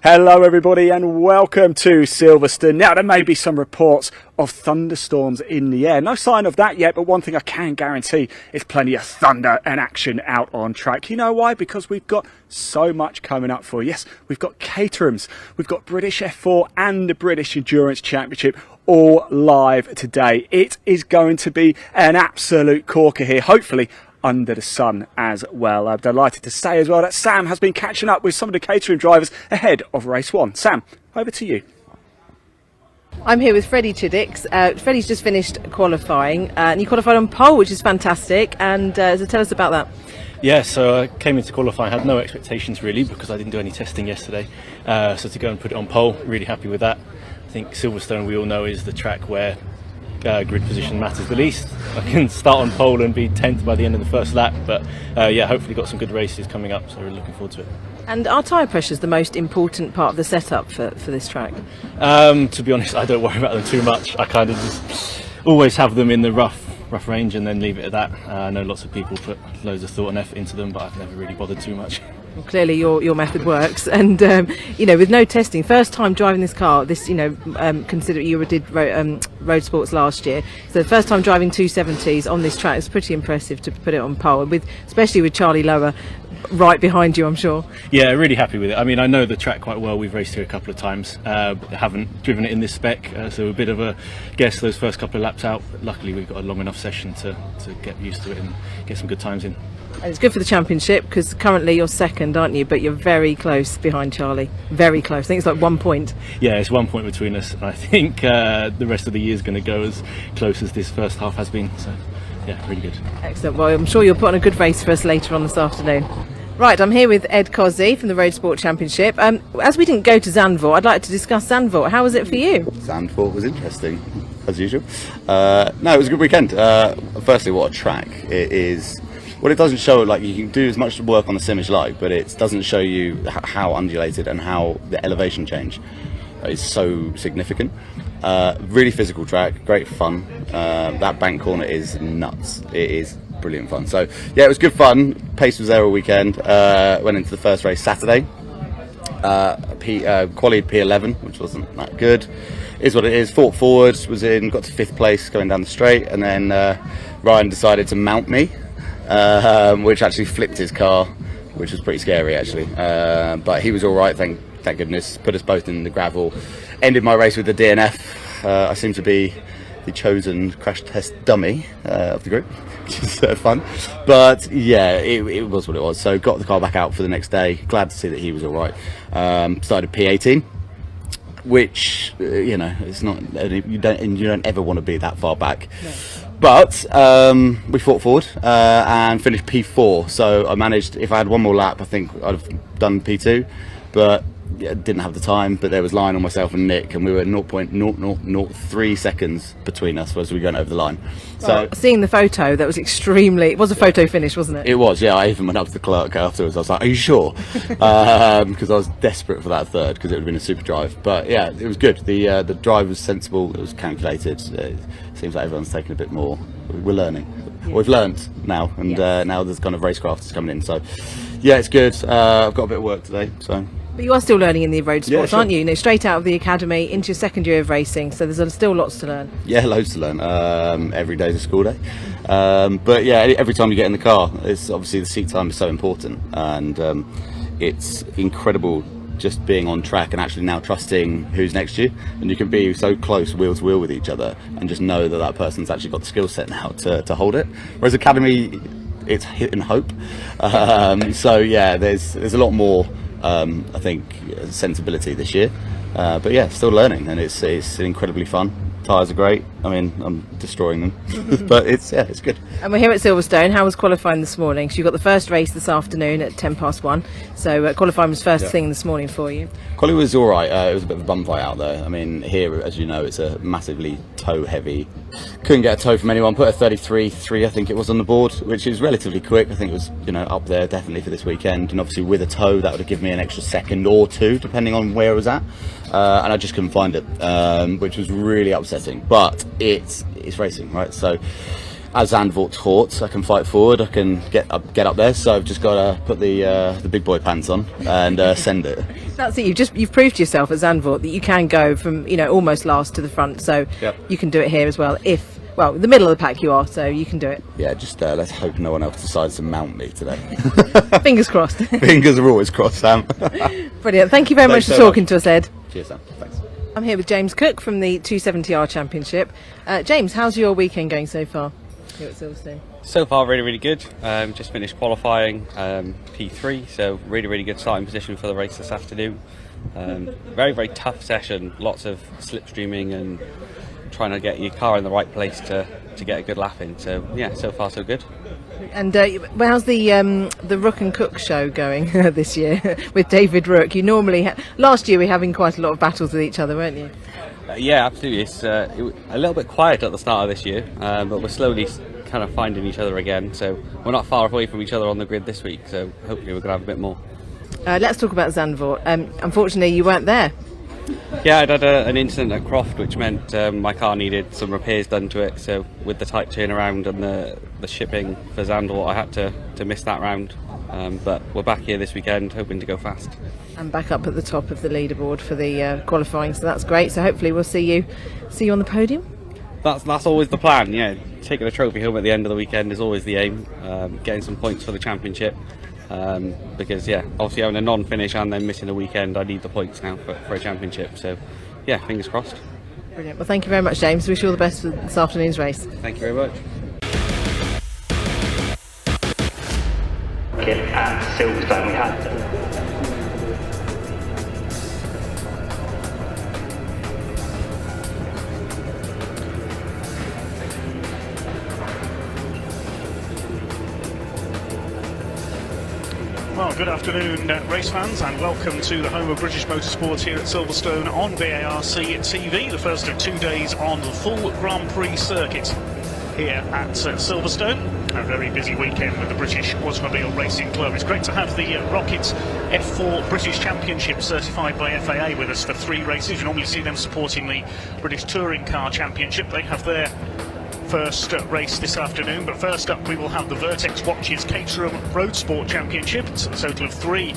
Hello everybody and welcome to Silverstone. Now there may be some reports of thunderstorms in the air. No sign of that yet, but one thing I can guarantee is plenty of thunder and action out on track. You know why? Because we've got so much coming up for you. Yes, we've got Caterhams, we've got British F4 and the British Endurance Championship all live today. It is going to be an absolute corker here, hopefully under the sun as well. I'm delighted to say as well that Sam has been catching up with some of the Caterham drivers ahead of race one. Sam, over to you. I'm here with Freddie Chiddicks. Freddie's just finished qualifying and you qualified on pole, which is fantastic, and so tell us about that. Yeah, so I came into qualifying, had no expectations really because I didn't do any testing yesterday, so to go and put it on pole, really happy with that. I think Silverstone, we all know, is the track where grid position matters the least. I can start on pole and be 10th by the end of the first lap, but yeah, hopefully got some good races coming up, so we're looking forward to it. And are tyre pressures the most important part of the setup for this track? To be honest, I don't worry about them too much. I kind of just always have them in the rough range and then leave it at that. I know lots of people put loads of thought and effort into them, but I've never really bothered too much. Well, clearly your method works, and you know, with no testing, first time driving this car, this, you know, consider you did road sports last year, so the first time driving 270s on this track is pretty impressive to put it on pole, with especially with Charlie Lower right behind you, I'm sure. Yeah, really happy with it. I mean, I know the track quite well. We've raced here a couple of times, but haven't driven it in this spec, so a bit of a guess those first couple of laps out. But luckily, we've got a long enough session to get used to it and get some good times in. And it's good for the championship because currently you're second, aren't you? But you're very close behind Charlie. Very close. I think it's like 1 point. Yeah, it's 1 point between us. And I think the rest of the year is going to go as close as this first half has been. So, yeah, really good. Excellent. Well, I'm sure you'll put on a good race for us later on this afternoon. Right, I'm here with Ed Cozzi from the Road Sport Championship. As we didn't go to Zandvoort, I'd like to discuss Zandvoort. How was it for you? Zandvoort was interesting, as usual. No, it was a good weekend. Firstly, what a track it is. Well, it doesn't show, like, you can do as much work on the sim as you like, but it doesn't show you how undulated and how the elevation change is so significant. Really physical track, great fun. That bank corner is nuts. It is brilliant fun. So yeah, it was good fun. Pace was there all weekend. Went into the first race Saturday. Qualified P11, which wasn't that good. Is what it is. Fought forward, was in, got to 5th place going down the straight, and then Ryan decided to mount me, which actually flipped his car, which was pretty scary actually. But he was all right, thank goodness. Put us both in the gravel. Ended my race with the DNF. I seem to be the chosen crash test dummy of the group, which is fun. But yeah, it was what it was. So got the car back out for the next day. Glad to see that he was all right. Started P18, which you know, it's not, you don't ever want to be that far back. No. But we fought forward and finished P4. So I managed, if I had one more lap, I think I'd have done P2, but yeah, didn't have the time. But there was Lionel, myself and Nick, and we were 0.0003 seconds between us as we went over the line. Well, so seeing the photo, that was extremely, it was a photo finish, wasn't it? It was, yeah. I even went up to the clerk afterwards. I was like, are you sure? Because I was desperate for that third, because it would have been a super drive. But yeah, it was good. The drive was sensible, it was calculated. It seems like everyone's taken a bit more. We're learning. Yeah. We've learned now, and yes. Now there's kind of racecraft is coming in. So yeah, it's good. I've got a bit of work today, so. But you are still learning in the road sports, yeah, sure. Aren't you? You know, straight out of the academy into your second year of racing, so there's still lots to learn. Yeah, loads to learn. Every day's a school day. But yeah, every time you get in the car, it's obviously the seat time is so important, and it's incredible just being on track and actually now trusting who's next to you, and you can be so close wheel to wheel with each other and just know that that person's actually got the skill set now to hold it. Whereas academy, it's hit and hope. So yeah, there's a lot more. I think sensibility this year, but yeah, still learning, and it's incredibly fun. Tyres are great. I mean, I'm destroying them, but it's good. And we're here at Silverstone. How was qualifying this morning? So you got the first race this afternoon at 1:10. So qualifying was first thing this morning for you. Quali was all right. It was a bit of a bum fight out there. I mean, here, as you know, it's a massively toe heavy. Couldn't get a toe from anyone. Put a 33.3, I think it was, on the board, which is relatively quick. I think it was, you know, up there definitely for this weekend. And obviously with a toe, that would have given me an extra second or two, depending on where I was at. And I just couldn't find it, which was really upsetting. But it's racing, right? So as Zandvoort taught, I can fight forward, I can get up there, so I've just got to put the big boy pants on and send it. That's it. You've proved to yourself at Zandvoort that you can go from almost last to the front. So Yep. you can do it here as well. The middle of the pack you are, so you can do it. Yeah, just let's hope no one else decides to mount me today. Fingers crossed. Fingers are always crossed, Sam. Brilliant. Thank you very much Thanks for so talking to us, Ed. Cheers, Sam. Thanks. I'm here with James Cook from the 270R Championship. James, how's your weekend going so far here at Silverstone? So far, really, really good. Just finished qualifying P3, so really good starting position for the race this afternoon. Very, very tough session. Lots of slipstreaming and trying to get your car in the right place to get a good lap in. So yeah, so far so good. And how's the Rook and Cook show going this year with David Rook? You normally last year we were having quite a lot of battles with each other, weren't you? Yeah, absolutely. It's a little bit quiet at the start of this year, but we're slowly kind of finding each other again. So we're not far away from each other on the grid this week. So hopefully we're going to have a bit more. Let's talk about Zandvoort. Unfortunately, you weren't there. Yeah, I'd had an incident at Croft, which meant my car needed some repairs done to it. So with the tight turnaround and the shipping for Zandvoort, I had to miss that round. But we're back here this weekend, hoping to go fast. And back up at the top of the leaderboard for the qualifying, so that's great. So hopefully we'll see you on the podium. That's always the plan. Yeah, taking a trophy home at the end of the weekend is always the aim. Getting some points for the championship. Because obviously having a non-finish and then missing a weekend, I need the points now for a championship. So yeah, fingers crossed. Brilliant. Well, thank you very much, James. Wish you all the best for this afternoon's race. Thank you very much. At Silverstone we had Well, good afternoon, race fans, and welcome to the home of British Motorsport here at Silverstone on BARC TV, the first of 2 days on the full Grand Prix circuit here at Silverstone. A very busy weekend with the British Automobile Racing Club. It's great to have the ROKiT F4 British Championship certified by FIA with us for 3 races. You normally see them supporting the British Touring Car Championship. They have their first race this afternoon, but first up we will have the Vertex Watches Caterham Road Sport Championship. It's a total of 3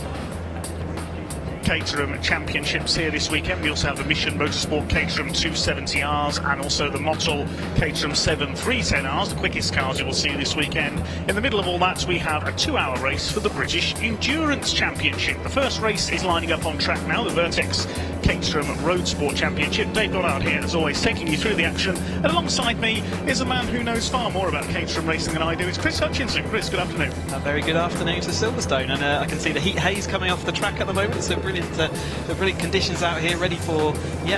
Caterham Championships here this weekend. We also have the Mission Motorsport Caterham 270Rs and also the Motul Caterham 7 310Rs, the quickest cars you will see this weekend. In the middle of all that we have a 2-hour race for the British Endurance Championship. The first race is lining up on track now, the Vertex Caterham Road Sport Championship. Dave Goddard here as always taking you through the action, and alongside me is a man who knows far more about Caterham racing than I do. It's Chris Hutchinson. Chris, good afternoon. A very good afternoon to Silverstone, and I can see the heat haze coming off the track at the moment, so brilliant conditions out here, ready for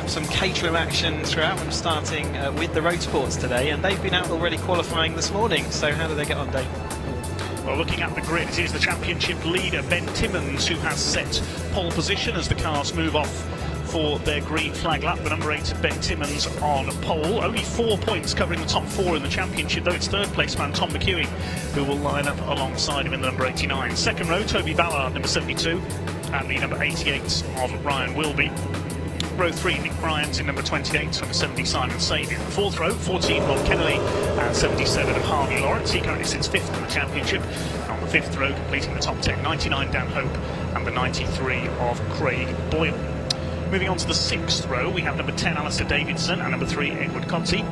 some Caterham action throughout. I'm starting with the road sports today, and they've been out already qualifying this morning. So how do they get on, Dave? Well, looking at the grid, it is the championship leader Ben Timmons who has set pole position as the cars move off for their green flag lap. The number 8 Ben Timmons on pole. Only 4 points covering the top 4 in the championship, though it's third place man Tom McEwen who will line up alongside him in the number 89. Second row, Toby Ballard, number 72, and the number 88 of Ryan Wilby. Row 3, Nick Bryant in number 28, number 70 Simon Saviour. Fourth row, 14 Rob Kennelly and 77 of Harvey Lawrence. He currently sits 5th in the championship. And on the 5th row, completing the top 10, 99 Dan Hope and the 93 of Craig Boyle. Moving on to the 6th row, we have number 10 Alistair Davidson and number 3 Edward Conti.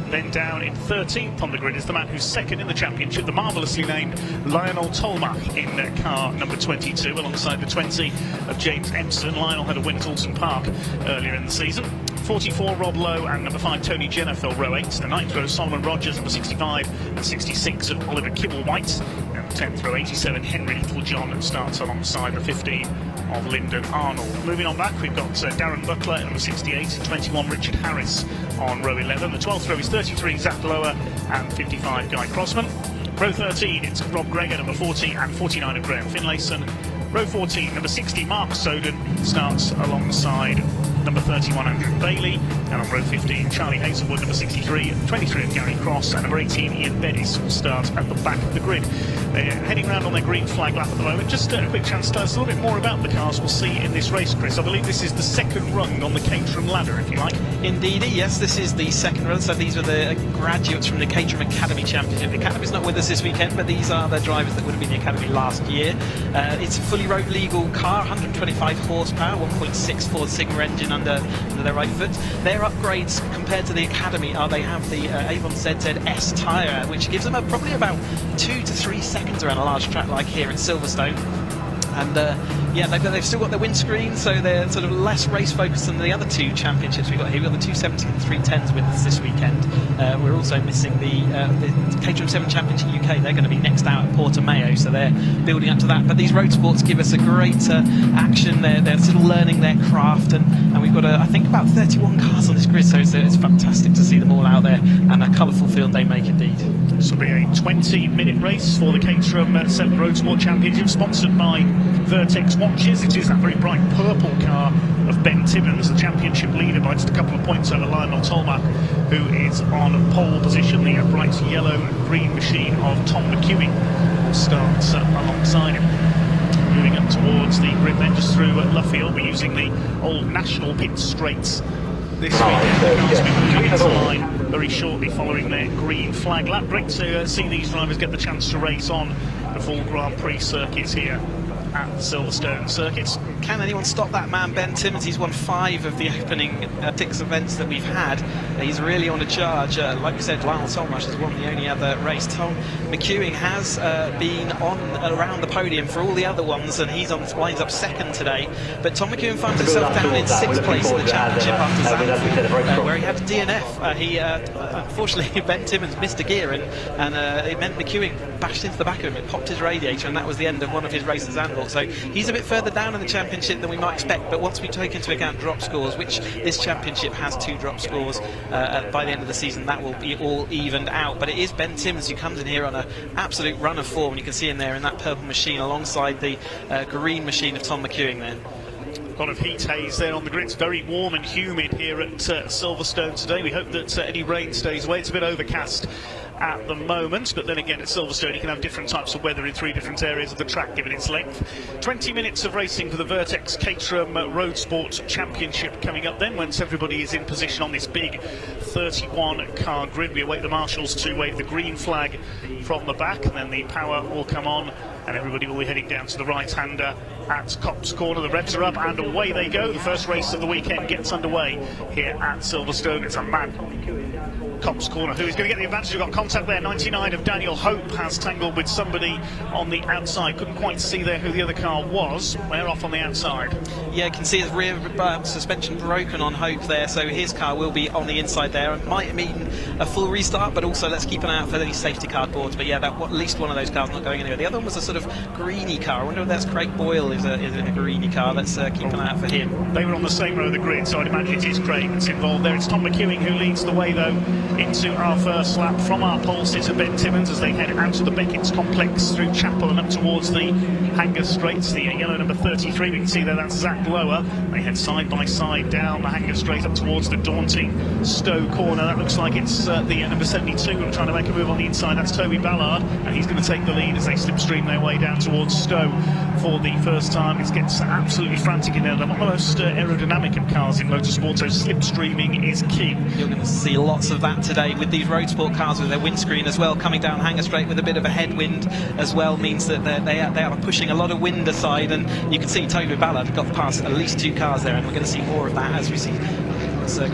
Then down in 13th on the grid is the man who's second in the championship, the marvellously named Lionel Tolmach in car number 22, alongside the 20 of James Empson. Lionel had a win at Alton Park earlier in the season. 44 Rob Lowe and number 5 Tony Jennifer, row 8. The 9th row Solomon Rogers, number 65 and 66 of Oliver Kibblewhite. And the 10th row 87 Henry Littlejohn starts alongside the 15 of Lyndon Arnold. Moving on back, we've got Darren Buckler at number 68, 21 Richard Harris on row 11. The 12th row is 33 Zach Lower and 55 Guy Crossman. Row 13, it's Rob Gregor, number 40 and 49 of Graham Finlayson. Row 14, number 60 Mark Soden starts alongside number 31 Andrew Bailey, and on row 15 Charlie Hazelwood, number 63, 23 of Gary Cross, and number 18 Ian Bettis will start at the back of the grid. They're heading round on their green flag lap at the moment. Just a quick chance to tell us a little bit more about the cars we'll see in this race, Chris. I believe this is the second rung on the Caterham ladder, if you like. Indeed, yes, this is the second everyone. So these were the graduates from the Caterham Academy Championship. The Academy's not with us this weekend, but these are the drivers that would have been in the Academy last year. It's a fully road legal car, 125 horsepower, 1.6 Ford Sigma engine under their right foot. Their upgrades compared to the Academy are they have the Avon ZZS tyre, which gives them probably about 2 to 3 seconds around a large track like here at Silverstone. And yeah, they've still got their windscreen, so they're sort of less race focused than the other two championships we've got here. We've got the 270 and 310s with us this weekend. We're also missing the Caterham 7 Championship UK. They're going to be next out at Portimao, so they're building up to that. But these road sports give us a great action. They're still learning their craft, and we've got I think about 31 cars on this grid, so it's fantastic to see them all out there, and a colourful field they make indeed. This will be a 20-minute race for the Caterham 7 Road Sport Championship, sponsored by Vertex Watches. It is that very bright purple car of Ben Timmins, the championship leader, by just a couple of points over Lionel Tolmach, who is on pole position. The bright yellow and green machine of Tom McEwen will start alongside him. Moving up towards the grid then, just through Luffield. We're using the old national pit straights this weekend. The cars will be moving into line very shortly following their green flag lap. Great to see these drivers get the chance to race on the full Grand Prix circuits here at Silverstone circuits. Can anyone stop that man Ben Timmins? He's won 5 of the opening 6 events that we've had. He's really on a charge. Like we said, Lionel Tolmach has won the only other race. Tom McEwen has been on around the podium for all the other ones, and he's winds up second today. But Tom McEwen finds himself down in 6th place in the championship after Zandvoort, where he had a DNF. Unfortunately, Ben Timmins missed a gear, and it meant McEwen bashed into the back of him. It popped his radiator, and that was the end of one of his races at Zandvoort. So he's a bit further down in the championship than we might expect, but once we take into account drop scores, which this championship has 2 drop scores, by the end of the season that will be all evened out. But it is Ben Timmins who comes in here on an absolute run of form, and you can see him there in that purple machine alongside the green machine of Tom McEwen there. A lot of heat haze there on the grid. It's very warm and humid here at Silverstone today. We hope that any rain stays away. It's a bit overcast at the moment, but then again at Silverstone you can have different types of weather in 3 different areas of the track given its length. 20 minutes of racing for the Vertex Caterham Road Sport Championship coming up then, once everybody is in position on this big 31 car grid. We await the marshals to wave the green flag from the back, and then the power will come on and everybody will be heading down to the right-hander at Copse Corner. The revs are up and away they go. The first race of the weekend gets underway here at Silverstone. It's a man Copse Corner who is going to get the advantage. We've got contact there. 99 of Daniel Hope has tangled with somebody on the outside. Couldn't quite see there who the other car was. They're off on the outside. Yeah, you can see his rear suspension broken on Hope there, so his car will be on the inside there. It might mean a full restart, but also let's keep an eye out for any safety card boards. But yeah, at least one of those cars not going anywhere. The other one was a sort of greeny car. I wonder if that's Craig Boyle is in a greeny car. Let's keep an eye out for him. They were on the same row of the grid, so I'd imagine it is Craig that's involved there. It's Tom McEwen who leads the way though into our first lap from our pole sitter Ben Timmins as they head out of the Beckett's complex through Chapel and up towards the Hanger Straights. The yellow number 33, we can see there, that's Zach Lower. They head side by side down the Hanger Straight up towards the daunting Stowe corner. That looks like it's the number 72 who are trying to make a move on the inside. That's Toby Ballard, and he's going to take the lead as they slipstream their way down towards Stowe for the first time. It gets absolutely frantic in there. They're not the most aerodynamic of cars in motorsport, so slipstreaming is key. You're going to see lots of that today with these road sport cars with their windscreen as well, coming down Hanger Straight with a bit of a headwind as well, means that they are pushing a lot of wind aside, and you can see Toby Ballard got past at least 2 cars there, and we're going to see more of that as we see.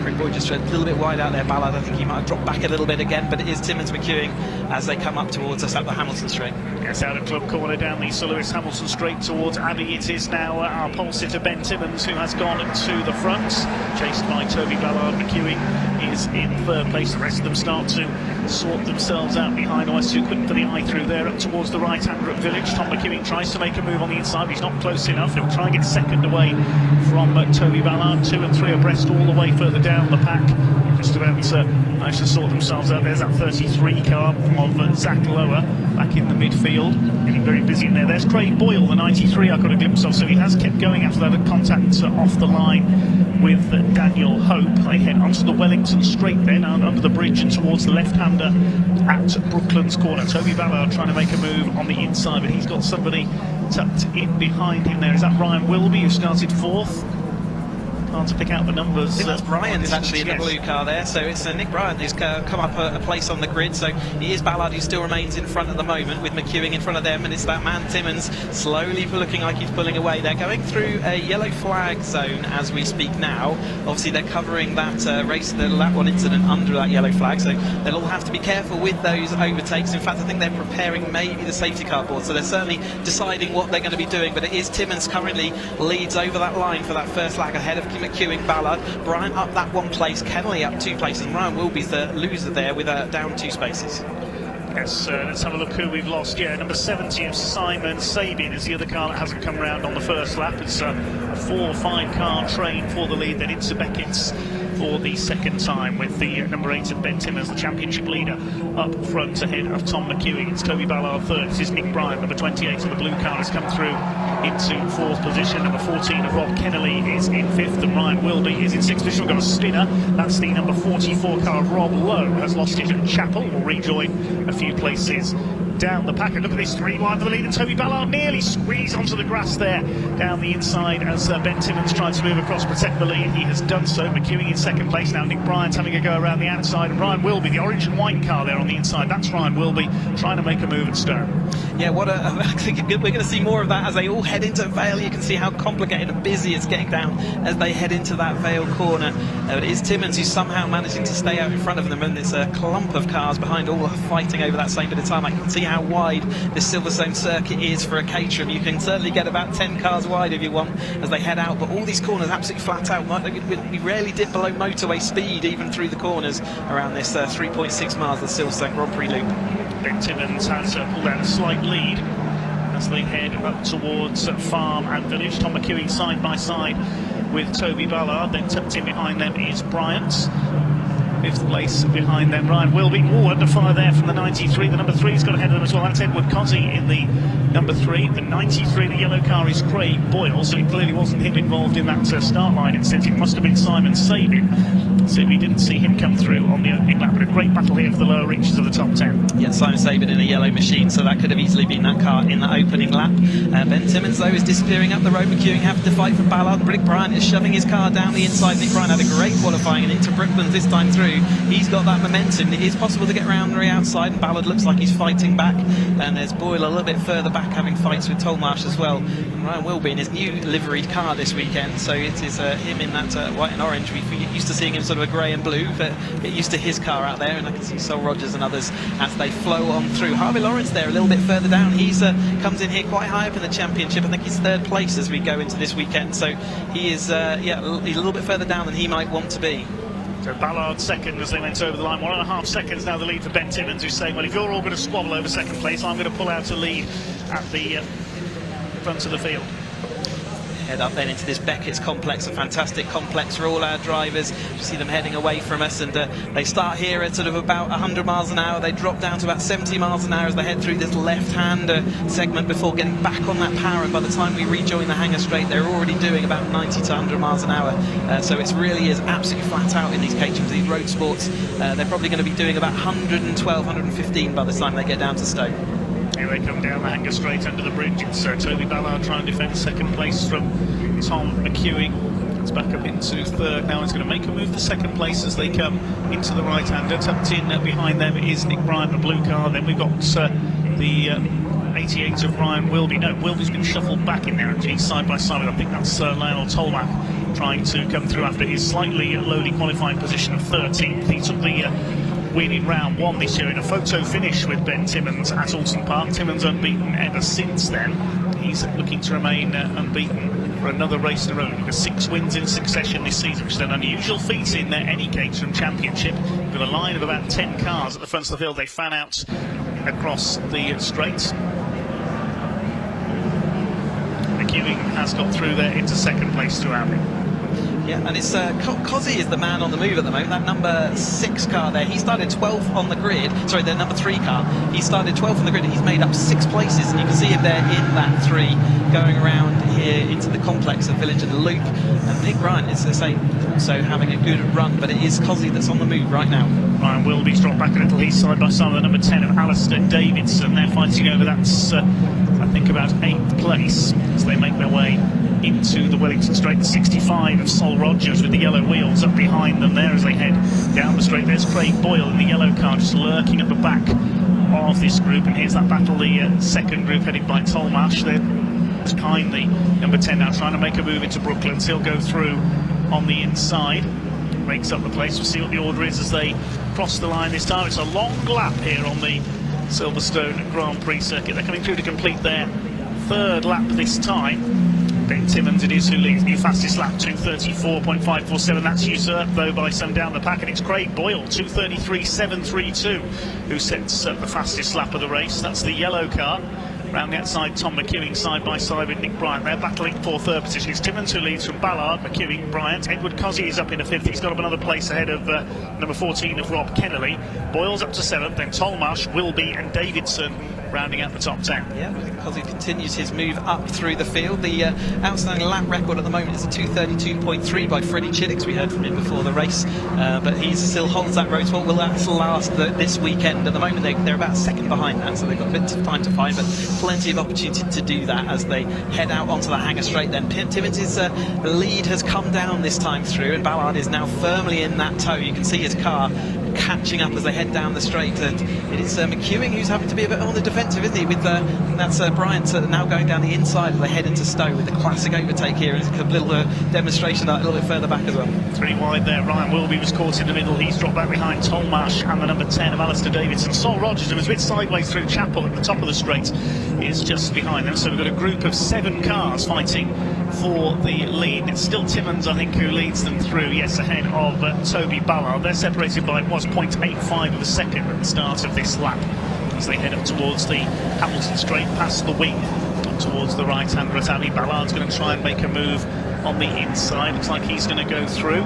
Craig Boyd just a little bit wide out there. Ballard, I think he might have dropped back a little bit again, but it is Timmins McEwen as they come up towards us at the Hamilton Straight. Yes, out of Club Corner down the Sir Lewis Hamilton Straight towards Abbey. It is now our pole sitter Ben Timmins who has gone to the front, chased by Toby Ballard. McEwen is in 3rd place. The rest of them start to sort themselves out behind. Almost too quick for the eye through there up towards the right-hander at Village. Tom McEwen tries to make a move on the inside, but he's not close enough. He'll try and get second away from Toby Ballard. 2 and 3 abreast all the way further down the pack. Just about managed to sort themselves out. There's that 33 car of Zach Lower back in the midfield, getting very busy in there. There's Craig Boyle, the 93 I got a glimpse of, so he has kept going after that contact off the line with Daniel Hope. They head onto the Wellington Straight then, under the bridge and towards the left-hander at Brooklands Corner. Toby Ballard trying to make a move on the inside, but he's got somebody tucked in behind him there. Is that Ryan Wilby who started 4th? hard to pick out the numbers. I think that's Bryant's actually in the yes. blue car there, so it's Nick Bryant who's come up a place on the grid, so he is Ballard who still remains in front at the moment with McEwing in front of them, and it's that man Timmins slowly looking like he's pulling away. They're going through a yellow flag zone as we speak now. Obviously they're covering that race, the lap 1 incident under that yellow flag, so they'll all have to be careful with those overtakes. In fact, I think they're preparing maybe the safety car board, so they're certainly deciding what they're going to be doing, but it is Timmins currently leads over that line for that first lag ahead of McEwing, Ballard. Bryant up that 1 place, Kennelly up 2 places, and Ryan Wilby's the loser there with down 2 spaces. Yes, let's have a look who we've lost. Yeah, number 70 of Simon Sabin is the other car that hasn't come round on the first lap. It's a 4 or 5 car train for the lead, then into Beckett's for the second time, with the number 8 of Ben Timmins, the championship leader, up front ahead of Tom McEwing. It's Toby Ballard third. This is Nick Bryant, number 28 of the blue car, has come through into 4th position. Number 14 of Rob Kennelly is in 5th, and Ryan Wilby is in 6th position. We've got a spinner. That's the number 44 car. Rob Lowe has lost it at Chapel. Will rejoin a few places down the pack. And look at this, 3 wide for the lead, and Toby Ballard nearly squeezed onto the grass there down the inside as Ben Timmins tried to move across, protect the lead. He has done so. McEwing in 2nd place now. Nick Bryant having a go around the outside, and Ryan Wilby, the orange and white car there on the inside, that's Ryan Wilby trying to make a move at Stone. Yeah, I think we're going to see more of that as they all head into Vale. You can see how complicated and busy it's getting down as they head into that Vale corner. But it is Timmins who's somehow managing to stay out in front of them, and there's a clump of cars behind all fighting over that same bit of time. I can see how wide this Silverstone circuit is for a Caterham. You can certainly get about 10 cars wide if you want as they head out, but all these corners absolutely flat out. We rarely dip below motorway speed even through the corners around this 3.6 miles of the Silverstone Grand Prix loop. Ben Timmins has pulled out a slight lead as they head up towards Farm and Village. Tom McEwing side by side with Toby Ballard, then tucked in behind them is Bryant. 5th place behind them, Ryan Wilby. Under fire there from the 93. The number 3's got ahead of them as well. That's Edward Cozzi in the number 3. The 93, the yellow car, is Craig Boyle, so it clearly wasn't him involved in that start line instead. It must have been Simon Sabin. So we didn't see him come through on the opening lap, but a great battle here for the lower reaches of the top 10. Yeah, Simon Sabin in a yellow machine, so that could have easily been that car in the opening lap. Ben Timmins, though, is disappearing up the road. McEwing having to fight for Ballard. Nick Bryant is shoving his car down the inside. Nick Bryant had a great qualifying and into Brooklands this time through. He's got that momentum. It is possible to get around the outside, and Ballard looks like he's fighting back. And there's Boyle a little bit further back having fights with Tolmarsh as well. And Ryan Wilby in his new liveried car this weekend, so it is him in that white and orange. We used to seeing him sort of a grey and blue, but get used to his car out there, and I can see Sol Rogers and others as they flow on through. Harvey Lawrence there a little bit further down. He's comes in here quite high up in the championship. I think he's 3rd place as we go into this weekend, so he is he's a little bit further down than he might want to be. So Ballard 2nd as they went over the line. 1.5 seconds now the lead for Ben Timmins, who's saying, well, if you're all going to squabble over 2nd place, I'm going to pull out a lead at the front of the field. Head up then into this Beckett's complex, a fantastic complex for all our drivers. You see them heading away from us, and they start here at sort of about 100 miles an hour. They drop down to about 70 miles an hour as they head through this left-hand segment before getting back on that power, and by the time we rejoin the hangar straight, they're already doing about 90 to 100 miles an hour. So it really is absolutely flat out in these Caterhams, these road sports. They're probably going to be doing about 112, 115 by the time they get down to Stoke. Here they come down the hangar straight under the bridge. It's Toby Ballard trying to defend 2nd place from Tom McEwing. It's back up into 3rd now. He's going to make a move for 2nd place as they come into the right-hander. Tucked in behind them is Nick Bryant, the blue car. Then we've got the 88 of Ryan Wilby. No, Wilby's been shuffled back in there, actually, side by side. I think that's Lionel Tolmack trying to come through after his slightly lowly qualifying position of 13th. He took the win in round 1 this year in a photo finish with Ben Timmins at Alton Park. Timmins unbeaten ever since then. He's looking to remain unbeaten for another race in a row. He's got 6 wins in succession this season, which is an unusual feat in any Caterham Championship. With a line of about 10 cars at the front of the field, they fan out across the straight. McEwing has got through there into 2nd place throughout it. Yeah, and it's Cozzi is the man on the move at the moment. That number 6 car there, he started 12th on the grid. Sorry, the number 3 car. He started 12th on the grid, and he's made up 6 places, and you can see him there in that 3, going around here into the complex of Village and the Loop. And Nick Bryant is, as I say, also having a good run, but it is Cozzi that's on the move right now. Ryan Wilby's dropped back a little. He's side by side with the number 10 of Alistair Davidson. They're fighting over that's, I think, about 8th place as they make their way into the Wellington straight. The 65 of Sol Rogers with the yellow wheels up behind them there as they head down the straight. There's Craig Boyle in the yellow car just lurking at the back of this group, and here's that battle, the second group headed by Tolmash. There's Kindly, number 10, now trying to make a move into Brooklands. He'll go through on the inside, breaks up the place. We'll see what the order is as they cross the line this time. It's a long lap here on the Silverstone Grand Prix circuit. They're coming through to complete their third lap this time. Ben Timmons it is who leads the fastest lap, 2:34.547. That's usurped though by some down the pack, and it's Craig Boyle, 2:33.732, who sets the fastest lap of the race. That's the yellow car. Round the outside, Tom McEwing side by side with Nick Bryant. They're battling for third position. It's Timmons who leads from Ballard, McEwing, Bryant. Edward Cozzy is up in a fifth. He's got up another place ahead of number 14 of Rob Kennelly. Boyle's up to seventh, then Tolmash, Wilby and Davidson rounding out the top 10. Yeah, Cozzy continues his move up through the field. The outstanding lap record at the moment is a 2:32.3 by Freddie Chiddicks. We heard from him before the race, but he still holds that road spot. Will that last this weekend? At the moment they're about second behind that, so they've got a bit of time to find, but plenty of opportunity to do that as they head out onto the hangar straight. Then Timmons' lead has come down this time through, and Ballard is now firmly in that tow. You can see his car catching up as they head down the straight, and it is McEwing who's having to be a bit on the defensive, isn't he? With that's Bryant now going down the inside as they head into Stowe with the classic overtake here. It's a little demonstration that a little bit further back as well. Three wide there. Ryan Wilby was caught in the middle. He's dropped back behind Tolmash and the number 10 of Alistair Davidson. Sol Rogers, who was a bit sideways through Chapel at the top of the straight, is just behind them. So we've got a group of 7 cars fighting for the lead. It's still Timmons, I think, who leads them through, yes, ahead of Toby Ballard. They're separated by, it was 0.85 of a second at the start of this lap as they head up towards the Hamilton straight, past the wing, up towards the right-hand Rattani. Ballard's going to try and make a move on the inside. Looks like he's going to go through.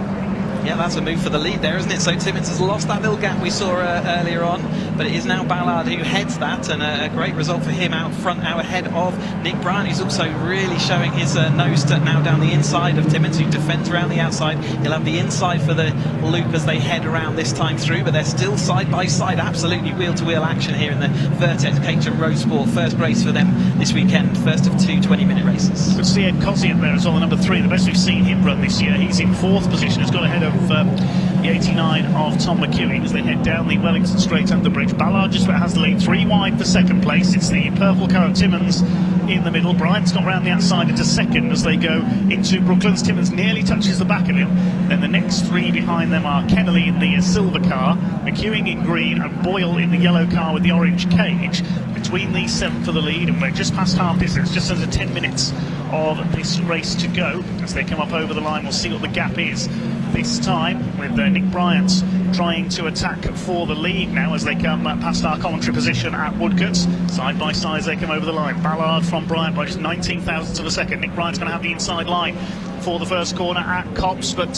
Yeah, that's a move for the lead there, isn't it? So Timmons has lost that little gap we saw earlier on, but it is now Ballard who heads that, and a great result for him out front, out ahead of Nick Bryant, who's also really showing his nose to now down the inside of Timmons, who defends around the outside. He'll have the inside for the loop as they head around this time through, but they're still side by side, absolutely wheel-to-wheel action here in the Vertex Caterham Motorsport. First race for them this weekend, first of 2 20-minute races. Good to see Ed Cozzy in there as well, the number 3, the best we've seen him run this year. He's in 4th position, has got ahead of the 89 of Tom McEwing as they head down the Wellington straight under bridge. Ballard just about has the lead, 3 wide for second place. It's the purple car of Timmons in the middle. Bryant's got round the outside into second as they go into Brooklands. Timmons nearly touches the back of him. Then the next 3 behind them are Kennelly in the silver car, McEwing in green, and Boyle in the yellow car with the orange cage. Between these 7 for the lead, and we're just past half distance, just under 10 minutes of this race to go. As they come up over the line, we'll see what the gap is this time, with Nick Bryant trying to attack for the lead now as they come past our commentary position at Woodcote. Side by side as they come over the line. Ballard from Bryant by just 19 thousandths of a second. Nick Bryant's going to have the inside line for the first corner at Copse, but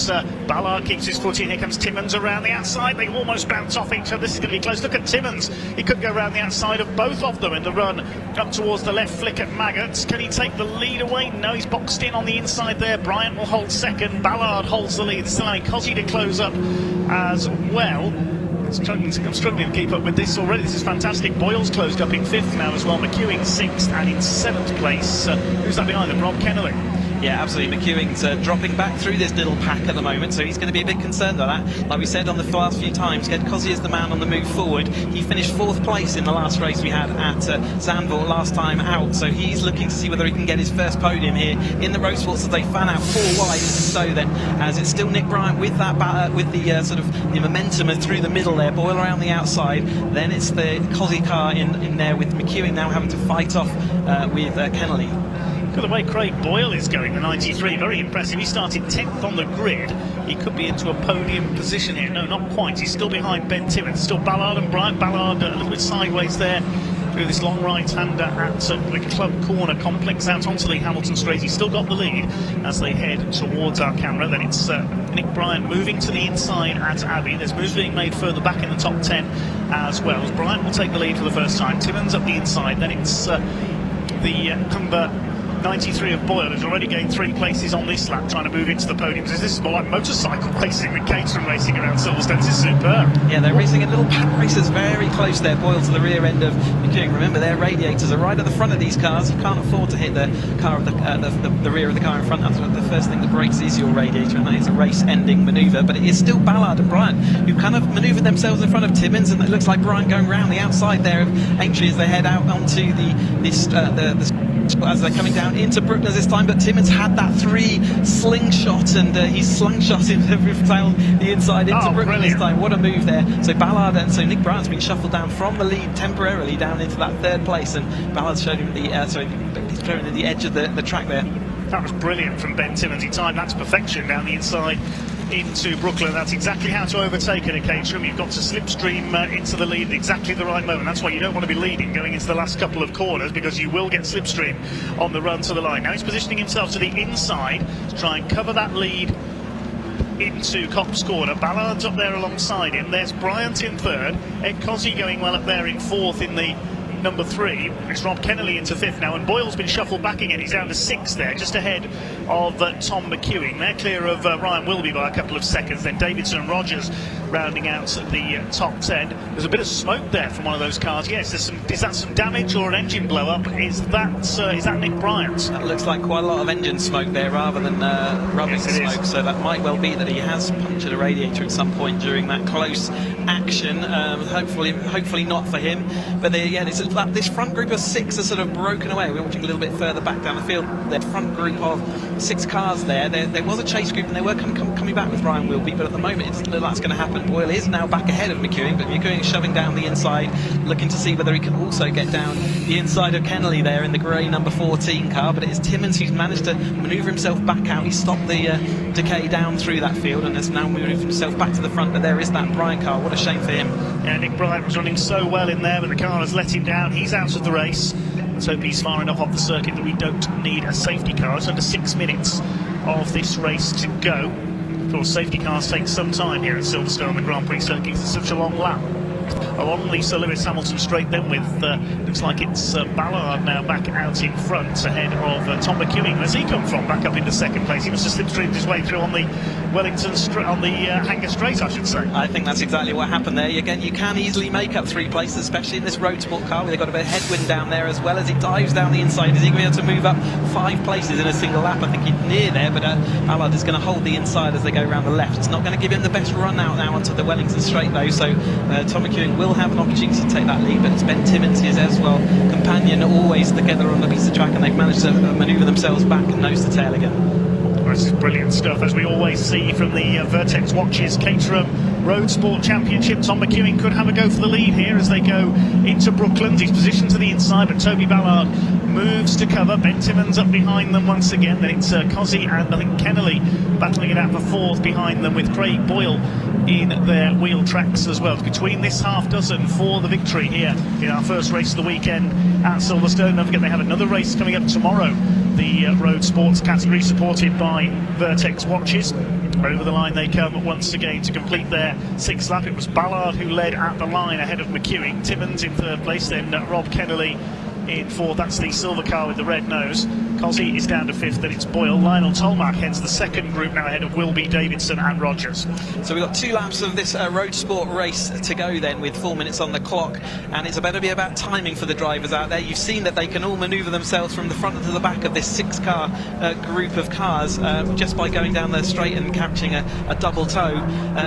Ballard keeps his foot in. Here comes Timmons around the outside. They almost bounce off each other. This is going to be close. Look at Timmons. He could go around the outside of both of them in the run up towards the left flick at Maggots. Can he take the lead away? No, he's boxed in on the inside there. Bryant will hold second. Ballard holds the lead. Still having Cozzy to close up as well. I'm struggling to keep up with this already. This is fantastic. Boyle's closed up in 5th now as well. McEwing 6th, and in 7th place, who's that behind them? Rob Kennelly. Yeah, absolutely. McEwing's dropping back through this little pack at the moment, so he's going to be a bit concerned by that. Like we said on the last few times, Ed Cozzy is the man on the move forward. He finished 4th place in the last race we had at Zandvoort last time out, so he's looking to see whether he can get his first podium here in the road sports as they fan out 4 wide into Stowe then, as it's still Nick Bryant with that with the sort of the momentum through the middle there. Boyle around the outside, then it's the Cozzy car in there with McEwing now having to fight off with Kennelly. Look at the way Craig Boyle is going, the 93, very impressive. He started 10th on the grid. He could be into a podium position here. No, not quite. He's still behind Ben Timmons. Still Ballard and Bryant. Ballard a little bit sideways there through this long right-hander at the Club Corner complex out onto the Hamilton straight. He's still got the lead as they head towards our camera. Then it's Nick Bryant moving to the inside at Abbey. There's moves being made further back in the top 10 as well. As Bryant will take the lead for the first time. Timmons up the inside. Then it's the number 93 of Boyle, who's already gained 3 places on this lap, trying to move into the podiums. This is more like motorcycle racing than Caterham racing around Silverstone. This is superb. Yeah, they're racing in little pack races very close there. Boyle to the rear end of McEwen. Remember, their radiators are right at the front of these cars. You can't afford to hit the car of the rear of the car in front. That's the first thing that breaks is your radiator, and that is a race-ending manoeuvre. But it is still Ballard and Bryant who kind of manoeuvred themselves in front of Timmins, and it looks like Bryant going round the outside there of Aintree as they head out onto the as they're coming down into Brooklands this time. But Timmins had that 3 slingshot, and he's slingshotted the inside into Brooklands this time. What a move there. So Ballard and so Nick Bryant's been shuffled down from the lead temporarily down into that 3rd place, and Ballard's showed him he's showing him the edge of the track there. That was brilliant from Ben Timmins. He timed that to perfection down the inside into Brooklyn. That's exactly how to overtake it at Caterham. You've got to slipstream into the lead at exactly the right moment. That's why you don't want to be leading going into the last couple of corners, because you will get slipstream on the run to the line. Now he's positioning himself to the inside to try and cover that lead into Copse Corner. Ballard's up there alongside him. There's Bryant in 3rd. Ed Cozzy going well up there in 4th in the number 3. It's Rob Kennelly into 5th now, and Boyle's been shuffled back again. He's down to 6th there, just ahead of Tom McEwen. They're clear of Ryan Wilby by a couple of seconds. Then Davidson and Rogers rounding out at the top 10. There's a bit of smoke there from one of those cars. Yes, is that some damage or an engine blow up? Is that Nick Bryant? That looks like quite a lot of engine smoke there rather than rubbing smoke. So that might well be that he has punctured a radiator at some point during that close action. Hopefully not for him. But this front group of 6 are sort of broken away. We're watching a little bit further back down the field. The front group of 6 cars there. There was a chase group, and they were coming back with Ryan Wilby, but at the moment it doesn't look like that's going to happen. Boyle is now back ahead of McEwen, but McEwen is shoving down the inside, looking to see whether he can also get down the inside of Kennelly there in the grey number 14 car. But it is Timmins who's managed to manoeuvre himself back out. He stopped the decay down through that field and has now moved himself back to the front. But there is that Bryant car. What a shame for him. Yeah, Nick Bryant was running so well in there, but the car has let him down. He's out of the race. Let's hope he's far enough off the circuit that we don't need a safety car. It's under 6 minutes of this race to go. Of course, safety cars take some time here at Silverstone, the Grand Prix circuit. It's such a long lap. Along the Sir Lewis Hamilton straight then with, looks like it's Ballard now back out in front ahead of Tom McEwen. Where's he come from? Back up into 2nd place. He must have slipstreamed his way through on the Wellington on the Hangar Straight, I should say. I think that's exactly what happened there. Again, you can easily make up 3 places, especially in this road sport car where they've got a bit of headwind down there as well. As he dives down the inside, is he going to be able to move up 5 places in a single lap? I think he's near there, but Ballard is going to hold the inside as they go around the left. It's not going to give him the best run out now onto the Wellington Straight though, so Tom McEwen will have an opportunity to take that lead, but it's Ben Timmins, his as well companion, always together on the piece of track, and they've managed to manoeuvre themselves back and nose to tail again. This is brilliant stuff, as we always see from the Vertex Watches Caterham Road Sport Championship. Tom McEwen could have a go for the lead here as they go into Brooklands. He's positioned to the inside, but Toby Ballard moves to cover. Ben Timmins up behind them once again. Then it's Cozzy and I think Kennelly battling it out for 4th behind them, with Craig Boyle in their wheel tracks as well. It's between this half dozen for the victory here in our first race of the weekend at Silverstone. Don't forget they have another race coming up tomorrow, the road sports category, supported by Vertex Watches. Over the line they come once again to complete their 6th lap. It was Ballard who led at the line ahead of McEwen. Timmins in 3rd place, then Rob Kennelly in 4th. That's the silver car with the red nose. Cozzy is down to 5th, then it's Boyle. Lionel Tolmark heads the 2nd group now ahead of Wilby, Davidson and Rogers. So we've got 2 laps of this road sport race to go then, with 4 minutes on the clock, and it's better be about timing for the drivers out there. You've seen that they can all manoeuvre themselves from the front to the back of this 6-car group of cars just by going down the straight and catching a double toe.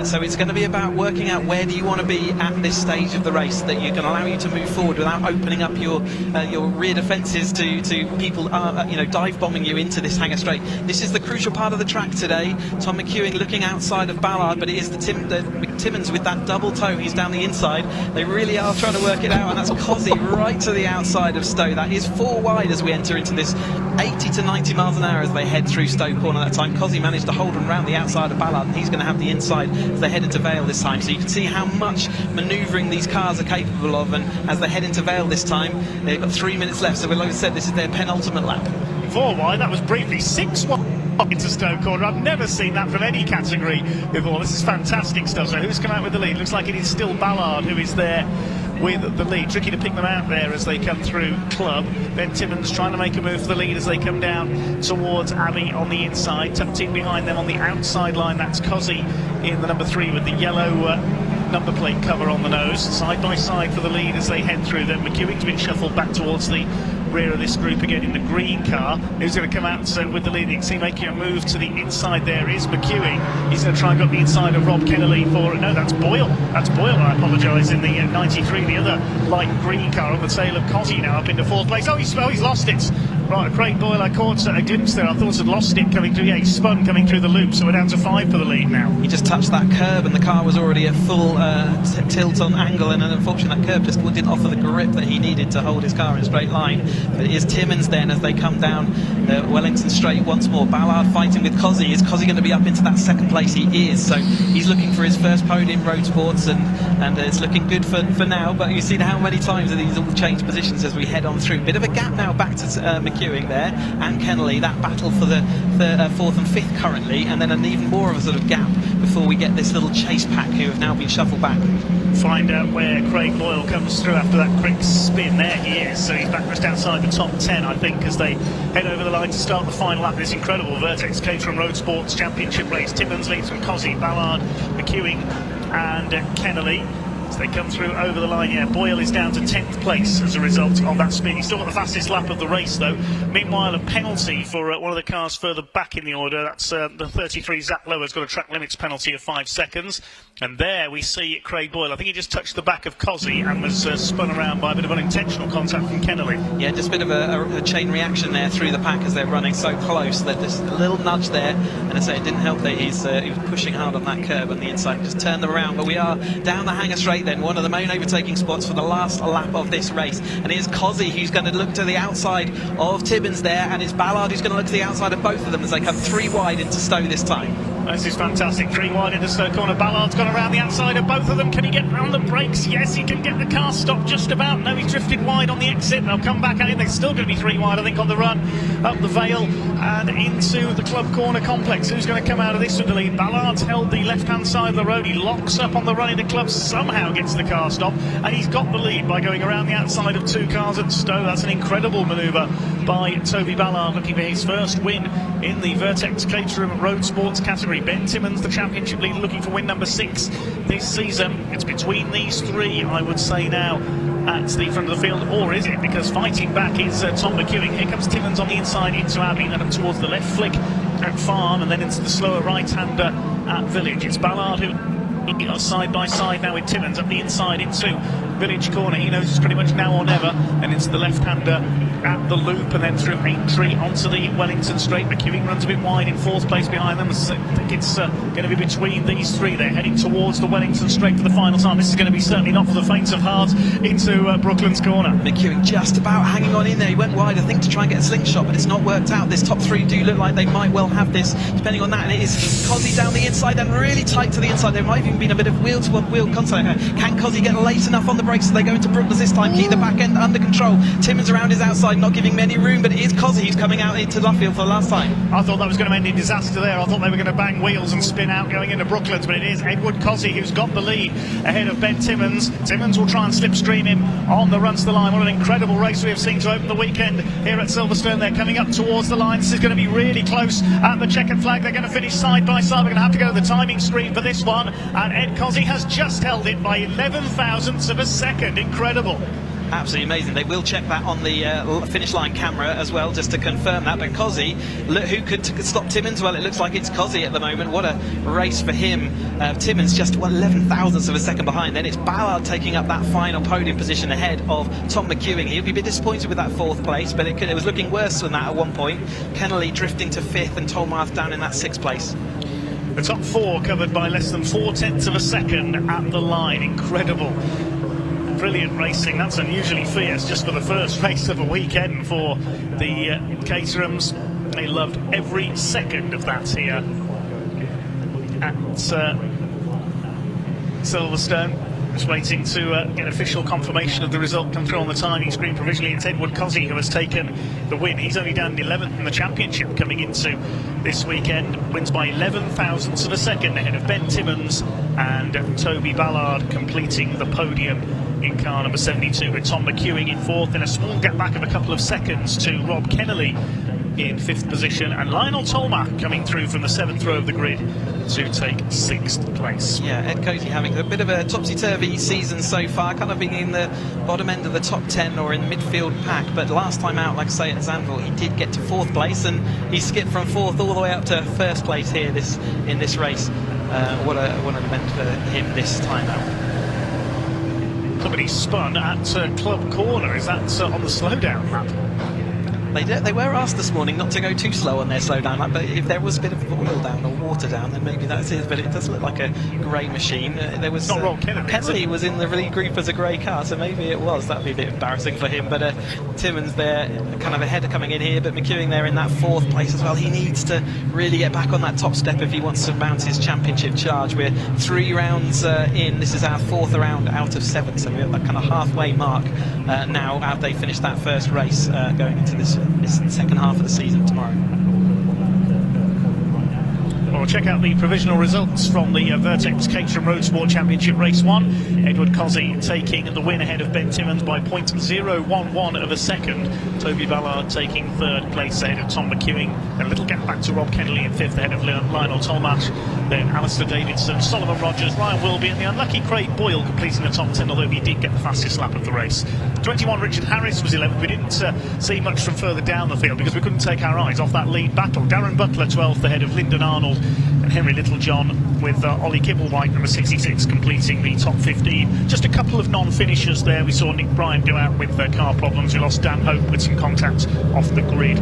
So it's going to be about working out where do you want to be at this stage of the race that you can allow you to move forward without opening up your rear defences to people dive bombing you into this Hangar Straight. This is the crucial part of the track today. Tom McEwen looking outside of Ballard, but it is the Timmins with that double toe. He's down the inside. They really are trying to work it out, and that's Cozzy right to the outside of Stowe. That is 4 wide as we enter into this 80 to 90 miles an hour as they head through Stowe Corner. That time Cozzy managed to hold them around the outside of Ballard, and he's going to have the inside as they head into Vale this time. So you can see how much manoeuvring these cars are capable of, and as they head into Vale this time, they've got 3 minutes left. So like I said, this is their penultimate lap. 4 wide, that was briefly 6 wide into Stowe Corner. I've never seen that from any category before. This is fantastic stuff. So who's come out with the lead? Looks like it is still Ballard who is there with the lead. Tricky to pick them out there as they come through Club. Ben Timmons trying to make a move for the lead as they come down towards Abbey on the inside. Tucked in behind them on the outside line, that's Cozzy in the number 3 with the yellow number plate cover on the nose. Side by side for the lead as they head through. Then McEwing's been shuffled back towards the rear of this group again in the green car. Who's going to come out with the lead? You can see making a move to the inside there is McEwing. He's going to try and go up the inside of Rob Kennelly for, no, that's Boyle. That's Boyle, I apologise, in the 93, the other light green car on the tail of Cozzy now up into 4th place. Oh, he's lost it. Right, Craig Boyle, I caught a glimpse there. I thought I'd lost it coming through. Yeah, he spun coming through the loop, so we're down to 5 for the lead now. He just touched that curb and the car was already at full tilt on angle, and unfortunately that curb just didn't offer the grip that he needed to hold his car in a straight line. But it is Timmons then as they come down Wellington Straight once more. Ballard fighting with Cozzy. Is Cozzy going to be up into that 2nd place? He is, so he's looking for his first podium road sports, and it's looking good for now. But you see how many times these all change positions as we head on through. Bit of a gap now back to McEwing there and Kennelly. That battle for the 4th and 5th currently, and then an even more of a sort of gap before we get this little chase pack who have now been shuffled back. Find out where Craig Boyle comes through after that quick spin. There he is, so he's back just outside the top 10, I think, as they head over the line to start the final lap of this incredible Vertex Caterham Road Sports Championship race. Timmons leads from Cozzy, Ballard, McEwing and Kennelly. As they come through over the line, yeah, Boyle is down to 10th place as a result of that spin. He's still got the fastest lap of the race, though. Meanwhile, a penalty for one of the cars further back in the order. That's the 33 Zach Lower's got a track limits penalty of 5 seconds. And there we see Craig Boyle. I think he just touched the back of Cozzy and was spun around by a bit of unintentional contact from Kennelly. Yeah, just a bit of a chain reaction there through the pack as they're running so close. That just a little nudge there, and I say it didn't help that he was pushing hard on that curb on the inside and just turned them around. But we are down the hangar straight then, one of the main overtaking spots for the last lap of this race. And it is Cozzy who's going to look to the outside of Timmins there, and it's Ballard who's going to look to the outside of both of them as they come 3 wide into Stowe this time. This is fantastic. 3 wide into Stowe corner. Ballard's gone around the outside of both of them. Can he get round the brakes? Yes, he can get the car stopped just about. No, he's drifted wide on the exit. They'll come back at him. They're still going to be 3 wide, I think, on the run up the Vale and into the Club Corner complex. Who's going to come out of this with the lead? Ballard's held the left-hand side of the road. He locks up on the run into Club, somehow gets the car stopped, and he's got the lead by going around the outside of 2 cars at Stowe. That's an incredible manoeuvre by Toby Ballard, looking for his first win in the Vertex Caterham Road Sports category. Ben Timmons, the championship leader, looking for win number 6 this season. It's between these 3, I would say now, at the front of the field, or is it? Because fighting back is Tom McEwing. Here comes Timmons on the inside into Abbey, and then up towards the left flick at Farm, and then into the slower right-hander at Village. It's Ballard who side by side now with Timmons up the inside into Village Corner. He knows it's pretty much now or never, and into the left-hander at the loop, and then through Aintree onto the Wellington Straight. McEwing runs a bit wide in 4th place behind them. I think it's going to be between these 3. They're heading towards the Wellington Straight for the final time. This is going to be certainly not for the faint of heart into Brooklands Corner. McEwing just about hanging on in there. He went wide, I think, to try and get a slingshot, but it's not worked out. This top 3 do look like they might well have this, depending on that. And it is Cozzy down the inside and really tight to the inside. There might have even been a bit of wheel-to-wheel contact. Can Cozzy get late enough on the brakes so they go into Brooklands this time? Keep the back end under control. Timmons around his outside, not giving many room, but it is Cozzy who's coming out into Luffield for the last time. I thought that was going to end in disaster there. I thought they were going to bang wheels and spin out going into Brooklands, but it is Edward Cozzy who's got the lead ahead of Ben Timmons. Timmons will try and slipstream him on the run to the line. What an incredible race we have seen to open the weekend here at Silverstone. They're coming up towards the line. This is going to be really close at the checkered flag. They're going to finish side by side. We're going to have to go to the timing screen for this one, and Ed Cozzy has just held it by 11 thousandths of a second. Incredible. Absolutely amazing. They will check that on the finish line camera as well, just to confirm that. But Cozzy, look, who could stop Timmons? Well, it looks like it's Cozzy at the moment. What a race for him. Timmons just 11 thousandths of a second behind. Then it's Ballard taking up that final podium position ahead of Tom McEwing. He'll be a bit disappointed with that 4th place, but it was looking worse than that at one point. Kennelly drifting to 5th and Tolmarth down in that 6th place. The top 4 covered by less than 4/10 of a second at the line. Incredible. Brilliant racing. That's unusually fierce just for the first race of a weekend for the Caterhams. They loved every second of that here at Silverstone. Just waiting to get official confirmation of the result come through on the timing screen. Provisionally, it's Edward Cozzy who has taken the win. He's only down 11th in the championship coming into this weekend. Wins by 11 thousandths of a second ahead of Ben Timmons and Toby Ballard, completing the podium in car number 72, with Tom McEwing in fourth, then a small gap back of a couple of seconds to Rob Kennelly in fifth position, and Lionel Tolmach coming through from the seventh row of the grid to take sixth place. Yeah, Ed Coty having a bit of a topsy-turvy season so far, kind of being in the bottom end of the top 10 or in the midfield pack, but last time out, like I say, at Zandvoort, he did get to fourth place, and he skipped from fourth all the way up to first place here in this race. What an event for him this time out. Somebody spun at Club Corner. Is that on the slowdown lap? They were asked this morning not to go too slow on their slowdown lap, but if there was a bit of oil down or water down, then maybe that's it. But it does look like a grey machine. There was not Rob Kennedy. Kennedy was in the lead group as a grey car, so maybe it was. That'd be a bit embarrassing for him. But Timmons there, kind of ahead of coming in here, but McEwing there in that fourth place as well. He needs to really get back on that top step if he wants to mount his championship charge. We're 3 rounds in. This is our 4th round out of 7, so we're at that kind of halfway mark now. After they finish that first race, going into this second half of the season tomorrow. Well, check out the provisional results from the Vertex Caterham Motorsport Championship Race 1. Edward Cozzi taking the win ahead of Ben Timmons by 0.011 of a second. Toby Ballard taking third place ahead of Tom McEwing. A little gap back to Rob Kennelly in fifth ahead of Lionel Tolmach. Then Alistair Davidson, Solomon Rogers, Ryan Wilby, and the unlucky Craig Boyle completing the top 10, although he did get the fastest lap of the race. 21 Richard Harris was 11th. We didn't see much from further down the field because we couldn't take our eyes off that lead battle. Darren Butler 12th ahead of Lyndon Arnold and Henry Littlejohn, with Ollie Kibblewhite number 66 completing the top 15. Just a couple of non-finishers there. We saw Nick Bryan go out with car problems. We lost Dan Hope with some contact off the grid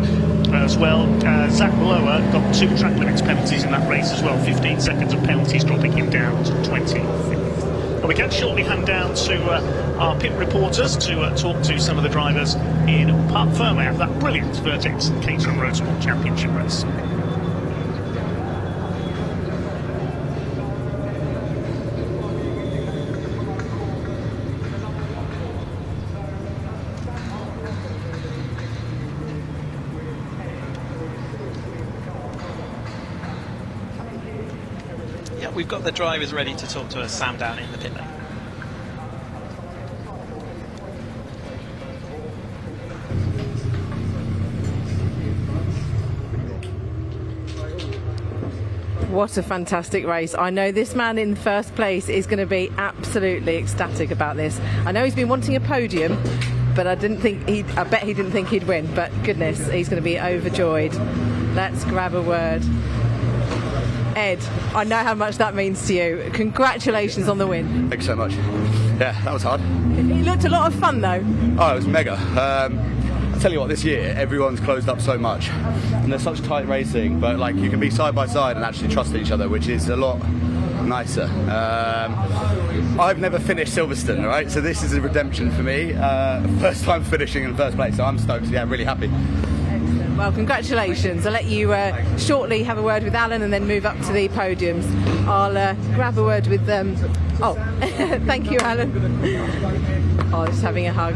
as well. Zach Lower got 2 track limits penalties in that race as well, 15 seconds of penalties, dropping him down to 25th. Well, we can shortly hand down to our pit reporters to talk to some of the drivers in Parc Fermé, that brilliant Vertex Caterham Motorsport Championship race. We've got the drivers ready to talk to us, Sam, down in the pit lane. What a fantastic race. I know this man in first place is going to be absolutely ecstatic about this. I know he's been wanting a podium, but I bet he didn't think he'd win, but goodness, he's going to be overjoyed. Let's grab a word. Ed, I know how much that means to you. Congratulations on the win. Thanks so much. Yeah, that was hard. It looked a lot of fun though. Oh, it was mega. I tell you what, this year everyone's closed up so much and there's such tight racing, but like you can be side by side and actually trust each other, which is a lot nicer. I've never finished Silverstone, right? So this is a redemption for me. First time finishing in first place, so I'm stoked. Yeah, really happy. Well, congratulations. I'll let you shortly have a word with Alan and then move up to the podiums. I'll grab a word with them. Thank you, Alan. Just having a hug.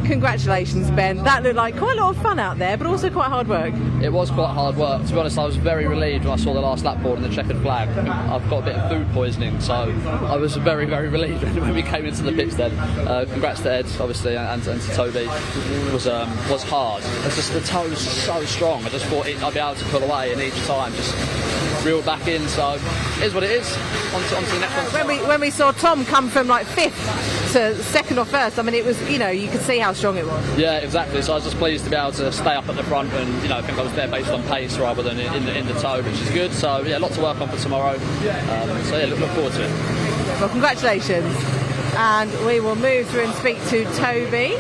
Congratulations, Ben. That looked like quite a lot of fun out there, but also quite hard work. It was quite hard work. To be honest, I was very relieved when I saw the last lap board and the checkered flag. I've got a bit of food poisoning, so I was very, very relieved when we came into the pits then. Congrats to Ed, obviously, and to Toby. It was hard. It's just the toe was so strong. I just thought I'd be able to pull away, and each time just reel back in. So it is what it is. On to the next one. When we saw Tom come from like 5th to 2nd or 1st, I mean, it was, you could see how strong it was. Yeah, exactly. So I was just pleased to be able to stay up at the front, and I think I was there based on pace rather than in the toe, which is good. So yeah, a lot to work on for tomorrow. So yeah, look forward to it. Well, congratulations. And we will move through and speak to Toby.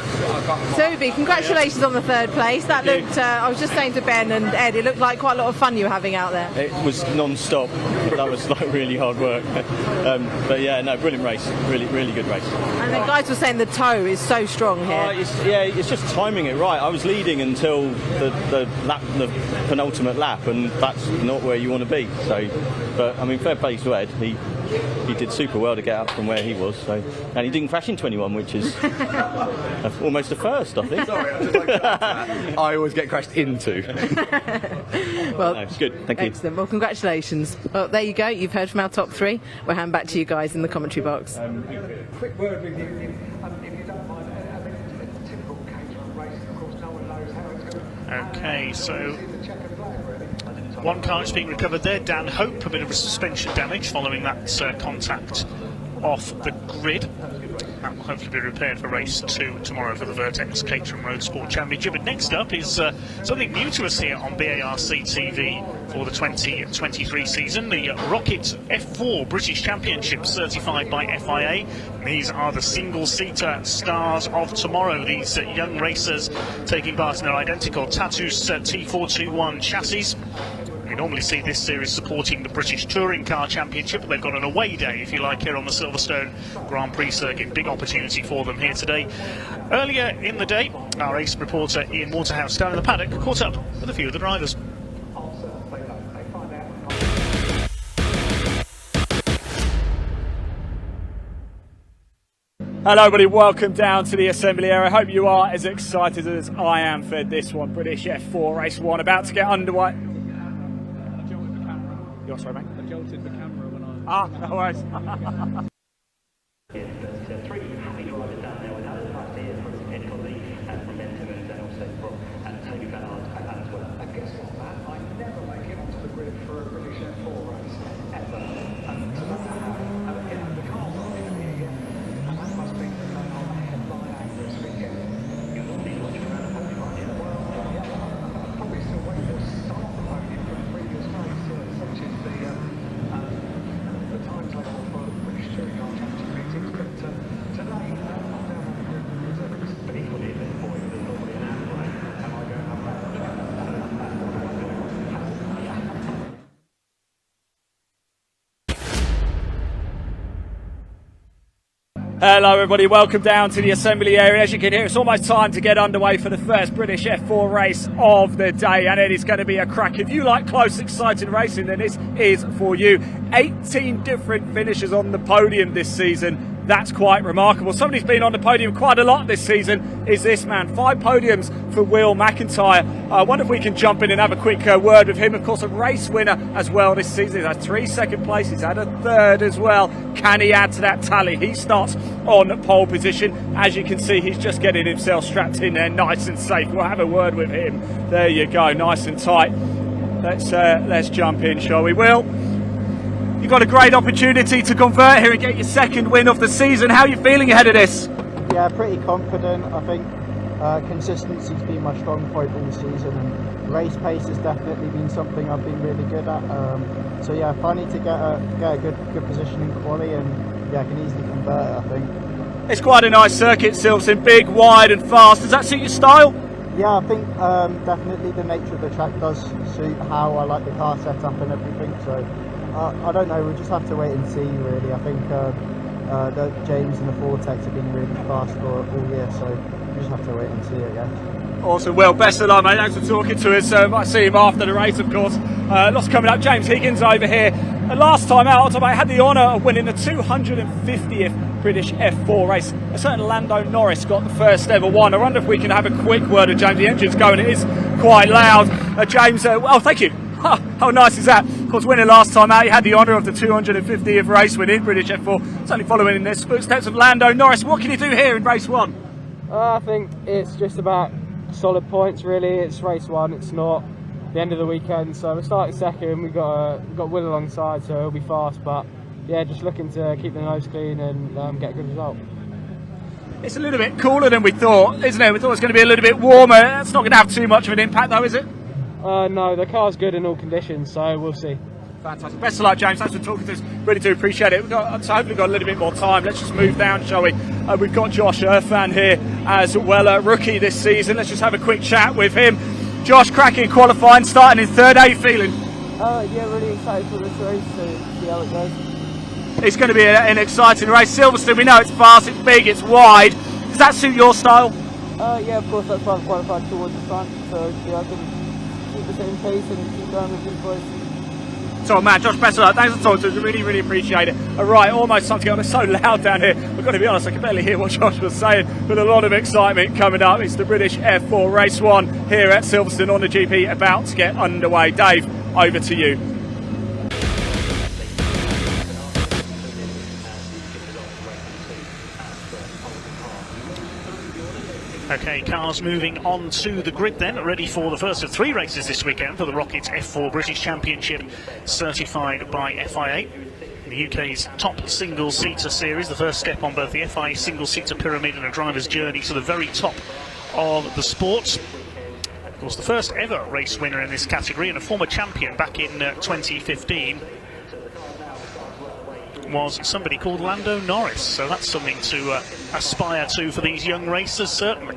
Toby, congratulations on the 3rd place. That looked, I was just saying to Ben and Ed, it looked like quite a lot of fun you were having out there. It was non-stop. That was like really hard work. But yeah, no, brilliant race. Really, really good race. And the guys were saying the toe is so strong here. It's just timing it right. I was leading until the penultimate lap, and that's not where you want to be. So, but I mean, fair play to Ed. He he did super well to get up from where he was. So, and he didn't crash into anyone, which is almost a first, I think. I always get crashed into. Well, no, it's good. Thank you. Excellent. Well, congratulations. Well, there you go. You've heard from our top three. We'll hand back to you guys in the commentary box. Quick word with you, if you don't mind. I think it's a typical Caterham race. Of course, no one knows how it's going to. Okay, so one car is being recovered there. Dan Hope, a bit of a suspension damage following that contact off the grid. That will hopefully be repaired for race 2 tomorrow for the Vertex Caterham Motorsport Championship. But next up is something new to us here on BARC TV for the 2023 season, the ROKiT F4 British Championship, certified by FIA. These are the single-seater stars of tomorrow. These young racers taking part in their identical Tatus T421 chassis. We normally see this series supporting the British Touring Car Championship. They've got an away day, if you like, here on the Silverstone Grand Prix circuit. Big opportunity for them here today. Earlier in the day, our ace reporter Ian Waterhouse down in the paddock caught up with a few of the drivers. Hello everybody, welcome down to the assembly area. I hope you are as excited as I am for this one. British F4 Race 1 about to get underway. You're sorry, mate? I jolted the camera when I... No worries. There's 3 happy drivers down there with Alan Price from Ed Conley and from Ben Timmons and also from Tony Ballard as well. I guess what, Matt, I never make it onto the grid for a British F4 race, ever. And again, the car's not even here yet. And that must be the headline act this weekend. You'll not be watching around the podium, aren't you? Well, yeah, I'll probably still wait to start the podium from the previous race, such as the timetable for the British Touring Car Championship meetings. But today, I'm down on the grid with reserves. But equally at this point, there's normally an hour away. Am I going up there? Hello everybody, welcome down to the assembly area. As you can hear, it's almost time to get underway for the first British F4 race of the day, and it is going to be a crack. If you like close, exciting racing, then this is for you. 18 different finishes on the podium this season. That's quite remarkable. Somebody's been on the podium quite a lot this season, is this man. 5 podiums for Will McIntyre. I wonder if we can jump in and have a quick word with him. Of course, a race winner as well this season. He's had 3 second places, had a 3rd as well. Can he add to that tally? He starts on pole position. As you can see, he's just getting himself strapped in there nice and safe. We'll have a word with him. There you go, nice and tight. Let's jump in, shall we, Will? You've got a great opportunity to convert here and get your 2nd win of the season. How are you feeling ahead of this? Yeah, pretty confident. I think consistency's been my strong point all season, and race pace has definitely been something I've been really good at. So yeah, if I need to get a good position in quali, and yeah, I can easily convert it, I think. It's quite a nice circuit, Silverstone, big, wide and fast. Does that suit your style? Yeah, I think definitely the nature of the track does suit how I like the car set up and everything. So I don't know, we'll just have to wait and see really. I think the James and the Vortex have been really fast for all year, so we just have to wait and see, I guess. Awesome, well, best of luck, mate. Thanks for talking to us. Might see him after the race, of course. Lots coming up. James Higgins over here. Last time out, I had the honour of winning the 250th British F4 race. A certain Lando Norris got the first ever one. I wonder if we can have a quick word with James. The engine's going, it is quite loud. James, oh, thank you. How nice is that? Of course, winning last time out, he had the honour of the 250th race winning British F4. Certainly following in the footsteps of Lando Norris. What can you do here in race 1? I think it's just about solid points really. It's race 1, it's not the end of the weekend, so we're starting 2nd. We've got Will alongside, so it'll be fast, but yeah, just looking to keep the nose clean and get a good result. It's a little bit cooler than we thought, isn't it? We thought it was going to be a little bit warmer. That's not going to have too much of an impact though, is it? No, the car's good in all conditions, so we'll see. Fantastic. Best of luck, James. Thanks for talking to us. Really do appreciate it. So hopefully we've got a little bit more time. Let's just move down, shall we? We've got Josh Irfan here as well, a rookie this season. Let's just have a quick chat with him. Josh, cracking qualifying, starting in 3rd. How are you feeling? Yeah, really excited for this race to see how it goes. It's going to be an exciting race. Silverstone, we know it's fast, it's big, it's wide. Does that suit your style? Yeah, of course, that's why I'm qualified towards the front, so yeah, I can keep the same pace and keep going with good boys. Top man, Josh, best of luck. Thanks for talking to us. Really, really appreciate it. All right, almost time to go. It's so loud down here. I've got to be honest, I can barely hear what Josh was saying, but a lot of excitement coming up. It's the British F4 Race 1 here at Silverstone on the GP, about to get underway. Dave, over to you. Okay, cars moving on to the grid then, ready for the first of 3 races this weekend for the ROKiT F4 British Championship, certified by FIA. The UK's top single-seater series, the first step on both the FIA single-seater pyramid and a driver's journey to the very top of the sport. Of course, the first ever race winner in this category and a former champion back in 2015 was somebody called Lando Norris, so that's something to aspire to for these young racers, certainly.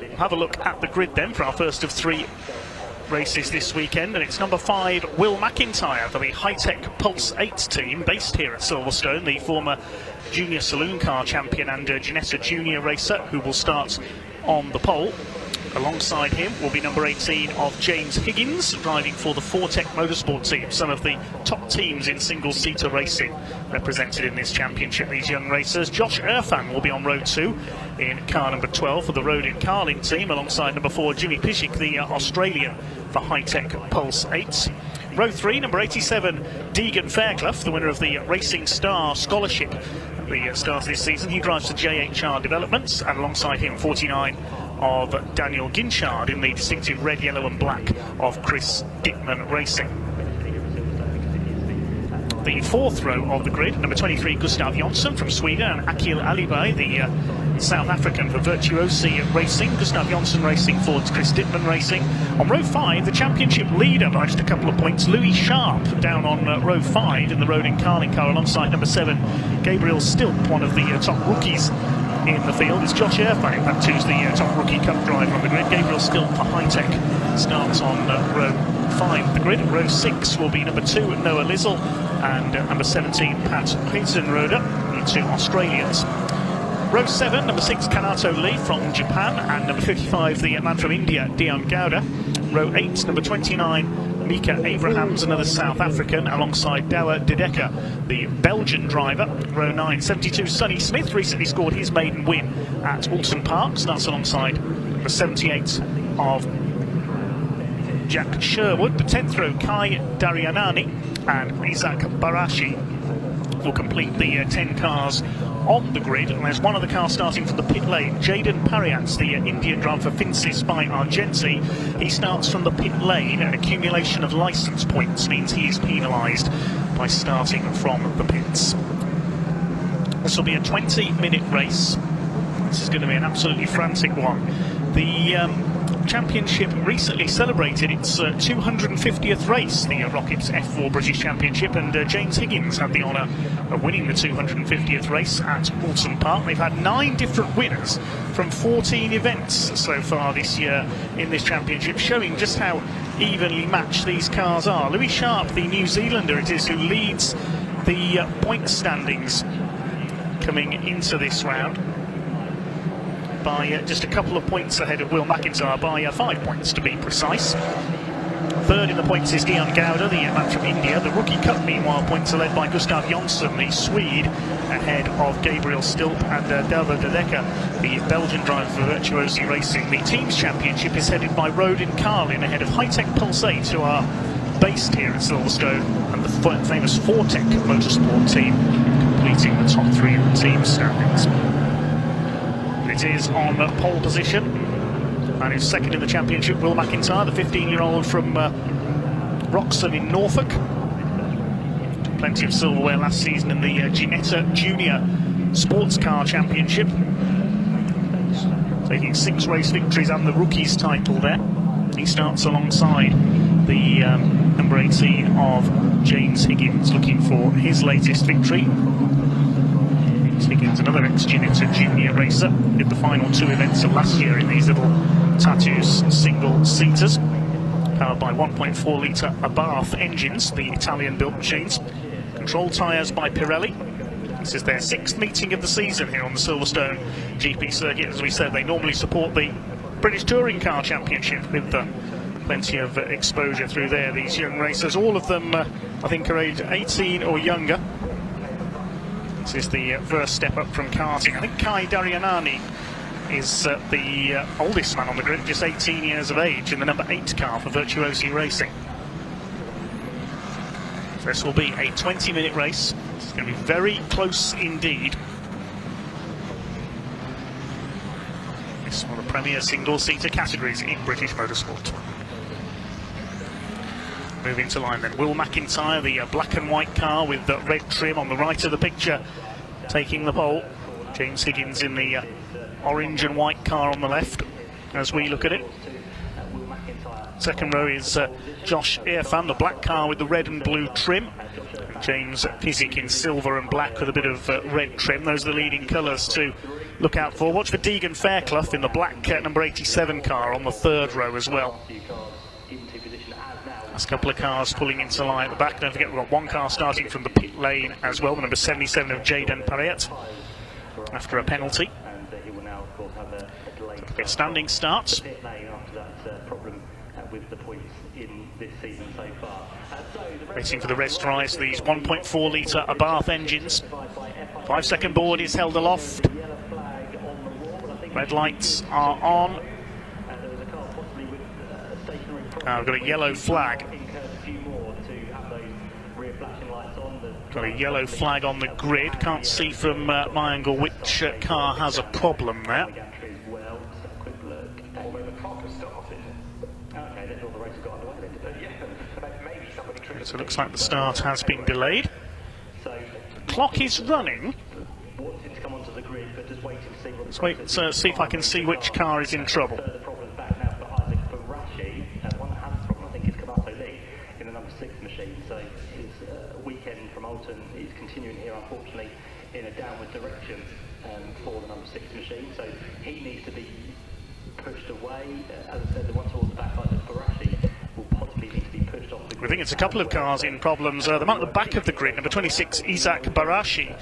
We'll have a look at the grid then for our first of 3 races this weekend, and it's number 5, Will McIntyre for the Hi-Tech Pulse 8 team, based here at Silverstone, the former junior saloon car champion and Ginetta junior racer, who will start on the pole. Alongside him will be number 18 of James Higgins, driving for the Fortec Motorsport team, some of the top teams in single-seater racing represented in this championship, these young racers. Josh Irfan will be on row 2 in car number 12 for the Rodin Carlin team, alongside number 4 Jimmy Pishik, the Australian, for Hi-Tech Pulse 8. Row 3, number 87 Deegan Fairclough, the winner of the Racing Star Scholarship at the start of this season. He drives for JHR Developments, and alongside him 49 of Daniel Ginchard in the distinctive red, yellow and black of Chris Dickman Racing. The 4th row of the grid, number 23 Gustav Jonsson from Sweden, and Akil Alibay, the South African, for Virtuosi Racing. Gustav Jonsson racing for Chris Dickman Racing. On row 5, the championship leader by just a couple of points, Louis Sharp, down on row 5 in the Rodin Carlin car, alongside number 7 Gabriel Stilp, one of the top rookies in the field. It's Josh Irfan, in fact, who's the top rookie cup driver on the grid. Gabriel Stilp for Hi-Tech starts on row 5 of the grid. Row 6 will be number 2 Noah Lizzle and number 17 Pat Heisenrode, the 2 Australians. Row 7, number 6 Kanato Lee from Japan, and number 55 the man from India, Dion Gowda. Row 8, number 29 Mika Abrahams, another South African, alongside Douwe de Decker, the Belgian driver. Row 9, 72 Sonny Smith, recently scored his maiden win at Alton Park, so that's alongside number 78 of Jack Sherwood. The 10th row, Kai Daryanani and Isaac Barashi will complete the 10 cars on the grid, and there's one other car starting from the pit lane. Jaden Pariats, the Indian driver for Finsis by Argenti, he starts from the pit lane. An accumulation of licence points means he is penalised by starting from the pits. This will be a 20-minute race. This is going to be an absolutely frantic one. The championship recently celebrated its 250th race, the ROKiT F4 British Championship, and James Higgins had the honour of winning the 250th race at Alton Park. They've had 9 different winners from 14 events so far this year in this championship, showing just how evenly matched these cars are. Louis Sharp, the New Zealander it is, who leads the point standings coming into this round, by just a couple of points ahead of Will McIntyre, by 5 points to be precise. Third in the points is Dion Gowda, the man from India. The Rookie Cup, meanwhile, points are led by Gustav Jonsson, the Swede, ahead of Gabriel Stilp and Douwe de Decker, the Belgian driver for Virtuosi Racing. The Teams Championship is headed by Rodin Carlin, ahead of Hi-Tech Pulse 8, who are based here at Silverstone, and the famous Fortec Motorsport team completing the top 3 of the team standings. It is on pole position, and is second in the championship, Will McIntyre, the 15-year-old from Wroxham in Norfolk. Plenty of silverware last season in the Ginetta Junior Sports Car Championship, taking 6 race victories and the rookies title there. He starts alongside the number 18 of James Higgins, looking for his latest victory. Higgins, another ex-Ginetta junior racer, did the final 2 events of last year in these little Tatus single-seaters, powered by 1.4 litre Abarth engines, the Italian-built machines. Control tyres by Pirelli. This is their 6th meeting of the season here on the Silverstone GP circuit. As we said, they normally support the British Touring Car Championship with Plenty of exposure through there, these young racers. All of them, I think, are aged 18 or younger. This is the first step up from karting. I think Kai Daryanani is the oldest man on the grid, just 18 years of age, in the number 8 car for Virtuosi Racing. So this will be a 20-minute race. It's going to be very close indeed. It's one of the premier single-seater categories in British motorsport. Moving to line then, Will McIntyre, the black and white car with the red trim on the right of the picture, taking the pole. James Higgins in the orange and white car on the left as we look at it. Second row is Josh Irfan, the black car with the red and blue trim. James Pizik in silver and black with a bit of red trim. Those are the leading colours to look out for. Watch for Deegan Fairclough in the black number 87 car on the third row as well. There's a couple of cars pulling into line at the back. Don't forget we've got one car starting from the pit lane as well, the number 77 of Jayden Parriet, after a penalty. Get standing starts. Waiting for the rest to rise. These 1.4 litre Abarth engines. 5-second board is held aloft. Red lights are on. We've got a yellow flag. Got a yellow flag on the grid. Can't see from my angle which car has a problem there. So it looks like the start has been delayed. The clock is running. Let's wait to see if I can see which car is in trouble. Is continuing here, unfortunately, in a downward direction for the number 6 machine, so he needs to be pushed away. As I said, the one towards the back, like the Barashi, will possibly need to be pushed off the grid. We think it's a couple of cars in problems. The man at the back of the grid, number 26, Isaac Barashi,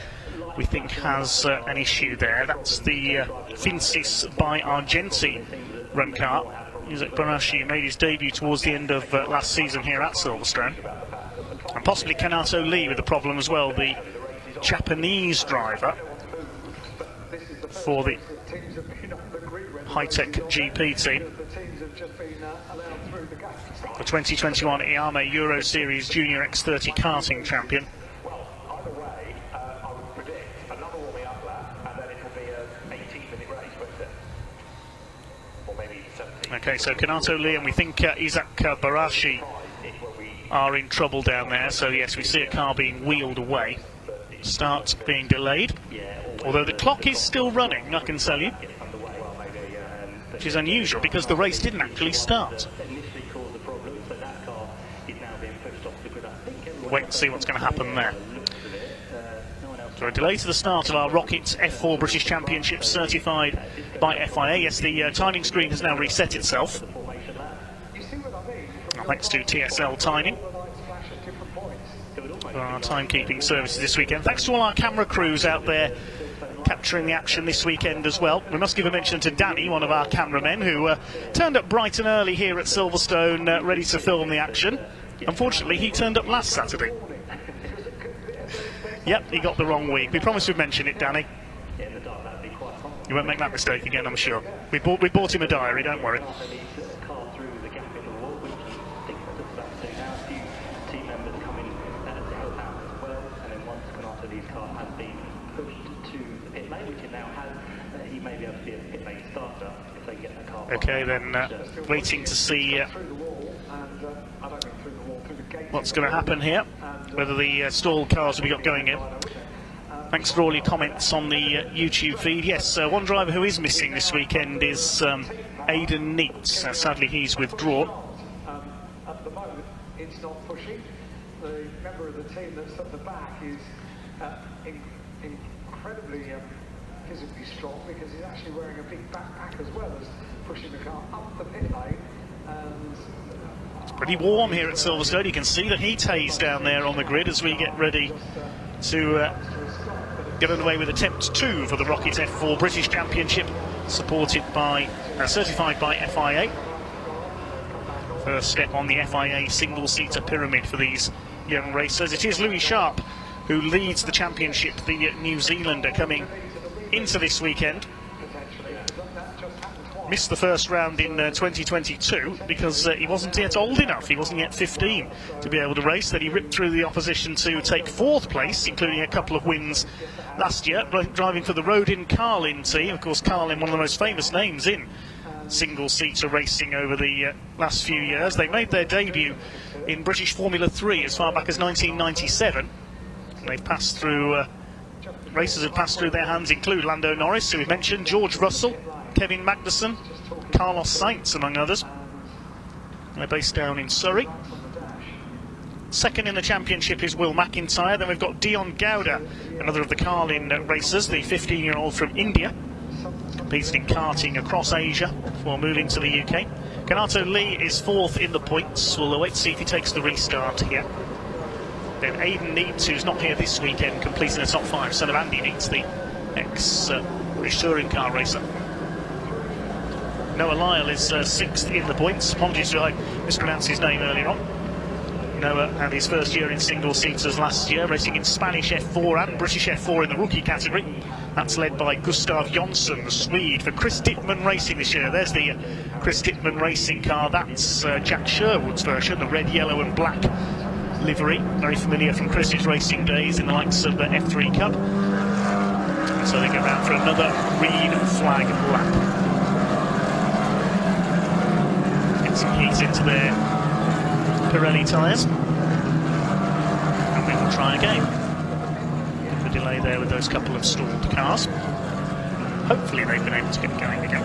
we think has an issue there. That's the Finsis by Argenti run car. Isaac Barashi made his debut towards the end of last season here at Silverstone. And possibly Kanato Lee with the problem as well, the Japanese driver for the high-tech GP team. The 2021 IAME Euro Series Junior X30 karting champion. Okay, so Kanato Lee and we think Isaac Barashi are in trouble down there, so yes, we see a car being wheeled away. Start being delayed, although the clock is still running, I can tell you, which is unusual because the race didn't actually start. Wait and see what's going to happen there. So a delay to the start of our ROKiT F4 British Championship certified by FIA. Yes, the timing screen has now reset itself. Thanks to TSL Timing for our timekeeping services this weekend. Thanks to all our camera crews out there capturing the action this weekend as well. We must give a mention to Danny, one of our cameramen, who turned up bright and early here at Silverstone, ready to film the action. Unfortunately, he turned up last Saturday. Yep, he got the wrong week. We promised we'd mention it, Danny. You won't make that mistake again, I'm sure. We bought him a diary, don't worry. Okay, then waiting to see what's going to happen here, whether the stalled cars will be got going in. Thanks for all your comments on the YouTube feed. Yes, one driver who is missing this weekend is Aidan Neats. Sadly, he's withdrawn. At the moment, it's not pushing. The member of the team that's at the back is incredibly physically strong because he's actually wearing a big backpack as well as pushing the car up the pit lane. And it's pretty warm here at Silverstone. You can see the heat haze down there on the grid as we get ready to get underway with attempt 2 for the ROKiT F4 British Championship, supported by certified by FIA. First step on the FIA single-seater pyramid for these young racers. It is Louis Sharp who leads the championship, the New Zealander coming into this weekend. Missed the first round in 2022 because he wasn't yet old enough. He wasn't yet 15 to be able to race. Then he ripped through the opposition to take 4th place, including a couple of wins last year, driving for the Rodin Carlin team. Of course, Carlin, one of the most famous names in single-seater racing over the last few years. They made their debut in British Formula 3 as far back as 1997. And they've passed through, racers have passed through their hands include Lando Norris, who we mentioned, George Russell, Kevin Magnussen, Carlos Sainz, among others. They're based down in Surrey. Second in the championship is Will McIntyre. Then we've got Dion Gowda, another of the Carlin racers, the 15-year-old from India. Competed in karting across Asia before moving to the UK. Kanato Lee is 4th in the points. We'll wait to see if he takes the restart here. Then Aidan Neates, who's not here this weekend, completing the top 5, son of Andy Neates, the ex-British touring car racer. Noah Lyle is 6th in the points. Apologies if I mispronounced his name earlier on. Noah had his first year in single-seaters last year, racing in Spanish F4 and British F4 in the rookie category. That's led by Gustav Jonsson, the Swede, for Chris Dittman Racing this year. There's the Chris Dittman Racing car. That's Jack Sherwood's version, the red, yellow and black livery. Very familiar from Chris's racing days in the likes of the F3 Cup. So they go round for another green flag lap. Some heat into their Pirelli tyres, and we will try again. The delay there with those couple of stalled cars. Hopefully they've been able to get going again.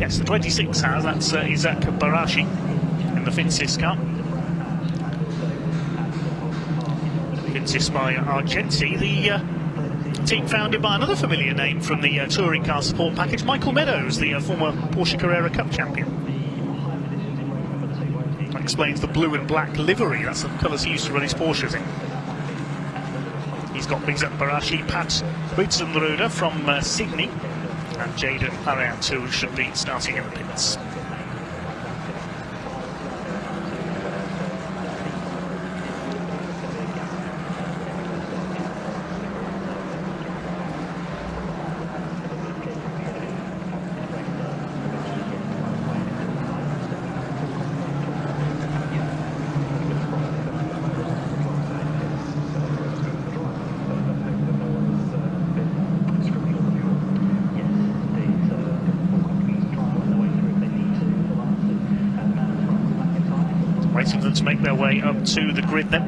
Yes, the 26 has. That's Isaac Barashi in the Finsis car. Finsis by Argenti, the team founded by another familiar name from the touring car support package, Michael Meadows, the former Porsche Carrera Cup champion. Explains the blue and black livery. That's the colours he used to run his Porsches in. He's got Isaac Barashi, Pat Buitzenrode from Sydney, and Jaden Parent, who should be starting in the pits. Waiting for them to make their way up to the grid then.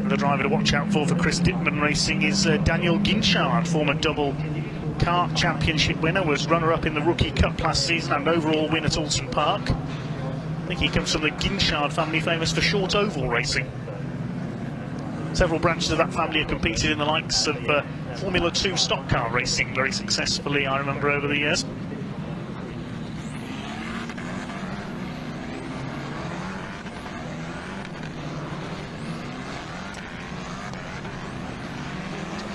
The driver to watch out for Chris Dittman Racing is Daniel Ginchard, former double kart championship winner, was runner-up in the Rookie Cup last season and overall win at Alton Park. I think he comes from the Ginchard family, famous for short oval racing. Several branches of that family have competed in the likes of Formula 2 stock car racing very successfully, I remember, over the years.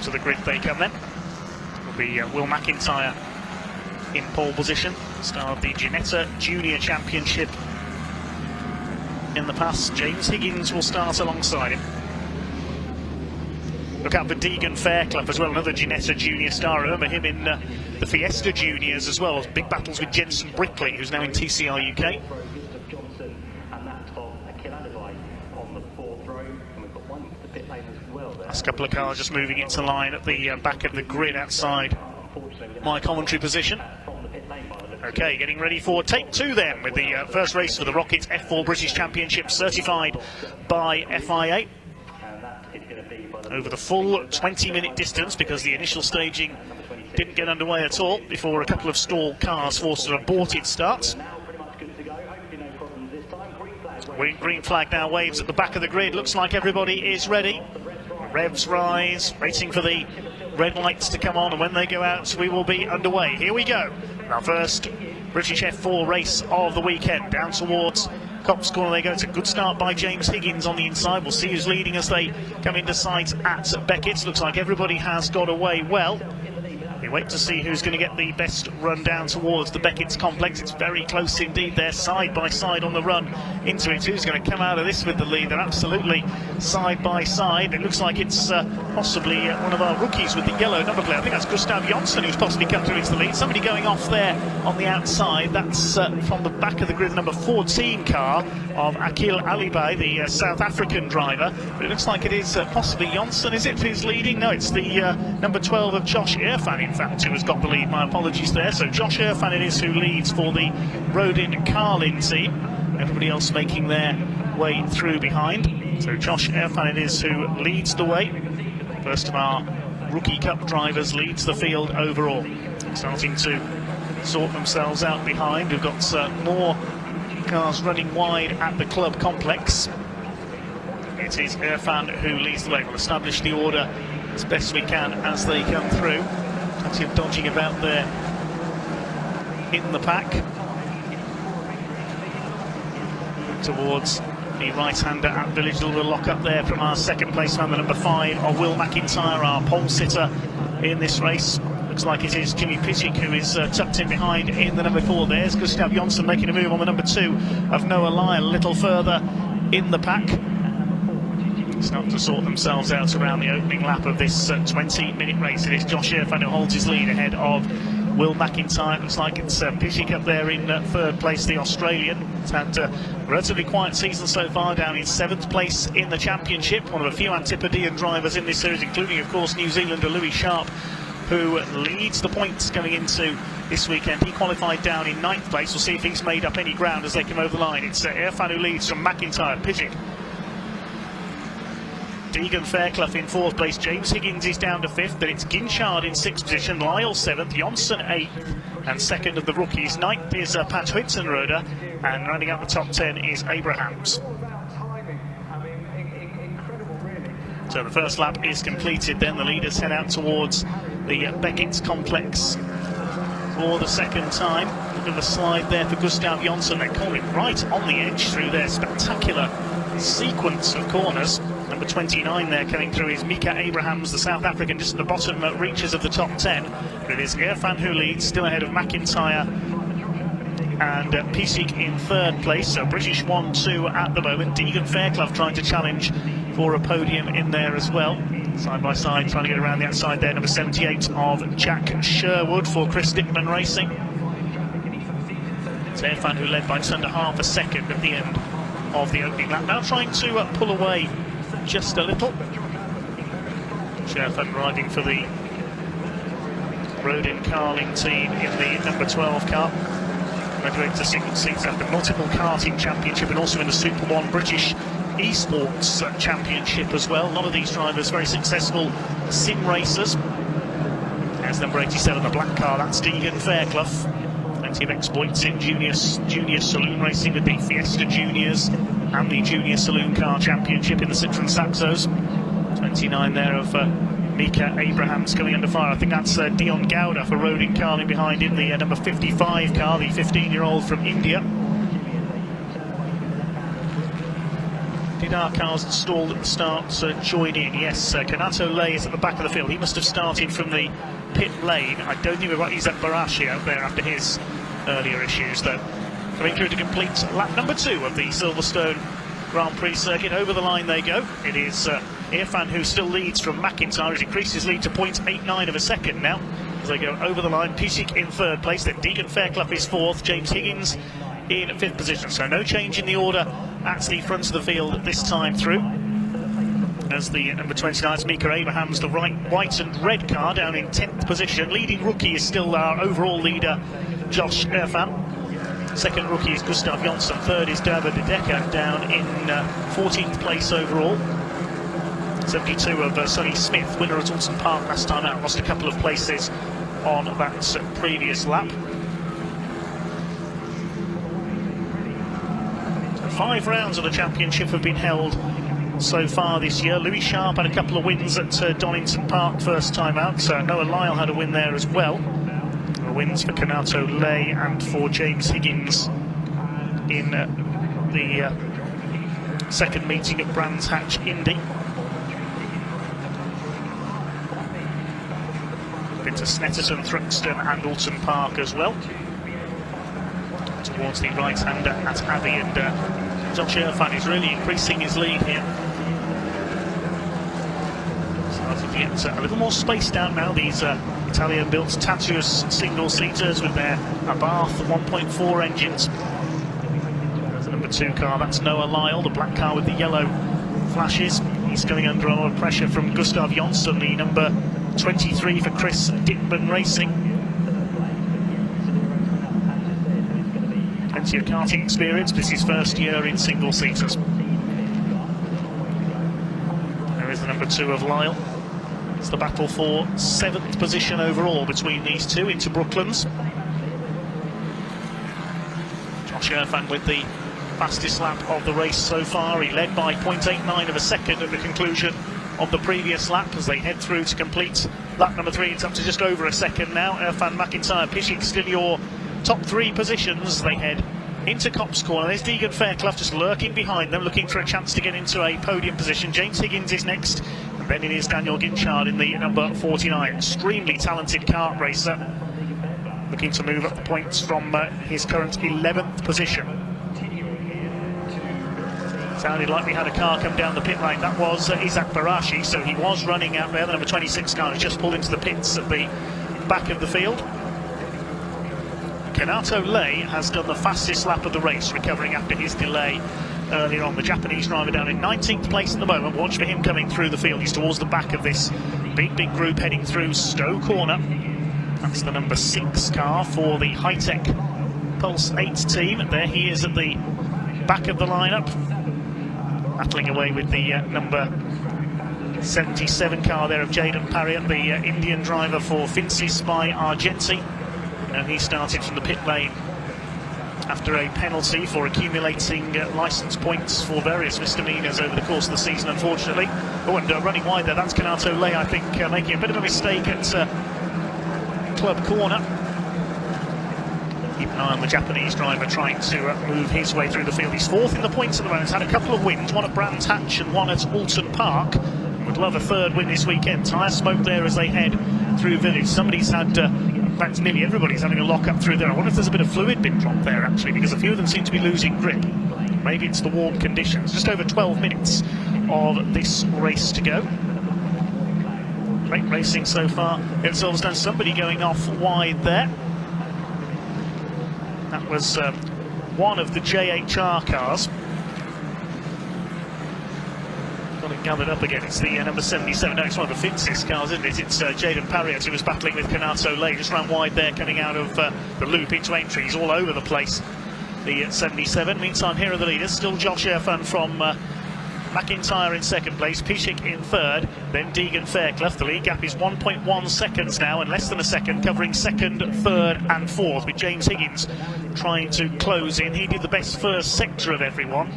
To the grid they come then. Will be Will McIntyre in pole position, star of the Ginetta Junior Championship in the past. James Higgins will start alongside him. Look out for Deegan Fairclough as well, another Ginetta Junior star. Remember him in the Fiesta Juniors as well. Big battles with Jensen Brickley, who's now in TCR UK. Last couple of cars just moving into line at the back of the grid outside my commentary position. Okay, getting ready for take 2 then, with the first race for the ROKiT F4 British Championship, certified by FIA. Over the full 20-minute distance, because the initial staging didn't get underway at all before a couple of stalled cars forced an aborted start. Green flag now waves at the back of the grid. Looks like everybody is ready. Revs rise, waiting for the red lights to come on, and when they go out we will be underway. Here we go. Our first British F4 race of the weekend. Down towards Cops Corner they go. It's a good start by James Higgins on the inside. We'll see who's leading as they come into sight at Beckett's. Looks like everybody has got away well. We wait to see who's going to get the best run down towards the Beckett's complex. It's very close indeed. They're side by side on the run into it. Who's going to come out of this with the lead? They're absolutely side by side. It looks like it's possibly one of our rookies with the yellow number plate. I think that's Gustav Jonsson who's possibly come through into the lead. Somebody going off there on the outside. That's from the back of the grid, number 14 car of Akil Alibay, the South African driver. But it looks like it is possibly Jonsson, is it, who's leading? No, it's the number 12 of Josh Irfan, in fact, who has got the lead. My apologies there. So Josh Irfan it is who leads for the Rodin Carlin team. Everybody else making their way through behind. So Josh Irfan it is who leads the way. First of our Rookie Cup drivers leads the field overall. Starting to sort themselves out behind. We've got more cars running wide at the club complex. It is Irfan who leads the way. We'll establish the order as best we can as they come through. Plenty of dodging about there in the pack. Towards the right-hander at Village, a little lock up there from our second place man, the number 5 of Will McIntyre, our pole sitter in this race. Looks like it is Jimmy Pittick who is tucked in behind in the number 4. There's Gustav Jonsson making a move on the number 2 of Noah Lyle, a little further in the pack. Start to sort themselves out around the opening lap of this 20-minute race. It is Josh Irfan who holds his lead ahead of Will McIntyre. Looks like it's Pittick up there in third place, the Australian. He's had a relatively quiet season so far, down in 7th place in the championship. One of a few Antipodean drivers in this series, including, of course, New Zealander Louis Sharp, who leads the points going into this weekend. He qualified down in 9th place. We'll see if he's made up any ground as they come over the line. It's Irfan who leads from McIntyre, Pittick, Deegan Fairclough in 4th place. James Higgins is down to 5th, but it's Ginchard in 6th position, Lyle 7th, Jonsson 8th, and 2nd of the rookies. 9th is Pat Huitzenroder, and rounding out the top 10 is Abrahams. So the first lap is completed, then the leaders head out towards the Beckett's complex for the second time. Look at the slide there for Gustav Jonsson. They're calling right on the edge through their spectacular sequence of corners. Number 29 there coming through is Mika Abrahams, the South African, just at the bottom reaches of the top 10. But it is Irfan who leads, still ahead of McIntyre and Pittick in 3rd place. So British 1-2 at the moment. Deegan Fairclough trying to challenge for a podium in there as well. Side by side, trying to get around the outside there. Number 78 of Jack Sherwood for Chris Dickman Racing. It's Irfan who led by just under half a second at the end of the opening lap. Now trying to pull away just a little. Irfan riding for the Rodin Carling team in the number 12 car. Graduated to single seats after multiple karting championship and also in the Super 1 British Esports Championship as well. A lot of these drivers very successful sim racers. There's number 87, the black car, that's Deegan Fairclough. Plenty of exploits in junior saloon racing with the Fiesta Juniors and the Junior Saloon Car Championship in the Citroen Saxos. 29 there of Mika Abrahams coming under fire. I think that's Dion Gowda for Rodin Carling behind in the number 55 car, the 15-year-old from India. Did our cars installed at the start join in? Yes, Kanato Lay is at the back of the field. He must have started from the pit lane. I don't think we've got Isaac Barashi out there after his earlier issues, though. Coming through to complete lap number 2 of the Silverstone Grand Prix circuit. Over the line they go. It is Irfan who still leads from McIntyre. He's increased his lead to 0.89 of a second now as they go over the line. Pittick in 3rd place, then Deegan Fairclough is 4th, James Higgins in 5th position. So no change in the order at the front of the field this time through. As the number 29, Mika Abrahams, the white and red car, down in 10th position. Leading rookie is still our overall leader, Josh Irfan. Second rookie is Gustav Jonsson. 3rd is David De Decker, down in 14th place overall. 72 of Sonny Smith, winner at Alton Park last time out, lost a couple of places on that previous lap. 5 rounds of the championship have been held so far this year. Louis Sharp had a couple of wins at Donington Park first time out. Noah Lyle had a win there as well. Wins for Kanato Lay and for James Higgins in the second meeting at Brands Hatch Indy. into Snetterton, Thruxton and Alton Park as well. Towards the right-hander at Abbey, and Josh Irfan is really increasing his lead here. Starting to get a little more space down now, these Italian-built Tatuus single-seaters with their Abarth 1.4 engines. There's the number 2 car, that's Noah Lyle, the black car with the yellow flashes. He's coming under a lot of pressure from Gustav Jonsson, the number 23 for Chris Dickman Racing. Plenty of karting experience, this is his first year in single-seaters. There is the number 2 of Lyle. It's the battle for 7th position overall between these two into Brooklands. Josh Irfan with the fastest lap of the race so far. He led by 0.89 of a second at the conclusion of the previous lap as they head through to complete lap number 3. It's up to just over a second now. Irfan, McIntyre, Pischik still your top 3 positions. They head into Copse Corner. There's Deegan Fairclough just lurking behind them, looking for a chance to get into a podium position. James Higgins is next, and then it is Daniel Ginchard in the number 49. Extremely talented kart racer, looking to move up the points from his current 11th position. Sounded like we had a car come down the pit lane. That was Isaac Barashi, so he was running out there. The number 26 car has just pulled into the pits at the back of the field. Kenato Lei has done the fastest lap of the race, recovering after his delay earlier on. The Japanese driver down in 19th place at the moment. Watch for him coming through the field. He's towards the back of this big group heading through Stowe Corner. That's the number 6 car for the High-Tech Pulse 8 team. There he is at the back of the lineup, battling away with the number 77 car there of Jaden Parriott, the Indian driver for Finsis by Argenti. And he started from the pit lane after a penalty for accumulating licence points for various misdemeanours over the course of the season, unfortunately. Oh, and running wide there, that's Kenato Lei, I think, making a bit of a mistake at Club Corner. Keep an eye on the Japanese driver trying to move his way through the field. He's 4th in the points at the moment. He's had a couple of wins, one at Brands Hatch and one at Alton Park. Would love a 3rd win this weekend. Tyre smoke there as they head through Village. Somebody's had... in fact, nearly everybody's having a lock-up through there. I wonder if there's a bit of fluid been dropped there, actually, because a few of them seem to be losing grip. Maybe it's the warm conditions. Just over 12 minutes of this race to go. Great racing so far at Silverstone. Somebody going off wide there. That was one of the JHR cars. Got it gathered up again. It's the number 77. No, it's one of the Finsis cars, isn't it? It's Jaden Parriott who was battling with Kenato Lei. Just ran wide there, coming out of the loop into entry. He's all over the place, the 77. Meantime, here are the leaders. Still Josh Irfan from McIntyre in 2nd place, Pischik in 3rd, then Deegan Fairclough. The lead gap is 1.1 seconds now, and less than a second covering 2nd, 3rd and 4th, with James Higgins trying to close in. He did the best first sector of everyone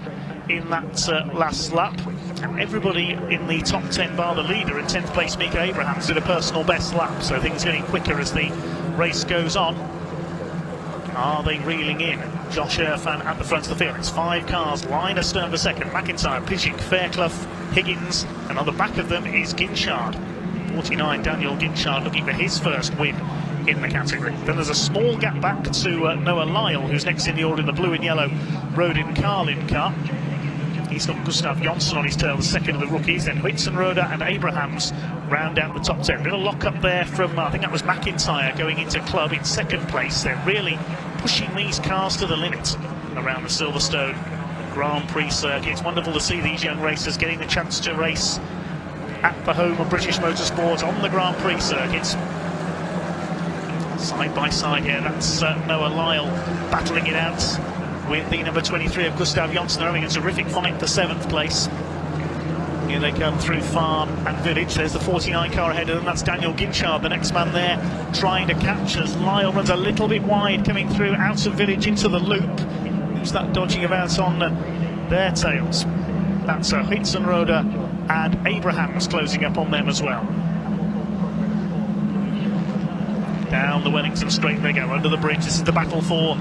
in that last lap, and everybody in the top 10 bar the leader in 10th place Mika Abrahams did a personal best lap, so things getting quicker as the race goes on. Are they reeling in? Josh Irfan at the front of the field. It's 5 cars line astern for 2nd. McIntyre, Pischik, Fairclough, Higgins, and on the back of them is Ginchard. 49 Daniel Ginchard looking for his first win in the category. Then there's a small gap back to Noah Lyle, who's next in the order in the blue and yellow Rodin Carlin car. He's got Gustav Jonsson on his tail, the 2nd of the rookies. Then Huitzenroda and Abrahams round out the top 10. Little lock up there from, I think that was McIntyre going into Club in 2nd place. They're really pushing these cars to the limit around the Silverstone Grand Prix circuit. It's wonderful to see these young racers getting the chance to race at the home of British Motorsport on the Grand Prix circuits. Side by side here, that's Noah Lyle battling it out with the number 23 of Gustav Jonsson. They're having a terrific fight for 7th place. Here they come through Farm and Village. There's the 49 car ahead of them. That's Daniel Ginchard, the next man there, trying to catch as Lyle runs a little bit wide, coming through out of Village into the loop. Who's that dodging about on their tails? That's Huitzenroda and Abrahams closing up on them as well. Down the Wellington Straight they go, under the bridge. This is the battle for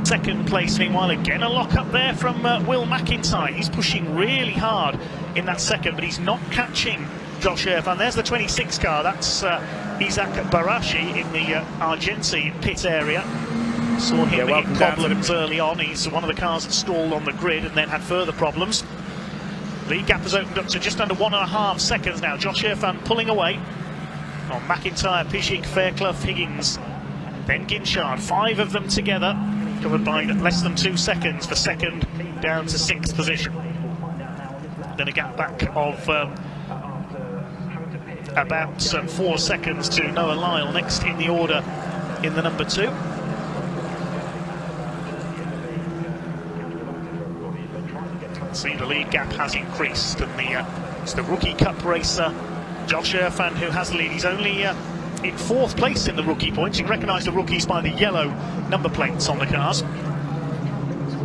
2nd place. Meanwhile, again a lock up there from Will McIntyre. He's pushing really hard in that 2nd, but he's not catching Josh Irfan. There's the 26 car, that's Isaac Barashi in the Argenti pit area. Saw him in problems early on. He's one of the cars that stalled on the grid and then had further problems. Lead gap has opened up to just under 1.5 seconds now. Josh Irfan pulling away on McIntyre, Pichik, Fairclough, Higgins, then Ginchard. 5 of them together, covered by less than 2 seconds for second down to 6th position. Then a gap back of about 4 seconds to Noah Lyle, next in the order in the number 2. See, the lead gap has increased, and it's the rookie cup racer Josh Irfan who has the lead. He's only in 4th place in the rookie points. You can recognise the rookies by the yellow number plates on the cars.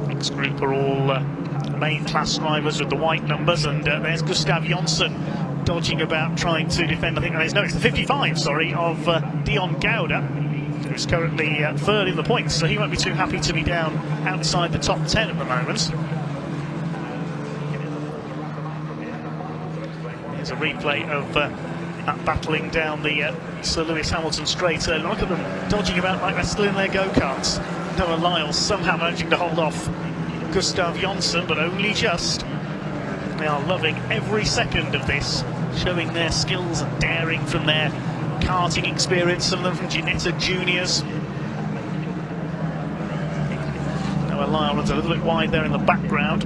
Next group are all main class drivers with the white numbers, and there's Gustav Jonsson dodging about, trying to defend. I think it's the 55, sorry, of Dion Gouda, who's currently 3rd in the points, so he won't be too happy to be down outside the top 10 at the moment. Here's a replay of that battling down the Sir Lewis Hamilton straight. Look at them dodging about like they're still in their go-karts. Noah Lyle somehow managing to hold off Gustav Jonsson, but only just. They are loving every second of this, showing their skills and daring from their karting experience, some of them from Ginetta Juniors. Noah Lyle runs a little bit wide there in the background.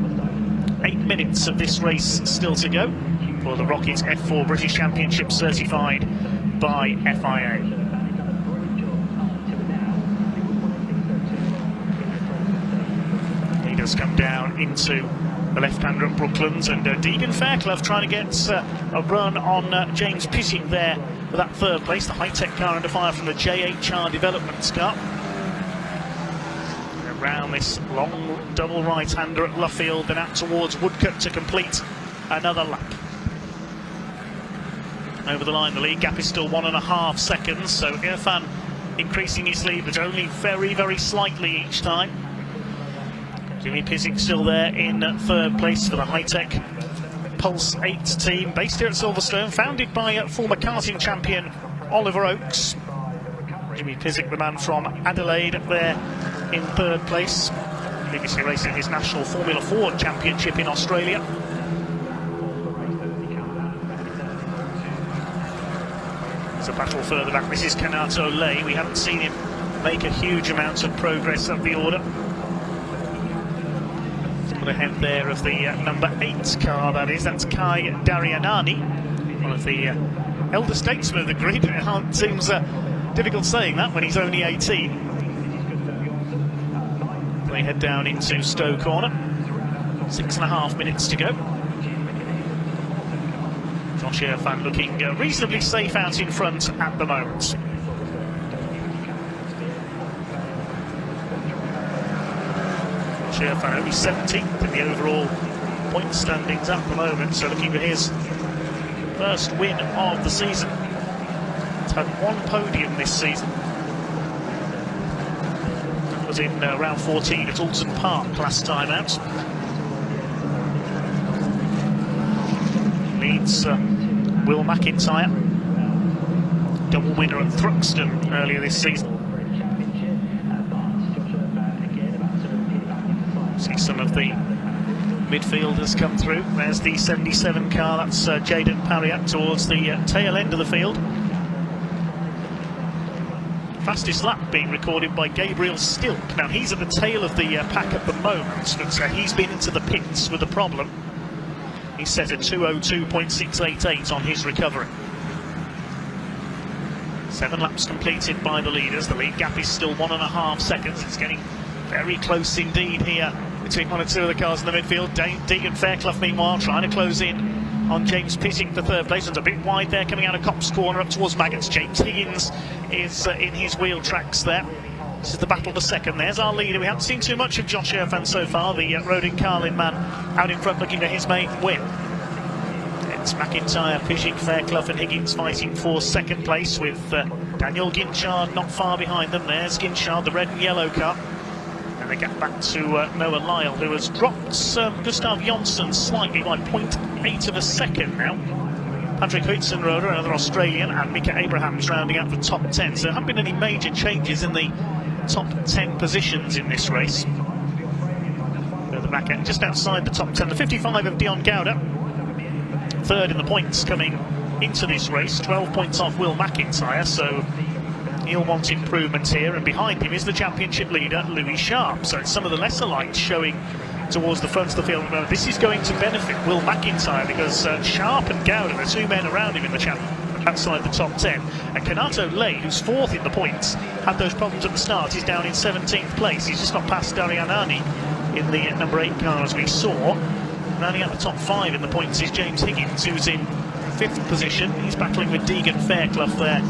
8 minutes of this race still to go for the ROKiT F4 British Championship, certified by FIA. He does come down into the left-hander at Brooklands, and Deegan Fairclough trying to get a run on James Pichik there for that 3rd place. The high-tech car under fire from the JHR Developments car. Around this long double right-hander at Luffield, then out towards Woodcote to complete another lap. Over the line, the lead gap is still 1.5 seconds, so Irfan increasing his lead, but only very, very slightly each time. Jimmy Pichik still there in 3rd place for the high-tech Pulse 8 team, based here at Silverstone, founded by former karting champion Oliver Oakes. Jimmy Pichik, the man from Adelaide, up there in 3rd place, previously racing his national Formula 4 championship in Australia. There's a battle further back. This is Kanato Lay. We haven't seen him make a huge amount of progress up the order. Got ahead there of the number 8 car, that is. That's Kai Darianani, one of the elder statesmen of the grid. It seems difficult saying that when he's only 18. They head down into Stowe Corner. 6.5 minutes to go. Josh Irfan looking reasonably safe out in front at the moment. Josh Irfan only 17th in the overall point standings at the moment, so looking for his first win of the season. He's had 1 podium this season. That was in round 14 at Alton Park last time out. Leads Will McIntyre, double winner at Thruxton earlier this season. See some of the midfielders come through. There's the 77 car, that's Jaden Parriott towards the tail end of the field. Fastest lap being recorded by Gabriel Stilk. Now he's at the tail of the pack at the moment, but he's been into the pits with a problem. He's set a 2:02.688 on his recovery. 7 laps completed by the leaders. The lead gap is still 1.5 seconds. It's getting very close indeed here between 1 or 2 of the cars in the midfield. Deegan Fairclough, meanwhile, trying to close in on James Pichik for 3rd place. It's a bit wide there coming out of Cops Corner up towards Maggots. James Higgins is in his wheel tracks there. This is the battle for 2nd. There's our leader. We haven't seen too much of Josh Irfan so far. The Rodin Carlin man out in front looking for his main win. It's McIntyre, Pichik, Fairclough and Higgins fighting for 2nd place, with Daniel Ginchard not far behind them. There's Ginchard, the red and yellow car. And they get back to Noah Lyle, who has dropped Gustav Jonsson slightly by 0.8 of a second now. Patrick Huitzenroder, another Australian, and Mika Abrahams rounding out the top 10. So there haven't been any major changes in the top 10 positions in this race. Further back at just outside the top 10, the 55 of Dion Gouda, third in the points coming into this race, 12 points off Will McIntyre, so he'll want improvement here. And behind him is the championship leader, Louis Sharp. So it's some of the lesser lights showing towards the front of the field at the moment. This is going to benefit Will McIntyre because Sharp and Gouda, the two men around him in the outside the top 10. And Kanato Lay, who's fourth in the points, had those problems at the start. He's down in 17th place. He's just got past Darianani in the number 8 car, as we saw. Rounding out the top 5 in the points is James Higgins, who's in 5th position. He's battling with Deegan Fairclough there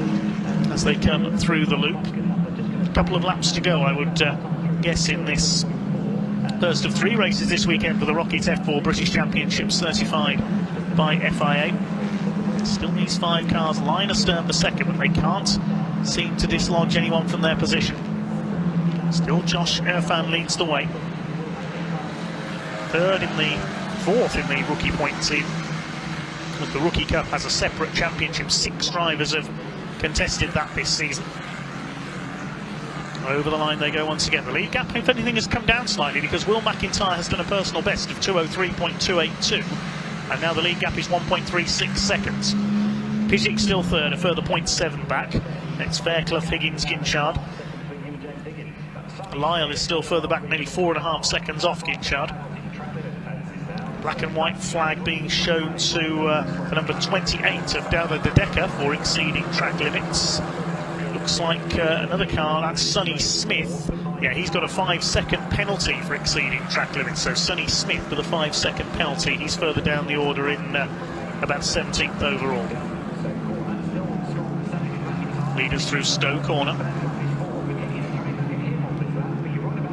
as they come through the loop. A couple of laps to go, I would guess, in this first of 3 races this weekend for the ROKiT F4 British Championship, certified by FIA. Still these 5 cars line astern for second, but they can't seem to dislodge anyone from their position. Still Josh Irfan leads the way. Fourth in the rookie point team. The Rookie Cup has a separate championship. 6 drivers have contested that this season. Over the line they go once again. The lead gap, if anything, has come down slightly because Will McIntyre has done a personal best of 2:03.282, and now the lead gap is 1.36 seconds. Pizik still third, a further 0.7 back. It's Fairclough, Higgins, Ginchard. Lyle is still further back, nearly 4.5 seconds off Ginchard. Black and white flag being shown to the number 28 of David De Decker for exceeding track limits. Looks like another car, that's Sonny Smith. Yeah, he's got a 5-second penalty for exceeding track limits. So Sonny Smith with a 5-second penalty. He's further down the order in about 17th overall. Leaders through Stowe Corner.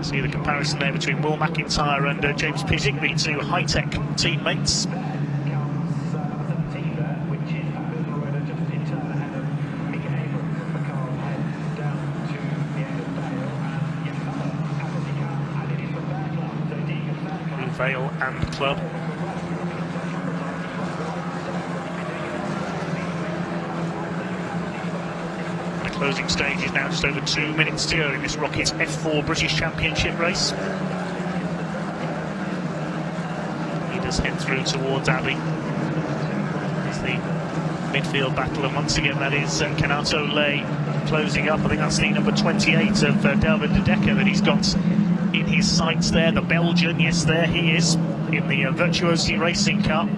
See the comparison there between Will McIntyre and James Pizik, the 2 high-tech teammates. Vale and Club. The closing stage is now just over 2 minutes to go in this ROKiT F4 British Championship race. Leaders head through towards Abbey. It's the midfield battle, and once again that is Kanato Lay closing up. I think that's the number 28 of David De Decker that he's got in his sights there, the Belgian. Yes, there he is in the Virtuosi racing car.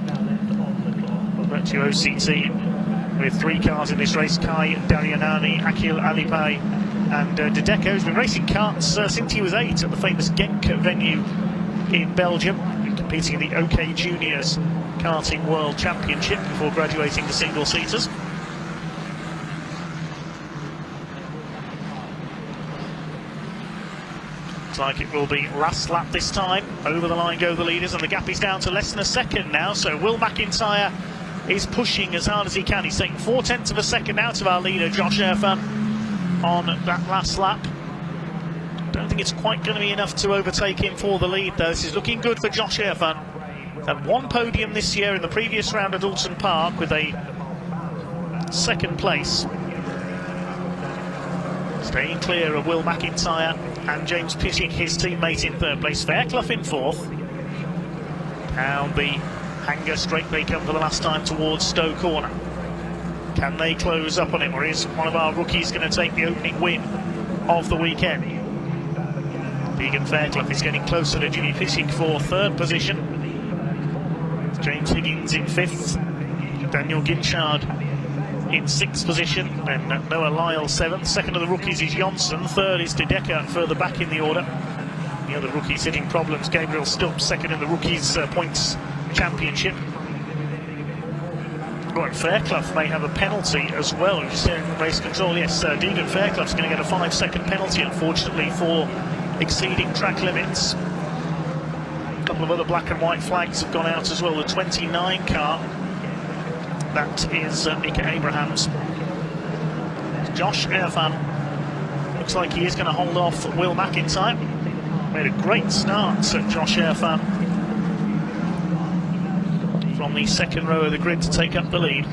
Virtuosi team with 3 cars in this race: Kai Darianani, Akil Alipay and De Decker, who's been racing karts since he was 8 at the famous Genk venue in Belgium, competing in the OK Juniors Karting World Championship before graduating to single-seaters. Like it will be last lap this time. Over the line go the leaders, and the gap is down to less than a second now. So Will McIntyre is pushing as hard as he can. He's taking 0.4 of a second out of our leader Josh Irfan on that last lap. Don't think it's quite going to be enough to overtake him for the lead though. This is looking good for Josh Irfan. Had 1 podium this year in the previous round at Alton Park with a 2nd place. Staying clear of Will McIntyre and James Pizik, his teammate, in 3rd place. Fairclough in 4th. Down the hanger straight they come for the last time towards Stowe Corner. Can they close up on him, or is one of our rookies going to take the opening win of the weekend? Deegan Fairclough is getting closer to Jimmy Pizik for 3rd position. James Higgins in 5th. Daniel Ginchard in 6th position, and Noah Lyle 7th. 2nd of the rookies is Johnson, 3rd is De Decker, further back in the order. The other rookies hitting problems: Gabriel Stump 2nd in the rookies points championship. Right, Fairclough may have a penalty as well. Just in race control, yes, Deegan Fairclough's going to get a 5-second penalty, unfortunately, for exceeding track limits. A couple of other black and white flags have gone out as well. The 29 car, that is Mika Abrahams. Josh Irfan looks like he is going to hold off Will McIntyre. Made a great start, Josh Irfan, from the 2nd row of the grid to take up the lead.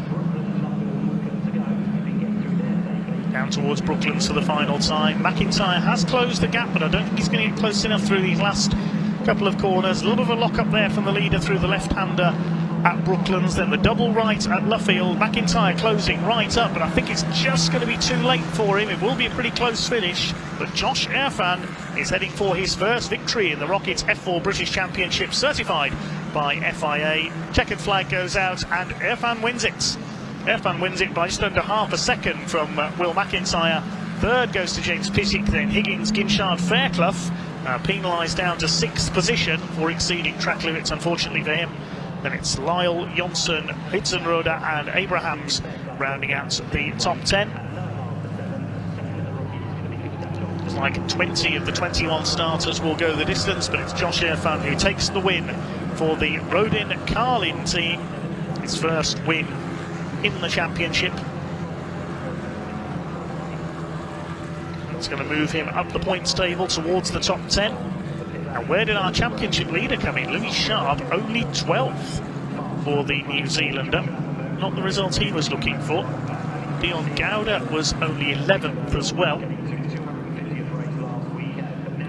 down towards Brooklands for the final time. McIntyre has closed the gap, but I don't think he's going to get close enough through these last couple of corners. A little bit of a lock up there from the leader through the left-hander at Brooklands, then the double right at Luffield. McIntyre closing right up, but I think it's just going to be too late for him. It will be a pretty close finish, but Josh Irfan is heading for his first victory in the ROKiT F4 British Championship, certified by FIA. Checkered flag goes out and Irfan wins it. Irfan wins it by just under half a second from Will McIntyre. Third goes to James Pissick, then Higgins, Ginchard, Fairclough, penalised down to 6th position for exceeding track limits, unfortunately for him. Then it's Lyle, Jonsson, Hitzenroda and Abrahams rounding out the top 10. It's like 20 of the 21 starters will go the distance, but it's Josh Irfan who takes the win for the Rodin Carlin team. His first win in the championship. It's going to move him up the points table towards the top 10. Now, where did our championship leader come in? Louis Sharp, only 12th for the New Zealander. Not the result he was looking for. Dion Gouda was only 11th as well.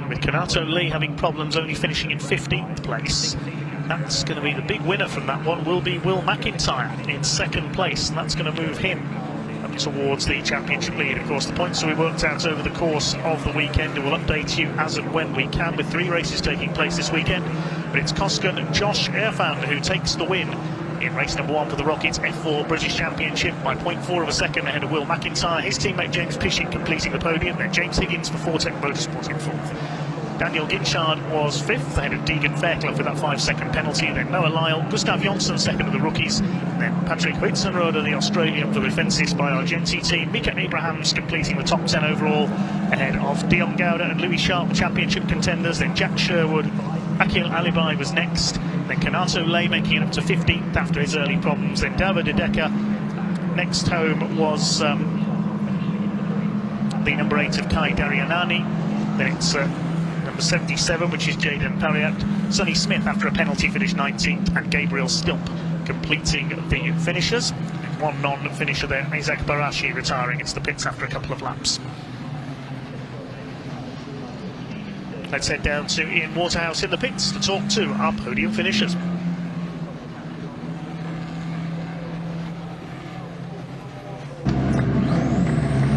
With Kanato Lee having problems, only finishing in 15th place. That's going to be the big winner from that one, will be Will McIntyre in 2nd place, and that's going to move him up towards the championship lead. Of course, the points will be worked out over the course of the weekend, and we'll update you as and when we can, with 3 races taking place this weekend. But it's Koskan Josh Irfan who takes the win in race number 1 for the ROKiT F4 British Championship by 0.4 of a second ahead of Will McIntyre. His teammate James Pissick completing the podium, then James Higgins for Fortec Motorsport in 4th. Daniel Ginchard was 5th ahead of Deegan Fairclough with that 5-second penalty, then Noah Lyle, Gustav Jonsson 2nd of the rookies, then Patrick Whitsenroder, the Australian for the Defensis by Argenti team. Mika Abrahams completing the top 10 overall ahead of Dion Gouda and Louis Sharp, championship contenders, then Jack Sherwood. Akil Alibai was next, then Kanato Lay making it up to 15th after his early problems, then Dava De Decker. Next home was the number 8 of Kai Darianani, then it's number 77, which is Jaden Pariat. Sonny Smith, after a penalty, finished 19th, and Gabriel Stilp completing the finishers. One non-finisher there, Isaac Barashi, retiring into the pits after a couple of laps. Let's head down to Ian Waterhouse in the pits to talk to our podium finishers.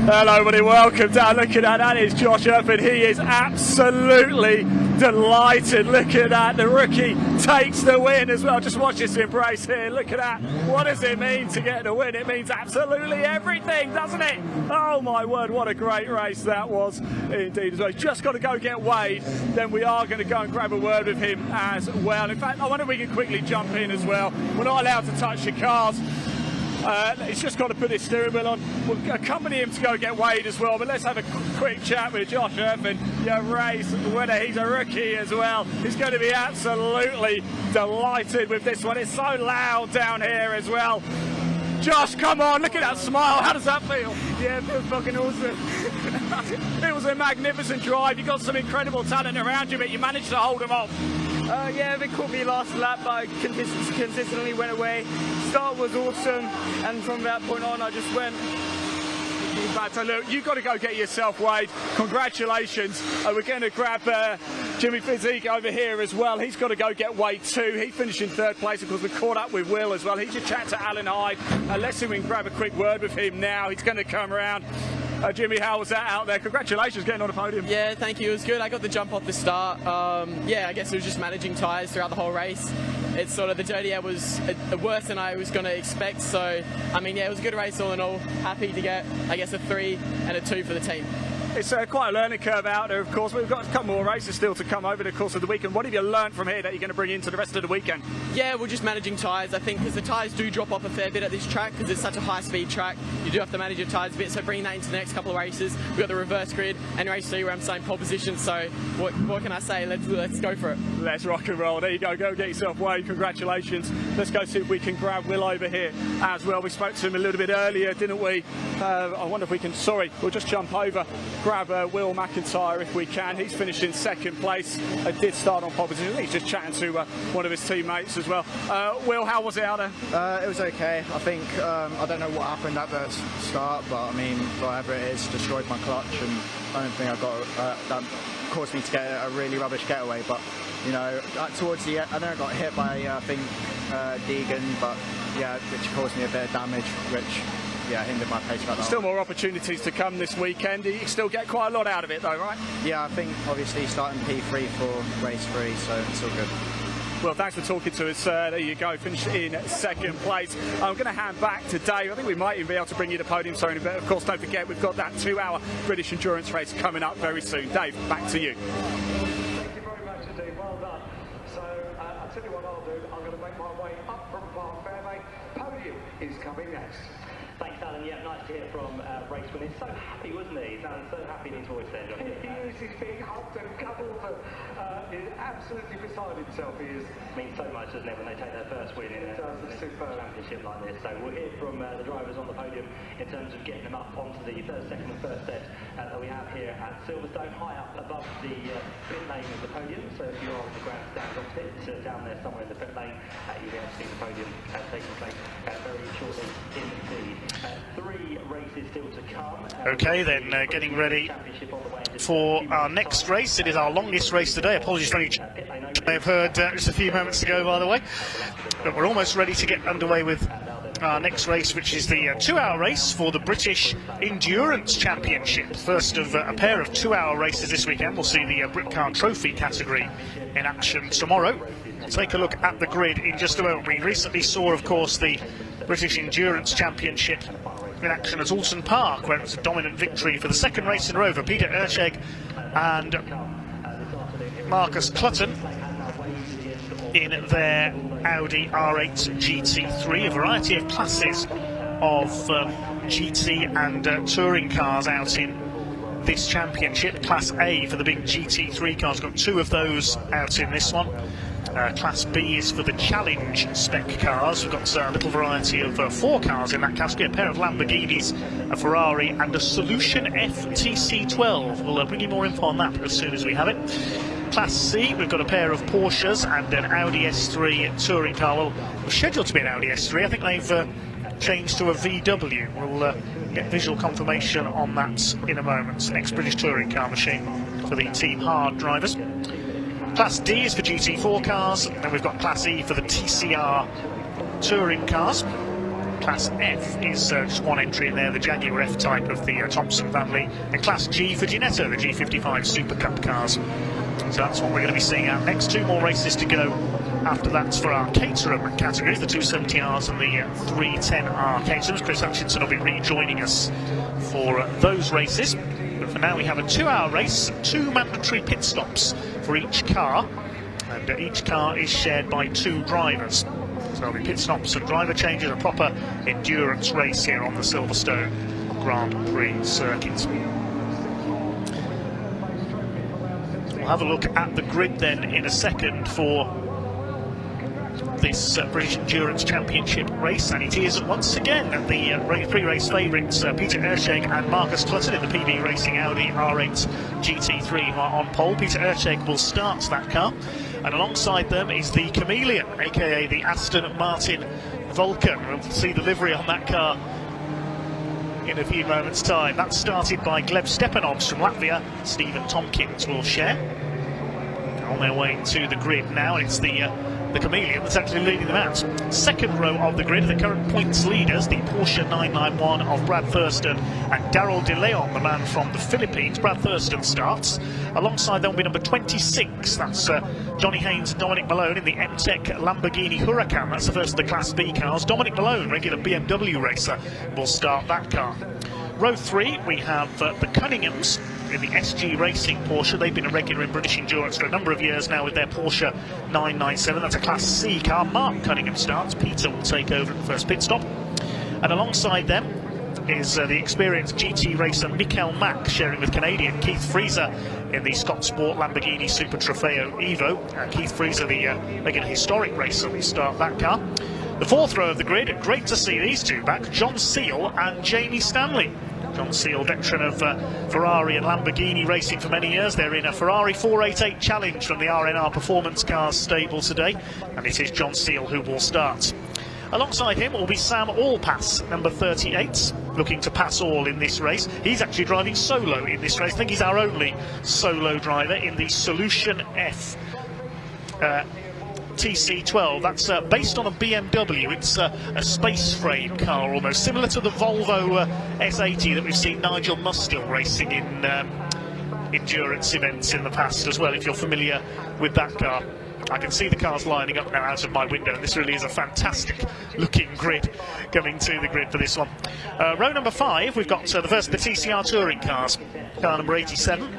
Hello everybody, welcome down. Look at that is Josh Irfan. He is absolutely delighted. Look at that, the rookie takes the win as well. Just watch this embrace here, look at that. What does it mean to get the win? It means absolutely everything, doesn't it? Oh my word, what a great race that was indeed as well. He's just got to go get Wade, then we are going to go and grab a word with him as well. In fact, I wonder if we can quickly jump in as well. We're not allowed to touch the cars. He's just got to put his steering wheel on. We'll accompany him to go get Wade as well, but let's have a quick chat with Josh Irfan, your race winner. He's a rookie as well. He's going to be absolutely delighted with this one. It's so loud down here as well. Josh, come on, look at that smile. How does that feel? Yeah, it feels fucking awesome. It was a magnificent drive. You've got some incredible talent around you, but you managed to hold them off. Yeah, they caught me last lap, but I consistently went away. Start was awesome, and from that point on, I just went. So look, you've got to go get yourself Wade. Congratulations. We're going to grab Jimmy Physique over here as well. He's got to go get Wade too. He finished in 3rd place. Of course, we caught up with Will as well. He should chat to Alan Hyde. Let's see if we can grab a quick word with him now. He's going to come around. Jimmy, how was that out there? Congratulations getting on the podium. Yeah, thank you. It was good. I got the jump off the start. Yeah, I guess it was just managing tyres throughout the whole race. It's sort of the dirty air was worse than I was going to expect. So, I mean, yeah, it was a good race all in all. Happy to get, I guess, a 3 and a 2 for the team. It's quite a learning curve out there, of course. We've got a couple more races still to come over the course of the weekend. What have you learned from here that you're going to bring into the rest of the weekend? Yeah, we're just managing tyres, I think, because the tyres do drop off a fair bit at this track because it's such a high-speed track. You do have to manage your tyres a bit, so bringing that into the next couple of races. We've got the reverse grid and race 3 where I'm starting pole position, so what can I say? Let's go for it. Let's rock and roll. There you go. Go get yourself Wade. Congratulations. Let's go see if we can grab Will over here as well. We spoke to him a little bit earlier, didn't we? I wonder if we can... Sorry, we'll just jump over grab Will McIntyre if we can. He's finished in second place. Did start on pole position. He's just chatting to one of his teammates as well. Will, how was it out there? It was okay. I think I don't know what happened at the start, but I mean, whatever it is, destroyed my clutch, and I don't think I got that caused me to get a really rubbish getaway. But you know, towards the end, I know I got hit by I think Deegan, but yeah, which caused me a bit of damage, which yeah hindered my pace back. Still more opportunities to come this weekend. You still get quite a lot out of it, though, right? Yeah, I think obviously starting P3 for race 3, so it's all good. Well, thanks for talking to us. There you go, finished in second place. I'm going to hand back to Dave. I think we might even be able to bring you the podium soon, but of course, don't forget, we've got that 2-hour British endurance race coming up very soon. Dave, back to you. Thank you very much indeed, well done. So I'll tell you what I'll do, I'm going to make my way up from Park Fairway. Podium is coming next. Thanks, Alan. Yeah, nice to hear from race winner. He's so happy, wasn't he? He sounded so happy in his voice there, John. He is, he's being hugged and cuddled and is absolutely beside himself. He is. Means so much, doesn't it, when they take their first win in a championship like this. So we'll hear from the drivers on the podium in terms of getting them up onto the first, second and first set that we have here at Silverstone, high up above the pit lane of the podium. So if you're on the grandstand opposite, down there somewhere in the pit lane, you'll be able to see the podium taking place very shortly indeed. 3 races still to come. Okay, then getting ready for our next race. It is our longest race today. Apologies for any I have heard just a few moments ago, by the way. But we're almost ready to get underway with our next race, which is the 2-hour race for the British Endurance Championship. First of a pair of 2-hour races this weekend. We'll see the Britcar Trophy category in action tomorrow. We'll take a look at the grid in just a moment. We recently saw, of course, the British Endurance Championship in action at Alton Park, where it was a dominant victory for the second race in a row for Peter Erceg and Marcus Clutton in their Audi R8 GT3. A variety of classes of GT and touring cars out in this championship. Class A for the big GT3 cars, got 2 of those out in this one. Class B is for the Challenge spec cars. We've got a little variety of 4 cars in that category, a pair of Lamborghinis, a Ferrari and a Solution F TC12. We'll bring you more info on that as soon as we have it. Class C, we've got a pair of Porsches and an Audi S3 touring car. Well, it was scheduled to be an Audi S3. I think they've changed to a VW. We'll get visual confirmation on that in a moment. Next British touring car machine for the Team Hard drivers. Class D is for GT4 cars, and we've got Class E for the TCR touring cars. Class F is just 1 entry in there, the Jaguar F-Type of the Thompson family, and Class G for Ginetta, the G55 Super Cup cars. So that's what we're going to be seeing out next. 2 more races to go. After that's for our Caterham categories, the 270Rs and the 310R Caterhams. Chris Hutchinson will be rejoining us for those races. But for now we have a 2-hour race, 2 mandatory pit stops for each car, and each car is shared by 2 drivers. So there'll be pit stops and driver changes, a proper endurance race here on the Silverstone Grand Prix circuit. We'll have a look at the grid then in a second for this British Endurance Championship race, and it is once again the pre-race favourites Peter Erceg and Marcus Clutton in the PB Racing Audi R8 GT3 who are on pole. Peter Erceg will start that car, and alongside them is the Chameleon, aka the Aston Martin Vulcan. We'll see the livery on that car in a few moments' time. That's started by Gleb Stepanovs from Latvia. Stephen Tompkins will share. On their way to the grid now, it's the Chameleon that's actually leading them out. Second row of the grid, the current points leaders, the Porsche 991 of Brad Thurston and Daryl De Leon, the man from the Philippines. Brad Thurston starts. Alongside them will be number 26, that's Johnny Haynes and Dominic Malone in the M-Tech Lamborghini Huracan. That's the first of the Class B cars. Dominic Malone, regular BMW racer, will start that car. Row 3, we have the Cunninghams in the SG Racing Porsche. They've been a regular in British Endurance for a number of years now with their Porsche 997. That's a Class C car. Mark Cunningham starts. Peter will take over at the first pit stop. And alongside them is the experienced GT racer Mikael Mack, sharing with Canadian Keith Freezer in the Scott Sport Lamborghini Super Trofeo Evo. Keith Freezer, the regular historic racer, will start that car. The 4th row of the grid, great to see these 2 back, John Seal and Jamie Stanley. John Seal, veteran of Ferrari and Lamborghini racing for many years. They're in a Ferrari 488 Challenge from the RNR Performance Cars stable today, and it is John Seal who will start. Alongside him will be Sam Allpass, number 38, looking to pass all in this race. He's actually driving solo in this race. I think he's our only solo driver in the Solution F TC12. That's based on a BMW. It's a space frame car, almost similar to the Volvo S80 that we've seen Nigel Mustill racing in endurance events in the past as well, if you're familiar with that car. I can see the cars lining up now out of my window, and this really is a fantastic looking grid coming to the grid for this one. Row number 5, we've got the first of the TCR touring cars. Car number 87.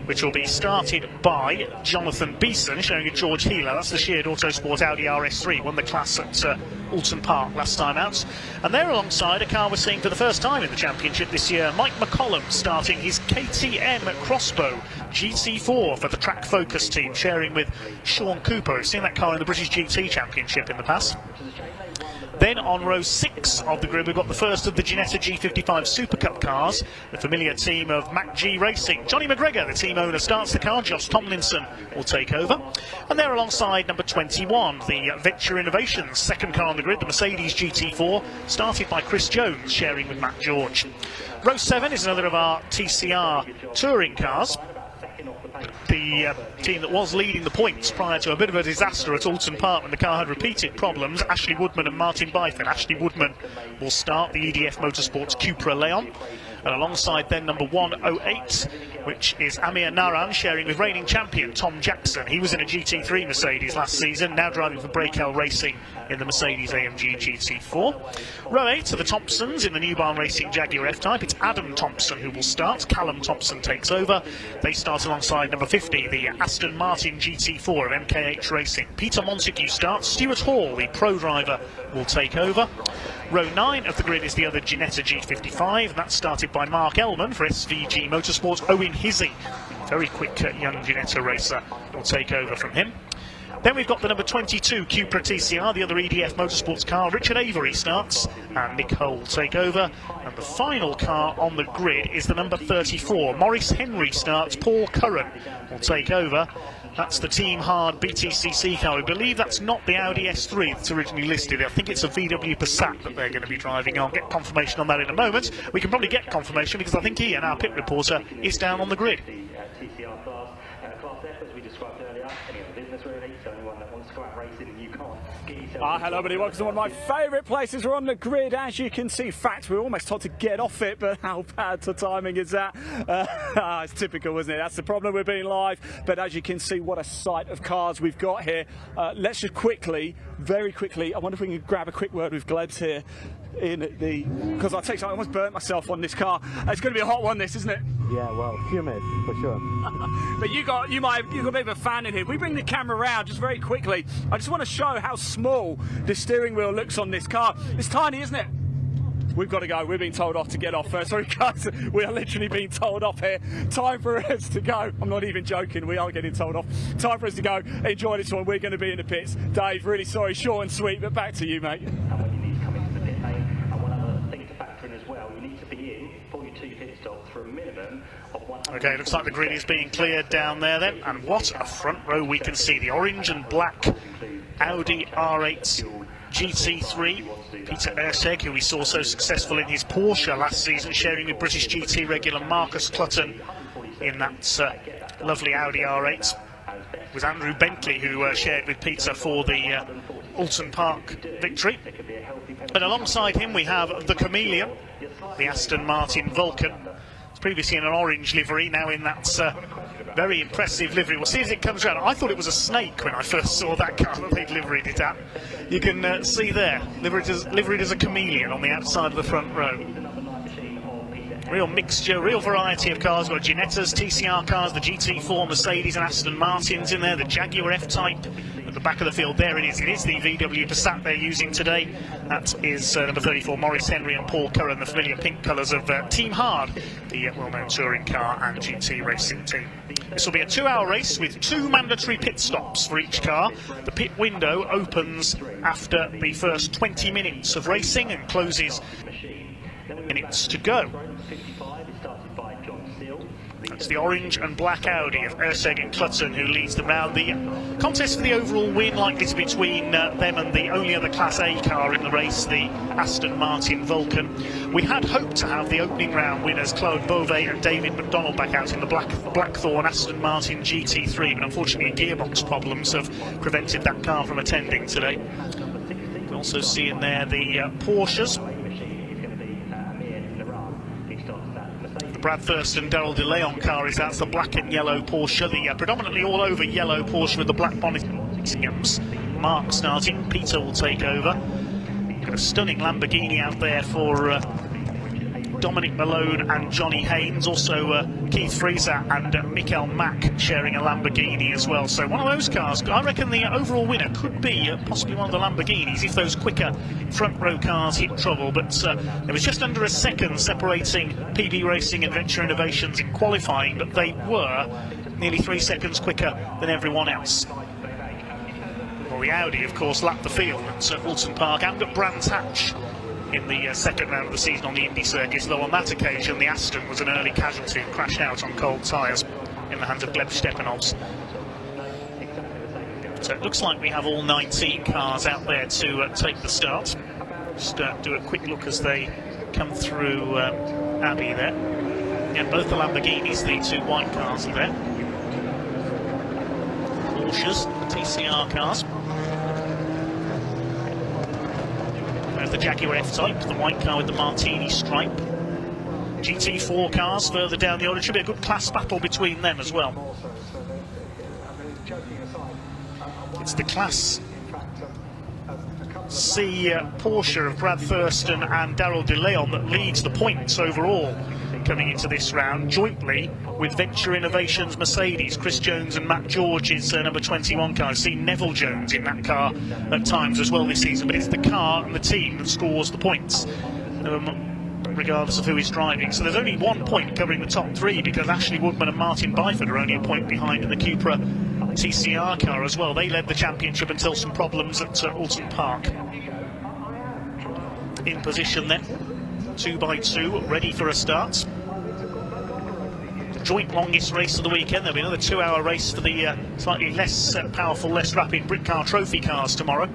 Which will be started by Jonathan Beeson, showing a George Healer. That's the Sheared Autosport Audi RS3, won the class at Alton Park last time out. And they're alongside a car we're seeing for the first time in the championship this year, Mike McCollum, starting his KTM Crossbow GT4 for the Track Focus team, sharing with Sean Cooper. We've seen that car in the British GT Championship in the past. Then on row 6 of the grid, we've got the first of the Ginetta G55 Super Cup cars, the familiar team of Mac G Racing. Johnny McGregor, the team owner, starts the car. Josh Tomlinson will take over. And they're alongside number 21, the Venture Innovations second car on the grid, the Mercedes GT4, started by Chris Jones, sharing with Matt George. Row 7 is another of our TCR touring cars. The team that was leading the points prior to a bit of a disaster at Alton Park when the car had repeated problems, Ashley Woodman and Martin Byford. Ashley Woodman will start the EDF Motorsports Cupra Leon. And alongside then number 108, which is Amir Naran, sharing with reigning champion Tom Jackson. He was in a GT3 Mercedes last season, now driving for Breakel Racing in the Mercedes AMG GT4. Row 8 are the Thompsons in the New Barn Racing Jaguar F-Type. It's Adam Thompson who will start. Callum Thompson takes over. They start alongside number 50, the Aston Martin GT4 of MKH Racing. Peter Montague starts. Stuart Hall, the pro driver, will take over. Row 9 of the grid is the other Ginetta G55, and that's started by Mark Ellman for SVG Motorsport. Owen Hizzy, very quick young Ginetta racer, will take over from him. Then we've got the number 22 Cupra TCR, the other EDF Motorsports car. Richard Avery starts, and Nick Hull will take over. And the final car on the grid is the number 34. Maurice Henry starts, Paul Curran will take over. That's the Team Hard BTCC car. I believe that's not the Audi S3 that's originally listed. I think it's a VW Passat that they're going to be driving. I'll get confirmation on that in a moment. We can probably get confirmation because I think Ian, our pit reporter, is down on the grid. TCR class F, as we described earlier, any other business really, so anyone that wants to go out racing and you can't get yourself... Hello everybody, welcome to one of my favourite places. We're on the grid, as you can see. In fact, we're almost told to get off it, but how bad the timing is that? It's typical, isn't it? That's the problem with being live. But as you can see, what a sight of cars we've got here. Let's just quickly, very quickly, I wonder if we can grab a quick word with Glebs here. Because I'll tell you something, I almost burnt myself on this car. It's going to be a hot one, this, isn't it? Yeah, well, humid for sure. But you've got a bit of a fan in here. We bring the camera around just very quickly. I just want to show how small the steering wheel looks on this car. It's tiny, isn't it? We've got to go. We're being told off to get off. Sorry, guys. We are literally being told off here. Time for us to go. I'm not even joking. We are getting told off. Time for us to go. Enjoy this one. We're going to be in the pits. Dave, really sorry. Short and sweet, but back to you, mate. As well, you need to be in for your 2 pit stops for a minimum of 100. Okay, looks like the grid is being cleared down there then, and what a front row we can see. The orange and black Audi R8 GT3. Peter Ersteg, who we saw so successful in his Porsche last season, sharing with British GT regular Marcus Clutton in that lovely Audi R8. It was Andrew Bentley who shared with Peter for the Alton Park victory. And alongside him we have the Chameleon, the Aston Martin Vulcan. It's previously in an orange livery, now in that very impressive livery. We'll see as it comes around. I thought it was a snake when I first saw that car that they'd liveried it at. You can see there, liveried as a chameleon on the outside of the front row. Real mixture, real variety of cars. We've got Ginettas, TCR cars, the GT4, Mercedes and Aston Martins in there, the Jaguar F-Type, the the back of the field. There it is. It is the VW Passat they're using today. That is number 34, Maurice Henry and Paul Curran, the familiar pink colours of Team Hard, the well-known touring car and GT racing team. This will be a 2-hour race with 2 mandatory pit stops for each car. The pit window opens after the first 20 minutes of racing and closes minutes to go. It's the orange and black Audi of Urseg and Clutton who leads them now. The contest for the overall win likely to be between them and the only other Class A car in the race, the Aston Martin Vulcan. We had hoped to have the opening round winners Claude Beauvais and David McDonald back out in the Blackthorn Aston Martin GT3, but unfortunately gearbox problems have prevented that car from attending today. You can also see in there the Porsches. Brad Thurston, Daryl De Leon car is that's the black and yellow Porsche, the predominantly all over yellow Porsche with the black bonnet. Mark starting, Peter will take over. Got a stunning Lamborghini out there for Dominic Malone and Johnny Haynes, also Keith Freezer and Mikael Mack sharing a Lamborghini as well. So one of those cars, I reckon the overall winner could be possibly one of the Lamborghinis if those quicker front row cars hit trouble, but there was just under a second separating PB Racing and Venture Innovations in qualifying, but they were nearly 3 seconds quicker than everyone else. Well, the Audi of course lapped the field at Walton Park and at Brands Hatch in the second round of the season on the Indy circuit, though on that occasion the Aston was an early casualty and crashed out on cold tyres in the hands of Gleb Stepanovs. So it looks like we have all 19 cars out there to take the start. Just do a quick look as they come through Abbey there. Yeah, both the Lamborghinis, the 2 white cars are there. Porsches, the TCR cars. The Jaguar F-Type, the white car with the Martini stripe. GT4 cars further down the order. Should be a good class battle between them as well. It's the Class C Porsche of Brad Thurston and Daryl De Leon that leads the points overall coming into this round, jointly with Venture Innovations Mercedes. Chris Jones and Matt George is number 21 car. I've seen Neville Jones in that car at times as well this season, but it's the car and the team that scores the points, regardless of who is driving. So there's only 1 point covering the top 3 because Ashley Woodman and Martin Byford are only a point behind in the Cupra TCR car as well. They led the championship until some problems at Alton Park. In position then, 2 by 2, ready for a start. Joint longest race of the weekend. There'll be another 2-hour race for the slightly less powerful, less rapid Britcar Trophy cars tomorrow.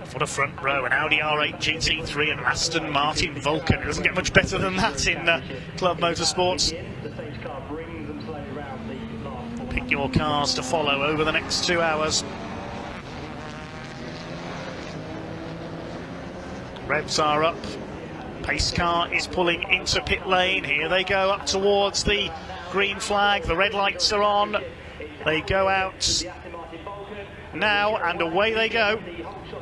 For the front row, an Audi R8 GT3 and an Aston Martin Vulcan. It doesn't get much better than that in Club Motorsports. Pick your cars to follow over the next 2 hours. Revs are up. Pace car is pulling into pit lane. Here they go up towards the green flag. The red lights are on. They go out now and away they go.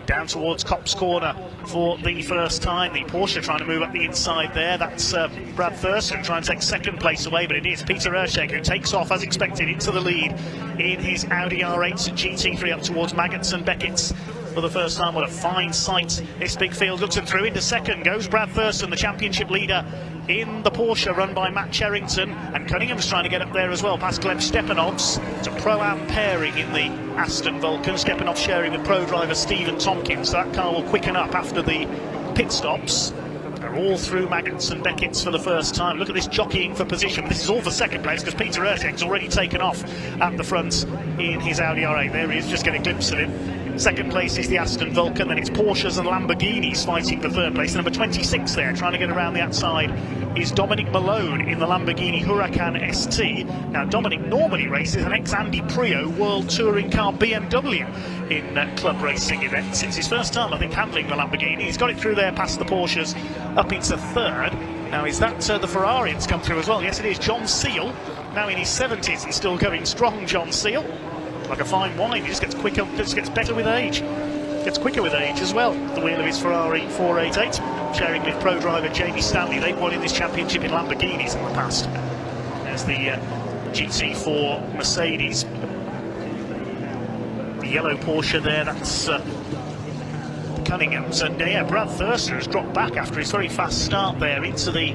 Down towards Copse Corner for the first time. The Porsche trying to move up the inside there. That's Brad Thurston trying to take second place away, but it is Peter Urseg who takes off as expected into the lead in his Audi R8 GT3 up towards Maggots and Beckett's. For the first time, what a fine sight this big field looks, and through into second goes Brad Thurston, the championship leader in the Porsche run by Matt Cherrington, and Cunningham's trying to get up there as well past Gleb Stepanovs. It's a Pro-Am pairing in the Aston Vulcan, Stepanov sharing with pro driver Stephen Tompkins. So that car will quicken up after the pit stops. They're all through Maggots and Beckett's for the first time. Look at this jockeying for position. This is all for second place because Peter Urseg's already taken off at the front in his Audi R8. There he is, just get a glimpse of him. Second place is the Aston Vulcan, then it's Porsches and Lamborghinis fighting for third place. Number 26 there, trying to get around the outside, is Dominic Malone in the Lamborghini Huracan ST. Now, Dominic normally races an ex-Andy Prio World Touring Car BMW in club racing events. It's his first time, I think, handling the Lamborghini. He's got it through there past the Porsches, up into third. Now, is that the Ferrari that's come through as well? Yes, it is. John Seal, now in his 70s and still going strong, John Seal. Like a fine wine, he just gets quicker, just gets better with age. Gets quicker with age as well. The wheel of his Ferrari 488, sharing with pro driver Jamie Stanley. They've won in this championship in Lamborghinis in the past. There's the GT4 Mercedes. The yellow Porsche there, that's Cunningham's. And yeah, Brad Thurston has dropped back after his very fast start there into the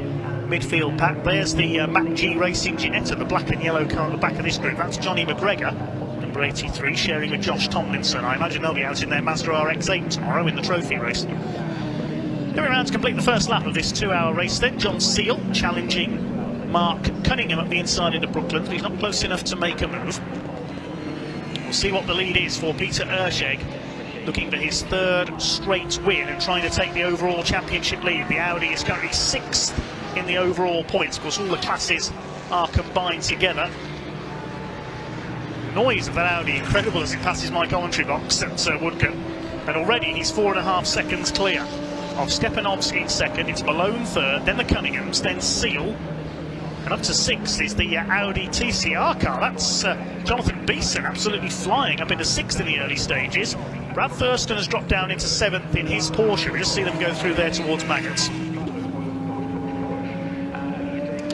midfield pack. There's the Mac G Racing Ginetta, the black and yellow car at the back of this group. That's Johnny McGregor, number 83, sharing with Josh Tomlinson. I imagine they'll be out in their Mazda RX-8 tomorrow in the trophy race. Going around to complete the first lap of this 2-hour race then, John Seal challenging Mark Cunningham at the inside into Brooklyn, but he's not close enough to make a move. We'll see what the lead is for Peter Erscheg, looking for his 3rd straight win and trying to take the overall championship lead. The Audi is currently 6th in the overall points. Of course, all the classes are combined together. The noise of that Audi, incredible as it passes my commentary box at Woodcote. And already he's 4.5 seconds clear of Stepanovski in 2nd. It's Malone 3rd, then the Cunninghams, then Seal. And up to 6th is the Audi TCR car. That's Jonathan Beeson absolutely flying up into 6th in the early stages. Brad Thurston has dropped down into 7th in his Porsche. We just see them go through there towards Maggots.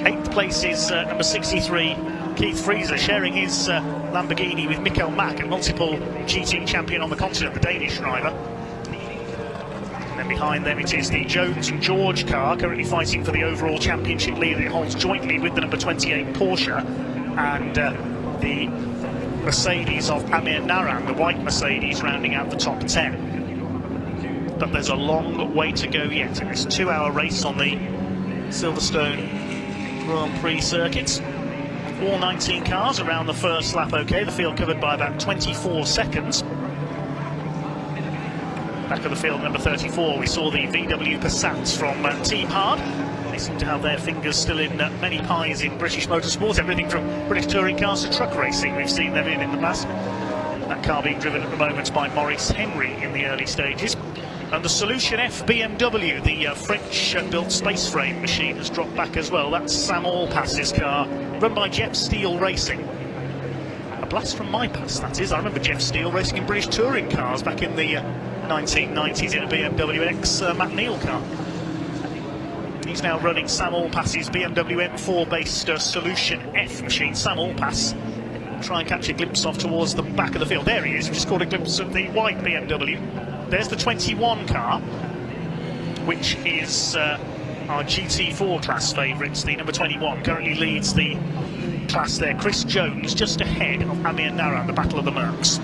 8th place is number 63, Keith Freezer, sharing his Lamborghini with Mikkel Mack, a multiple GT champion on the continent, the Danish driver. And then behind them it is the Jones and George car, currently fighting for the overall championship lead that it holds jointly with the number 28 Porsche, and the Mercedes of Amir Naran, the white Mercedes, rounding out the top 10. But there's a long way to go yet in this 2-hour race on the Silverstone Grand Prix circuit. All 19 cars around the first lap okay, the field covered by about 24 seconds. Back of the field, number 34, we saw the VW Passats from Team Hard. They seem to have their fingers still in many pies in British motorsport, everything from British touring cars to truck racing we've seen them in the past. That car being driven at the moment by Maurice Henry in the early stages. And the Solution F BMW, the French-built space frame machine, has dropped back as well. That's Sam Allpass's car, run by Jeff Steele Racing. A blast from my past, that is. I remember Jeff Steele racing in British touring cars back in the 1990s in a BMW X Matt Neal car. He's now running Sam Allpass's BMW M4-based Solution F machine. Sam Allpass, try and catch a glimpse of towards the back of the field. There he is, we've just caught a glimpse of the white BMW. There's the 21 car, which is our GT4 class favourites. The number 21 currently leads the class there. Chris Jones just ahead of Amir Naran, the Battle of the Mercs.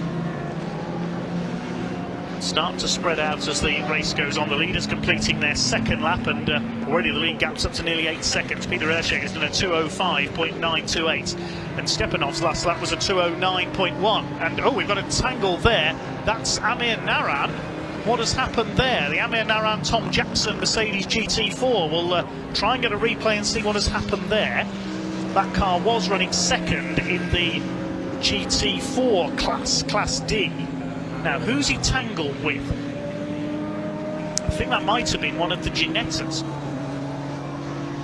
Start to spread out as the race goes on. The leaders completing their 2nd lap, and already the lead gap's up to nearly 8 seconds. Peter Erscheg has done a 2:05.928, and Stepanov's last lap was a 2:09.1. And oh, we've got a tangle there. That's Amir Naran. What has happened there? The Amir Naran Tom Jackson Mercedes GT4. We'll try and get a replay and see what has happened there. That car was running 2nd in the GT4 class, Class D. Now, who's he tangled with? I think that might have been one of the Ginettas.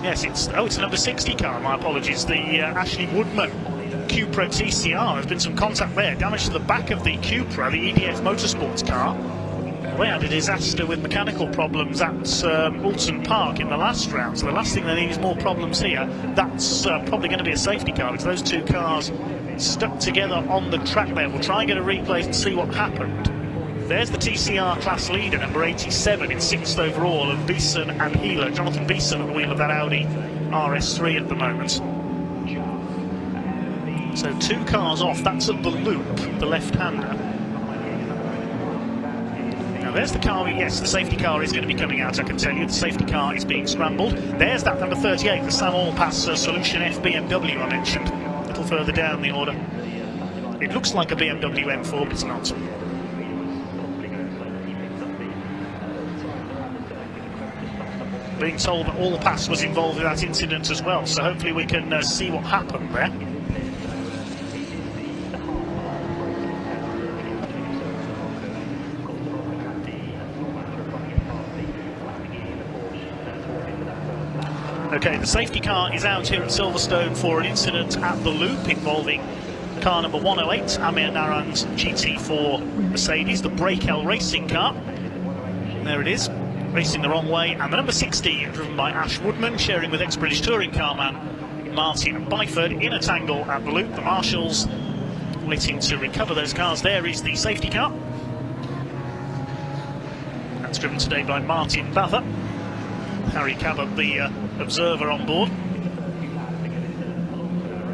Yes, it's a number 60 car, my apologies. The Ashley Woodman Cupra TCR. There's been some contact there. Damage to the back of the Cupra, the EDF Motorsports car. We had a disaster with mechanical problems at Alton Park in the last round, so the last thing they need is more problems here. That's probably going to be a safety car, because those two cars stuck together on the track there. We'll try and get a replay and see what happened. There's the TCR class leader, number 87 in 6th overall, of Beeson and Healer. Jonathan Beeson at the wheel of that Audi RS3 at the moment. So 2 cars off, that's at the loop, the left-hander. Now there's the car, yes, the safety car is going to be coming out, I can tell you. The safety car is being scrambled. There's that number 38, the Sam Allpass Solution F BMW I mentioned. A little further down the order. It looks like a BMW M4, but it's not. Being told that Allpass was involved with that incident as well, so hopefully we can see what happened there. Okay, the safety car is out here at Silverstone for an incident at the loop involving car number 108, Amir Naran's GT4 Mercedes, the Breakel racing car. And there it is, racing the wrong way. And the number 60, driven by Ash Woodman, sharing with ex-British touring car man Martin Byford in a tangle at the loop. The marshals waiting to recover those cars. There is the safety car. That's driven today by Martin Bather. Harry Cabot, the observer on board.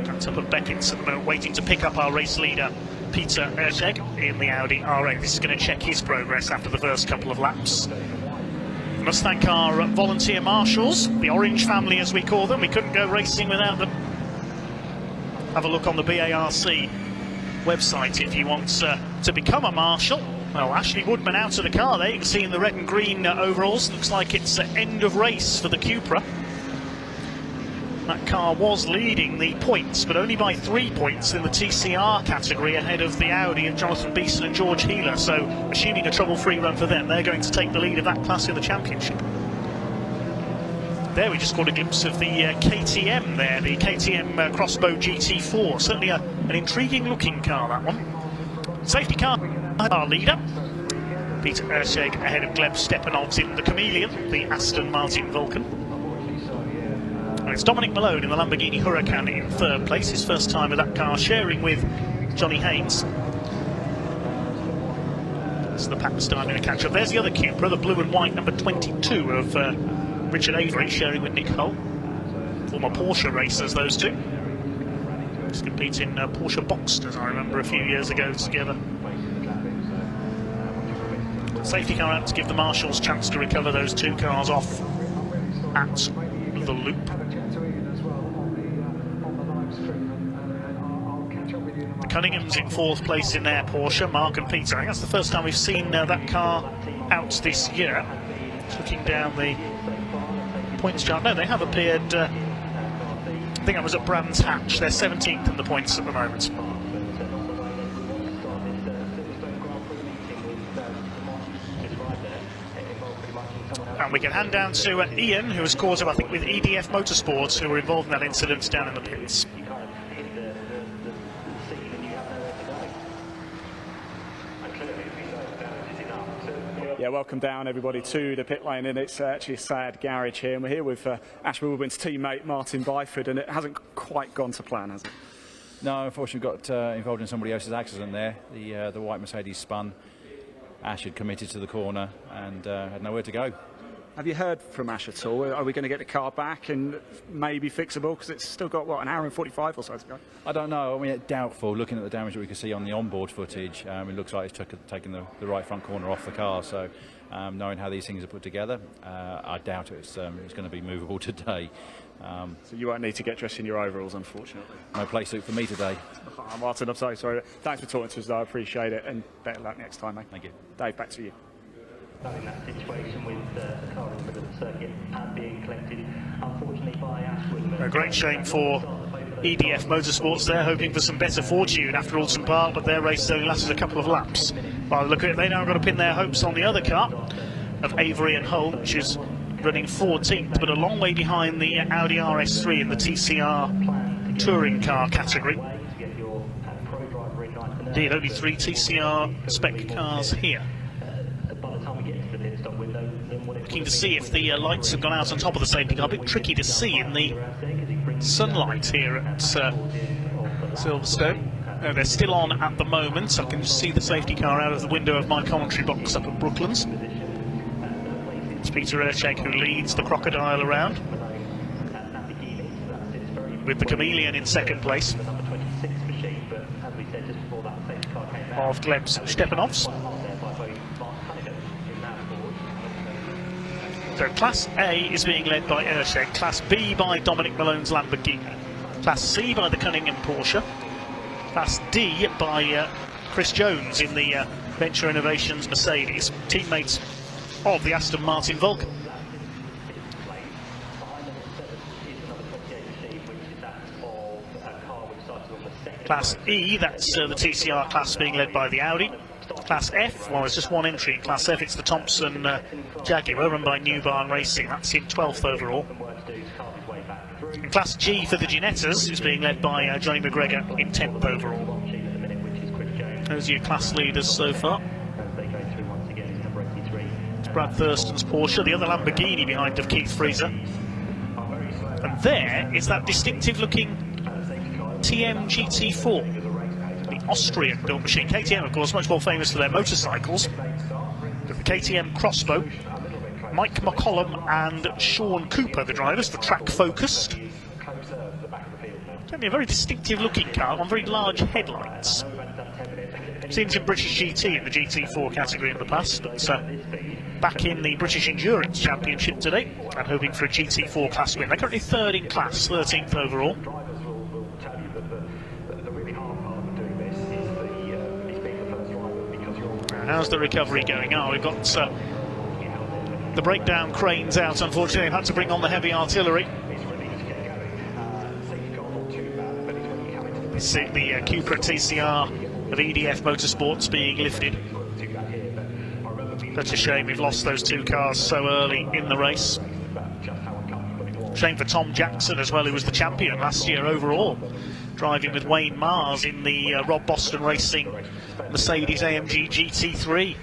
That's up at Beckett's at the moment, waiting to pick up our race leader, Peter Erscheg, in the Audi R8. This is going to check his progress after the first couple of laps. We must thank our volunteer marshals, the Orange family as we call them. We couldn't go racing without them. Have a look on the BARC website if you want to become a marshal. Well, Ashley Woodman out of the car there. You can see in the red and green overalls. Looks like it's end of race for the Cupra. That car was leading the points, but only by 3 points in the TCR category, ahead of the Audi of Jonathan Beeson and George Heeler. So, assuming a trouble-free run for them, they're going to take the lead of that class in the championship. There we just caught a glimpse of the KTM there, the KTM Crossbow GT4. Certainly an intriguing-looking car, that one. Safety car, our leader. Peter Erscheg ahead of Gleb Stepanovs in the Chameleon, the Aston Martin Vulcan. And it's Dominic Malone in the Lamborghini Huracan in third place, his first time with that car, sharing with Johnny Haynes. So the pack starting to catch up. There's the other Cupra, the blue and white number 22 of Richard Avery, sharing with Nick Hull. Former Porsche racers, those two. Just compete in Porsche Boxsters, I remember, a few years ago together. Safety car out to give the marshals chance to recover those two cars off at the loop. The Cunninghams in fourth place in their Porsche, Mark and Peter. I think that's the first time we've seen that car out this year. Just looking down the points chart. No, they have appeared, I think that was at Brands Hatch. They're 17th in the points at the moment. And we can hand down to Ian, who was caught up, I think, with EDF Motorsport, who were involved in that incident down in the pits. Yeah, welcome down everybody to the pit lane, and it's actually a sad garage here, and we're here with Ashley Woodman's teammate Martin Byford, and it hasn't quite gone to plan, has it? No, unfortunately got involved in somebody else's accident there. The white Mercedes spun. Ash had committed to the corner and had nowhere to go. Have you heard from Ash at all? Are we going to get the car back and maybe fixable? Because it's still got, what, an hour and 45 or so to go? I don't know. I mean, it's doubtful. Looking at the damage that we can see on the onboard footage, it looks like it's taken the right front corner off the car. So, knowing how these things are put together, I doubt it's going to be movable today. So you won't need to get dressed in your overalls, unfortunately. No play suit for me today. Oh, Martin, I'm so sorry. Thanks for talking to us, though. I appreciate it, and better luck next time, mate. Thank you. Dave, back to you. In that situation with the car in the middle of the circuit and being collected, unfortunately, by Ashwood. A great shame for EDF Motorsports. They're hoping for some better fortune after Alton Park, but their race only lasted a couple of laps. By the look at it, they now got to pin their hopes on the other car of Avery and Hull, which is running 14th, but a long way behind the Audi RS3 in the TCR touring car category. Indeed, only 3 TCR spec cars here. Looking to see if the lights have gone out on top of the safety car. A bit tricky to see in the sunlight here at Silverstone. They're still on at the moment. I can see the safety car out of the window of my commentary box up at Brooklands. It's Peter Erscheg who leads the Crocodile around, with the Chameleon in second place of Gleb Stepanovs. So Class A is being led by Erscheg, Class B by Dominic Malone's Lamborghini, Class C by the Cunningham Porsche, Class D by Chris Jones in the Venture Innovations Mercedes, teammates of the Aston Martin Vulcan. Class E, that's the TCR class being led by the Audi. Class F, well, there's just one entry in Class F, it's the Thompson Jaguar, run by New Barn Racing, that's in 12th overall. And Class G for the Ginettas is being led by Johnny McGregor in 10th overall. Those are your class leaders so far. It's Brad Thurston's Porsche, the other Lamborghini behind of Keith Freezer. And there is that distinctive looking TM GT4, the Austrian built machine. KTM, of course, much more famous for their motorcycles. But the KTM Crossbow, Mike McCollum and Sean Cooper, the drivers, the track focused. Certainly a very distinctive looking car on very large headlights. Seen some British GT in the GT4 category in the past, but back in the British Endurance Championship today and hoping for a GT4 class win. They're currently third in class, 13th overall. How's the recovery going? Oh, we've got the breakdown cranes out, unfortunately. They've had to bring on the heavy artillery. See the Cupra TCR of EDF Motorsports being lifted. Such a shame we've lost those two cars so early in the race. Shame for Tom Jackson as well, who was the champion last year overall, driving with Wayne Mars in the Rob Boston Racing Mercedes AMG GT3.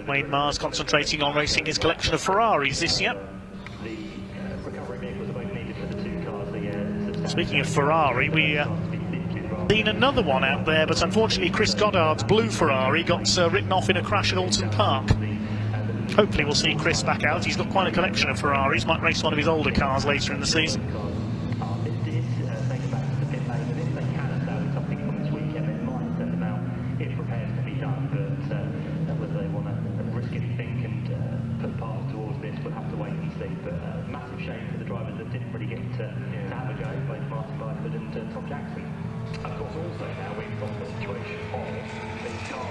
Wayne Mars concentrating on racing his collection of Ferraris this year. Speaking of Ferrari, we seen another one out there, but unfortunately Chris Goddard's blue Ferrari got written off in a crash at Alton Park. Hopefully we'll see Chris back out. He's got quite a collection of Ferraris, might race one of his older cars later in the season.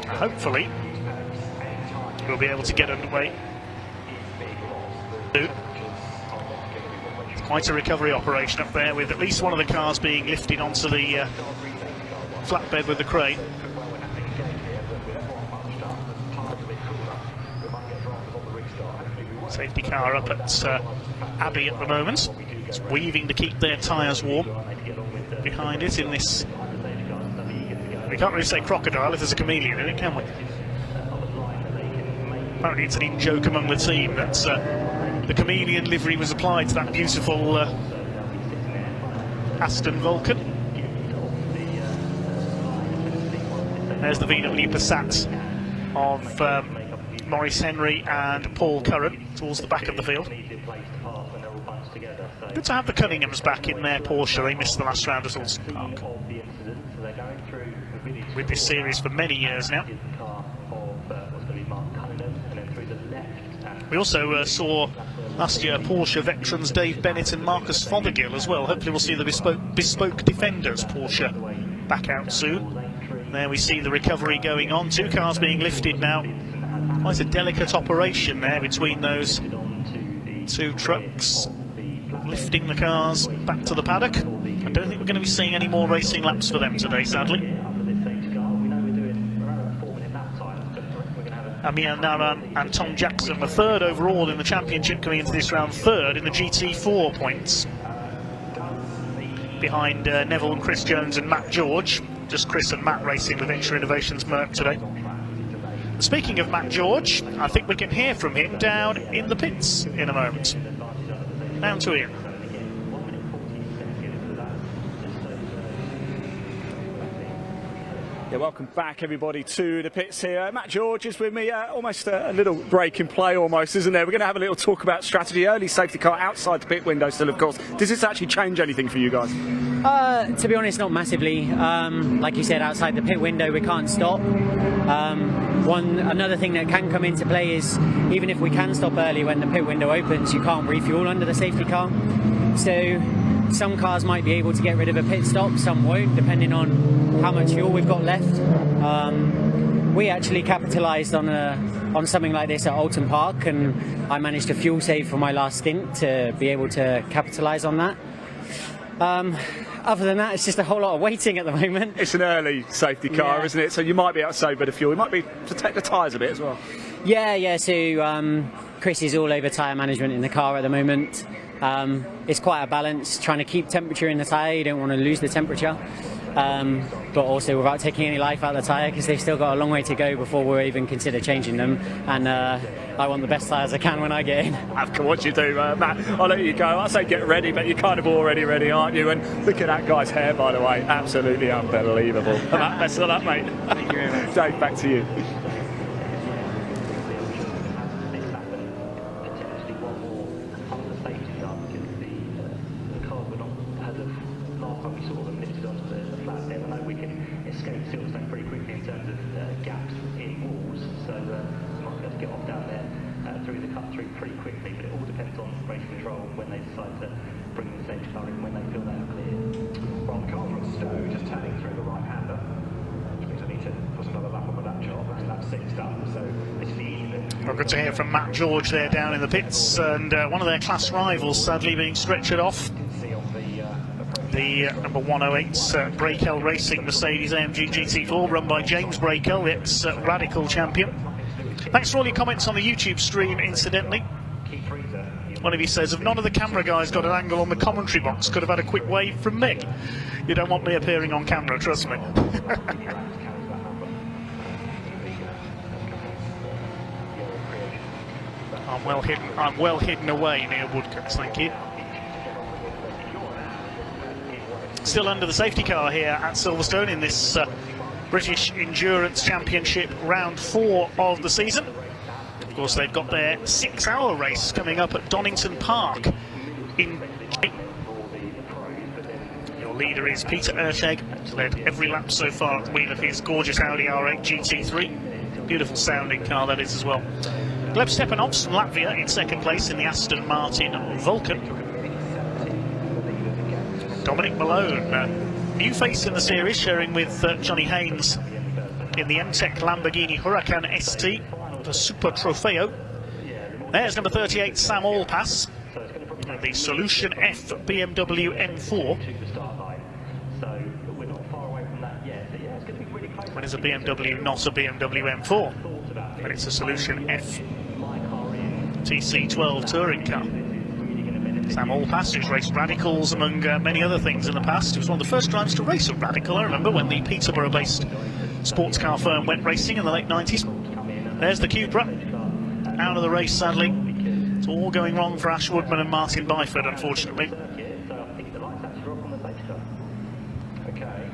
Hopefully we'll be able to get underway. It's quite a recovery operation up there, with at least one of the cars being lifted onto the flatbed with the crane. Safety car up at Abbey at the moment. It's weaving to keep their tyres warm behind it in this. We can't really say crocodile if there's a chameleon in it, can we? Apparently it's an in-joke among the team that the chameleon livery was applied to that beautiful Aston Vulcan. There's the VW Passat of Maurice Henry and Paul Curran towards the back of the field. Good to have the Cunninghams back in their Porsche. They missed the last round at Alton Park. With this series for many years now. We also saw last year Porsche veterans Dave Bennett and Marcus Fothergill as well. Hopefully we'll see the bespoke Defenders Porsche back out soon. There we see the recovery going on. Two cars being lifted now. Quite a delicate operation there between those two trucks, lifting the cars back to the paddock. I don't think we're going to be seeing any more racing laps for them today, sadly. Amir Naran and Tom Jackson were third overall in the championship, coming into this round third in the GT4 points. Behind Neville and Chris Jones and Matt George. Just Chris and Matt racing with Venture Innovations Merc today. Speaking of Matt George, I think we can hear from him down in the pits in a moment. Down to Ian. Yeah, welcome back everybody to the pits here. Matt George is with me. Almost a little break in play almost, isn't there? We're going to have a little talk about strategy. Early safety car outside the pit window still, of course. Does this actually change anything for you guys? To be honest, not massively. Like you said, outside the pit window we can't stop. Another thing that can come into play is even if we can stop early when the pit window opens, you can't refuel under the safety car. So some cars might be able to get rid of a pit stop, some won't, depending on how much fuel we've got left. We actually capitalised on something like this at Alton Park, and I managed to fuel save for my last stint to be able to capitalise on that. Other than that, it's just a whole lot of waiting at the moment. It's an early safety car, isn't it? So you might be able to save a bit of fuel. It might be to protect the tyres a bit as well. Yeah. So Chris is all over tyre management in the car at the moment. It's quite a balance, trying to keep temperature in the tyre. You don't want to lose the temperature. but also without taking any life out of the tyre, because they've still got a long way to go before we'll even consider changing them. And I want the best tyres I can when I get in. After what you do, Matt, I'll let you go. I say get ready, but you're kind of already ready, aren't you? And look at that guy's hair, by the way, absolutely unbelievable. Matt, best of luck, mate. Thank you very much. Dave, back to you. Escape Silverstone pretty quickly in terms of gaps in walls, so might be able to get off down there through the cut through pretty quickly, but it all depends on race control when they decide to bring the safety car in when they feel they are clear. Well, the cars are at Stowe, just turning through the right-hander. I think I need to put another lap on with that job, and that's 6 done, so this is the easy bit. Well, good to hear from Matt George there down in the pits, and one of their class rivals sadly being stretchered off. The number 108 Brakel Racing Mercedes AMG GT4, run by James Brakel, the ex-Radical champion. Thanks for all your comments on the YouTube stream, incidentally. One of you says, if none of the camera guys got an angle on the commentary box, could have had a quick wave from me. You don't want me appearing on camera, trust me. I'm well hidden away near Woodcuts, thank you. Still under the safety car here at Silverstone in this British Endurance Championship round 4 of the season. Of course, they've got their 6-hour race coming up at Donington Park in. Your leader is Peter Erteg, led every lap so far at the wheel of his gorgeous Audi R8 GT3. Beautiful sounding car that is as well. Gleb Stepanovs from Latvia in second place in the Aston Martin Vulcan. Dominic Malone, new face in the series, sharing with Johnny Haynes in the M-Tech Lamborghini Huracan ST, the Super Trofeo. There's number 38, Sam Allpass, the Solution F BMW M4. When is a BMW not a BMW M4? But it's a Solution F TC12 touring car. Sam Allpass, who's raced Radicals among many other things in the past. He was one of the first drivers to race a Radical, I remember, when the Peterborough-based sports car firm went racing in the late 90s. There's the Cupra, out of the race sadly. It's all going wrong for Ash Woodman and Martin Byford, unfortunately.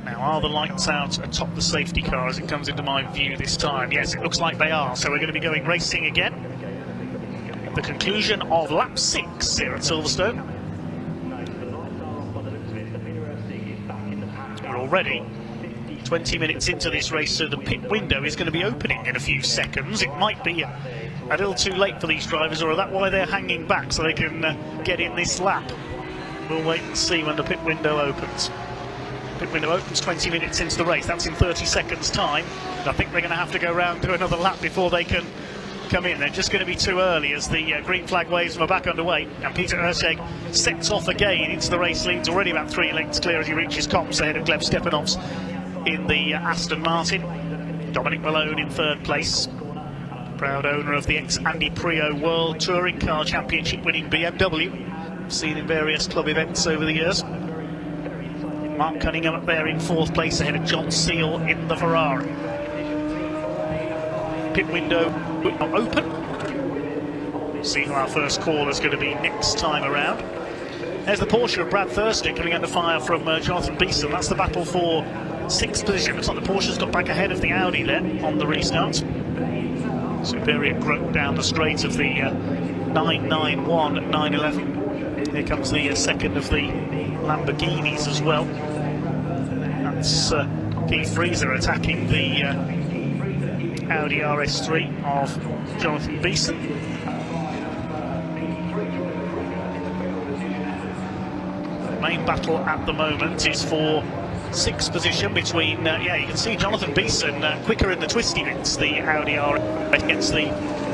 Now, are the lights out atop the safety car as it comes into my view this time? Yes, it looks like they are, so we're going to be going racing again. The conclusion of lap 6 here at Silverstone. We're already 20 minutes into this race, so the pit window is going to be opening in a few seconds. It might be a little too late for these drivers, or is that why they're hanging back so they can get in this lap? We'll wait and see when the pit window opens. Pit window opens 20 minutes into the race. That's in 30 seconds time. I think they're going to have to go round to another lap before they can come in. They're just going to be too early as the green flag waves are back underway, and Peter Erteg sets off again into the race lead. He's already about 3 lengths clear as he reaches Cops ahead of Gleb Stepanovs in the Aston Martin. Dominic Malone in 3rd place, proud owner of the ex-Andy Prio World Touring Car Championship winning BMW, seen in various club events over the years. Mark Cunningham up there in 4th place ahead of John Seal in the Ferrari. Pit window open. See who our first caller is going to be next time around. There's the Porsche of Brad Thurston coming under fire from Jonathan Beeson. That's the battle for 6th position. Looks like the Porsche's got back ahead of the Audi there on the restart. Superior grunt down the straight of the 991 911. Here comes the second of the Lamborghinis as well. That's Keith Freezer attacking the Audi RS3 of Jonathan Beeson. The main battle at the moment is for 6th position between, you can see Jonathan Beeson quicker in the twisty bits, the Audi RS against the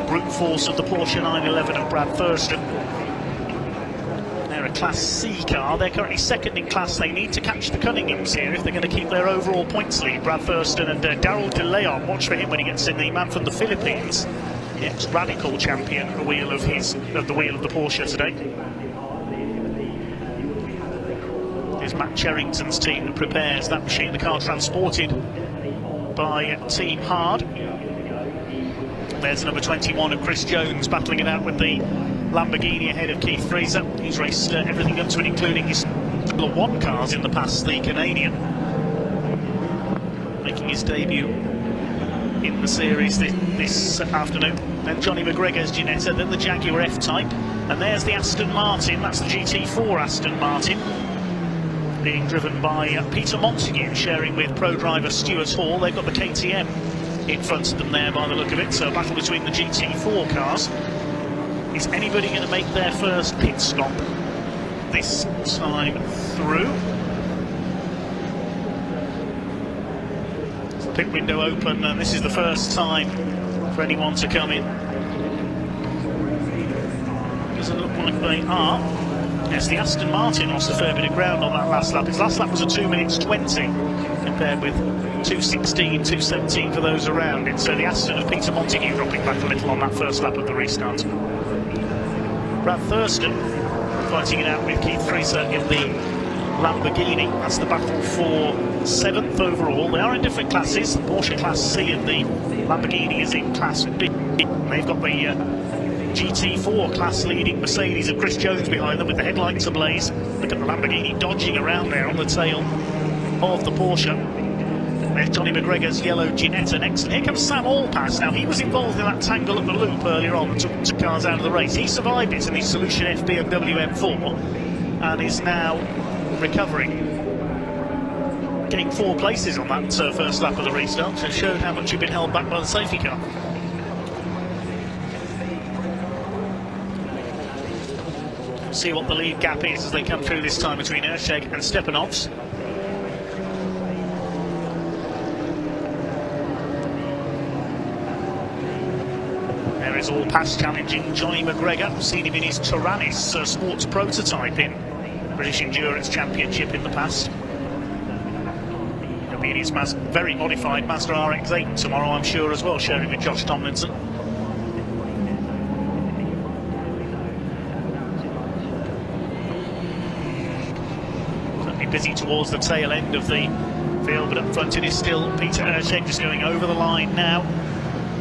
brute force of the Porsche 911 of Brad Thurston. They're a Class C car. They're currently 2nd in class. They need to catch the Cunninghams here if they're going to keep their overall points lead. Brad Thurston and Daryl De Leon. Watch for him when he gets in. The man from the Philippines, the ex-Radical champion, the wheel of the Porsche today. It's Matt Cherrington's team that prepares that machine. The car transported by Team Hard. There's number 21 of Chris Jones battling it out with the Lamborghini ahead of Keith Fraser. He's raced everything up to it, including his couple of one cars in the past, the Canadian, making his debut in the series this afternoon. Then Johnny McGregor's Ginetta, then the Jaguar F-Type, and there's the Aston Martin. That's the GT4 Aston Martin, being driven by Peter Montague, sharing with pro driver Stuart Hall. They've got the KTM in front of them there by the look of it, so a battle between the GT4 cars. Is anybody going to make their first pit stop this time through? It's the pit window open, and this is the first time for anyone to come in. Doesn't look like they are. Yes, the Aston Martin lost a fair bit of ground on that last lap. His last lap was a 2 minutes 20 compared with 2:16, 2:17 for those around it. So the Aston of Peter Montague dropping back a little on that first lap of the restart. Brad Thurston fighting it out with Keith Fraser in the Lamborghini. That's the battle for 7th overall. They are in different classes. Porsche Class C and the Lamborghini is in Class B. They've got the GT4 class leading Mercedes of Chris Jones behind them with the headlights ablaze. Look at the Lamborghini dodging around there on the tail of the Porsche. There's Johnny McGregor's yellow Ginetta next, and here comes Sam Allpass. Now, he was involved in that tangle at the loop earlier on, took cars out of the race. He survived it in his Solution F BMW M4 and is now recovering. Gained 4 places on that first lap of the restart, so showed how much he'd been held back by the safety car. See what the lead gap is as they come through this time between Ersheg and Stepanovs. There is Allpass challenging Johnny McGregor. I've seen him in his Taranis sports prototype in British Endurance Championship in the past. He'll be in his very modified Mazda RX-8 tomorrow, I'm sure, as well, sharing with Josh Tomlinson. Busy towards the tail end of the field, but up front it is still Peter Ersheg just going over the line now.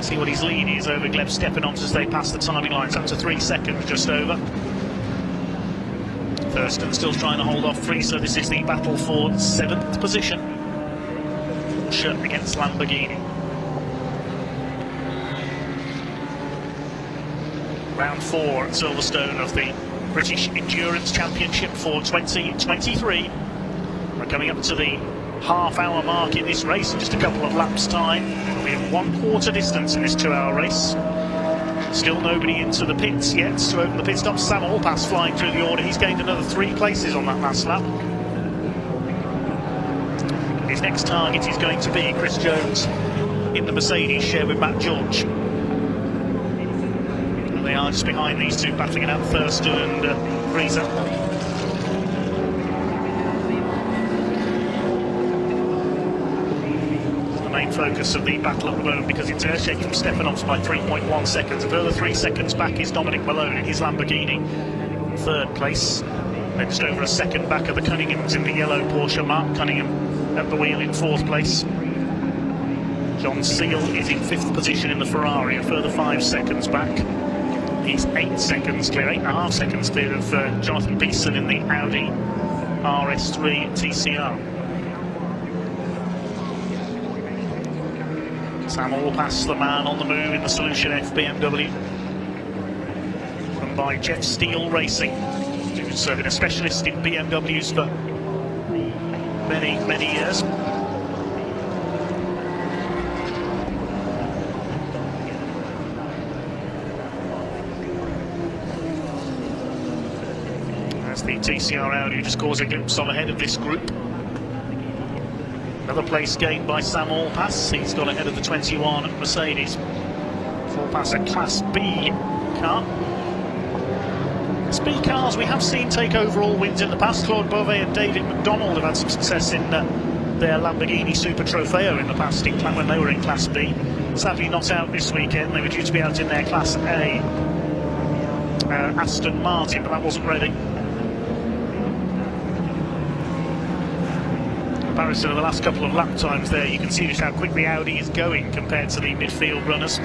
See what his lead is over Gleb Stepanovs as they pass the timing lines up to 3 seconds just over. Thurston still trying to hold off Fraser. This is the battle for 7th position. Porsche against Lamborghini. Round 4 at Silverstone of the British Endurance Championship for 2023. We're coming up to the half-hour mark in this race in just a couple of laps' time. We'll be at 1/4 distance in this 2-hour race. Still nobody into the pits yet to open the pit stop. Sam Allpass flying through the order. He's gained another 3 places on that last lap. His next target is going to be Chris Jones in the Mercedes, shared with Matt George. And they are just behind these two, battling it out, Thurston and Fraser. Focus of the battle at the moment, because it's Ersheg from Stepanovs by 3.1 seconds. A further 3 seconds back is Dominic Malone in his Lamborghini, 3rd place. Then just over a second back of the Cunninghams in the yellow Porsche. Mark Cunningham at the wheel in 4th place. John Seal is in 5th position in the Ferrari, a further 5 seconds back. He's 8 seconds clear, 8.5 seconds clear of Jonathan Beeson in the Audi RS3 TCR. Sam Allpass, the man on the move in the Solution F BMW, run by Jeff Steele Racing, who's been a specialist in BMWs for many, many years. As the TCR Audi just cause a glimpse on ahead of this group. Another place gained by Sam Allpass. He's got ahead of the 21 Mercedes. Allpass a Class B car. Class B cars we have seen take overall wins in the past. Claude Beauvais and David McDonald have had some success in their Lamborghini Super Trofeo in the past when they were in Class B. Sadly not out this weekend. They were due to be out in their Class A Aston Martin, but that wasn't ready. comparison of the last couple of lap times there, you can see just how quickly Audi is going compared to the midfield runners.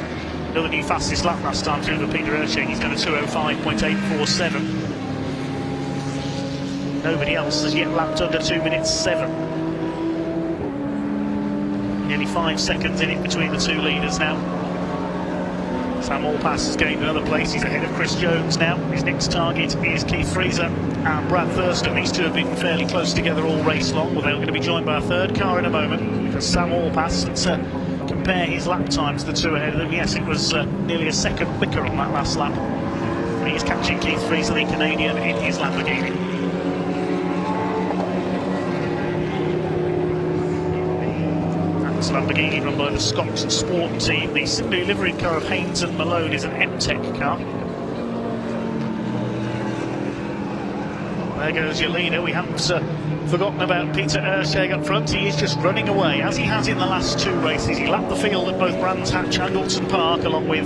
Another new fastest lap last time through for Peter Erskine. He's done a 2:05.847. Nobody else has yet lapped under 2 minutes 7. Nearly 5 seconds in it between the two leaders now. Sam Allpass has gained another place. He's ahead of Chris Jones now. His next target is Keith Freezer and Brad Thurston. These two have been fairly close together all race long. Well, they're going to be joined by a third car in a moment because Sam Allpass, let's compare his lap times, the two ahead of them. Yes, it was nearly a second quicker on that last lap. But he's catching Keith Freezer, the Canadian, in his Lamborghini. Lamborghini run by the Scott Sport team. The simply liveried car of Haynes and Malone is an M-Tech car. There goes your leader. We haven't forgotten about Peter Erskine up front. He is just running away, as he has in the last two races. He lapped the field at both Brands Hatch and Alton Park, along with,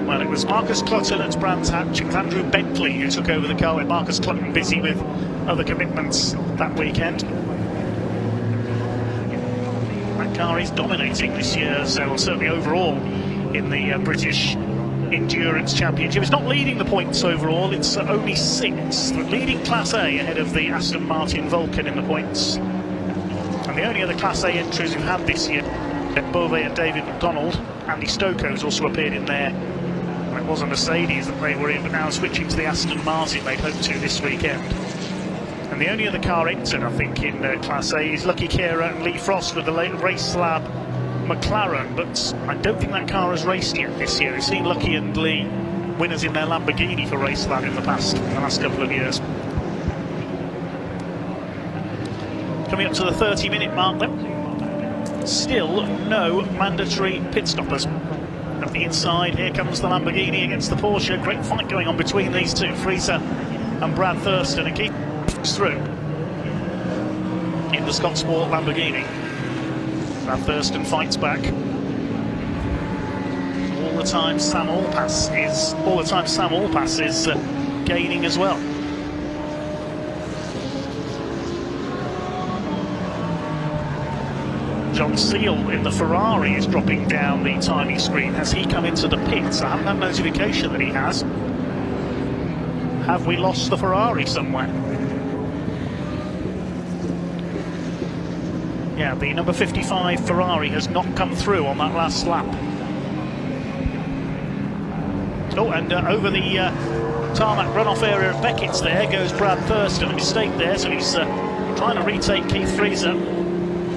well, it was Marcus Clutton at Brands Hatch. It was Andrew Bentley who took over the car, with Marcus Clutton busy with other commitments that weekend. That car is dominating this year, so certainly overall in the British Endurance Championship. It's not leading the points overall, it's only 6th, but leading Class A ahead of the Aston Martin Vulcan in the points. And the only other Class A entries we've had this year, Beauvais and David McDonald. Andy Stokoe's also appeared in there. And it was a Mercedes that they were in, but now switching to the Aston Martin they'd hope to this weekend. And the only other car entered, I think, in Class A is Lucky Kera and Lee Frost with the race lab McLaren, but I don't think that car has raced yet this year. We've seen Lucky and Lee winners in their Lamborghini for race lab in the last couple of years. Coming up to the 30-minute mark then. Still no mandatory pit stoppers. At the inside, here comes the Lamborghini against the Porsche. Great fight going on between these two, Freezer and Brad Thurston, and keeps through in the Scott Sport Lamborghini. Brad Thurston fights back. All the time Sam Allpass is gaining as well. John Seal in the Ferrari is dropping down the timing screen. Has he come into the pits? I haven't had notification that he has. Have we lost the Ferrari somewhere? Yeah, the number 55 Ferrari has not come through on that last lap. Oh, and over the tarmac runoff area of Beckett's there goes Brad Thurston. A mistake there, so he's trying to retake Keith Freezer,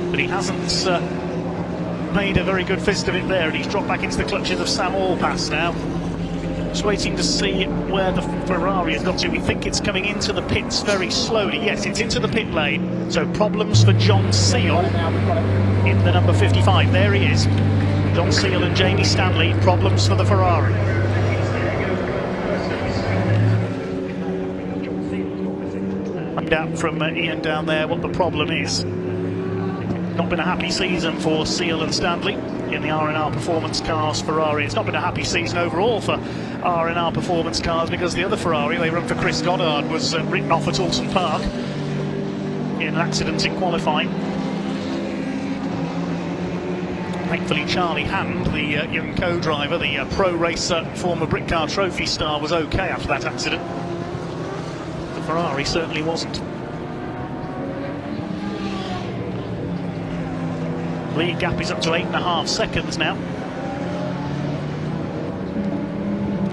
but he hasn't made a very good fist of it there, and he's dropped back into the clutches of Sam Allpass now. Just waiting to see where the Ferrari has got to. We think it's coming into the pits very slowly. Yes, it's into the pit lane. So problems for John Seal in the number 55. There he is. John Seal and Jamie Stanley. Problems for the Ferrari. Find out from Ian down there what the problem is. Not been a happy season for Seal and Stanley in the R&R Performance Cars Ferrari. It's not been a happy season overall for R&R Performance Cars, because the other Ferrari they run for Chris Goddard was written off at Alton Park in an accident in qualifying. Thankfully Charlie Hand, the young co-driver, the pro racer, former Britcar Trophy star, was okay after that accident. The Ferrari certainly wasn't. Lead gap is up to 8.5 seconds now.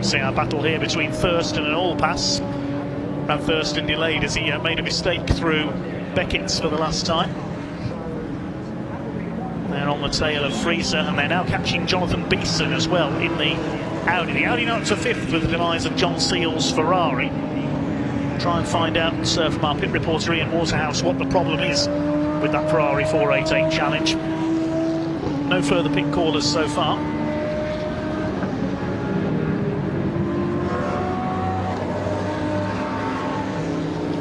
See our battle here between Thurston and Allpass. And Thurston delayed as he made a mistake through Beckett's for the last time. They're on the tail of Freezer, and they're now catching Jonathan Beeson as well in the Audi. The Audi now up to 5th with the demise of John Seal's Ferrari. Try and find out from our pit reporter Ian Waterhouse what the problem is with that Ferrari 488 challenge. No further pit callers so far.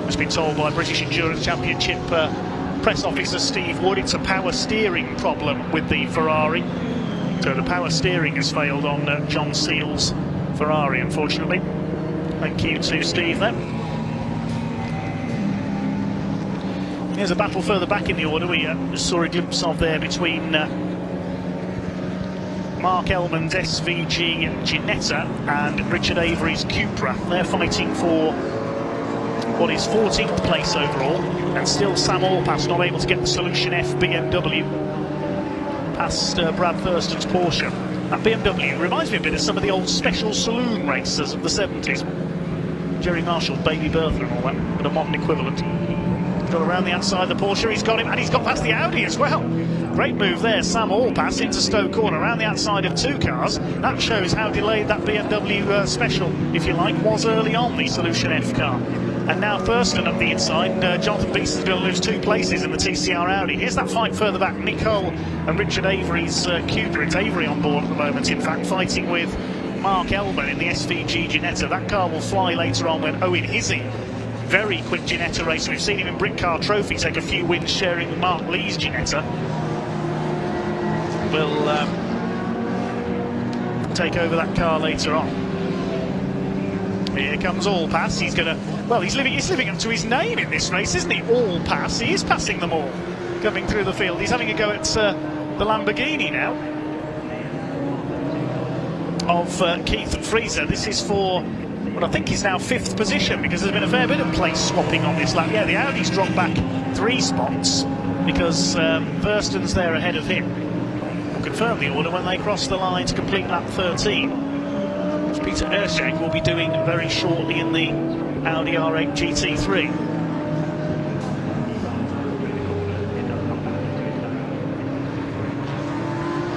It's been told by British Endurance Championship press officer Steve Wood it's a power steering problem with the Ferrari. So the power steering has failed on John Seal's Ferrari, unfortunately. Thank you to Steve there. Here's a battle further back in the order we saw a glimpse of there between Mark Ellman's SVG Ginetta and Richard Avery's Cupra. They're fighting for what is 14th place overall, and still Sam Allpass not able to get the Solution F BMW past Brad Thurston's Porsche. That BMW reminds me a bit of some of the old special saloon racers of the 70s. Jerry Marshall's Baby Bertha and all that, but a modern equivalent. Got around the outside of the Porsche, he's got him, and he's got past the Audi as well. Great move there, Sam Allpass into Stoke Corner, around the outside of 2 cars. That shows how delayed that BMW special, if you like, was early on, the Solution F car. And now Thurston up the inside, Jonathan Beeston's going to lose 2 places in the TCR Audi. Here's that fight further back, Nick Hull and Richard Avery's Cupra. It's Avery on board at the moment, in fact, fighting with Mark Ellman in the SVG Ginetta. That car will fly later on when Owen Hizzy, very quick Ginetta racer. We've seen him in Brick Car Trophy take a few wins sharing with Mark Lee's Ginetta. Will take over that car later on. Here comes Allpass. He's going to, well, he's living up to his name in this race, isn't he? Allpass. He is passing them all coming through the field. He's having a go at the Lamborghini now of Keith Freezer. This is for what I think is now 5th position, because there's been a fair bit of place swapping on this lap. Yeah, the Audi's dropped back 3 spots because Thurston's there ahead of him. We'll confirm the order when they cross the line to complete lap 13, which Peter Erschenk will be doing very shortly in the Audi R8 GT3.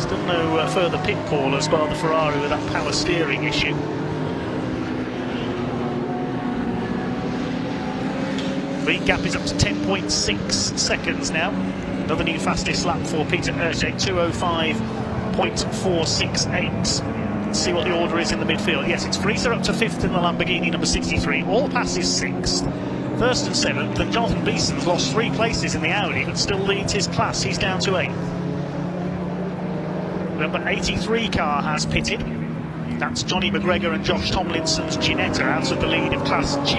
Still no further pit callers bar the Ferrari with that power steering issue. Lead gap is up to 10.6 seconds now. Another new fastest lap for Peter Erschenk, 2:05.468. Let's see what the order is in the midfield. Yes, it's Freezer up to 5th in the Lamborghini number 63. Allpass is 6th. Thurston 7th, and Jonathan Beeston's lost 3 places in the Audi, but still leads his class. He's down to 8th. Number 83 car has pitted. That's Johnny McGregor and Josh Tomlinson's Ginetta out of the lead of Class G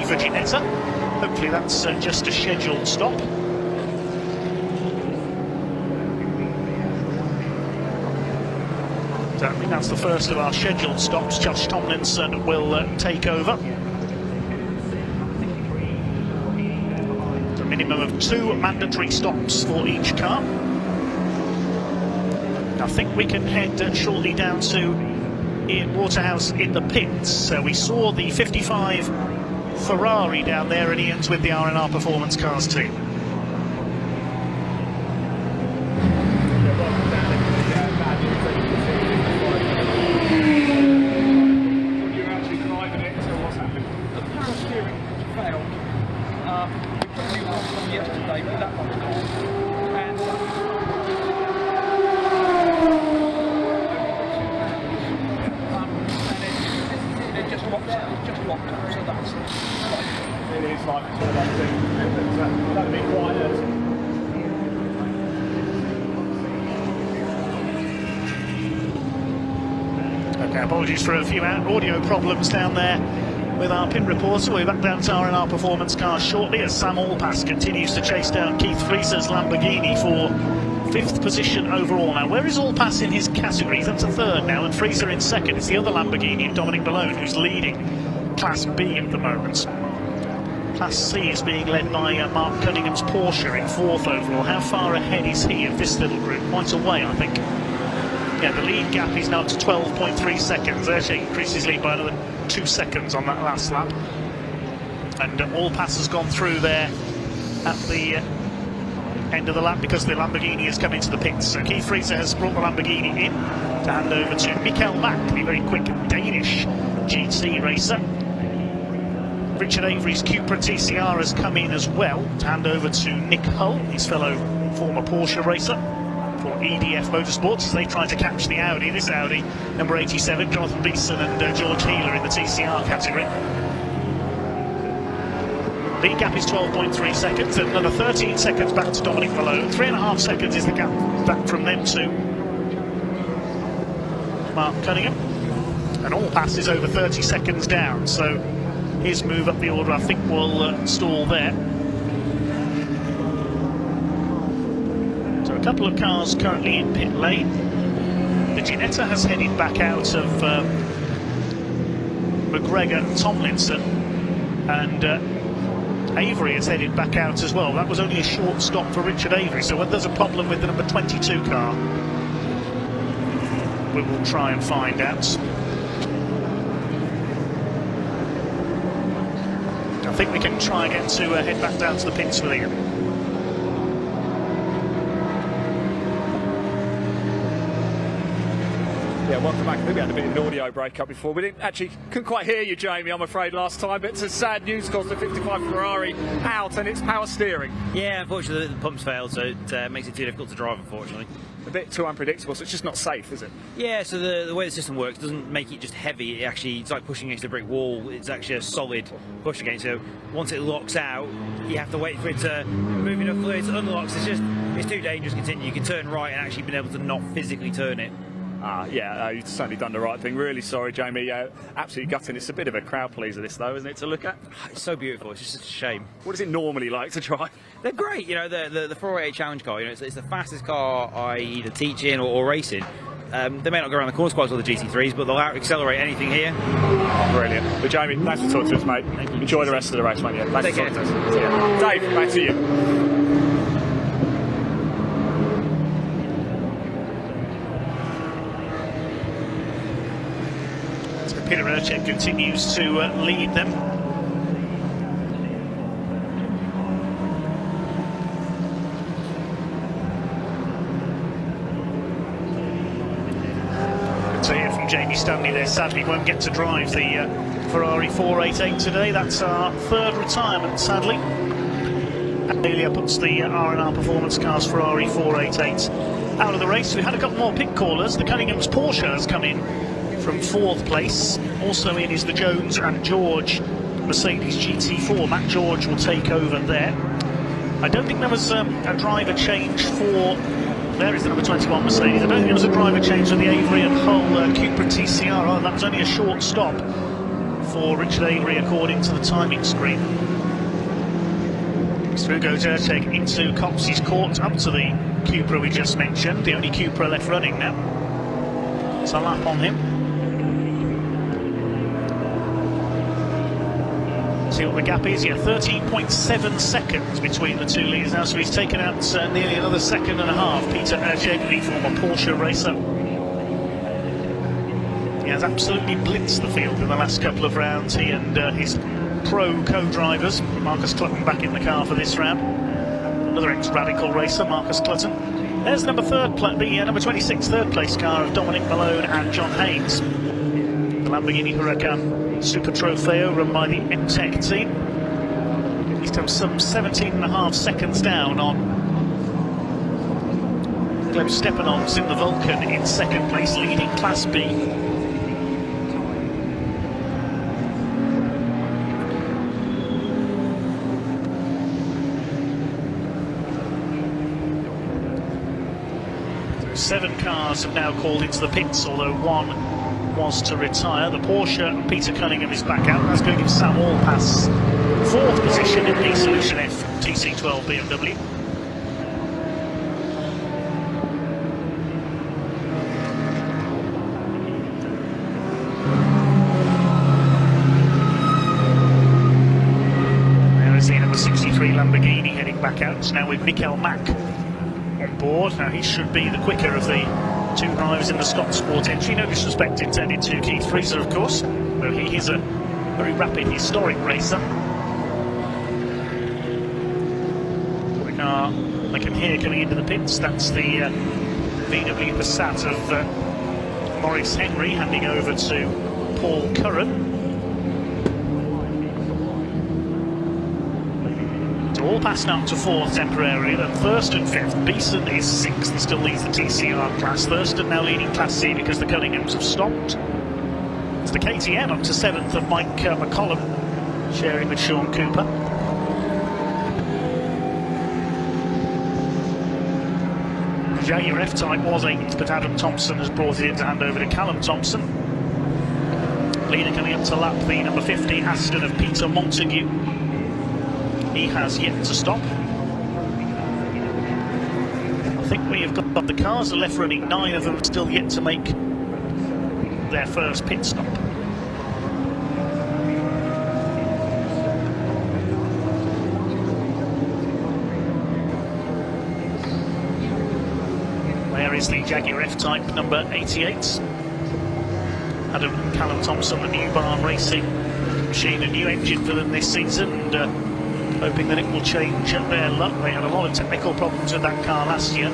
for Ginetta. Hopefully that's just a scheduled stop. So I think that's the first of our scheduled stops. Josh Tomlinson will take over. A minimum of 2 mandatory stops for each car. I think we can head shortly down to Ian Waterhouse in the pits. We saw the 55 Ferrari down there, and Ian's with the R&R Performance Cars team. You're actually driving it, so what's happened? The power steering failed. We put a new one on yesterday, but that one's gone. And it just locked up, so that's it is like it's all that thing. That'd be quite Okay, apologies for a few audio problems down there with our pit reporter. We're back down to R&R Performance Cars shortly as Sam Allpass continues to chase down Keith Freezer's Lamborghini for 5th position overall. Now, where is Allpass in his category? He's up to 3rd now, and Freezer in 2nd. It's the other Lamborghini, Dominic Malone, who's leading Class B at the moment. Class C is being led by Mark Cunningham's Porsche in 4th overall. How far ahead is he of this little group? Quite a way, I think. Yeah, the lead gap is now up to 12.3 seconds. Erschenk increases his lead by another 2 seconds on that last lap. And Allpass has gone through there at the end of the lap because the Lamborghini has come into the pits. So Keith Freezer has brought the Lamborghini in to hand over to Mikael Mack, the very quick Danish GT racer. Richard Avery's Cupra TCR has come in as well to hand over to Nick Hull, his fellow former Porsche racer, for EDF Motorsports as they try to catch the Audi. This Audi, number 87, Jonathan Beeson and George Healer in the TCR category. Lead gap is 12.3 seconds, and another 13 seconds back to Dominic Malone. 3.5 seconds is the gap back from them to Mark Cunningham. And Allpass is over 30 seconds down, so his move up the order I think will stall there. a couple of cars currently in pit lane. The Ginetta has headed back out of McGregor and Tomlinson, and Avery has headed back out as well. That was only a short stop for Richard Avery, so whether there's a problem with the number 22 car, we will try and find out. I think we can try again to head back down to the pits with Ian. Yeah, welcome back. I think we had a bit of an audio break-up before. We couldn't quite hear you, Jamie, I'm afraid, last time. But it's a sad news because the 55 Ferrari out and it's power steering. Yeah, unfortunately the pumps failed, so it makes it too difficult to drive, unfortunately. A bit too unpredictable, so it's just not safe, is it? Yeah, so the way the system works doesn't make it just heavy. It's like pushing against a brick wall. It's actually a solid push against. So once it locks out, you have to wait for it to move enough fluid to unlock. So it's too dangerous to continue. You can turn right and actually been able to not physically turn it. You've certainly done the right thing. Really sorry, Jamie. Absolutely gutting. It's a bit of a crowd pleaser, this, though, isn't it, to look at? It's so beautiful. It's just a shame. What is it normally like to drive? They're great. You know, the 488 Challenge car, you know, it's the fastest car I either teach in or race in. They may not go around the corners quite as well the GT3s, but they'll out-accelerate anything here. Brilliant. But Jamie, thanks for talking to us, mate. Thank you. Enjoy the rest of the race, mate. Yeah, thanks Take for care. talking to us. See ya. Dave, back to you. Peter Urchek continues to lead them. Good to hear from Jamie Stanley there. Sadly won't get to drive the Ferrari 488 today. That's our third retirement, sadly. Amelia puts the R&R Performance Cars Ferrari 488 out of the race. We had a couple more pit callers. The Cunningham's Porsche has come in from 4th place. Also in is the Jones and George Mercedes GT4. Matt George will take over there. I don't think there was a driver change for... There is the number 21 Mercedes. I don't think there was a driver change for the Avery and Hull Cupra TCR. Oh, that was only a short stop for Richard Avery according to the timing screen. Through goes Urteg into Copsey's Court, up to the Cupra we just mentioned. The only Cupra left running now. It's a lap on him. See what the gap is. Yeah, 13.7 seconds between the two leaders now, so he's taken out nearly another second and a half. Peter Urcheg, the former Porsche racer. He has absolutely blitzed the field in the last couple of rounds. He and his pro co-drivers. Marcus Clutton back in the car for this round. Another ex-Radical racer, Marcus Clutton. There's number 26 third place car of Dominic Malone and John Haynes. The Lamborghini Huracan Super Trofeo run by the M-Tech team. He's done some 17.5 seconds down on Gleb Stepanov's in the Vulcan in second place, leading Class B. So 7 cars have now called into the pits, although one was to retire. The Porsche, Peter Cunningham is back out. That's going to give Sam Allpass 4th position in the Solution F TC12 BMW. There is the number 63 Lamborghini heading back out. It's now with Mikel Mack on board. Now he should be the quicker of the 2 drivers in the Scott Sport entry. No disrespect intended to Keith Freezer, of course, though he is a very rapid, historic racer. The car I can hear coming into the pits, that's the VW Passat of Maurice Henry, handing over to Paul Curran. All passed up to 4th temporarily, then 1st and 5th. Beeson is 6th, he still leads the TCR class. Thurston now leading Class C because the Cunninghams have stopped. It's the KTM up to 7th of Mike McCollum, sharing with Sean Cooper. The Jaguar F-Type was 8th, but Adam Thompson has brought it in to hand over to Callum Thompson. Leader coming up to lap the number 50 Aston of Peter Montague. He has yet to stop. think we have got the cars are left running, 9 of them still yet to make their first pit stop. There is the Jaguar F-Type number 88. Adam and Callum Thompson, the new BARC Racing machine, a new engine for them this season, and hoping that it will change their luck. They had a lot of technical problems with that car last year.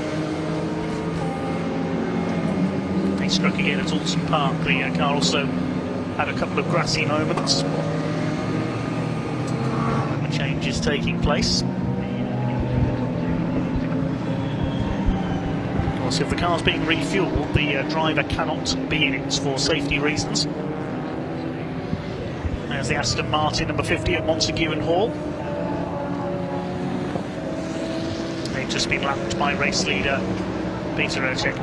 They struck again at Alton Park. The car also had a couple of grassy moments. And the change is taking place. So if the car's being refueled, the driver cannot be in it for safety reasons. There's the Aston Martin number 50 at Montague and Hall. They've just been lapped by race leader Peter Ercek.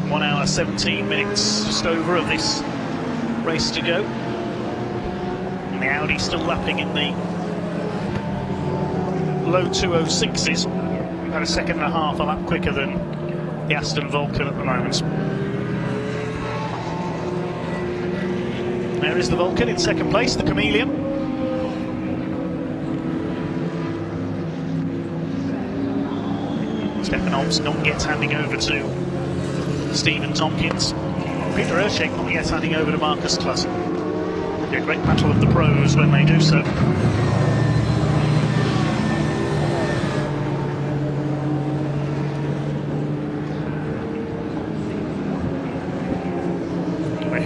One hour 17 minutes just over of this race to go. And the Audi still lapping in the low 206s, about a second and a half a lap quicker than the Aston Vulcan at the moment. There is the Vulcan in second place, the Chameleon. Stepanov's not yet handing over to Stephen Tompkins. Peter Ercek not yet handing over to Marcus Klassen. A great battle of the pros when they do so.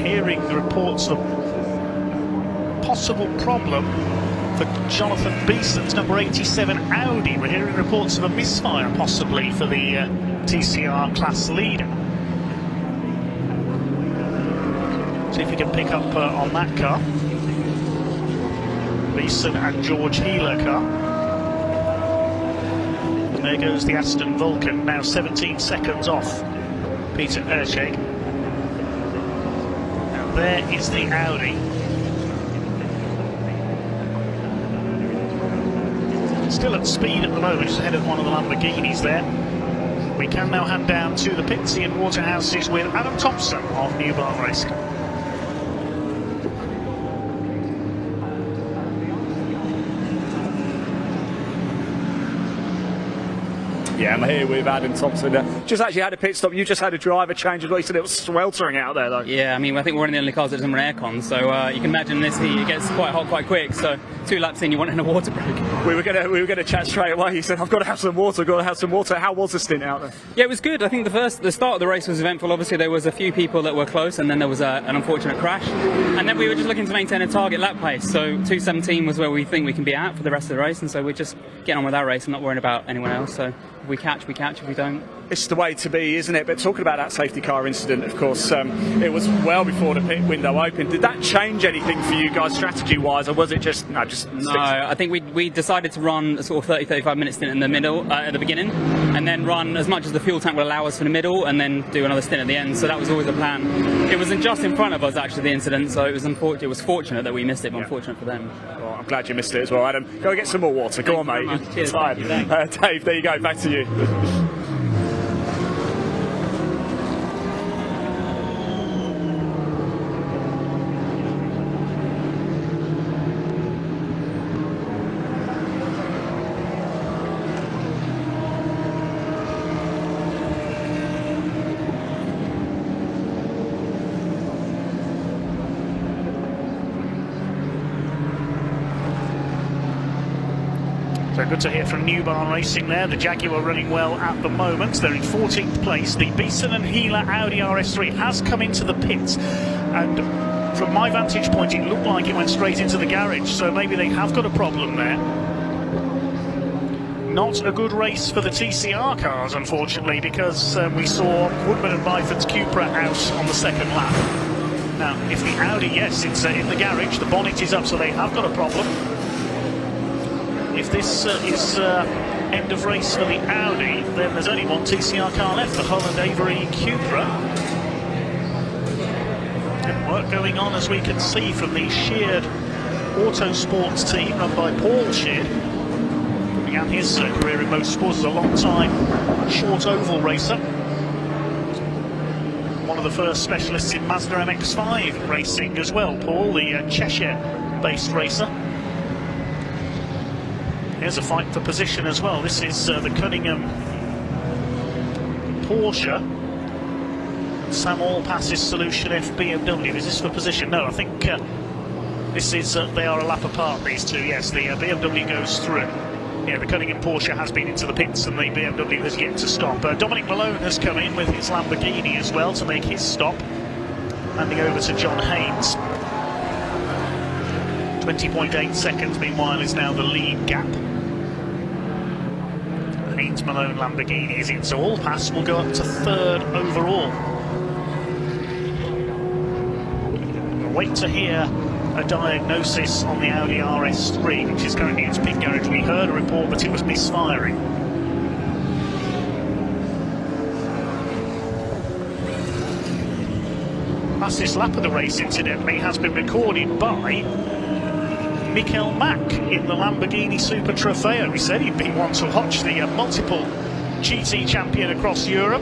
Hearing the reports of possible problem for Jonathan Beeson's number 87 Audi. We're hearing reports of a misfire possibly for the TCR class leader. See if we can pick up on that car. Beeson and George Heeler car. And there goes the Aston Vulcan, now 17 seconds off Peter Ercek. There is the Audi. Still at speed at the moment, just ahead of one of the Lamborghinis there. We can now hand down to the pits and Waterhouses with Adam Thompson of New BARC Racing. Yeah, I'm here with Adam Thompson. Just actually had a pit stop. You just had a driver change as well. You said it was sweltering out there, though. Yeah, I mean, I think we're one of the only cars that doesn't run aircon, so you can imagine this heat. It gets quite hot quite quick. So 2 laps in, you want in a water break. We were gonna chat straight away. You said, "I've got to have some water. Got to have some water." How was the stint out there? Yeah, it was good. I think the start of the race was eventful. Obviously, there was a few people that were close, and then there was an unfortunate crash. And then we were just looking to maintain a target lap pace. So 2:17 was where we think we can be at for the rest of the race, and so we're just getting on with our race and not worrying about anyone else. So if we catch, we catch. If we don't, it's the way to be, isn't it? But talking about that safety car incident, of course, it was well before the pit window opened. Did that change anything for you guys strategy-wise, or was it just no? I think we decided to run a sort of 30-35 minute stint in the middle at the beginning, and then run as much as the fuel tank would allow us for the middle, and then do another stint at the end. So that was always the plan. It wasn't just in front of us actually, the incident. So it was unfortunate. It was fortunate that we missed it, but unfortunate for them. Well, I'm glad you missed it as well, Adam. Go get some more water. Go on, mate. Cheers. Dave, there you go. Back to you. So good to hear from New BARC Racing there. The Jaguar running well at the moment. They're in 14th place. The Beeson and Heeler Audi RS3 has come into the pits, and from my vantage point it looked like it went straight into the garage, so maybe they have got a problem there. Not a good race for the TCR cars, unfortunately, because we saw Woodman and Byford's Cupra out on the second lap. Now, if the Audi, yes, it's in the garage, the bonnet is up, so they have got a problem. If this is end of race for the Audi, then there's only one TCR car left, the Holland Avery Cupra. And work going on, as we can see from the sheared Autosports team run by Paul Sheard. Began his career in motorsport as a long-time short oval racer. One of the first specialists in Mazda MX-5 racing as well, Paul, the Cheshire-based racer. Here's a fight for position as well. This is the Cunningham Porsche. Sam Allpass's Solution F BMW. Is this for position? No, I think this is, they are a lap apart, these two. Yes, the BMW goes through. Yeah, the Cunningham Porsche has been into the pits and the BMW has yet to stop. Dominic Malone has come in with his Lamborghini as well to make his stop. Handing over to John Haynes. 20.8 seconds, meanwhile, is now the lead gap. Haynes Malone Lamborghini is in, so Allpass will go up to third overall. We'll wait to hear a diagnosis on the Audi RS3, which is currently in its pit garage. We heard a report that it was misfiring. Fastest lap of the race, incidentally, has been recorded by Michael Mack in the Lamborghini Super Trofeo. He said he'd be one to watch, the multiple GT champion across Europe.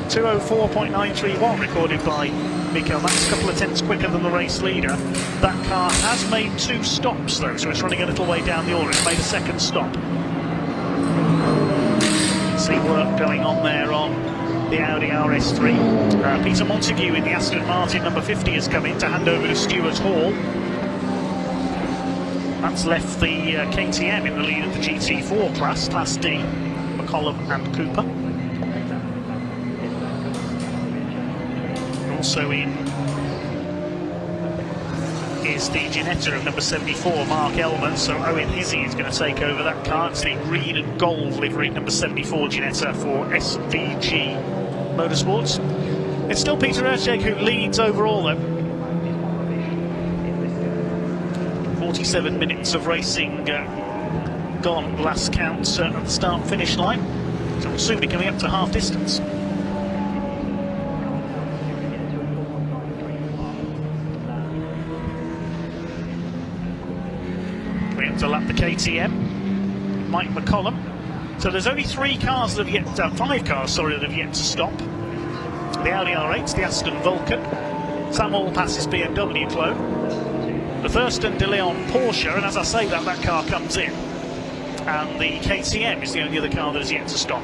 2:04.931 recorded by Michael Mack, a couple of tenths quicker than the race leader. That car has made 2 stops though, so it's running a little way down the order. It's made a second stop. See work going on there on the Audi RS3. Peter Montague in the Aston Martin number 50 has come in to hand over to Stuart Hall. That's left the KTM in the lead of the GT4 class, Class D, McCollum and Cooper. Also in is the Ginetta of number 74, Mark Elman, so Owen Hizzy is going to take over that car. It's the green and gold livery number 74 Ginetta for SVG Motorsports. It's still Peter Erceg who leads overall though. 47 minutes of racing gone, last count at the start-finish line. So we'll soon be coming up to half distance. We have to lap the KTM, Mike McCollum. So there's only 5 cars, that have yet to stop. The Audi R8, the Aston Vulcan, Sam Allpass's BMW clone, the Thurston de Leon Porsche, and as I say that car comes in. And the KTM is the only other car that is yet to stop.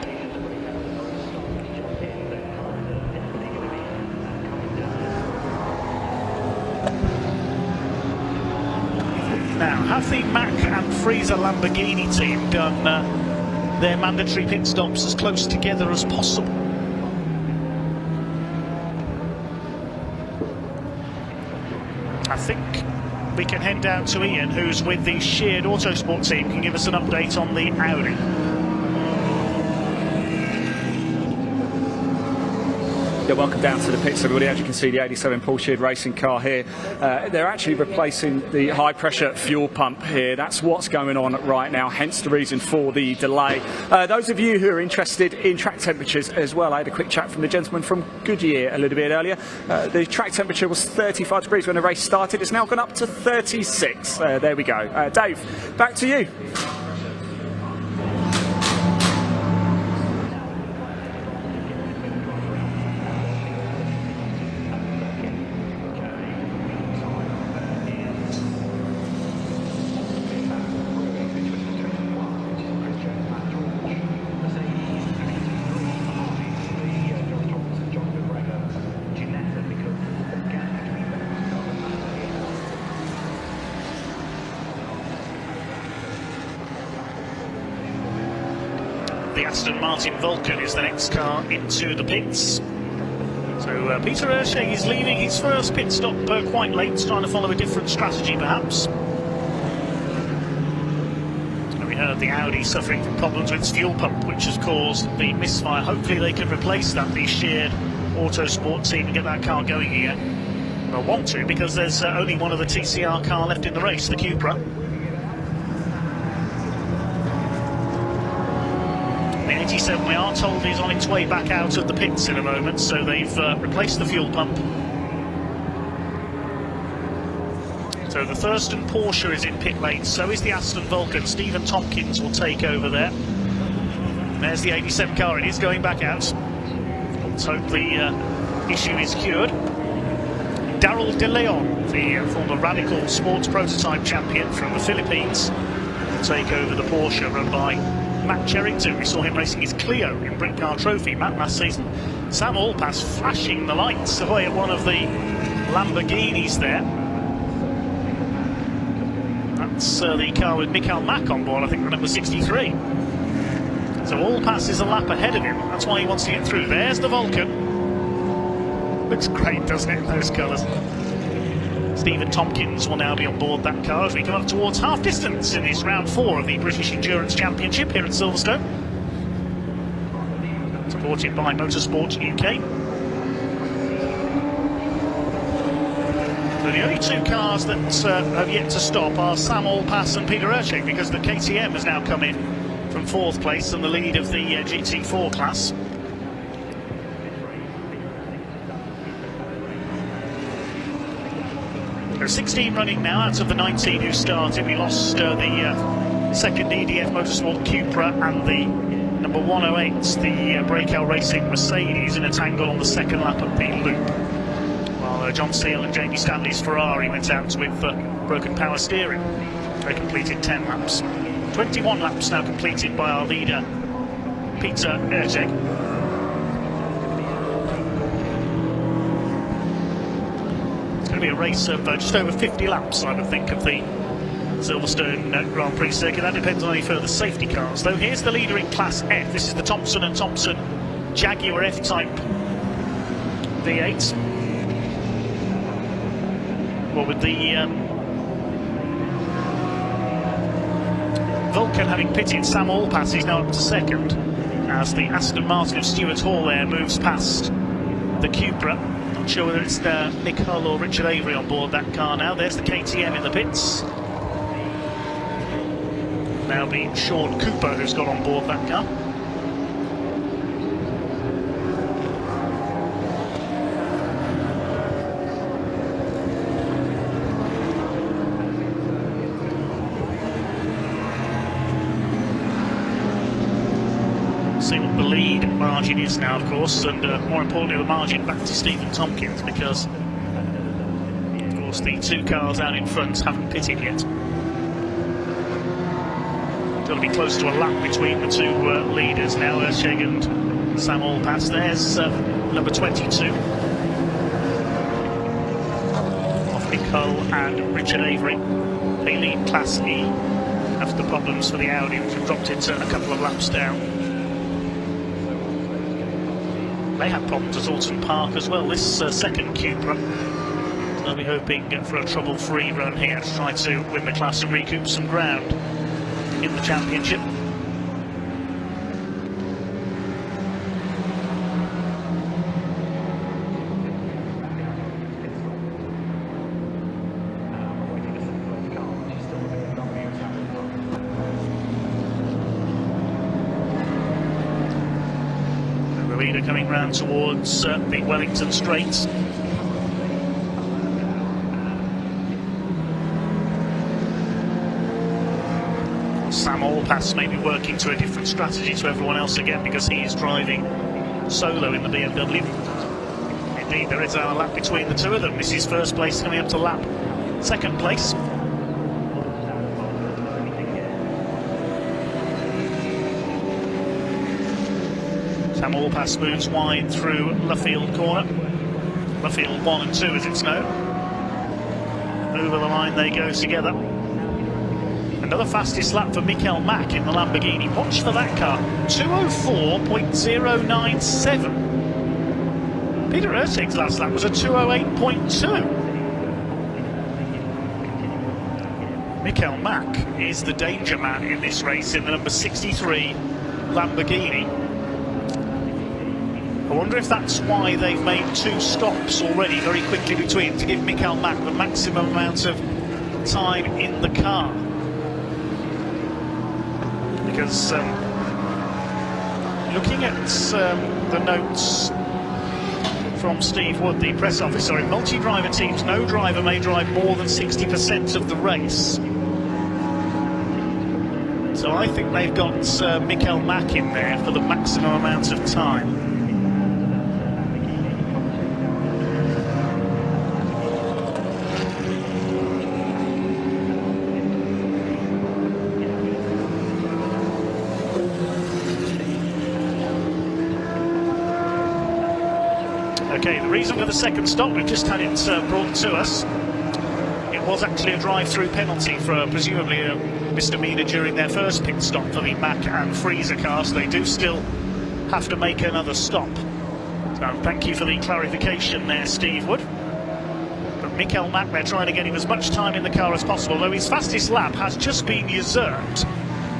Now, have the Mack and Freezer Lamborghini team done their mandatory pit stops as close together as possible? I think we can head down to Ian, who's with the Sheard Autosport team, can give us an update on the Audi. Yeah, welcome down to the pits, everybody. As you can see, the 87 Paul Sheard racing car here. They're actually replacing the high-pressure fuel pump here. That's what's going on right now, hence the reason for the delay. Those of you who are interested in track temperatures as well, I had a quick chat from the gentleman from Goodyear a little bit earlier. The track temperature was 35 degrees when the race started. It's now gone up to 36. There we go. Dave, back to you. The Aston Martin Vulcan is the next car into the pits. So Peter Erceg is leaving his first pit stop quite late, trying to follow a different strategy perhaps. And we heard the Audi suffering from problems with its fuel pump, which has caused the misfire. Hopefully they can replace that, the Sheard Autosport team, and get that car going again. Well, want to, because there's only one other TCR car left in the race, the Cupra. The 87, we are told, is on its way back out of the pits in a moment, so they've replaced the fuel pump. So the Thurston Porsche is in pit lane, so is the Aston Vulcan. Stephen Tompkins will take over there. There's the 87 car, it is going back out. Let's hope the issue is cured. Daryl De Leon, the former Radical Sports Prototype champion from the Philippines, will take over the Porsche run by Matt Cherrington. We saw him racing his Clio in Brit Car Trophy, Matt, last season. Sam Allpass flashing the lights away at one of the Lamborghinis there. That's the car with Mikael Mack on board, I think the number 63. So Allpass is a lap ahead of him, that's why he wants to get through. There's the Vulcan. Looks great, doesn't it, in those colours. Stephen Tompkins will now be on board that car as we come up towards half distance in this round 4 of the British Endurance Championship here at Silverstone. Supported by Motorsport UK. So the only 2 cars that have yet to stop are Sam Allpass and Peter Urchek, because the KTM has now come in from 4th place and the lead of the GT4 class. There are 16 running now out of the 19 who started. We lost the second EDF Motorsport Cupra and the number 108, the Breakout Racing Mercedes, in a tangle on the second lap of the loop. While John Steele and Jamie Stanley's Ferrari went out with broken power steering. They completed 10 laps. 21 laps now completed by our leader, Peter Urchek. Be a race of just over 50 laps, I would think, of the Silverstone Grand Prix circuit. That depends on any further safety cars, though. Here's the leader in Class F. This is the Thompson & Thompson Jaguar F-Type V8. Well, with the Vulcan having pitted, Sam Allpass is now up to second, as the Aston Martin of Stuart Hall there moves past the Cupra. Not sure whether it's Nick Hull or Richard Avery on board that car now. There's the KTM in the pits. Now being Sean Cooper who's got on board that car. See what the lead margin is now, of course, and more importantly the margin back to Stephen Tompkins, because of course the 2 cars out in front haven't pitted yet. Got to be close to a lap between the 2 leaders now, Urchek and Sam Allpass. There's number 22 off Nick Hull and Richard Avery. They lead Class E after problems for the Audi, which have dropped it a couple of laps down. They had problems at Alton Park as well, this second Cupra. They'll be hoping for a trouble-free run here to try to win the class and recoup some ground in the championship. Leader coming round towards the Wellington Straits. Sam Allpass may be working to a different strategy to everyone else again, because he is driving solo in the BMW. Indeed, there is a lap between the 2 of them. This is first place coming up to lap second place. Sam Allpass moves wide through Luffield corner. Luffield 1 and 2 as it's known. Over the line they go together. Another fastest lap for Mikael Mack in the Lamborghini. Watch for that car. 204.097. Peter Urchek's last lap was a 208.2. Mikael Mack is the danger man in this race in the number 63 Lamborghini. I wonder if that's why they've made 2 stops already very quickly between, to give Mikael Mack the maximum amount of time in the car. Because looking at the notes from Steve Wood, the press officer. In multi-driver teams, no driver may drive more than 60% of the race. So I think they've got Michael Mack in there for the maximum amount of time. Okay, the reason for the second stop, we've just had it brought to us. It was actually a drive-through penalty for presumably a misdemeanor during their first pit stop for the Mack and Freezer cars. They do still have to make another stop. So thank you for the clarification there, Steve Wood. But Michael Mack, they're trying to get him as much time in the car as possible, though his fastest lap has just been usurped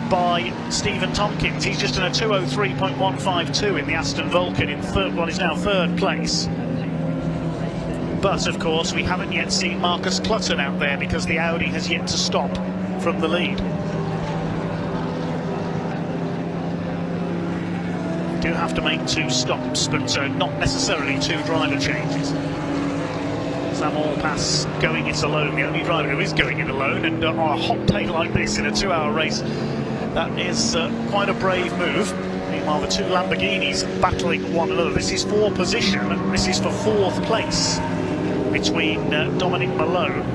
by Stephen Tompkins. He's just in a 2:03.152 in the Aston Vulcan in what is now third place. But of course we haven't yet seen Marcus Clutton out there because the Audi has yet to stop from the lead. We do have to make 2 stops, but not necessarily 2 driver changes. Sam Allpass going it alone, the only driver who is going it alone, and on a hot day like this in a 2-hour race, that is quite a brave move. Meanwhile, the 2 Lamborghinis battling one another. This is for position, this is for 4th place between Dominic Malone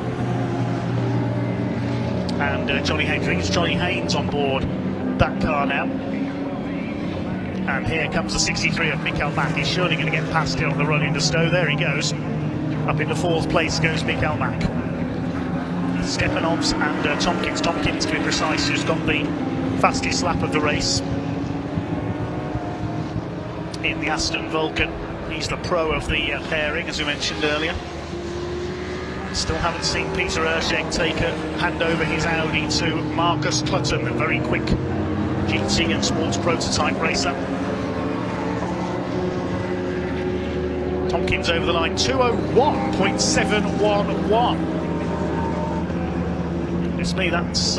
and Johnny Haynes. I think it's Johnny Haynes on board that car now. And here comes the 63 of Michael Mack. He's surely going to get past it on the run into Stowe. There he goes. Up into 4th place goes Michael Mack. Stepanovs and Tompkins. Tompkins, to be precise, who's got the fastest lap of the race in the Aston Vulcan. He's the pro of the pairing, as we mentioned earlier. Still haven't seen Peter Erscheg hand over his Audi to Marcus Clutton, a very quick GT and sports prototype racer. Tompkins over the line, 2:01.711. It's me, that's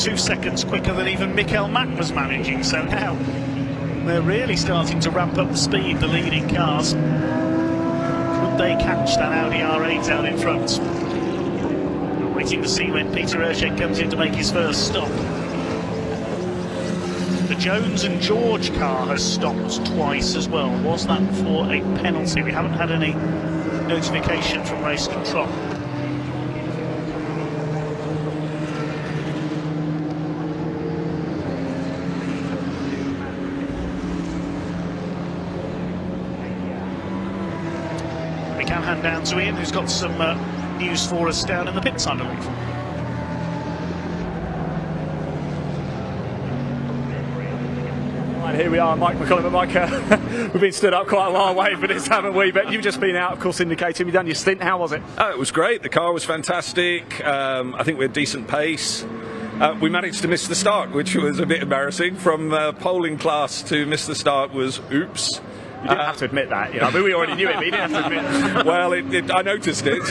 2 seconds quicker than even Michael Mack was managing. So now they're really starting to ramp up the speed, the leading cars. Could they catch that Audi R8 out in front? We're waiting to see when Peter Erscheg comes in to make his first stop. The Jones and George car has stopped twice as well. Was that for a penalty? We haven't had any notification from race control. Hand down to Ian, who's got some news for us down in the pits, I believe. Right, here we are, Mike McCullum and Mike. We've been stood up quite a long way for this, haven't we? But you've just been out, of course, indicating you've done your stint. How was it? It was great. The car was fantastic. I think we had decent pace. We managed to miss the start, which was a bit embarrassing. From polling class to miss the start was oops. You didn't have to admit that, you know. I mean, we already knew it, but you didn't have to admit it. Well, I noticed it.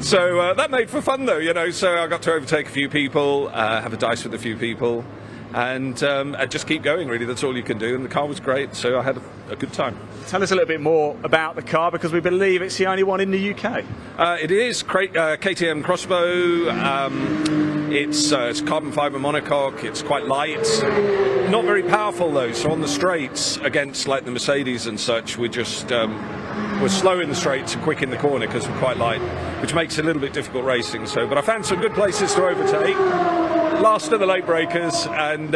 So that made for fun, though, you know. So I got to overtake a few people, have a dice with a few people, and just keep going, really. That's all you can do. And the car was great, so I had a good time. Tell us a little bit more about the car, because we believe it's the only one in the UK. It is KTM Crossbow. It's carbon fibre monocoque. It's quite light, not very powerful though. So on the straights, against like the Mercedes and such, we're slow in the straights and quick in the corner because we're quite light, which makes it a little bit difficult racing. So, but I found some good places to overtake. Last of the late breakers, and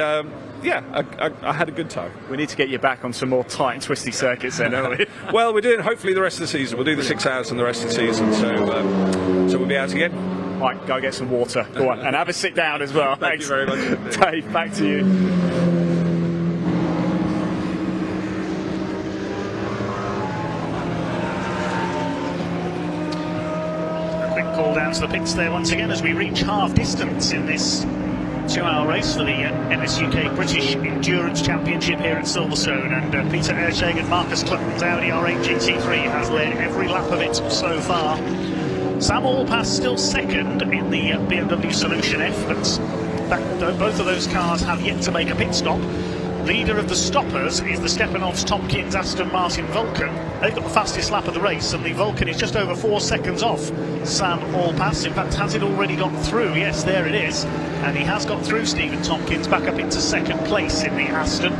yeah, I had a good time. We need to get you back on some more tight and twisty circuits then, don't we? Well, we're doing hopefully the rest of the season. We'll do the 6 hours and the rest of the season. So we'll be out again. Right, go get some water. Go on, and have a sit down as well. Thank you very much. Dave, back to you. A quick call down to the pits there once again as we reach half distance in this 2-hour race for the NSUK British Endurance Championship here at Silverstone. And Peter Erscheg and Marcus Clutton's Audi R8 GT3 has led every lap of it so far. Sam Allpass still second in the BMW Solution F, but both of those cars have yet to make a pit stop. Leader of the stoppers is the Stepanovs, Tompkins, Aston Martin Vulcan. They've got the fastest lap of the race, and the Vulcan is just over 4 seconds off Sam Allpass. In fact, has it already got through? Yes, there it is. And he has got through Stephen Tompkins back up into second place in the Aston.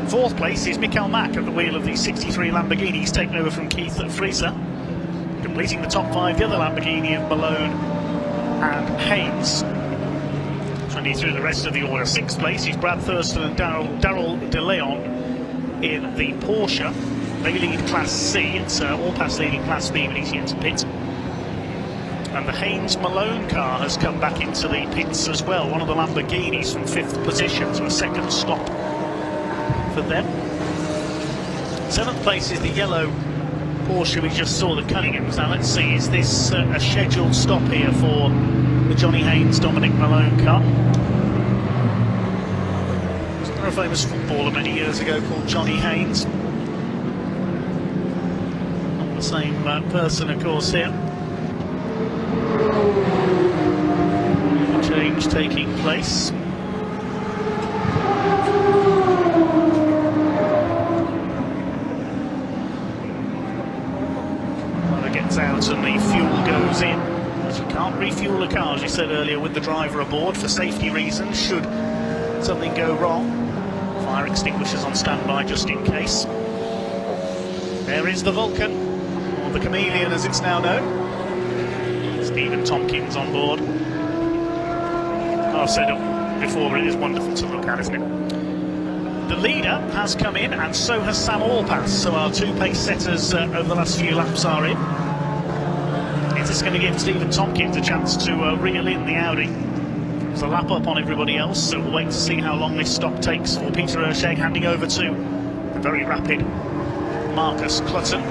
Fourth place is Mikael Mack at the wheel of the 63 Lamborghini. He's taken over from Keith Freezer. Completing the top 5, the other Lamborghini of Malone and Haynes. Running through the rest of the order. Sixth place is Brad Thurston and Daryl De Leon in the Porsche. They lead Class C. It's Allpass leading Class B, but he's yet to pit. And the Haynes Malone car has come back into the pits as well. One of the Lamborghinis from 5th position, so a second stop for them. 7th place is the yellow Porsche we just saw, the Cunninghams. Now let's see, is this a scheduled stop here for the Johnny Haynes Dominic Malone car? Wasn't there a famous footballer many years ago called Johnny Haynes? Not the same person, of course, here. Change taking place. Gets out and the fuel goes in. You can't refuel a car, as you said earlier, with the driver aboard for safety reasons should something go wrong. Fire extinguishers on standby just in case. There is the Vulcan, or the Chameleon as it's now known. Stephen Tompkins on board. I've said it before, but it is wonderful to look at, isn't it? The leader has come in, and so has Sam Allpass, so our two pace setters over the last few laps are in. Is this going to give Stephen Tompkins a chance to reel in the Audi? There's a lap up on everybody else, so we'll wait to see how long this stop takes for Peter Ersheg, handing over to the very rapid Marcus Clutton.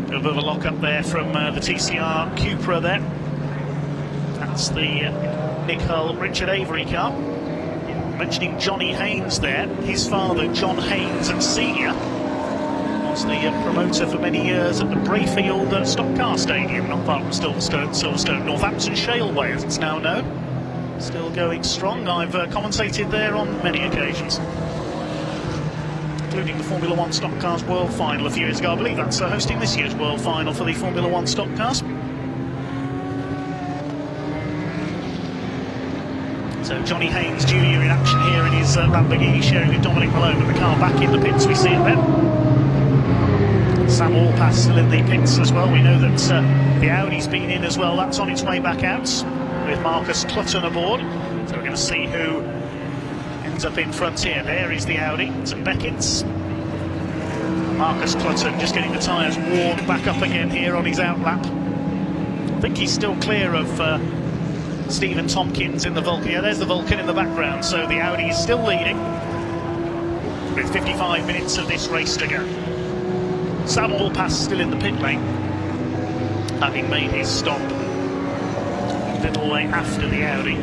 A bit of a lock up there from the TCR Cupra there. That's the Nick Hull, Richard Avery car. Mentioning Johnny Haynes there, his father John Haynes and Senior was the promoter for many years at the Brayfield Stock Car Stadium, not far from Silverstone, Northampton Shaleway as it's now known. Still going strong. I've commentated there on many occasions, including the Formula One Stock Cars World Final a few years ago. I believe that's hosting this year's World Final for the Formula One Stock Cars. So Johnny Haynes Jr. in action here in his Lamborghini, sharing with Dominic Malone, with the car back in the pits. We see it there. Sam Allpass still in the pits as well. We know that the Audi's been in as well. That's on its way back out with Marcus Clutton aboard. So we're going to see who ends up in front here. There is the Audi. It's at Beckett's. Marcus Clutton just getting the tyres warmed back up again here on his out lap. I think he's still clear of Stephen Tompkins in the Vulcan. Yeah, there's the Vulcan in the background. So the Audi is still leading with 55 minutes of this race to go. Sam Allpass still in the pit lane, having made his stop a little way after the Audi.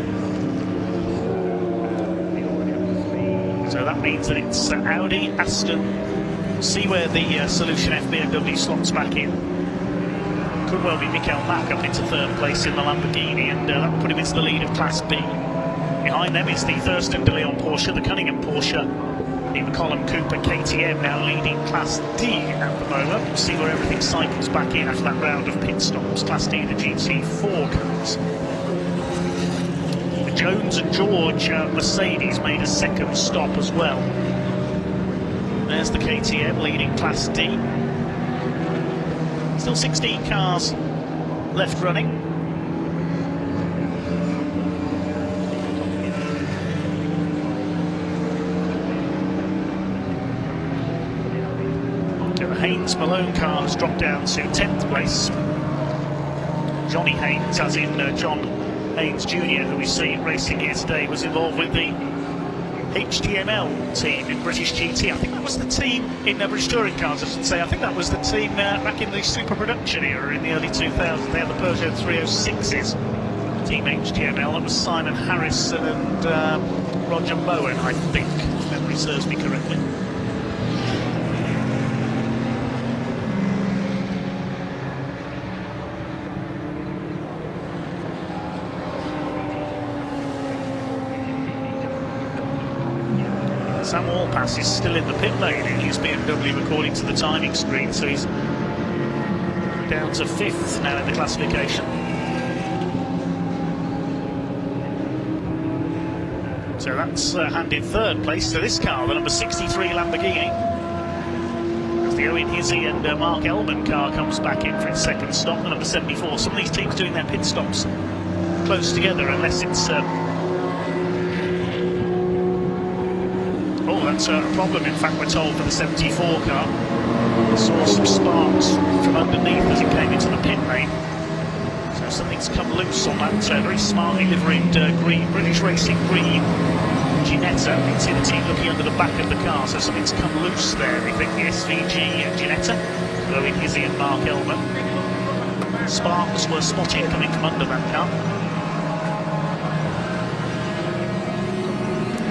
So that means that it's Audi, Aston. See where the Solution F BMW slots back in. Could well be Mikael Mack up into third place in the Lamborghini, and that will put him into the lead of Class B. Behind them is the Thurston De Leon Porsche, the Cunningham Porsche, the McCollum Cooper KTM now leading Class D at the moment. We'll see where everything cycles back in after that round of pit stops. Class D, the GT4 cars. The Jones and George Mercedes made a second stop as well. There's the KTM leading Class D. Still 16 cars left running. The Haynes Malone car has dropped down to 10th place. Johnny Haynes, as in John Haynes Jr., who we see racing here today, was involved with the HDML team in British GT. I think that was the team in British Touring Cars, I should say. I think that was the team back in the super production era in the early 2000s. They had the Peugeot 306s. Team HDML, that was Simon Harrison and Roger Bowen, I think, if memory serves me correctly. Sam Allpass is still in the pit lane in his BMW according to the timing screen, so he's down to 5th now in the classification. So that's handed 3rd place to this car, the number 63 Lamborghini. As the Owen Hizzy and Mark Elman car comes back in for its 2nd stop, the number 74. Some of these teams doing their pit stops close together unless it's... that's a problem, in fact, we're told, for the 74 car. Saw some sparks from underneath as it came into the pit lane. So something's come loose on that very smartly liveried green, British Racing green Ginetta utility looking under the back of the car. So something's come loose there, we think, the SVG Ginetta, Owen Hizzy and Mark Elman. Sparks were spotted coming from under that car.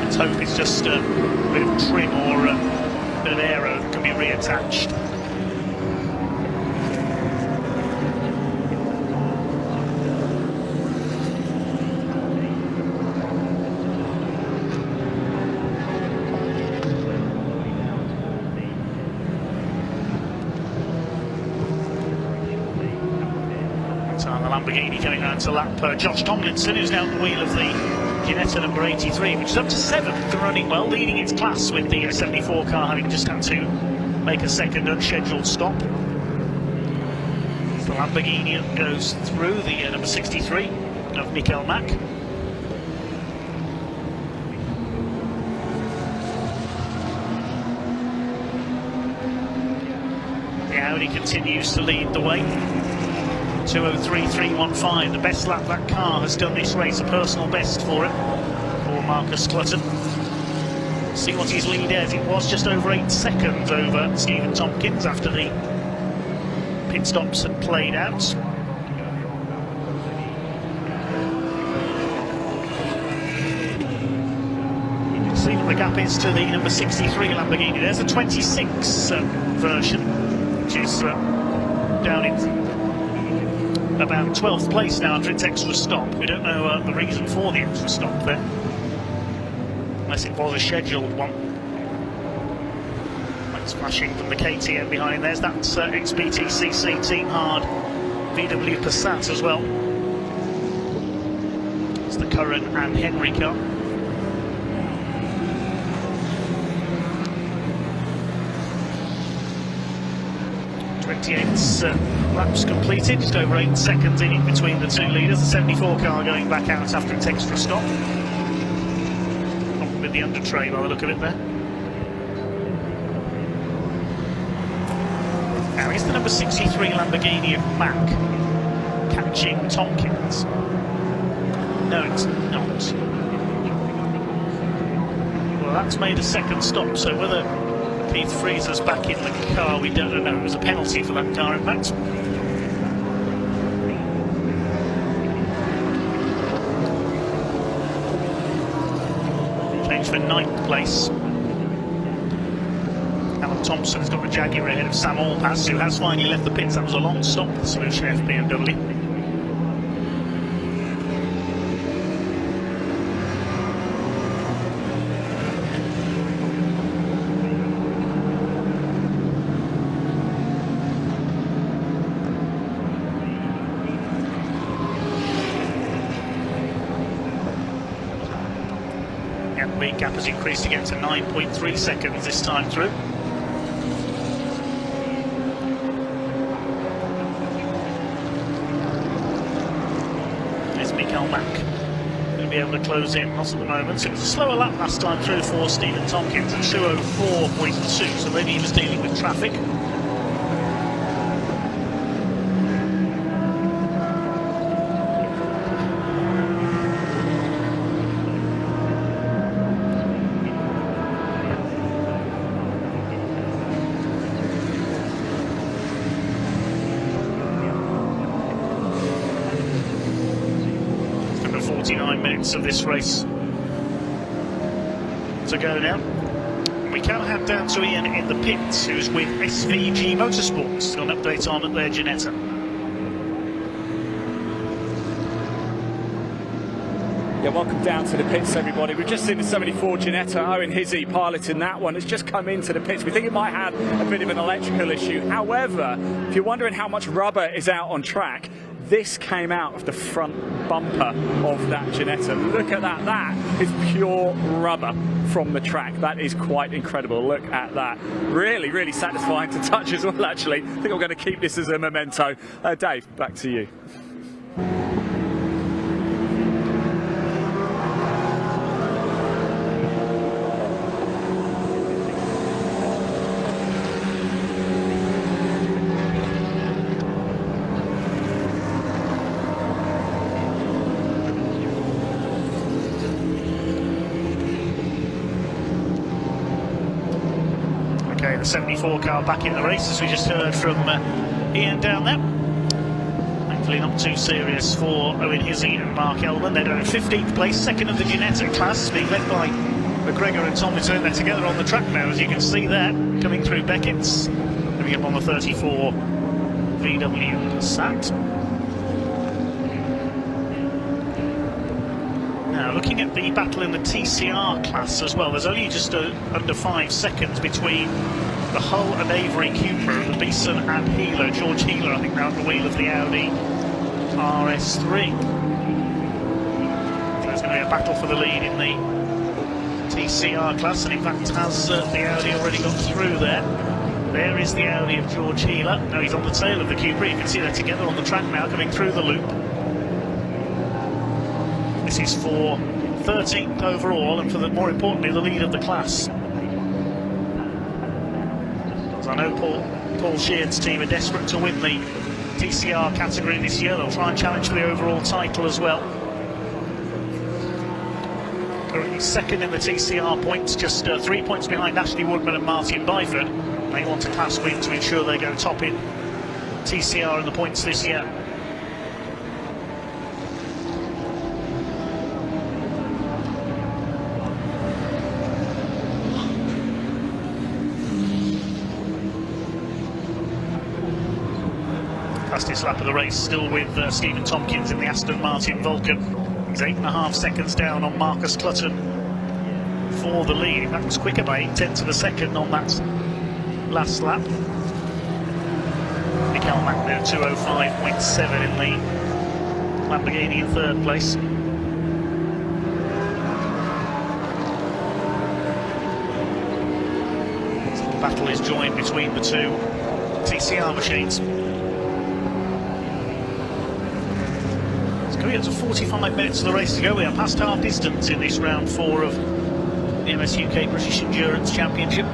Let's hope it's just a bit of trim or a bit of aero that can be reattached. So the Lamborghini coming round to lap Josh Tomlinson, who's now at the wheel of the Ginetta number 83, which is up to 7th and running well, leading its class with the 74 car having just had to make a 2nd unscheduled stop. The Lamborghini goes through the number 63 of Michael Mack. The Audi continues to lead the way. 2:03.315, the best lap that car has done this race, a personal best for it, for Marcus Clutton. See what his lead is. It was just over 8 seconds over Stephen Tompkins after the pit stops had played out. You can see what the gap is to the number 63 Lamborghini. There's a 26 version, which is down in about 12th place now after its extra stop. We don't know the reason for the extra stop there, unless it was a scheduled one. Lights flashing from the KTM behind. There's that XPTCC Team Hard VW Passat as well. It's the Curran and Henry car. 28 laps completed, just over 8 seconds in between the two leaders. The 74 car going back out after its extra stop. Not with the under tray by the look of it there. Now is the number 63 Lamborghini of Mack catching Tompkins? No, it's not. Well, that's made a 2nd stop, so whether Keith Freezer's back in the car, we don't know. It was a penalty for that car, in fact. Change for 9th place. Alan Thompson has got the Jaguar ahead of Sam Allpass, who has finally left the pits. That was a long stop for the Solution F BMW. The gap has increased again to 9.3 seconds this time through. There's Michael Mack. Going to be able to close in, not at the moment. So it was a slower lap last time through for Stephen Tompkins at 2:04.2, so maybe he was dealing with traffic. 49 minutes of this race to go now. We can head down to Ian in the pits, who's with SVG Motorsport. Still an update on their Ginetta. Yeah, welcome down to the pits, everybody. We've just seen the 74 Ginetta, Owen Hizzy piloting that one. It's just come into the pits. We think it might have a bit of an electrical issue. However, if you're wondering how much rubber is out on track, this came out of the front bumper of that Ginetta. Look at that. That is pure rubber from the track. That is quite incredible. Look at that. Really, really satisfying to touch as well, actually. I think I'm going to keep this as a memento. Dave, back to you. The 74 car back in the race, as we just heard from Ian down there. Thankfully not too serious for Owen Hizzy and Mark Elman. They're down in 15th place, second of the Ginetta class, being led by McGregor and Tomlinson. They're together on the track now, as you can see there, coming through Beckett's, coming up on the 34 VW Passat. Now, looking at the battle in the TCR class as well, there's only just under 5 seconds between the Hull and Avery Cupra, the Beeson and Healer. George Healer, I think, now at the wheel of the Audi RS3. There's going to be a battle for the lead in the TCR class, and in fact has the Audi already got through there. There is the Audi of George Healer. Now he's on the tail of the Cupra. You can see they're together on the track now, coming through the loop. This is for 13th overall, and for the, more importantly, the lead of the class. As I know Paul Sheard's team are desperate to win the TCR category this year. They'll try and challenge for the overall title as well. Currently second in the TCR points, just 3 points behind Ashley Woodman and Martin Byford. They want a class win to ensure they go top in TCR in the points this year. Fastest lap of the race still with Stephen Tompkins in the Aston Martin Vulcan. He's 8.5 seconds down on Marcus Clutton for the lead. That was quicker by 8/10 of a second on that last lap. Mikael Mack 2:05.7 in the Lamborghini in third place. So the battle is joined between the two TCR machines. It's a 45 minutes of the race to go. We are past half distance in this round 4 of the MS UK British Endurance Championship.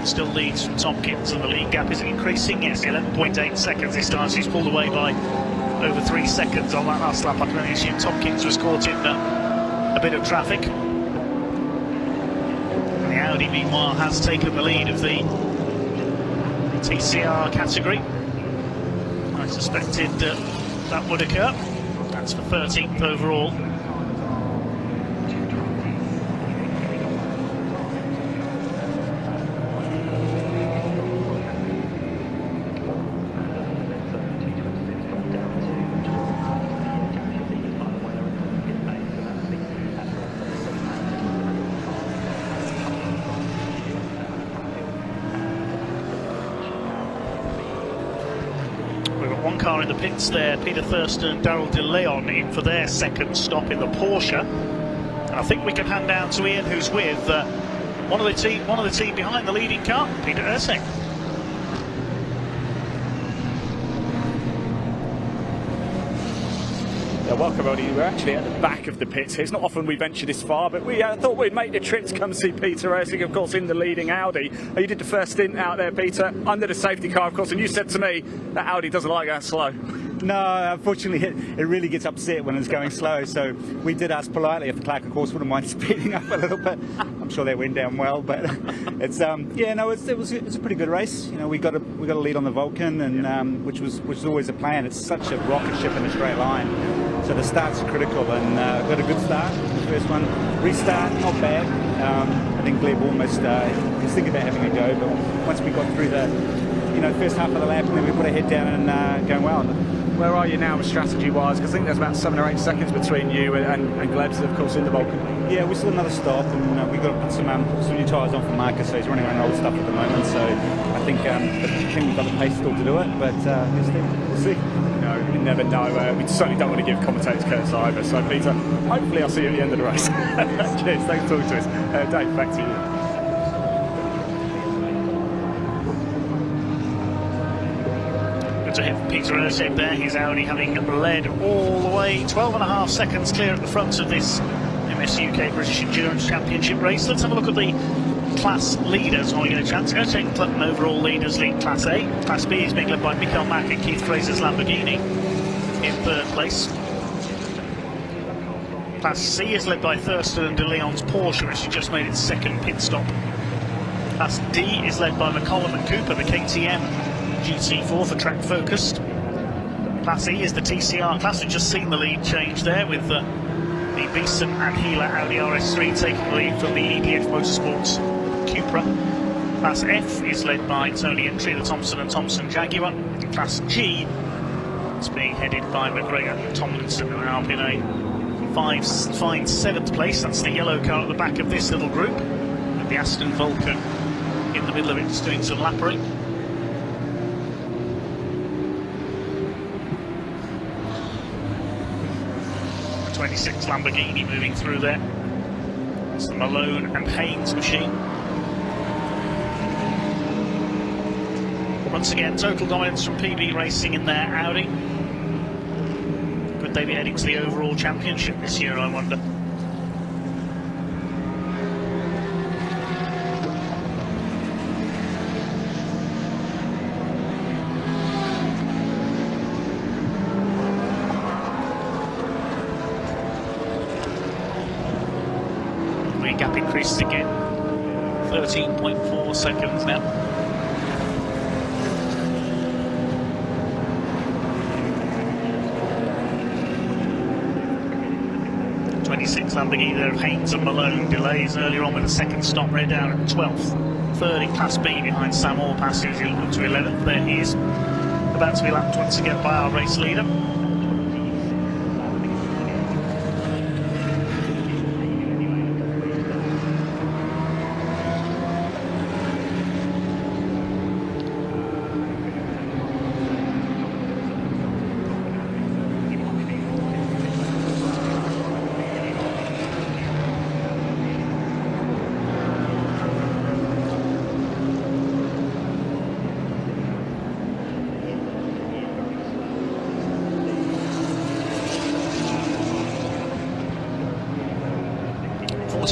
Still leads from Tompkins, and the lead gap is increasing. Yes, 11.8 seconds this time, so he's pulled away by over 3 seconds on that last lap. I can only assume Tompkins was caught in a bit of traffic. And the Audi, meanwhile, has taken the lead of the TCR category. I suspected that would occur. That's for 13th overall. One car in the pits there, Peter Thurston and Daryl De Leon in for their second stop in the Porsche. And I think we can hand down to Ian, who's with one of the team behind the leading car, Peter Ursek. Yeah, welcome everybody. We're actually at the back of the pits here. It's not often we venture this far, but we thought we'd make the trip to come see Peter racing, of course, in the leading Audi. You did the first stint out there, Peter, under the safety car, of course, and you said to me that Audi doesn't like going slow. No, unfortunately, it really gets upset when it's going slow. So we did ask politely if the Clark, of course, wouldn't mind speeding up a little bit. I'm sure they went down well, but it's it was a pretty good race. You know, we got a lead on the Vulcan, and which was always a plan. It's such a rocket ship in a straight line, so the starts are critical, and got a good start. The first one, restart, not bad. I think Gleb almost was thinking about having a go, but once we got through the first half of the lap, and then we put our head down and going well. Where are you now strategy-wise? Because I think there's about 7 or 8 seconds between you and Gleb's, of course, in the Vulcan. Yeah, we still another stop, and we've got to put some new tyres on for Marcus, so he's running around old stuff at the moment. So I think we've got the pace still to do it, but we'll see. No, you never know. We certainly don't want to give commentators curse either. So, Peter, hopefully I'll see you at the end of the race. Cheers, thanks for talking to us. Dave, back to you. To hit Peter Erteg there, his Audi having led all the way, 12.5 seconds clear at the front of this MS UK British Endurance Championship race. Let's have a look at the class leaders while we get a chance. Erteg Clutton overall leaders lead Class A. Class B is being led by Mikael Mack and Keith Fraser's Lamborghini in 3rd place. Class C is led by Thurston and De Leon's Porsche, which has just made its 2nd pit stop. Class D is led by McCollum and Cooper, the KTM GT4 for track focused. Class E is the TCR class. We've just seen the lead change there with the Beeson and Gila Audi RS3 taking the lead from the EPF Motorsports Cupra. Class F is led by Tony Entry, the Thompson & Thompson Jaguar. Class G is being headed by McGregor and Tomlinson, who are now in a fine 7th place. That's the yellow car at the back of this little group, with the Aston Vulcan in the middle of it, just doing some lappering. 26 Lamborghini moving through there. It's the Malone and Haynes machine. Once again, total dominance from PB Racing in their Audi. Could they be heading to the overall championship this year, I wonder? Gap increases again, 13.4 seconds now. Lamborghini there of Haynes and Malone, delays earlier on with a 2nd stop. They're down at 12th. 3rd in Class B behind Sam Allpass, who's up to 11th. There he is, about to be lapped once again by our race leader.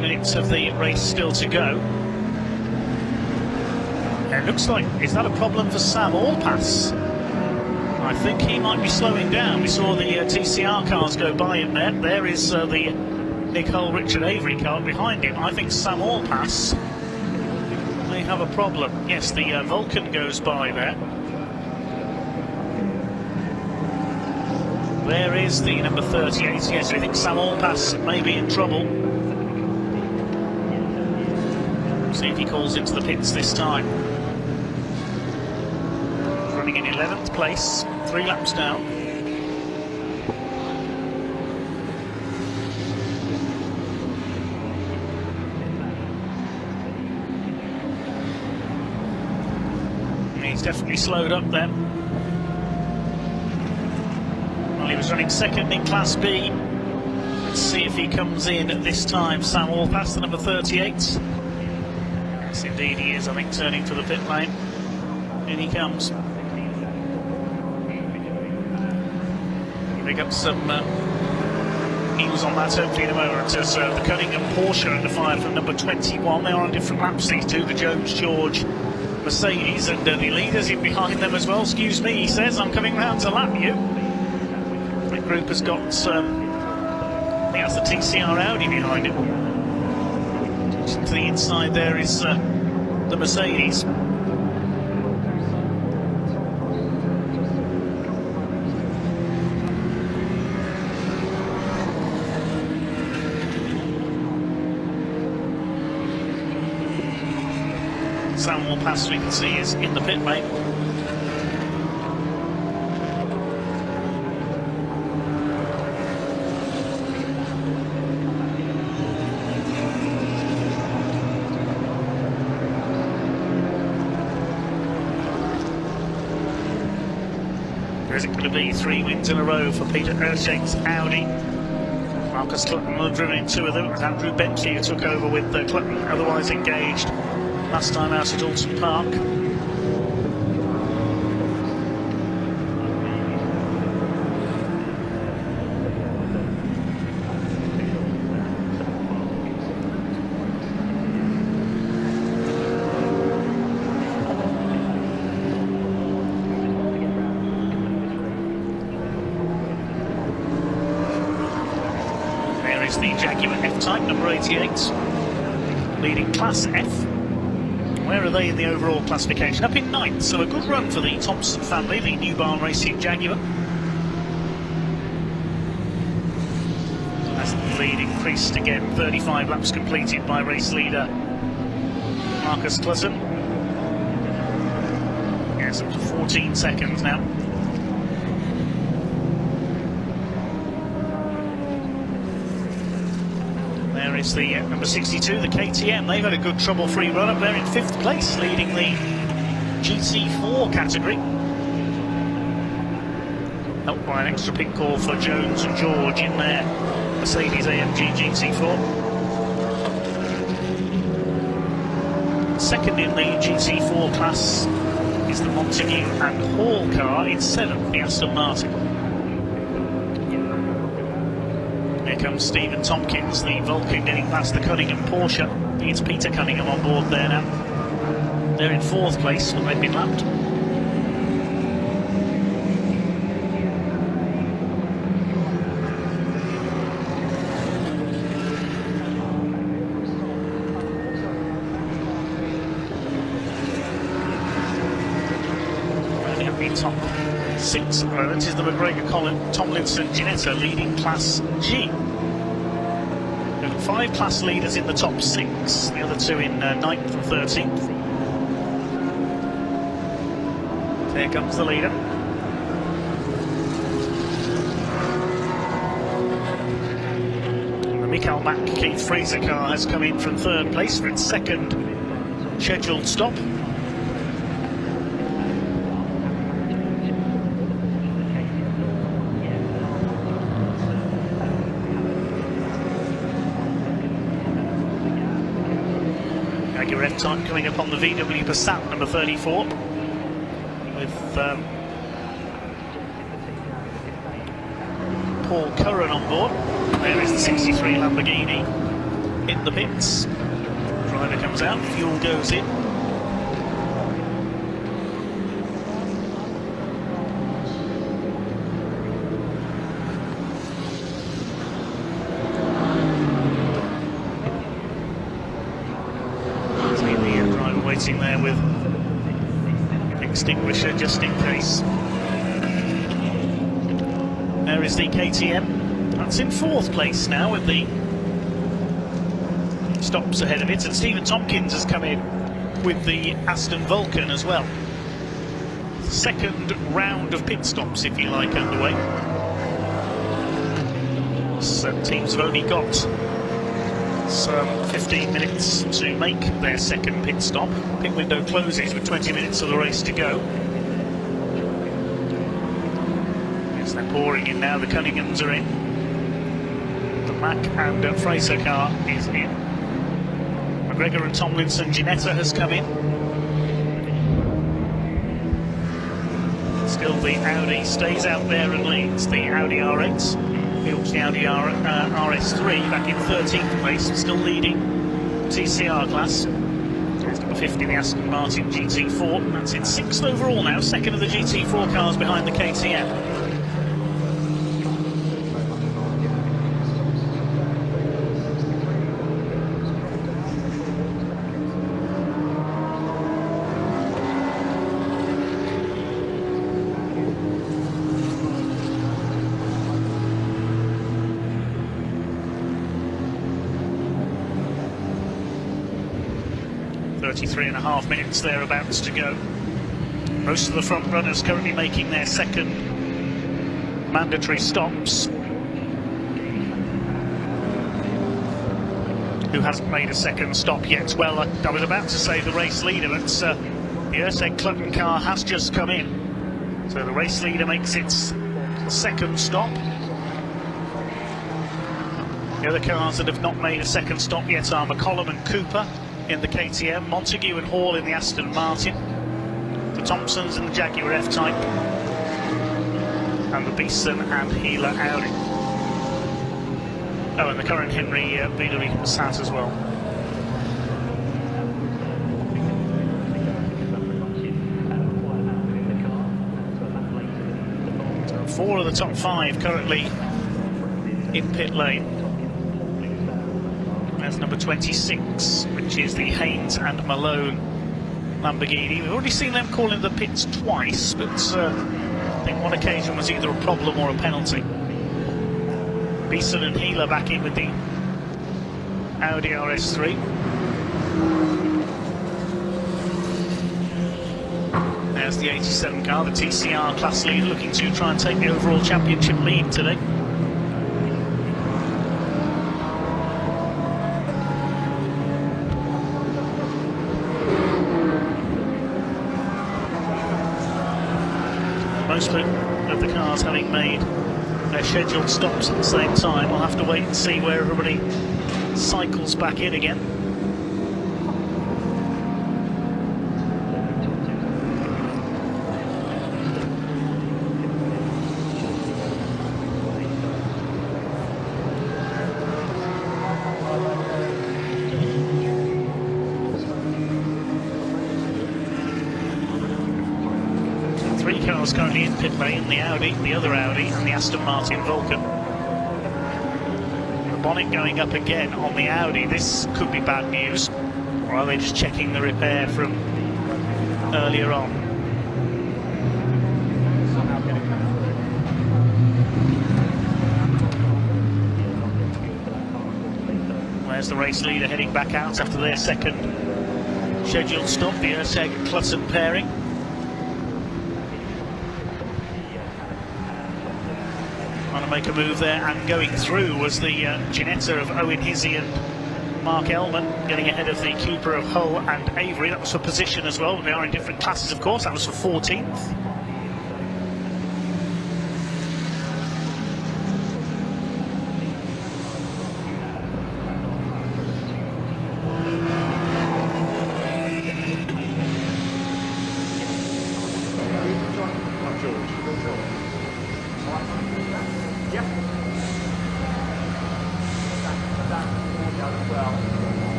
Minutes of the race still to go. It looks like, is that a problem for Sam Allpass? I think he might be slowing down. We saw the TCR cars go by him there. There is the Nick Hull, Richard Avery car behind him. I think Sam Allpass may have a problem. Yes, the Vulcan goes by there. There is the number 38. Yes, I think Sam Allpass may be in trouble. See if he calls into the pits this time. Running in 11th place, 3 laps down. He's definitely slowed up then. Well, he was running 2nd in Class B. Let's see if he comes in this time. Sam Allpass, the number 38. Yes, indeed he is, I think, turning for the pit lane. In he comes. Pick up some news on that hopefully in a moment, as the Cunningham Porsche under fire from number 21. They are on different laps, these two, the Jones George Mercedes, and the leaders in behind them as well. Excuse me, he says, I'm coming round to lap you. The group has got, I think that's the TCR Audi behind it. To the inside there is the Mercedes. Samuel Pass, we can see, is in the pit lane. Is it going to be 3 wins in a row for Peter Erschek's Audi? Marcus Clutton will have driven in 2 of them. Andrew Bentley, who took over with Clutton otherwise engaged last time out at Alton Park. There is the Jaguar F-Type, number 88, leading Class F. Where are they in the overall classification? Up in 9th, so a good run for the Thompson family, the New Barn Racing Jaguar. As the lead increased again, 35 laps completed by race leader Marcus Clutton. Yes, up to 14 seconds now. There is the number 62, the KTM. They've had a good trouble-free run up there in 5th place, leading the GT4 category. Helped by an extra pit call for Jones and George in their Mercedes AMG GT4. Second in the GT4 class is the Montague and Hall car in 7th, the Aston Martin. Here comes Stephen Tompkins, the Vulcan, getting past the Cunningham Porsche. It's Peter Cunningham on board there now. They're in 4th place, but they've been lapped. Running up the top 6 at the moment is the McGregor Tomlinson Ginetta, leading Class G. 5 class leaders in the top 6, the other 2 in 9th and 13th. Here comes the leader. The Mikael Mack Keith Fraser car has come in from 3rd place for its 2nd scheduled stop. Time coming up on the VW Passat number 34 with Paul Curran on board. There is the 63 Lamborghini in the pits. Driver comes out, fuel goes in. There with extinguisher just in case. There is the KTM. That's in 4th place now with the stops ahead of it, and Stephen Tompkins has come in with the Aston Vulcan as well. 2nd round of pit stops, if you like, underway. So teams have only got some 15 minutes to make their 2nd pit stop. Pit window closes with 20 minutes of the race to go. Yes, they're pouring in now. The Cunninghams are in. The Mack and Fraser car is in. McGregor and Tomlinson Ginetta has come in. Still the Audi stays out there and leads, the Audi R8. He launched the Audi RS3 back in 13th place, still leading TCR class. It's number 50, the Aston Martin GT4. That's in 6th overall now, second of the GT4 cars behind the KTM. Three and a half minutes thereabouts to go. Most of the front runners currently making their second mandatory stops. Who hasn't made a second stop yet? Well, I was about to say the race leader, but the Urseg Clutton car has just come in. So the race leader makes its second stop. The other cars that have not made a second stop yet are McCollum and Cooper in the KTM, Montague and Hall in the Aston Martin, the Thompsons in the Jaguar F-Type, and the Beeson and Healer Audi. Oh, and the current Henry Biedery Passat as well. So 4 of the top 5 currently in pit lane. There's number 26, which is the Haynes and Malone Lamborghini. We've already seen them calling the pits twice, but I think one occasion was either a problem or a penalty. Beeson and Healer back in with the Audi RS3. There's the 87 car, the TCR class leader, looking to try and take the overall championship lead today. Most of the cars having made their scheduled stops at the same time. We'll have to wait and see where everybody cycles back in again. Currently in pit lane, the Audi, the other Audi, and the Aston Martin Vulcan. The bonnet going up again on the Audi. This could be bad news, or are they just checking the repair from earlier on? Where's the race leader heading back out after their second scheduled stop, the Urseg Clutton pairing? Make a move there, and going through was the Ginetta of Owen Hizzy and Mark Ellman, getting ahead of the Cooper of Hull and Avery. That was for position as well. They are in different classes, of course. That was for 14th.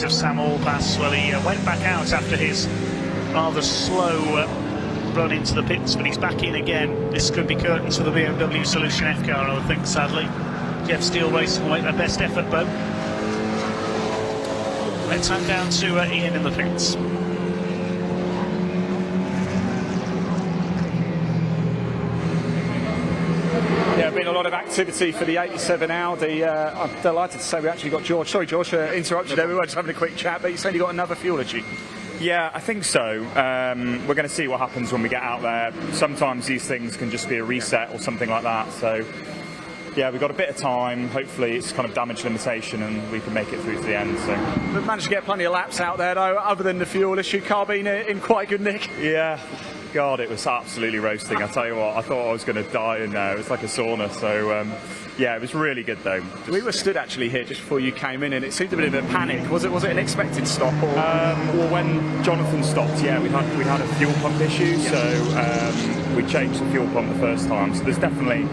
Of Sam Allpass. Well, he went back out after his rather slow run into the pits, but he's back in again. This could be curtains for the BMW Solution F car, I would think, sadly. Jeff Steele Racing will make their best effort, though. Let's hand down to Ian in the pits. Yeah, been a lot of activity for the 87 Audi. I'm delighted to say we actually got George. Sorry, George, interrupted there. We were just having a quick chat, but you said you got another fuel issue. Yeah, I think so. We're going to see what happens when we get out there. Sometimes these things can just be a reset or something like that. So, yeah, we've got a bit of time. Hopefully it's kind of damage limitation and we can make it through to the end. So we've managed to get plenty of laps out there, though, other than the fuel issue. Car being in quite good nick. Yeah. God, it was absolutely roasting. I tell you what, I thought I was going to die in there. It was like a sauna. So, yeah, it was really good though. We were stood actually here just before you came in, and it seemed a bit of a panic. Was it an expected stop? Or? Well, when Jonathan stopped, yeah, we had a fuel pump issue, so we changed the fuel pump the first time. So there's definitely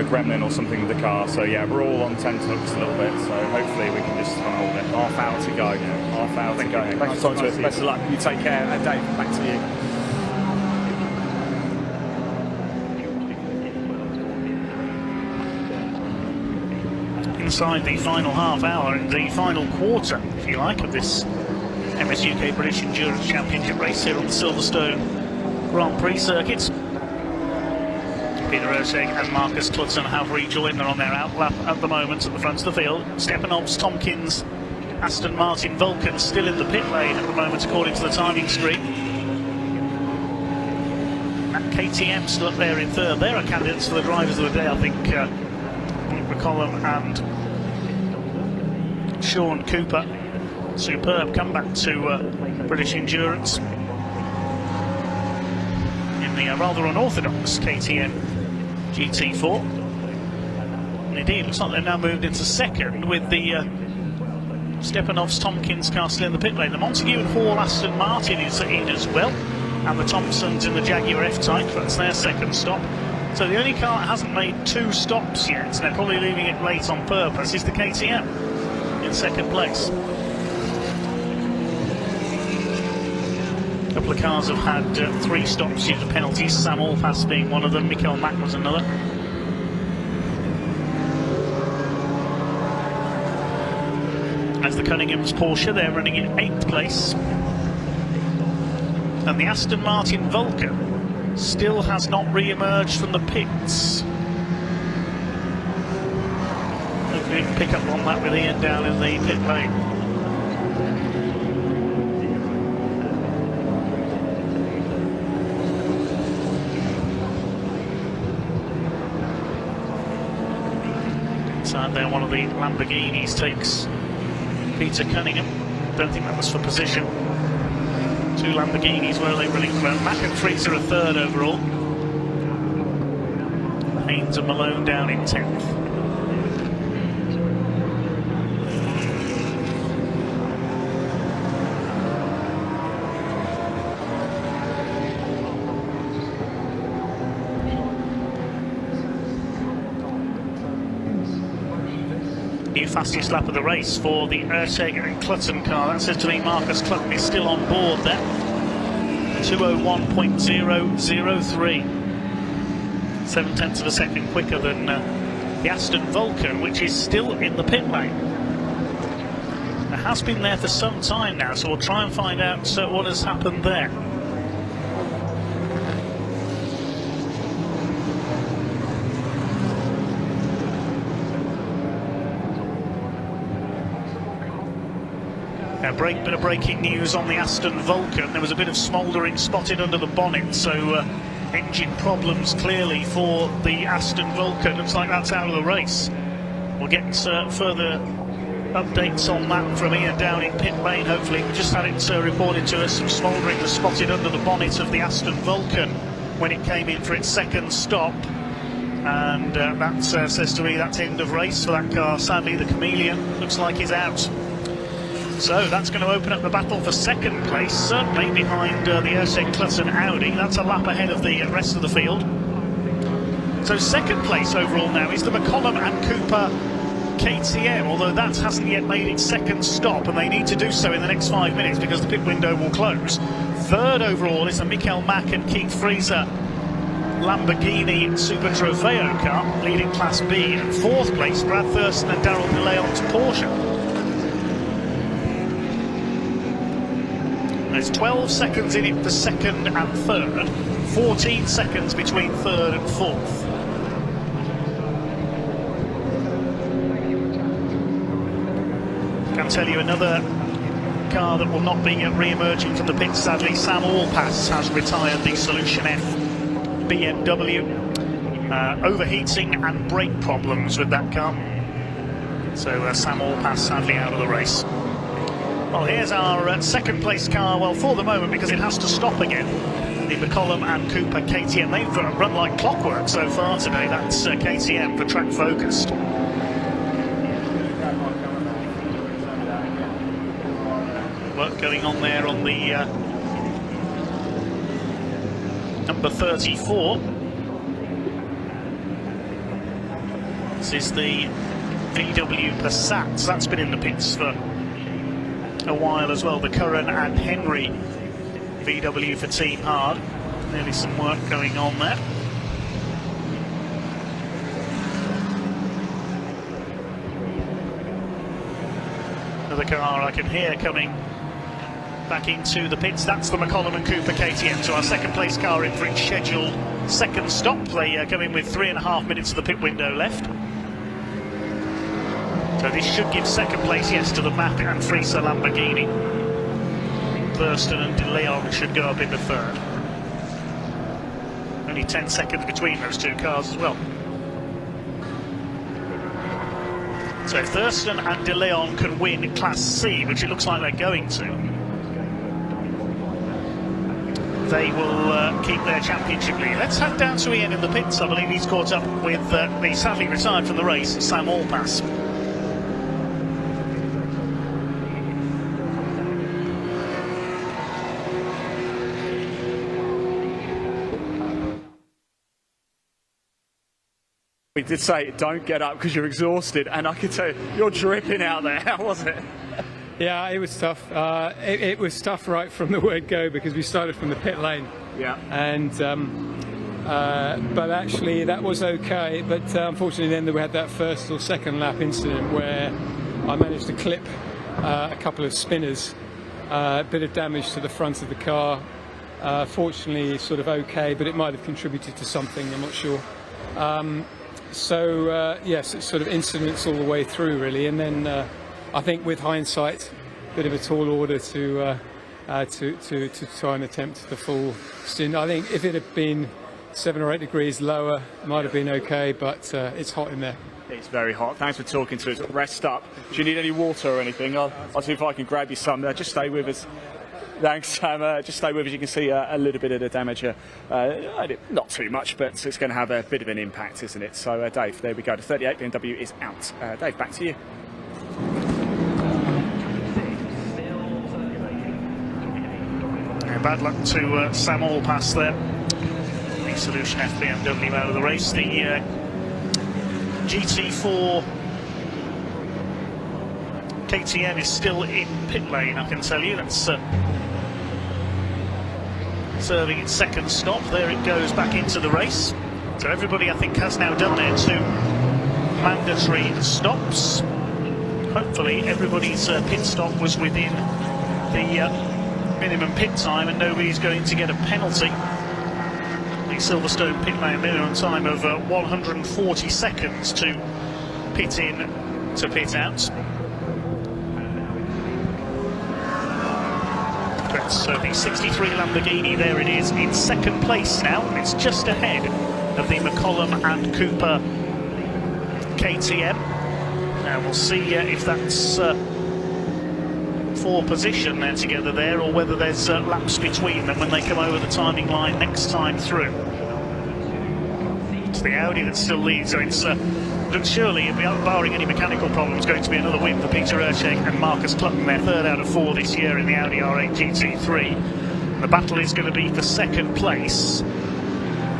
gremlin or something with the car. So yeah, we're all on tenterhooks a little bit. So hopefully we can just hold it. Half hour to go. Half hour to go. Thanks for talking to us. Best of luck. You take care. And Dave, back to you. Inside the final half hour, in the final quarter, if you like, of this MS UK British Endurance Championship race here on the Silverstone Grand Prix circuit. Peter Erteg and Marcus Clutton have rejoined. They're on their outlap at the moment at the front of the field. Stepanovs, Tompkins, Aston Martin, Vulcan still in the pit lane at the moment according to the timing screen. And KTM still up there in third. They're our candidates for the drivers of the day, I think. McCollum and Sean Cooper. Superb comeback to British Endurance in the rather unorthodox KTM GT4. And indeed, looks like they've now moved into second with the Stepanovs Tompkins car still in the pit lane. The Montague and Hall Aston Martin is in as well, and the Thompsons in the Jaguar F-Type. That's their second stop. So the only car that hasn't made 2 stops yet, and they're probably leaving it late on purpose, is the KTM in second place. A couple of cars have had 3 stops due to penalties, Sam Allpass being one of them, Michael Mack was another. As the Cunningham's Porsche, they're running in 8th place. And the Aston Martin Vulcan still has not re-emerged from the pits. Hopefully we can pick up on that with Ian down in the pit lane. Inside there, one of the Lamborghinis takes Peter Cunningham. Don't think that was for position. 2 Lamborghinis where they running around. Mack and Freezer are third overall. Haynes and Malone down in 10th. New fastest lap of the race for the Erteg and Clutton car. That says to me Marcus Clutton is still on board there. 2:01.003. 7/10 of a second quicker than the Aston Vulcan, which is still in the pit lane. It has been there for some time now, so we'll try and find out what has happened there. Bit of breaking news on the Aston Vulcan. There was a bit of smouldering spotted under the bonnet, so engine problems clearly for the Aston Vulcan. Looks like that's out of the race. We'll get further updates on that from Ian down in pit lane. Hopefully, we just had it reported to us. Some smouldering was spotted under the bonnet of the Aston Vulcan when it came in for its second stop, and that says to me that's end of race for that car. Sadly, the Chameleon looks like he's out. So that's going to open up the battle for second place, certainly behind the Erteg Clutton Audi. That's a lap ahead of the rest of the field. So second place overall now is the McCollum and Cooper KTM, although that hasn't yet made its second stop, and they need to do so in the next 5 minutes because the pit window will close. Third overall is the Michael Mack and Keith Freezer Lamborghini Super Trofeo car, leading Class B. And fourth place, Brad Thurston and Daryl DeLeon's Porsche. There's 12 seconds in it for second and third, 14 seconds between third and fourth. Can tell you another car that will not be re-emerging from the pits, sadly. Sam Allpass has retired the Solution F BMW. Overheating and brake problems with that car. So Sam Allpass sadly out of the race. Well, here's our second place car, well, for the moment, because it has to stop again. The McCollum and Cooper KTM. They've run like clockwork so far today. That's KTM for Track Focused. Work going on there on the number 34. This is the VW Passat. That's been in the pits for a while as well. The Curran and Henry VW for Team Hard. Nearly some work going on there. Another car I can hear coming back into the pits. That's the McCollum and Cooper KTM. So our second place car in for its scheduled second stop. They come in with 3.5 minutes of the pit window left. So this should give second place, yes, to the Map and Friesa Lamborghini. Thurston and De Leon should go up in the third. Only 10 seconds between those two cars as well. So if Thurston and De Leon can win Class C, which it looks like they're going to, they will keep their championship lead. Let's head down to Ian in the pits. I believe he's caught up with the sadly retired from the race, Sam Allpass. We did say don't get up because you're exhausted, and I can tell you, you're dripping out there. How was it? Yeah, it was tough. It was tough right from the word go because we started from the pit lane. Yeah. And but actually that was okay. But unfortunately, then we had that first or second lap incident where I managed to clip a couple of spinners, a bit of damage to the front of the car. Fortunately, sort of okay, but it might have contributed to something. I'm not sure. So yes, it's sort of incidents all the way through, really. And then I think, with hindsight, a bit of a tall order to try and attempt the full stint. I think if it had been 7 or 8 degrees lower, it might have been okay, but it's hot in there. It's very hot. Thanks for talking to us. Rest up. Do you need any water or anything? I'll see if I can grab you some. Just stay with us. Thanks, Sam. Just stay with us. You can see a little bit of the damage. Not too much, but it's going to have a bit of an impact, isn't it? So, Dave, there we go. The 38 BMW is out. Dave, back to you. Yeah, bad luck to Sam Allpass there. The Solution F BMW out of the race. The GT4 KTM is still in pit lane, I can tell you. That's serving its second stop. There it goes back into the race. So everybody, I think, has now done their 2 mandatory stops. Hopefully everybody's pit stop was within the minimum pit time and nobody's going to get a penalty. The Silverstone pit lane minimum time of 140 seconds to pit in to pit out. So the 63 Lamborghini, there it is, in second place now. It's just ahead of the McCollum and Cooper KTM. Now we'll see if that's for position they're together there, or whether there's laps between them when they come over the timing line next time through. It's the Audi that still leads, so it's surely, barring any mechanical problems, going to be another win for Peter Urscheg and Marcus Clutton, their 3rd out of 4 this year in the Audi R8 GT3. The battle is going to be for second place.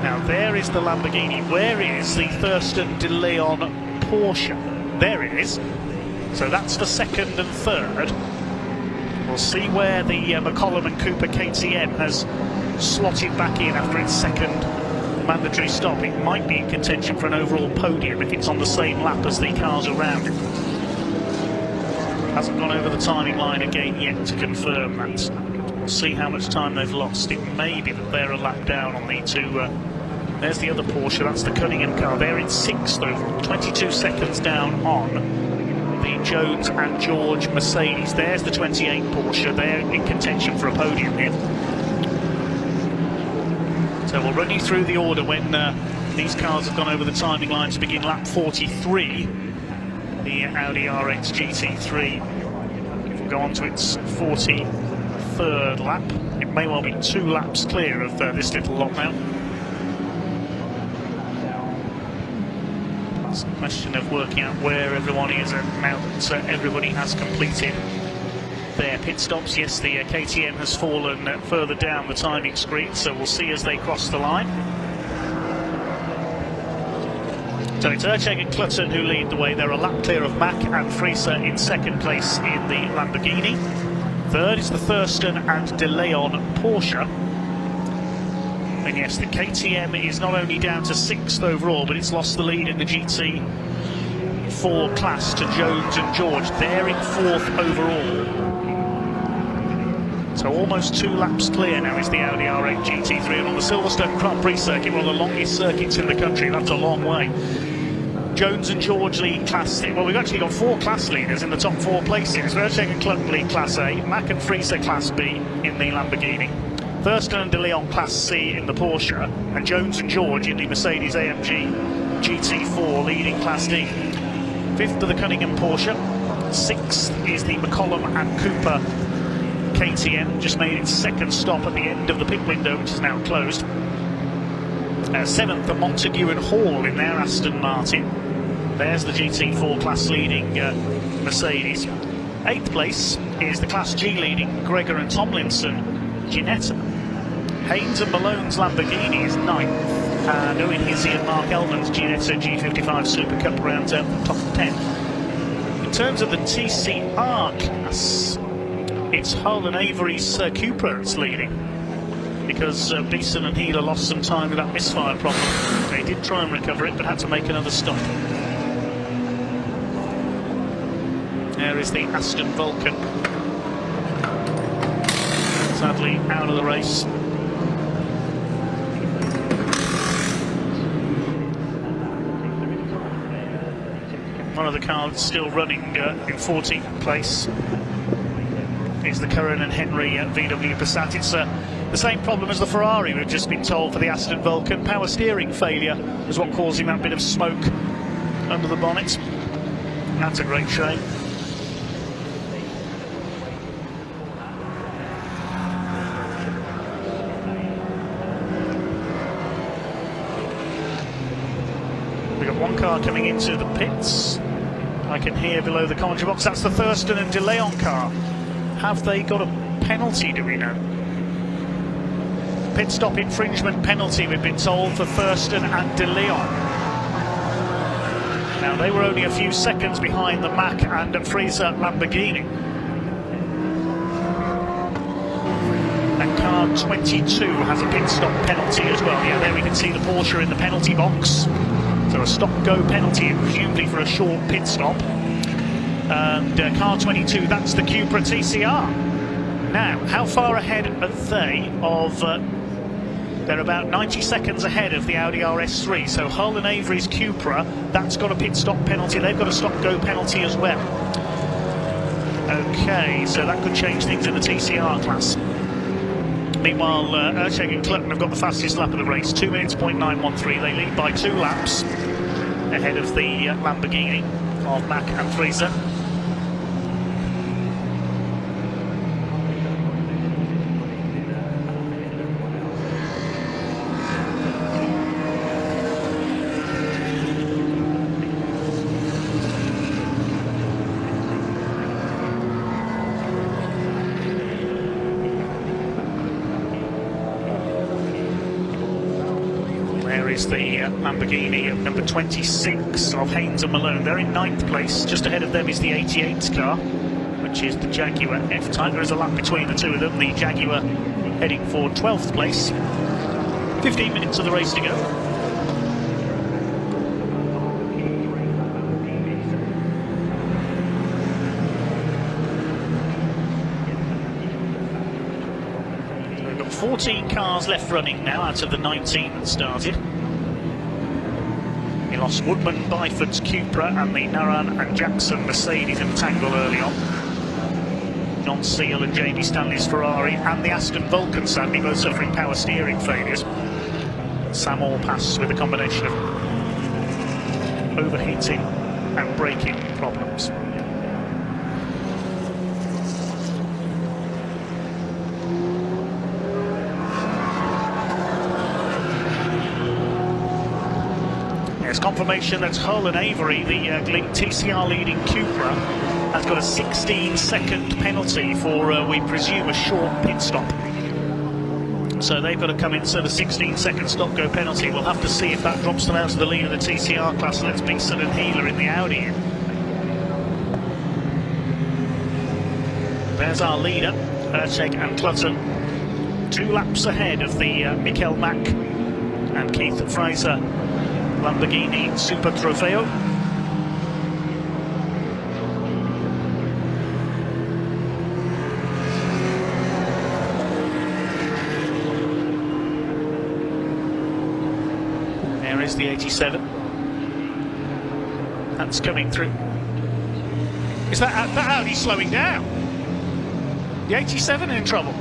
Now there is the Lamborghini. Where is the Thurston De Leon Porsche? There it is. So that's for second and third. We'll see where the McCollum and Cooper KTM has slotted back in after its second mandatory stop. It might be in contention for an overall podium if it's on the same lap as the cars around it. Hasn't gone over the timing line again yet to confirm that. We'll see how much time they've lost. It may be that they're a lap down on the 2. There's the other Porsche, that's the Cunningham car. They're in 6th though, 22 seconds down on the Jones and George Mercedes. There's the 28 Porsche. They're in contention for a podium here. So we'll run you through the order when these cars have gone over the timing line to begin lap 43. The Audi R8 GT3 will go on to its 43rd lap. It may well be 2 laps clear of this little lot now. It's a question of working out where everyone is, and now that everybody has completed their pit stops. Yes, the KTM has fallen further down the timing screen, so we'll see as they cross the line. So it's Erceg and Clutton who lead the way. They're a lap clear of Mack and Frieser in second place in the Lamborghini. Third is the Thurston and De Leon Porsche. And yes, the KTM is not only down to 6th overall, but it's lost the lead in the GT4 class to Jones and George. They're in 4th overall. So almost 2 laps clear now is the Audi R8 GT3. And on the Silverstone Grand Prix circuit, one of the longest circuits in the country, that's a long way. Jones and George lead Class C. Well, we've actually got 4 class leaders in the top 4 places. Erceg and Clutton lead Class A, Mack and Frieser Class B in the Lamborghini, Thurston and De Leon Class C in the Porsche, and Jones and George in the Mercedes-AMG GT4 leading Class D. 5th are the Cunningham Porsche, 6th is the McCollum and Cooper KTM, just made its 2nd stop at the end of the pit window, which is now closed. 7th, the Montague and Hall in their Aston Martin. There's the GT4 class leading Mercedes. 8th place is the Class G leading Gregor and Tomlinson Ginetta. Haynes and Malone's Lamborghini is 9th. And Owen Hizzy and Mark Elman's Ginetta G55 Super Cup rounds out the top 10. In terms of the TCR class, it's Hull and Avery's Cupra that's leading, because Beeson and Healer lost some time with that misfire problem. They did try and recover it, but had to make another stop. There is the Aston Vulcan, sadly out of the race. One of the cars still running in 14th place is the Curran and Henry VW Passat. It's the same problem as the Ferrari we've just been told for the Aston Vulcan. Power steering failure is what causing that bit of smoke under the bonnet. That's a great shame. We've got one car coming into the pits. I can hear below the commentary box. That's the Thurston and De Leon car. Have they got a penalty, do we know? Pit stop infringement penalty, we've been told, for Thurston and De Leon. Now, they were only a few seconds behind the Mack and Frieser Lamborghini. And car 22 has a pit stop penalty as well. Yeah, there we can see the Porsche in the penalty box. So a stop-go penalty, presumably for a short pit stop. And car 22, that's the Cupra TCR. Now, how far ahead are they of... they're about 90 seconds ahead of the Audi RS3. So Hull and Avery's Cupra, that's got a pit stop penalty. They've got a stop-go penalty as well. OK, so that could change things in the TCR class. Meanwhile, Erceg and Clutton have got the fastest lap of the race, 2 minutes, .913. They lead by 2 laps ahead of the Lamborghini of Mack and Frieser. The Lamborghini of number 26 of Haynes and Malone. They're in 9th place. Just ahead of them is the 88 car, which is the Jaguar F-Type. There is a lap between the two of them. The Jaguar heading for 12th place. 15 minutes of the race to go. So we've got 14 cars left running now out of the 19 that started. We lost Woodman Byford's Cupra and the Naran and Jackson Mercedes in the tangle early on. John Seal and Jamie Stanley's Ferrari and the Aston Vulcan, sadly, both suffering power steering failures. Sam Allpass with a combination of overheating and braking problems. There's confirmation that Hull and Avery, the TCR leading Cupra, has got a 16-second penalty for, we presume, a short pit stop. So they've got to come in, so the 16-second stop-go penalty. We'll have to see if that drops them out of the lead of the TCR class. Let's bring Sun and Healer in the Audi in. There's our leader, Erteg and Clutton. 2 laps ahead of the Mikel Mack and Keith Fraser Lamborghini Super Trofeo. There is the 87. That's coming through. Is that Audi slowing down? The 87 in trouble.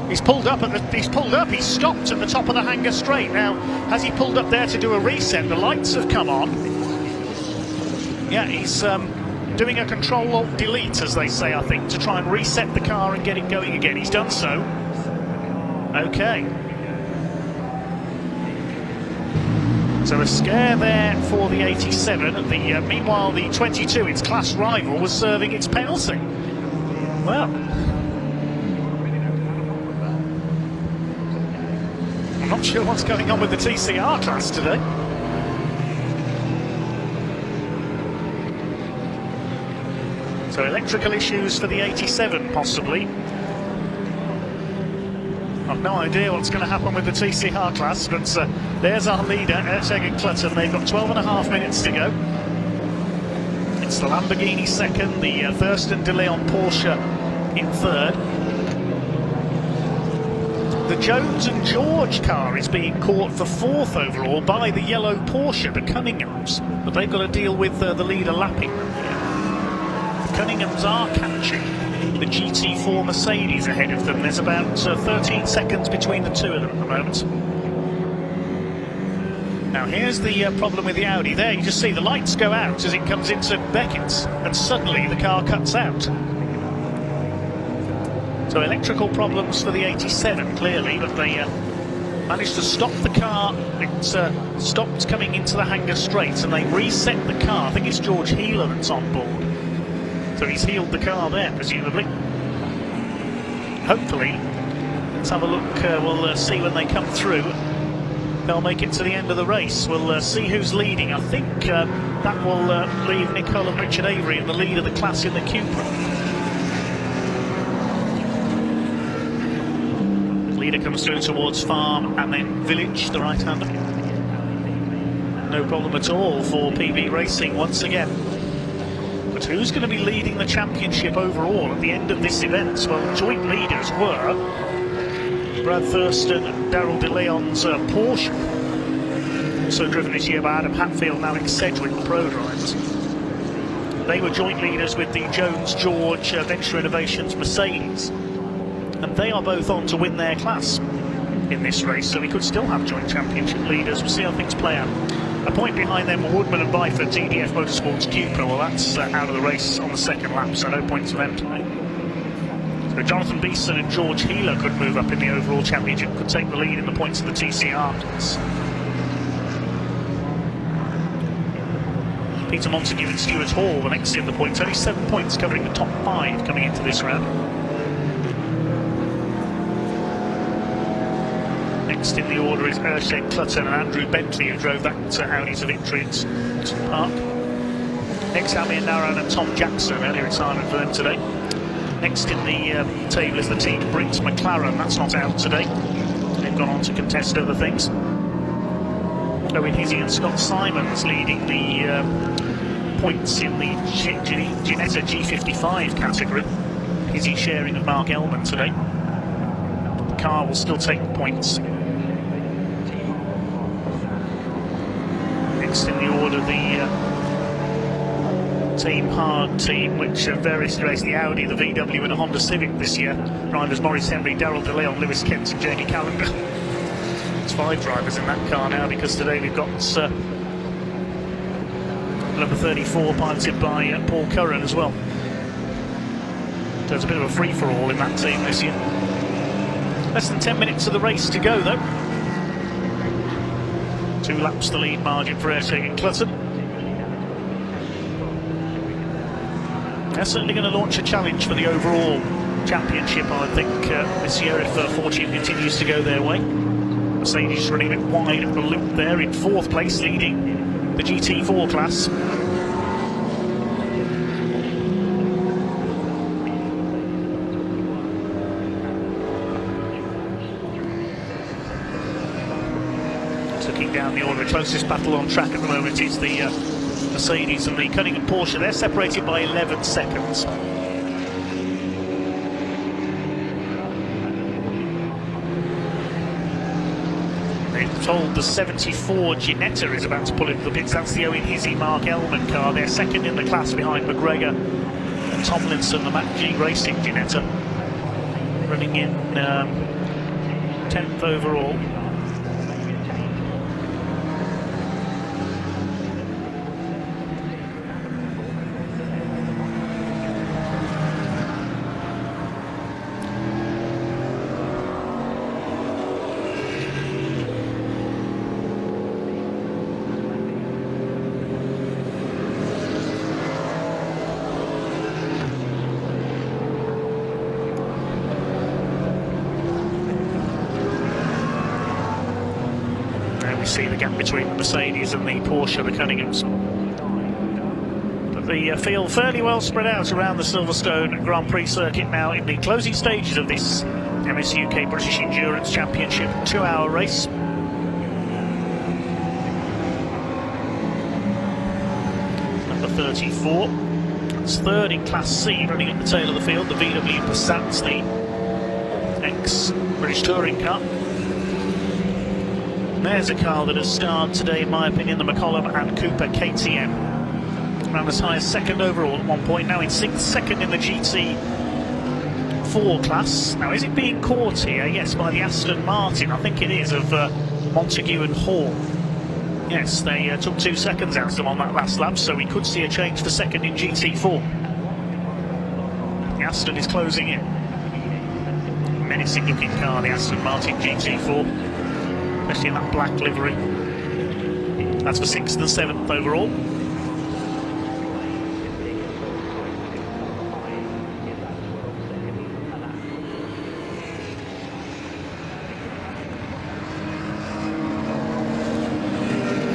He's pulled up he's stopped at the top of the Hanger Straight. Now, has he pulled up there to do a reset? The lights have come on. Yeah, he's doing a Control-Alt-Delete, as they say, I think, to try and reset the car and get it going again. He's done so. Okay. So a scare there for the 87. Meanwhile, the 22, its class rival, was serving its penalty. Well, I'm not sure what's going on with the TCR class today. So electrical issues for the 87, possibly. I've no idea what's going to happen with the TCR class, but there's our leader, Erteg and Clutton. They've got 12.5 minutes to go. It's the Lamborghini second, the Thurston de Leon Porsche in third. The Jones and George car is being caught for 4th overall by the yellow Porsche, the Cunninghams, but they've got to deal with the leader lapping them here. The Cunninghams are catching the GT4 Mercedes ahead of them. There's about 13 seconds between the two of them at the moment. Now here's the problem with the Audi. There you just see the lights go out as it comes into Beckett, and suddenly the car cuts out. So electrical problems for the 87 clearly, but they managed to stop the car. It stopped coming into the Hanger Straight and they reset the car. I think it's George Healer that's on board. So he's healed the car there, presumably. Hopefully, let's have a look. We'll see when they come through. They'll make it to the end of the race. We'll see who's leading. I think that will leave Nick Hull and Richard Avery in the lead of the class in the Cupra. The leader comes through towards Farm and then Village, the right-hander. No problem at all for PB Racing once again. But who's going to be leading the championship overall at the end of this event? Well, joint leaders were Brad Thurston and Daryl DeLeon's Porsche, also driven this year by Adam Hatfield and Alex Sedgwick, the pro drivers. They were joint leaders with the Jones-George Venture Innovations Mercedes, and they are both on to win their class in this race, so we could still have joint championship leaders. We'll see how things play out. A point behind them were Woodman and Byford, DDF Motorsports Cupra. Well, that's out of the race on the second lap, so no points for them today. So Jonathan Beeson and George Healer could move up in the overall championship, could take the lead in the points of the TCR class. Peter Montague and Stuart Hall the next in the points, only 7 points covering the top 5 coming into this round. Next in the order is Erteg, Clutton and Andrew Bentley, who drove that Audi to victory at Park. Next, Amir Naran and Tom Jackson, early retirement for them today. Next in the table is the team Briggs McLaren, that's not out today. They've gone on to contest other things. Owen Hizzy and Scott Simons leading the points in the Ginetta G55 category. Hizzy sharing with Mark Ellman today. The car will still take points. Next in the order, the Team Hard team, which have various races, the Audi, the VW and a Honda Civic this year. Drivers Maurice Henry, Daryl DeLeon, Lewis Kent and Jamie Callender. It's 5 drivers in that car now, because today we've got number 34 piloted by Paul Curran as well. So it's a bit of a free-for-all in that team this year. Less than 10 minutes of the race to go though. 2 laps the lead margin for Erteg and Clutton. They're certainly going to launch a challenge for the overall Championship, I think, this year if fortune continues to go their way. Mercedes running a bit wide of the loop there in 4th place, leading the GT4 class. Looking down the order, the closest battle on track at the moment is the Mercedes and the Cunningham Porsche. They're separated by 11 seconds. They're told the 74 Ginetta is about to pull into the pits. That's the Owen Hizzy Mark Ellman car. They're second in the class behind McGregor and Tomlinson, the Mac G Racing Ginetta, running in 10th overall. See the gap between the Mercedes and the Porsche, the Cunninghams. But the field fairly well spread out around the Silverstone Grand Prix circuit now in the closing stages of this MSUK British Endurance Championship 2-hour race. Number 34. It's third in Class C, running at the tail of the field, the VW Passat, the ex-British Touring car. There's a car that has starred today, in my opinion, the McCollum and Cooper KTM. Ran as high as 2nd overall at one point, now in 6th, second in the GT4 class. Now, is it being caught here? Yes, by the Aston Martin, I think it is, of Montague and Hall. Yes, they took 2 seconds out of them on that last lap, so we could see a change for second in GT4. The Aston is closing in. Menacing looking car, the Aston Martin GT4. Especially in that black livery. That's for 6th and 7th overall.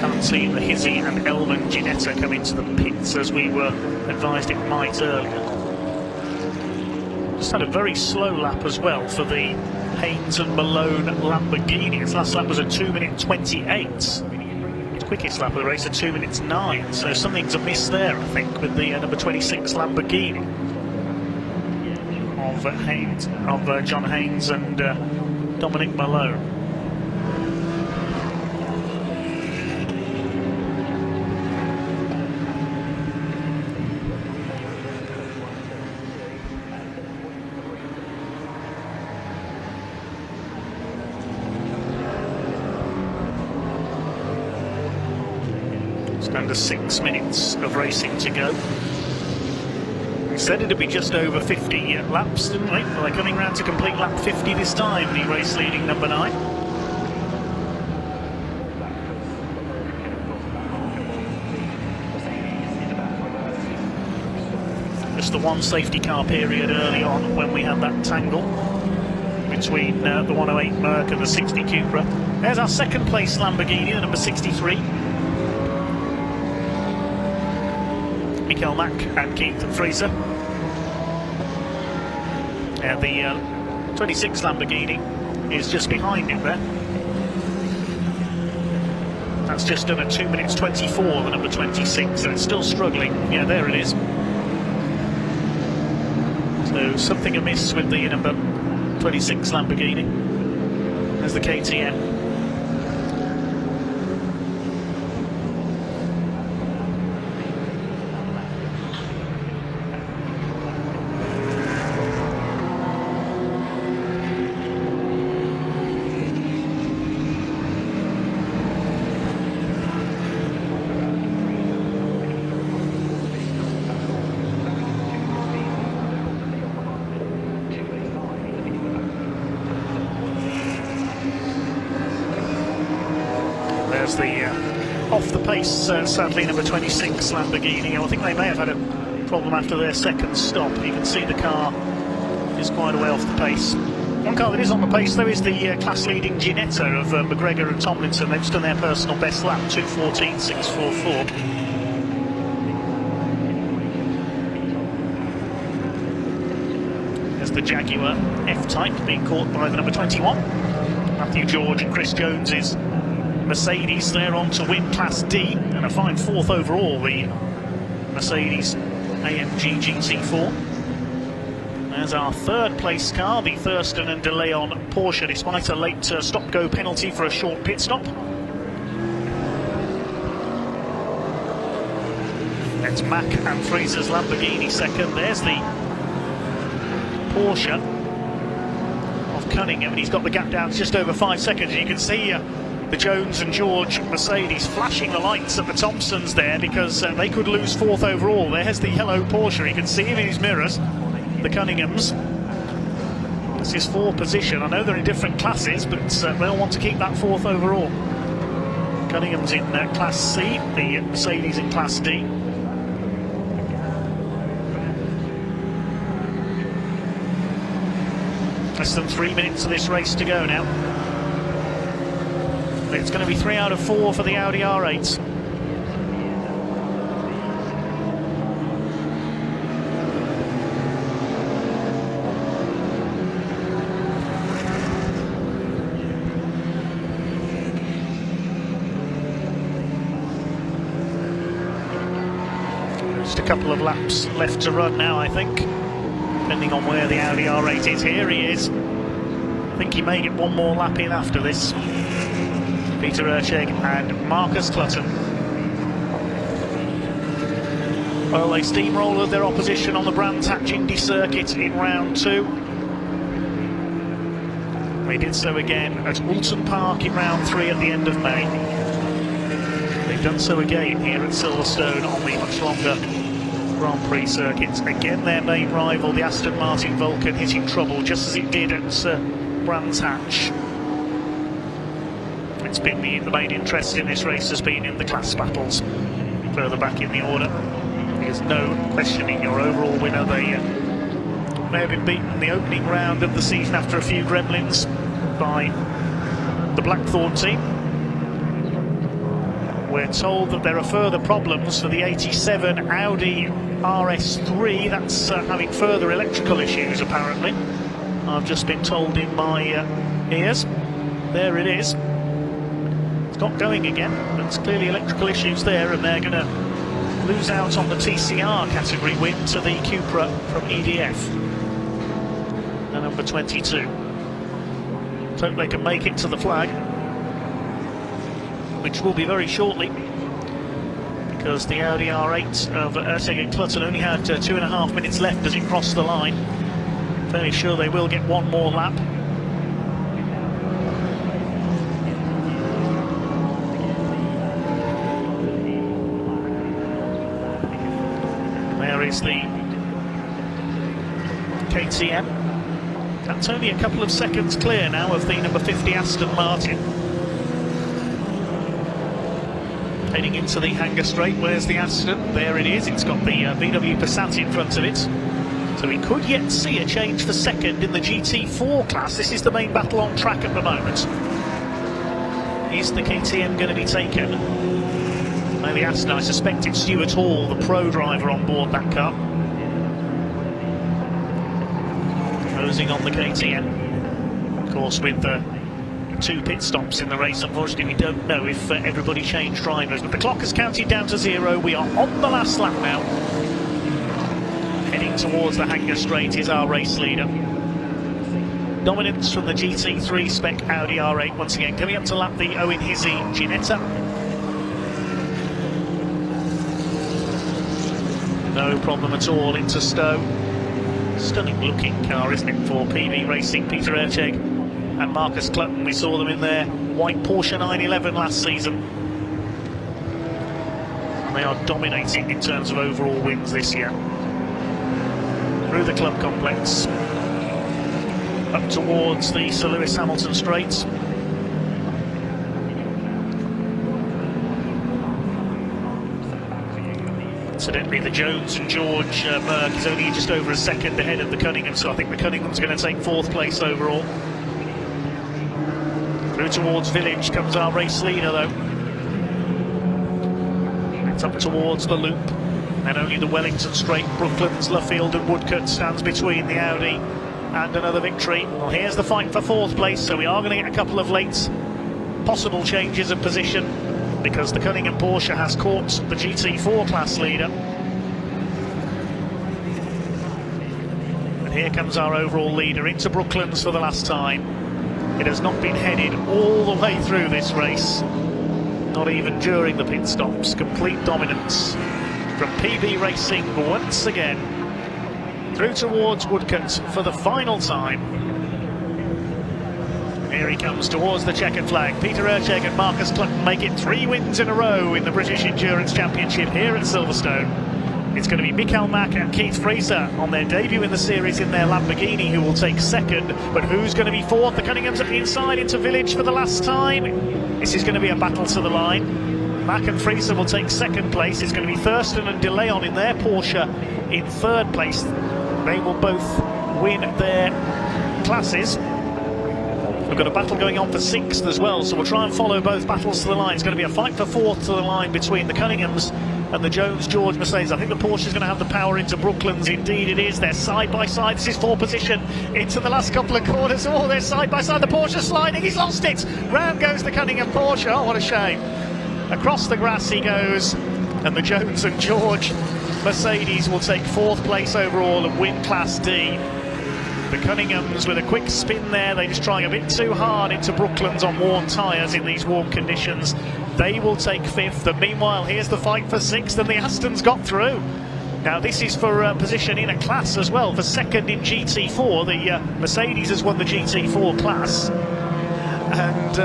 Haven't seen the Hizzy and Ellman Ginetta come into the pits as we were advised it might earlier. Just had a very slow lap as well for the Haynes and Malone Lamborghini. Its last lap was a 2:28. Its quickest lap of the race, a 2:09. So something's amiss there, I think, with the number 26 Lamborghini of John Haynes and Dominic Malone. Under 6 minutes of racing to go. We said it'd be just over 50 laps, didn't we? Well, they're coming round to complete lap 50 this time, the race leading number 9. Just the one safety car period early on when we had that tangle between the 108 Merc and the 60 Cupra. There's our 2nd place Lamborghini, the number 63. Michael Mack and Keith Fraser. The 26 Lamborghini is just behind it there. That's just done a 2:24, the number 26, so it's still struggling. Yeah, there it is. So something amiss with the number 26 Lamborghini. There's the KTM. There's the off the pace, sadly, number 26 Lamborghini. I think they may have had a problem after their second stop. You can see the car is quite a way off the pace. One car that is on the pace, though, is the class-leading Ginetta of McGregor and Tomlinson. They've just done their personal best lap, 2:14.644. There's the Jaguar F-Type being caught by the number 21. Matthew George and Chris Jones's Mercedes. They're on to win Class D and a fine 4th overall, the Mercedes AMG GT4. There's our 3rd place car, the Thurston and De Leon Porsche, despite a late stop-go penalty for a short pit stop. That's Mack and Fraser's Lamborghini second. There's the Porsche of Cunningham, and he's got the gap down to just over 5 seconds. And you can see the Jones and George Mercedes flashing the lights at the Thompsons there, because they could lose 4th overall. There's the yellow Porsche, you can see him in his mirrors, the Cunninghams. That's his 4th position. I know they're in different classes, but they'll want to keep that 4th overall. Cunningham's in Class C, the Mercedes in Class D. Less than 3 minutes of this race to go now. It's going to be 3 out of 4 for the Audi R8. Just a couple of laps left to run now, I think, depending on where the Audi R8 is. Here he is. I think he may get one more lap in after this. Peter Erceg and Marcus Clutton. Well, they steamrolled their opposition on the Brands Hatch Indy circuit in round 2. They did so again at Woolton Park in round 3 at the end of May. They've done so again here at Silverstone on the much longer Grand Prix circuit. Again, their main rival, the Aston Martin Vulcan, hitting trouble just as it did at Brands Hatch. It's been the main interest in this race has been in the class battles further back in the order. There's no questioning your overall winner. They may have been beaten in the opening round of the season after a few gremlins by the Blackthorn team. We're told that there are further problems for the 87 Audi RS3. That's having further electrical issues, apparently. I've just been told in my ears. There it is. It's got going again, but it's clearly electrical issues there, and they're going to lose out on the TCR category win to the Cupra from EDF, the number 22. Hope they can make it to the flag, which will be very shortly, because the Audi R8 of Erceg and Clutton only had 2.5 minutes left as it crossed the line. Fairly sure they will get one more lap. There is the KTM. That's only a couple of seconds clear now of the number 50 Aston Martin. Heading into the Hanger Straight, where's the Aston? There it is, it's got the VW Passat in front of it. So we could yet see a change for second in the GT4 class. This is the main battle on track at the moment. Is the KTM going to be taken? Maybe Aston, I suspect it's Stuart Hall, the pro driver on board that car. Closing on the KTM. Of course, with 2 pit stops in the race, unfortunately we don't know if everybody changed drivers, but the clock has counted down to 0. We are on the last lap now. Heading towards the Hanger Straight is our race leader. Dominance from the GT3 spec Audi R8 once again, coming up to lap the Owen Hizzy Ginetta. No problem at all into Stowe. Stunning looking car, isn't it, for PB Racing, Peter Erceg and Marcus Clutton. We saw them in their white Porsche 911 last season. And they are dominating in terms of overall wins this year. Through the club complex, up towards the Sir Lewis Hamilton Straights. Incidentally, the Jones and George BARC is only just over a second ahead of the Cunningham, so I think the Cunninghams are going to take 4th place overall. Through towards Village comes our race leader, though. It's up towards the loop, and only the Wellington Straight, Brooklands, Luffield and Woodcote stands between the Audi and another victory. Well, here's the fight for 4th place, so we are going to get a couple of late possible changes of position, because the Cunningham Porsche has caught the GT4 class leader. And here comes our overall leader into Brooklands for the last time. It has not been headed all the way through this race, not even during the pit stops. Complete dominance from PB Racing once again. Through towards Woodcote for the final time. Here he comes towards the checkered flag. Peter Urcheg and Marcus Clutton make it 3 wins in a row in the British Endurance Championship here at Silverstone. It's going to be Mikael Mack and Keith Fraser on their debut in the series in their Lamborghini who will take 2nd. But who's going to be 4th? The Cunninghams at the inside into Village for the last time. This is going to be a battle to the line. Mack and Fraser will take 2nd place. It's going to be Thurston and De Leon in their Porsche in 3rd place. They will both win their classes. We've got a battle going on for 6th as well, so we'll try and follow both battles to the line. It's going to be a fight for 4th to the line between the Cunninghams and the Jones-George Mercedes. I think the Porsche is going to have the power into Brooklands. Indeed it is. They're side by side. This is 4th position into the last couple of corners. Oh, they're side by side. The Porsche sliding. He's lost it. Round goes the Cunningham Porsche. Oh, what a shame. Across the grass he goes, and the Jones and George Mercedes will take 4th place overall and win Class D. The Cunninghams with a quick spin there, they're just trying a bit too hard into Brooklands on worn tyres in these warm conditions. They will take 5th, and meanwhile here's the fight for 6th, and the Astons got through. Now this is for position in a class as well, for 2nd in GT4. The Mercedes has won the GT4 class, and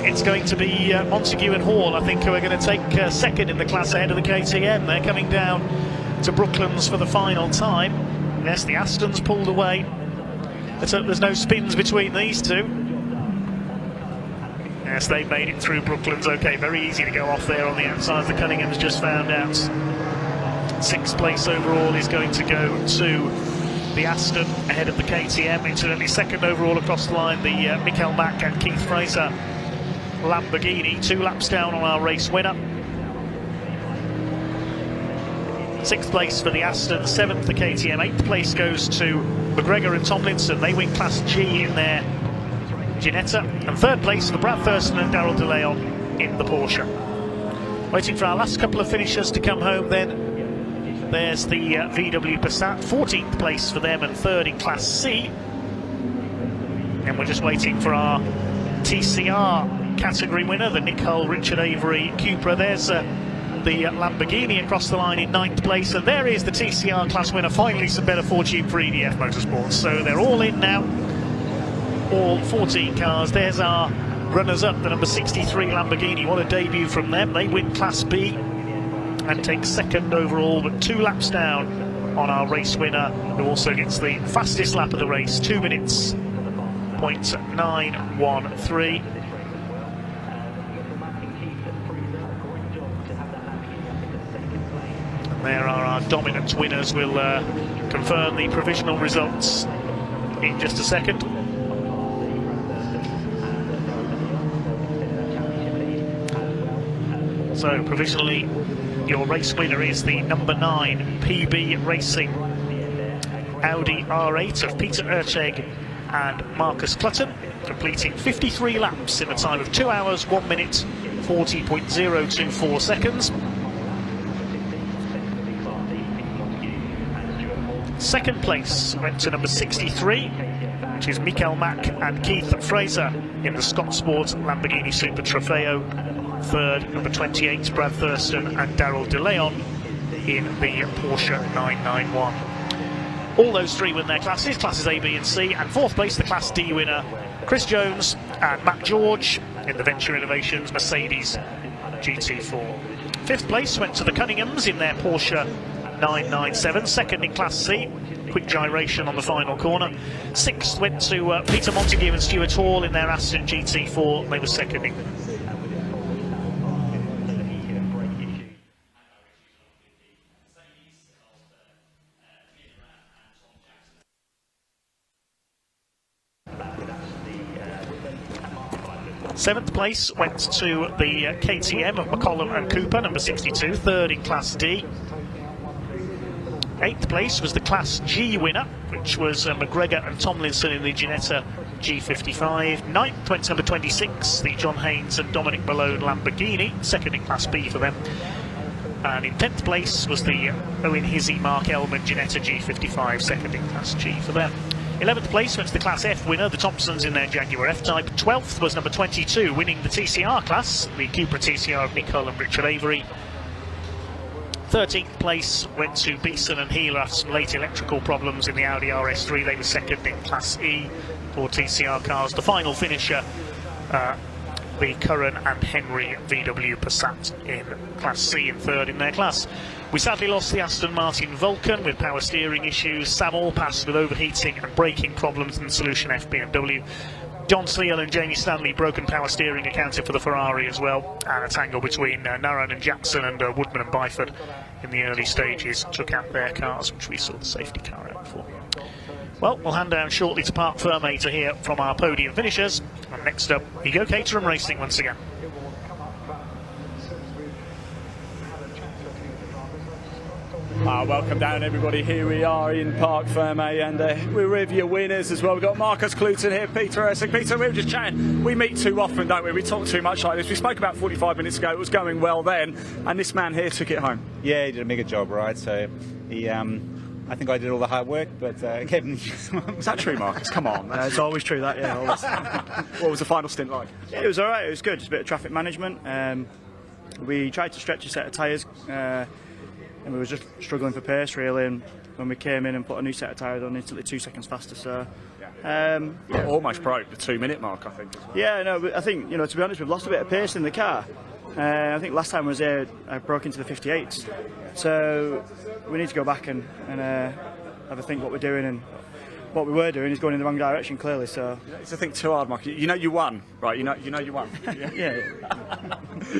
it's going to be Montague and Hall, I think, who are going to take 2nd in the class ahead of the KTM. They're coming down to Brooklands for the final time. Yes, the Astons pulled away. There's no spins between these two. Yes, they made it through Brooklands. Okay, very easy to go off there on the outside. The Cunninghams just found out. 6th place overall is going to go to the Aston ahead of the KTM. Incidentally, 2nd overall across the line, the Mikael Mack and Keith Fraser Lamborghini. 2 laps down on our race winner. 6th place for the Aston, 7th the KTM, 8th place goes to McGregor and Tomlinson. They win Class G in their Ginetta, and 3rd place for Brad Thurston and Daryl De Leon in the Porsche. Waiting for our last couple of finishers to come home then. There's the VW Passat, 14th place for them and 3rd in Class C. And we're just waiting for our TCR category winner, the Nick Hull, Richard Avery Cupra. There's the Lamborghini across the line in 9th place, and there is the TCR class winner. Finally some better fortune for EDF Motorsports. So they're all in now, all 14 cars. There's our runners-up, the number 63 Lamborghini. What a debut from them. They win Class B and take 2nd overall, but 2 laps down on our race winner, who also gets the fastest lap of the race, 2 minutes, .913. There are our dominant winners. We'll confirm the provisional results in just a second. So provisionally your race winner is the number 9 PB Racing Audi R8 of Peter Urcheg and Marcus Clutton, completing 53 laps in a time of 2 hours 1 minute 40.024 seconds. 2nd place went to number 63, which is Mikael Mack and Keith Fraser in the Scott Sports Lamborghini Super Trofeo. 3rd, number 28, Brad Thurston and Daryl De Leon in the Porsche 991. All those 3 win their classes, classes A, B and C, and 4th place, the Class D winner, Chris Jones and Matt George in the Venture Innovations Mercedes GT4. 5th place went to the Cunninghams in their Porsche 997, 2nd in Class C, quick gyration on the final corner. 6th went to Peter Montague and Stuart Hall in their Aston GT4, they were 2nd in. 7th place went to the KTM of McCollum and Cooper, number 62, 3rd in Class D. 8th place was the Class G winner, which was McGregor and Tomlinson in the Ginetta G55. 9th went to number 26, the John Haynes and Dominic Malone Lamborghini, 2nd in Class B for them. And in 10th place was the Owen Hizzy Mark Elman Ginetta G55, 2nd in Class G for them. 11th place went to the Class F winner, the Thompsons in their Jaguar F-Type. 12th was number 22, winning the TCR class, the Cupra TCR of Nick Hull and Richard Avery. 13th place went to Beeson and Healer after some late electrical problems in the Audi RS3. They were 2nd in Class E for TCR cars. The final finisher, the Curran and Henry VW Passat in Class C and 3rd in their class. We sadly lost the Aston Martin Vulcan with power steering issues. Sam Allpass with overheating and braking problems in the Solution F BMW. John Sleal and Jamie Stanley, broken power steering, accounted for the Ferrari as well, and a tangle between Naran and Jackson and Woodman and Byford in the early stages took out their cars, which we saw the safety car out for. Well, we'll hand down shortly to Park Ferme to hear from our podium finishers, and next up we go Caterham Racing once again. Welcome down everybody, here we are in Park Ferme and we're with your winners as well. We've got Marcus Cluton here, Peter Ursig. Peter, we were just chatting, we meet too often, don't we? We talk too much like this. We spoke about 45 minutes ago, it was going well then, and this man here took it home. Yeah, he did a mega job, right? So he, I think I did all the hard work, but Kevin... Was that true, Marcus? Come on. It's always true, that, yeah. Always. What was the final stint like? It was alright, it was good, just a bit of traffic management. We tried to stretch a set of tyres, and we were just struggling for pace really, and when we came in and put a new set of tyres on, instantly 2 seconds faster, so... almost broke the 2-minute mark, I think. As well. Yeah, no, but I think, you know, to be honest, we've lost a bit of pace in the car. I think last time I was here, I broke into the 58s, so we need to go back and have a think what we're doing, and what we were doing is going in the wrong direction, clearly, so... It's a think too hard, Mark. You know you won, right? You know you won. Yeah.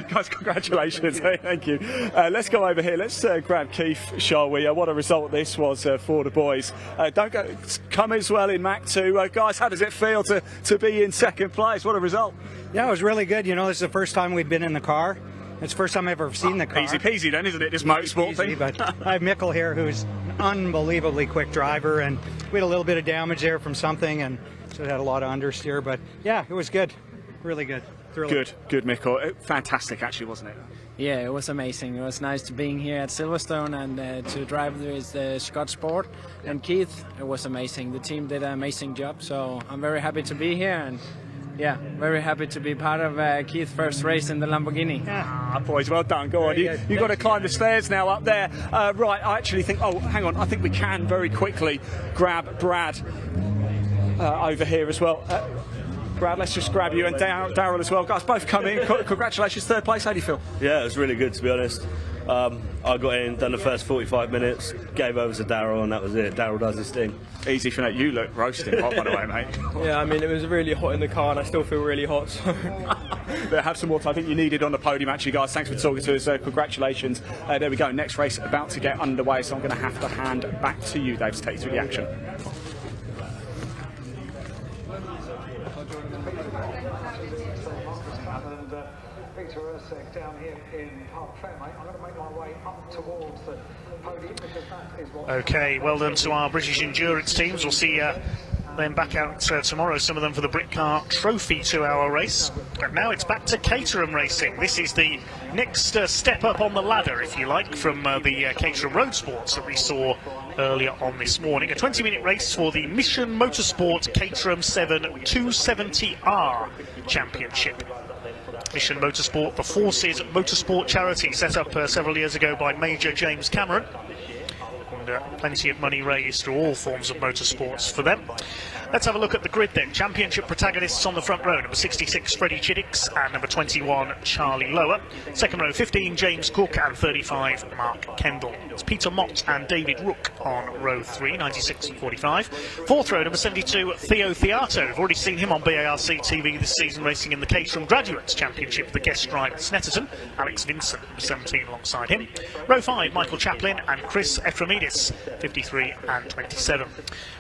Guys, congratulations. Thank you. Let's go over here. Let's grab Keith, shall we? What a result this was for the boys. Don't go. Come as well in Mac 2. Guys, how does it feel to be in second place? What a result. Yeah, it was really good. You know, this is the first time we've been in the car. It's the first time I've ever seen the car. Easy peasy then, isn't it? This motorsport thing. But I have Mikkel here, who's an unbelievably quick driver, and we had a little bit of damage there from something, and so it had a lot of understeer. But yeah, it was good. Really good. Thrilling. Good, Mikkel. Fantastic, actually, wasn't it? Yeah, it was amazing. It was nice to being here at Silverstone and to drive with Scott Sport and Keith. It was amazing. The team did an amazing job, so I'm very happy to be here, and yeah, very happy to be part of Keith's first race in the Lamborghini. Ah, boys, well done. Go on. You've got to climb the stairs now up there. Right, I actually think... Oh, hang on. I think we can very quickly grab Brad over here as well. Brad, let's just grab you and Daryl as well. Guys, both come in. Congratulations, third place. How do you feel? Yeah, it was really good, to be honest. I got in, done the first 45 minutes, gave over to Daryl, and that was it. Daryl does his thing. Easy for that. You look roasting hot, by the way, mate. Yeah, I mean, it was really hot in the car, and I still feel really hot. So. But have some more time. I think you needed on the podium, actually, guys. Thanks for talking to us. Congratulations. There we go. Next race about to get underway, so I'm going to have to hand back to you, Dave, to take you through the action. Peter Ursig down here in Park Ferme. I'm going to make my way up towards the podium because that is what... Okay, well done to our British endurance teams. We'll see them back out tomorrow, some of them for the Britcar Trophy 2-hour race. And now it's back to Caterham Racing. This is the next step up on the ladder, if you like, from the Caterham Road Sports that we saw earlier on this morning. A 20-minute race for the Mission Motorsport Caterham 7 270R Championship. Mission Motorsport, the Forces Motorsport charity set up several years ago by Major James Cameron. And plenty of money raised through all forms of motorsports for them. Let's have a look at the grid then. Championship protagonists on the front row. Number 66, Freddie Chiddicks, and number 21, Charlie Lower. Second row, 15, James Cook, and 35, Mark Kendall. It's Peter Mott and David Rook on row 3, 96 and 45. Fourth row, number 72, Theo Theato. We've already seen him on BARC TV this season, racing in the Caterham Graduates Championship, the guest driver Snetterton. Alex Vincent, number 17, alongside him. Row 5, Michael Chaplin and Chris Ephraimidis, 53 and 27.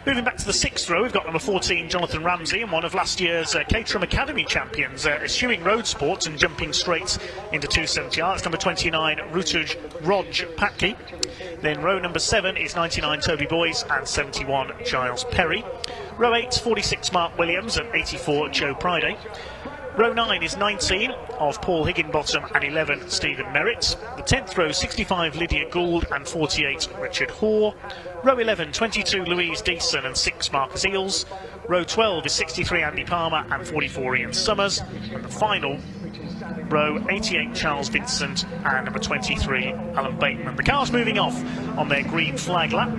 Moving back to the sixth row, we've got number number 14, Jonathan Ramsey, and one of last year's Caterham Academy champions, eschewing road sports and jumping straight into 270R. It's number 29, Rutuj Roj Patki. Then row number 7 is 99, Toby Boyce, and 71, Giles Perry. Row 8, 46, Mark Williams, and 84, Joe Priday. Row 9 is 19 of Paul Higginbottom and 11 Stephen Merritt. The 10th row, 65 Lydia Gould and 48 Richard Hoare. Row 11, 22 Louise Deason and 6 Marcus Eels. Row 12 is 63 Andy Palmer and 44 Ian Summers. And the final row, 88 Charles Vincent and number 23 Alan Bateman. The car's moving off on their green flag lap.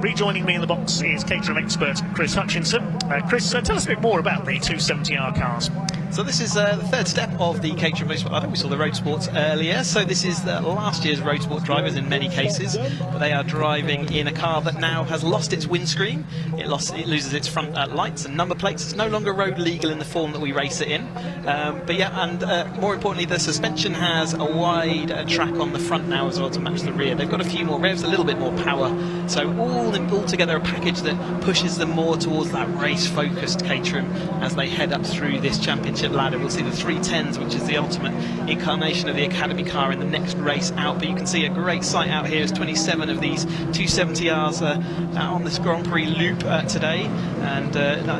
Rejoining me in the box is Caterham expert Chris Hutchinson. Chris, tell us a bit more about the 270R cars. So this is the third step of the Caterham Motorsport. I think we saw the road sports earlier. So this is the last year's road sport drivers in many cases, but they are driving in a car that now has lost its windscreen. It loses its front lights and number plates. It's no longer road legal in the form that we race it in. But yeah, and more importantly, the suspension has a wide track on the front now as well to match the rear. They've got a few more revs, a little bit more power. So all together a package that pushes them more towards that race-focused Caterham as they head up through this championship ladder. We'll see the 310s, which is the ultimate incarnation of the Academy car in the next race out. But you can see a great sight out here is 27 of these 270Rs on this Grand Prix loop today. And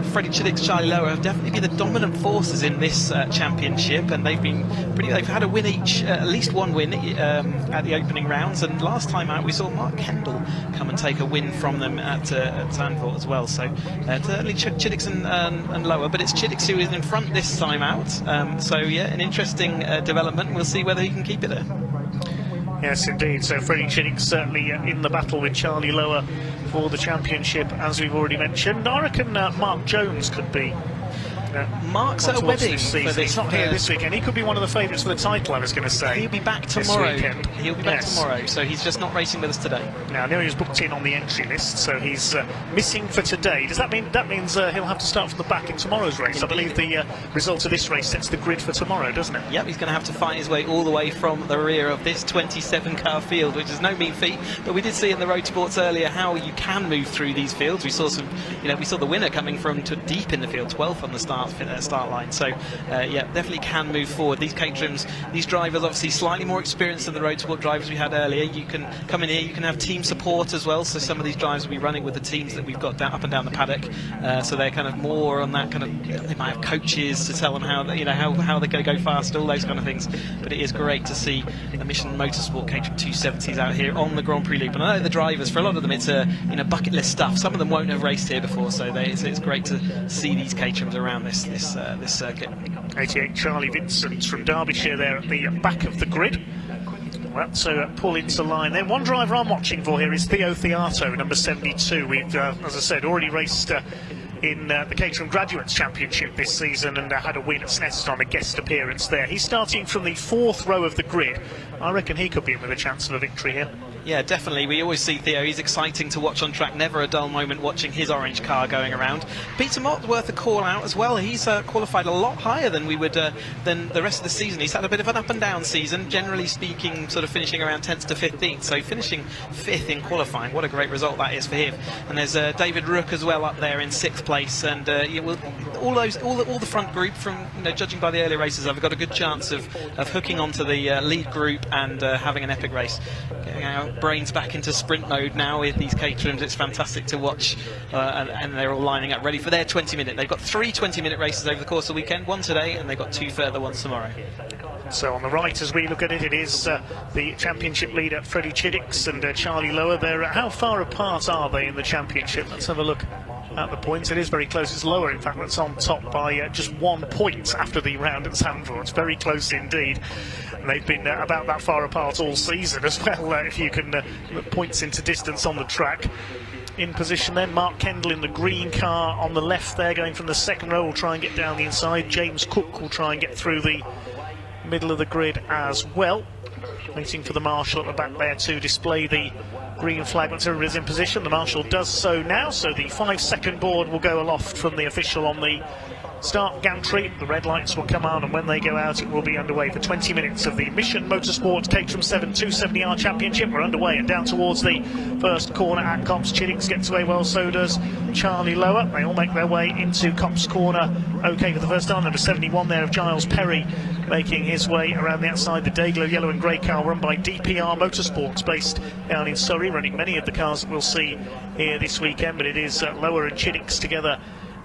Freddie Chiddick's Charlie Lower have definitely been the dominant forces in this championship, and they've had a win each, at least one win at the opening rounds. And last time out we saw Mark Kendall come and take a win from them at Zandvoort as well. So certainly Chiddick's and Lower, but it's Chiddick's who is in front this time out. So yeah, an interesting development. We'll see whether he can keep it there. Yes, indeed. So Freddie Chiddick certainly in the battle with Charlie Lower for the championship, as we've already mentioned. I reckon Mark Jones could be. Mark's at a wedding for this. He's not here this weekend. He could be one of the favourites for the title, I was going to say. He'll be back tomorrow. He'll be back tomorrow, so he's just not racing with us today. Now, I know he was booked in on the entry list, so he's missing for today. Does that mean he'll have to start from the back in tomorrow's race? Indeed. I believe the result of this race sets the grid for tomorrow, doesn't it? Yep, he's going to have to fight his way all the way from the rear of this 27-car field, which is no mean feat. But we did see in the road sports earlier how you can move through these fields. We saw we saw the winner coming from deep in the field, 12th on the start line. So yeah, definitely can move forward. These Caterhams, these drivers obviously slightly more experienced than the road sport drivers we had earlier. You can come in here, you can have team support as well, so some of these drivers will be running with the teams that we've got up and down the paddock, so they're kind of more on that kind of, they might have coaches to tell them how they're going to go fast, all those kind of things. But it is great to see the Mission Motorsport Caterham 270s out here on the Grand Prix loop. And I know the drivers, for a lot of them it's bucket list stuff. Some of them won't have raced here before, so it's great to see these Caterhams around this circuit. 88 Charlie Vincent from Derbyshire there at the back of the grid. Well, so pull into line then. One driver I'm watching for here is Theo Theato, number 72. We've, as I said, already raced in the Caterham Graduates Championship this season and had a win at Snetterton on a guest appearance there. He's starting from the 4th row of the grid. I reckon he could be in with a chance of a victory here. Yeah, definitely. We always see Theo. He's exciting to watch on track. Never a dull moment watching his orange car going around. Peter Mott's worth a call out as well. He's qualified a lot higher than we would than the rest of the season. He's had a bit of an up and down season, generally speaking, sort of finishing around 10th to 15th. So finishing 5th in qualifying, what a great result that is for him. And there's David Rook as well up there in 6th place. And all the front group, from judging by the earlier races, have got a good chance of hooking onto the lead group and having an epic race. Getting our brains back into sprint mode now with these Caterhams. It's fantastic to watch, and they're all lining up ready for their 20-minute. They've got 3 20-minute races over the course of the weekend, one today, and they've got 2 further ones tomorrow. So on the right, as we look at it, it is the championship leader Freddie Chiddick and Charlie Lower. How far apart are they in the championship? Let's have a look at the points. It is very close. It's Lower, in fact, that's on top by just 1 point after the round at Zandvoort. It's very close indeed. And they've been about that far apart all season as well, if you can put points into distance on the track. In position then, Mark Kendall in the green car on the left there, going from the 2nd row, will try and get down the inside. James Cook will try and get through the middle of the grid as well. Waiting for the marshal at the back there to display the green flag once everybody's in position. The marshal does so now, so the 5-second board will go aloft from the official on the start gantry. The red lights will come on, and when they go out, it will be underway for 20 minutes of the Mission Motorsport Caterham 7 270R Championship. We're underway and down towards the first corner at Copse. Chiddix gets away well, so does Charlie Lower. They all make their way into Copse corner okay for the first time. Number 71 there of Giles Perry making his way around the outside. The Dayglow yellow and grey car run by DPR Motorsports, based down in Surrey, running many of the cars that we'll see here this weekend. But it is Lower and Chiddix together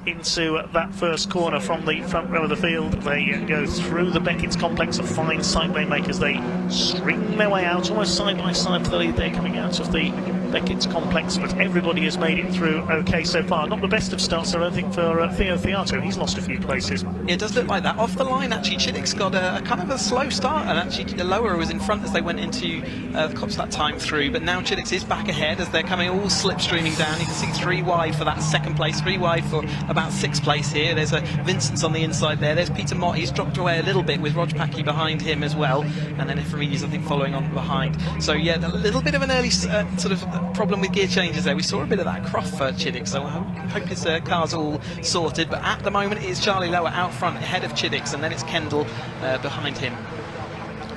into that first corner from the front row of the field. They go through the Beckett's complex, a fine sight they make as they string their way out, almost side by side for the lead. They're coming out of the Beckett's complex, but everybody has made it through okay so far. Not the best of starts, I don't think, for Theo Theato. He's lost a few places. Yeah, it does look like that. Off the line, actually, Chiddix got a kind of a slow start, and actually the Lower was in front as they went into the Copse that time through, but now Chiddix is back ahead as they're coming all slipstreaming down. You can see 3 wide for that second place, 3 wide for about 6th place here. There's a Vincent's on the inside there. There's Peter Mott. He's dropped away a little bit with Rog Packy behind him as well, and then Efremides, I think, following on behind. So yeah, a little bit of an early sort of problem with gear changes there. We saw a bit of that Croft for Chiddix, so I hope his car's all sorted. But at the moment, it is Charlie Lower out front ahead of Chiddix, and then it's Kendall behind him.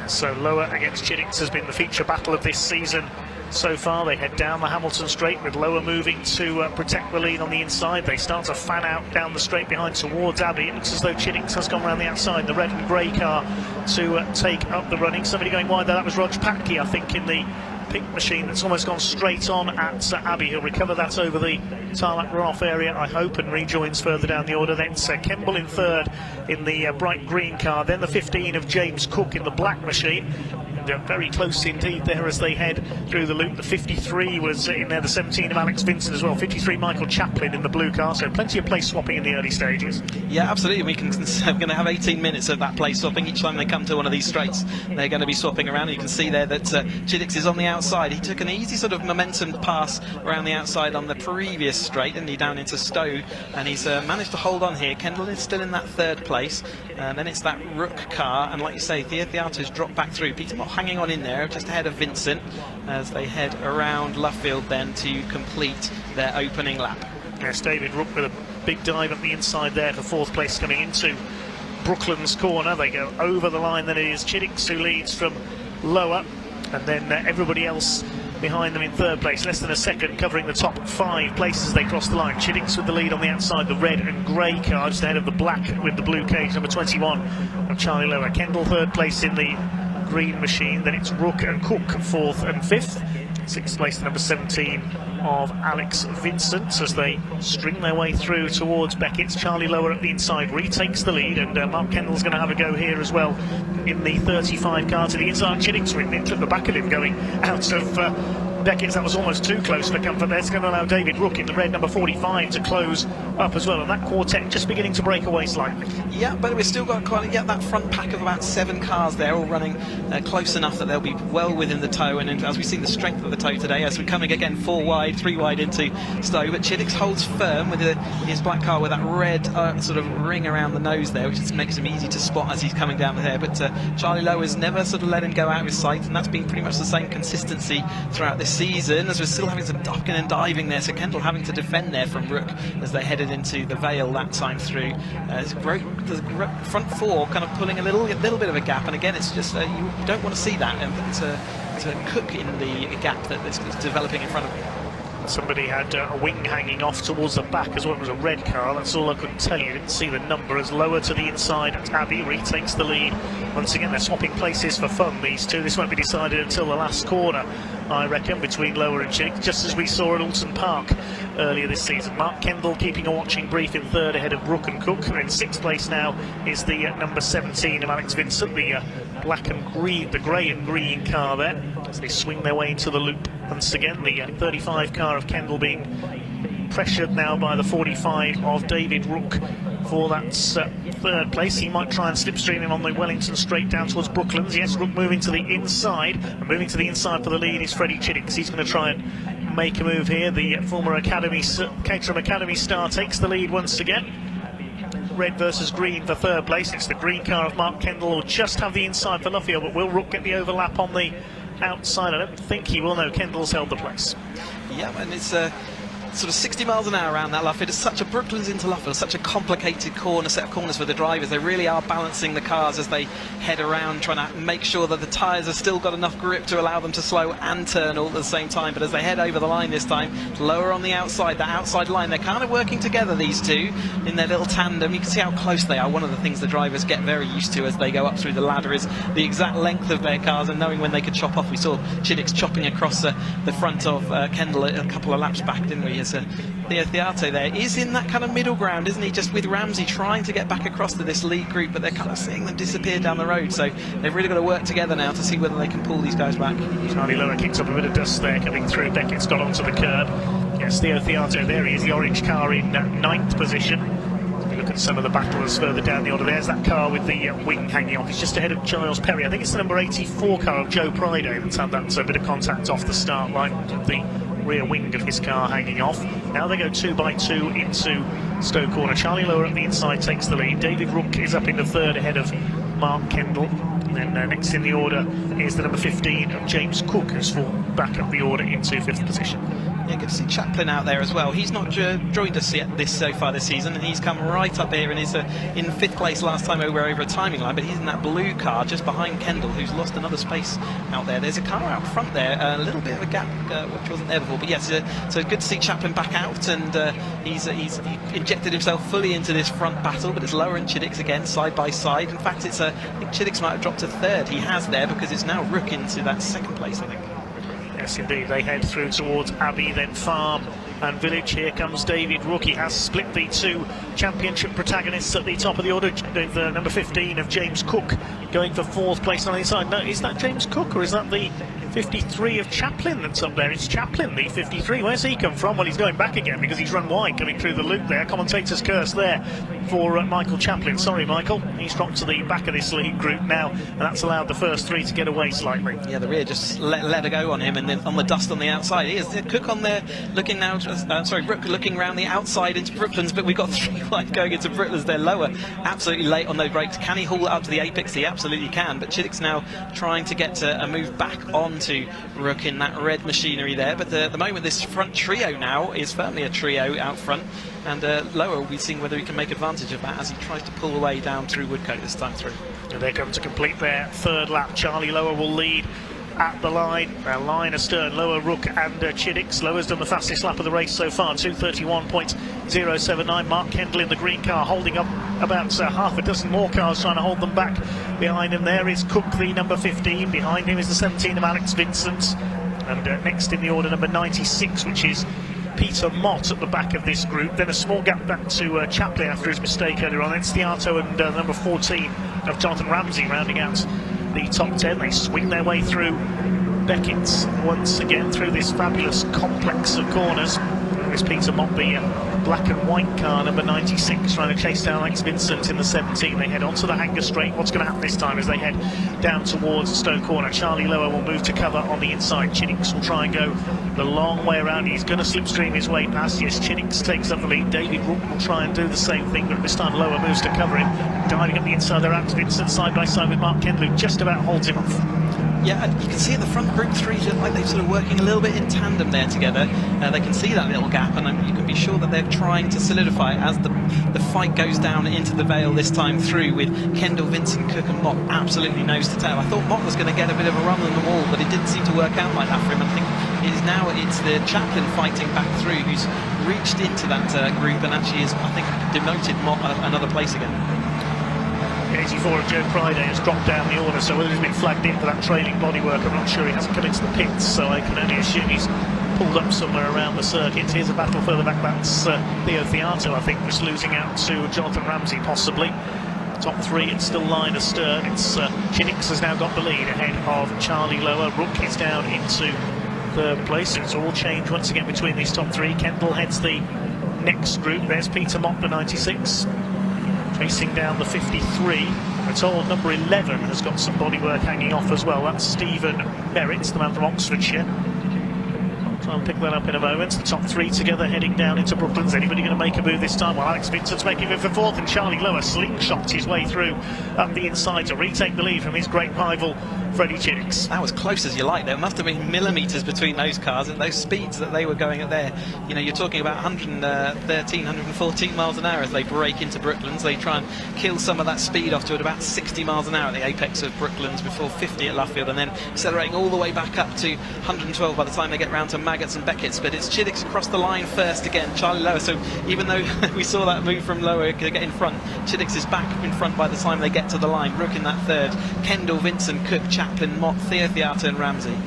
So Lower against Chiddix has been the feature battle of this season so far. They head down the Hamilton straight with Lower moving to protect the lead on the inside. They start to fan out down the straight behind towards Abbey. It looks as though Chiddix has gone around the outside, the red and grey car, to take up the running. Somebody going wide there, that was Rog Packy, I think, in the pink machine that's almost gone straight on at Abbey. He'll recover that over the tarmac runoff area, I hope, and rejoins further down the order. Then Kemble in third in the bright green car, then the 15 of James Cook in the black machine. Very close indeed there as they head through the loop. The 53 was in there, the 17 of Alex Vincent as well, 53 Michael Chaplin in the blue car, so plenty of place swapping in the early stages. Yeah, absolutely. We're going to have 18 minutes of that place swapping each time they come to one of these straights. They're going to be swapping around. You can see there that Chiddix is on the outside. He took an easy sort of momentum pass around the outside on the previous straight, didn't he, down into Stowe, and he's managed to hold on here. Kendall is still in that 3rd place, and then it's that Rook car, and like you say, Theo Theato's dropped back through. Peter Mott hanging on in there just ahead of Vincent as they head around Luffield then to complete their opening lap. Yes, David Rook with a big dive up the inside there for 4th place coming into Brooklands corner. They go over the line, then it is Chiddix who leads from Lower, and then everybody else behind them in 3rd place, less than a second, covering the top 5 places as they cross the line. Chiddix with the lead on the outside, the red and grey car just ahead of the black with the blue cage, number 21 of Charlie Lower. Kendall 3rd place in the green machine, then it's Rook and Cook 4th and 5th. 6th place, number 17 of Alex Vincent as they string their way through towards Beckett's. Charlie Lower at the inside retakes the lead, and Mark Kendall's going to have a go here as well in the 35 car to the inside. Chiddix went into the back of him going out of Beckett's. That was almost too close for comfort there. It's going to allow David Rook in the red, number 45, to close up as well, and that quartet just beginning to break away slightly. Yeah, but we've still got quite that front pack of about 7 cars there, all running close enough that they'll be well within the tow, and as we see the strength of the tow today, as we're coming again 4 wide, 3 wide into Stowe, but Chiddix holds firm with his black car with that red sort of ring around the nose there, which just makes him easy to spot as he's coming down there. But Charlie Lower's never sort of let him go out of his sight, and that's been pretty much the same consistency throughout this season, as we're still having some ducking and diving there. So Kendall having to defend there from Rook as they headed into the Vale that time through. The front 4 kind of pulling a little bit of a gap, and again it's just you don't want to see that, and it's a Cook in the gap that is developing in front of him. Somebody had a wing hanging off towards the back as well. It was a red car, that's all I could tell you. Didn't see the number. As Lower to the inside, Abbey retakes the lead. Once again, they're swapping places for fun, these two. This won't be decided until the last corner, I reckon, between Lower and Chiddix, just as we saw at Alton Park earlier this season. Mark Kendall keeping a watching brief in 3rd ahead of Rook and Cook. In 6th place now is the number 17 of Alex Vincent, the black and green, the grey and green car there, as they swing their way into the loop. Once again, the 35 car of Kendall being pressured now by the 45 of David Rook for that 3rd place. He might try and slipstream him on the Wellington straight down towards Brooklands. Yes, Rook moving to the inside, and moving to the inside for the lead is Freddie Chiddix. He's going to try and make a move here. The former Caterham Academy star takes the lead once again. Red versus green for 3rd place. It's the green car of Mark Kendall who'll just have the inside for Luffield, but will Rook get the overlap on the outside. I don't think he will. No, Kendall's held the place. Yeah, and it's sort of 60 miles an hour around that Lufford. It's such a Brooklands into Lufford, such a complicated set of corners for the drivers. They really are balancing the cars as they head around, trying to make sure that the tyres have still got enough grip to allow them to slow and turn all at the same time. But as they head over the line this time, lower on the outside, that outside line, they're kind of working together, these two, in their little tandem. You can see how close they are. One of the things the drivers get very used to as they go up through the ladder is the exact length of their cars and knowing when they could chop off. We saw Chiddick's chopping across the front of Kendall a couple of laps back, didn't we? As Theo Theato there is in that kind of middle ground, isn't he, just with Ramsey trying to get back across to this lead group, but they're kind of seeing them disappear down the road, so they've really got to work together now to see whether they can pull these guys back. Charlie Lower kicks up a bit of dust there coming through. Beckett's got onto the curb. Yes, Theo Theato, there he is, the orange car in 9th position. We look at some of the battlers further down the order. There's that car with the wing hanging off. It's just ahead of Giles Perry. I think it's the number 84 car of Joe Priday that's had that bit of contact off the start line with the rear wing of his car hanging off. Now they go 2 by 2 into Stowe Corner. Charlie Lower up the inside takes the lead. David Rook is up in the 3rd ahead of Mark Kendall. And then next in the order is the number 15 of James Cook, who's fallen back up the order into 5th position. Yeah, good to see Chaplin out there as well. He's not joined us yet so far this season, and he's come right up here and is in 5th place last time we were over a timing line, but he's in that blue car just behind Kendall, who's lost another space out there. There's a car out front there, a little bit of a gap, which wasn't there before, but yes, so good to see Chaplin back out, and he's injected himself fully into this front battle, but it's Lower and Chiddick's again, side by side. In fact, I think Chiddick's might have dropped to 3rd. He has there, because it's now Rook into that 2nd place, I think. Yes, indeed. They head through towards Abbey, then Farm and Village. Here comes David Rook. He has split the 2 championship protagonists at the top of the order. The number 15 of James Cook going for 4th place on the inside. No, is that James Cook or is that the 53 of Chaplin that's up there? It's Chaplin, the 53. Where's he come from? Well, he's going back again because he's run wide coming through the loop there. Commentator's curse there for Michael Chaplin. Sorry, Michael. He's dropped to the back of this lead group now, and that's allowed the first 3 to get away slightly. Yeah, the rear just let her go on him, and then on the dust on the outside. He is Cook on there looking now, Brook looking around the outside into Brooklands, but we've got 3 wide going into Brooklands. They're Lower, absolutely late on those brakes. Can he haul it up to the apex? He absolutely can, but Chiddick's now trying to get a move back onto Rook in that red machinery there, but the moment this front trio now is firmly a trio out front, and Lower will be seeing whether he can make advantage of that as he tries to pull away down through Woodcote this time through. And they're going to complete their 3rd lap. Charlie Lower will lead at the line, line astern. Lower, Rook and Chiddick. Lower's done the fastest lap of the race so far, 2:31.079. Mark Kendall in the green car holding up about half a dozen more cars, trying to hold them back. Behind him there is Cook, the number 15. Behind him is the 17 of Alex Vincent. And next in the order, number 96, which is Peter Mott at the back of this group. Then a small gap back to Chaplin after his mistake earlier on. It's Theato and number 14 of Jonathan Ramsey rounding out the top 10. They swing their way through Beckett once again through this fabulous complex of corners. There's Peter Mott, the black and white car, number 96, trying to chase down Alex Vincent in the 17. They head onto the hanger straight. What's going to happen this time as they head down towards Stowe Corner? Charlie Lower will move to cover on the inside. Chiddick will try and go the long way around. He's going to slipstream his way past. Yes, Chiddick takes up the lead. David Rook will try and do the same thing, but this time Lower moves to cover him. Diving up the inside there, Alex Vincent side by side with Mark Kendall, who just about holds him off. Yeah, and you can see in the front group 3 look like they're sort of working a little bit in tandem there together. They can see that little gap, and you can be sure that they're trying to solidify it as the fight goes down into the Vale this time through, with Kendall, Vincent, Cook and Mott absolutely nose to tail. I thought Mott was going to get a bit of a run on the wall, but it didn't seem to work out like that for him. I think it's the Chaplin fighting back through who's reached into that group and actually has, I think, demoted Mott another place again. 84 of Joe Priday has dropped down the order, so whether he's been flagged in for that trailing bodywork, I'm not sure. He hasn't come into the pits, so I can only assume he's pulled up somewhere around the circuit. Here's a battle further back. That's Theo Theato, I think, just losing out to Jonathan Ramsey, possibly. Top 3, it's still line astern. It's Chiddick has now got the lead ahead of Charlie Lower. Rook is down into 3rd place. It's all changed once again between these top 3. Kendall heads the next group. There's Peter Mott, the 96. Chasing down the 53. We're told number 11 has got some bodywork hanging off as well. That's Stephen Merritt, the man from Oxfordshire. I'll try and pick that up in a moment. The top 3 together heading down into Brooklands. Anybody going to make a move this time? Well, Alex Vincent's making it for 4th, and Charlie Lower slingshots his way through up the inside to retake the lead from his great rival Freddie Chiddix. That was close as you like. There must have been millimetres between those cars and those speeds that they were going at there. You know, you're talking about 113, 114 miles an hour as they break into Brooklands. They try and kill some of that speed off to at about 60 miles an hour at the apex of Brooklands before 50 at Luffield, and then accelerating all the way back up to 112 by the time they get round to Maggotts and Beckett's. But it's Chiddix across the line first again, Charlie Lower. So even though we saw that move from Lower to get in front, Chiddix is back in front by the time they get to the line. Rook in that third, Kendall, Vincent, Cook, Chaplin, Mott, Theo Theato and Ramsey.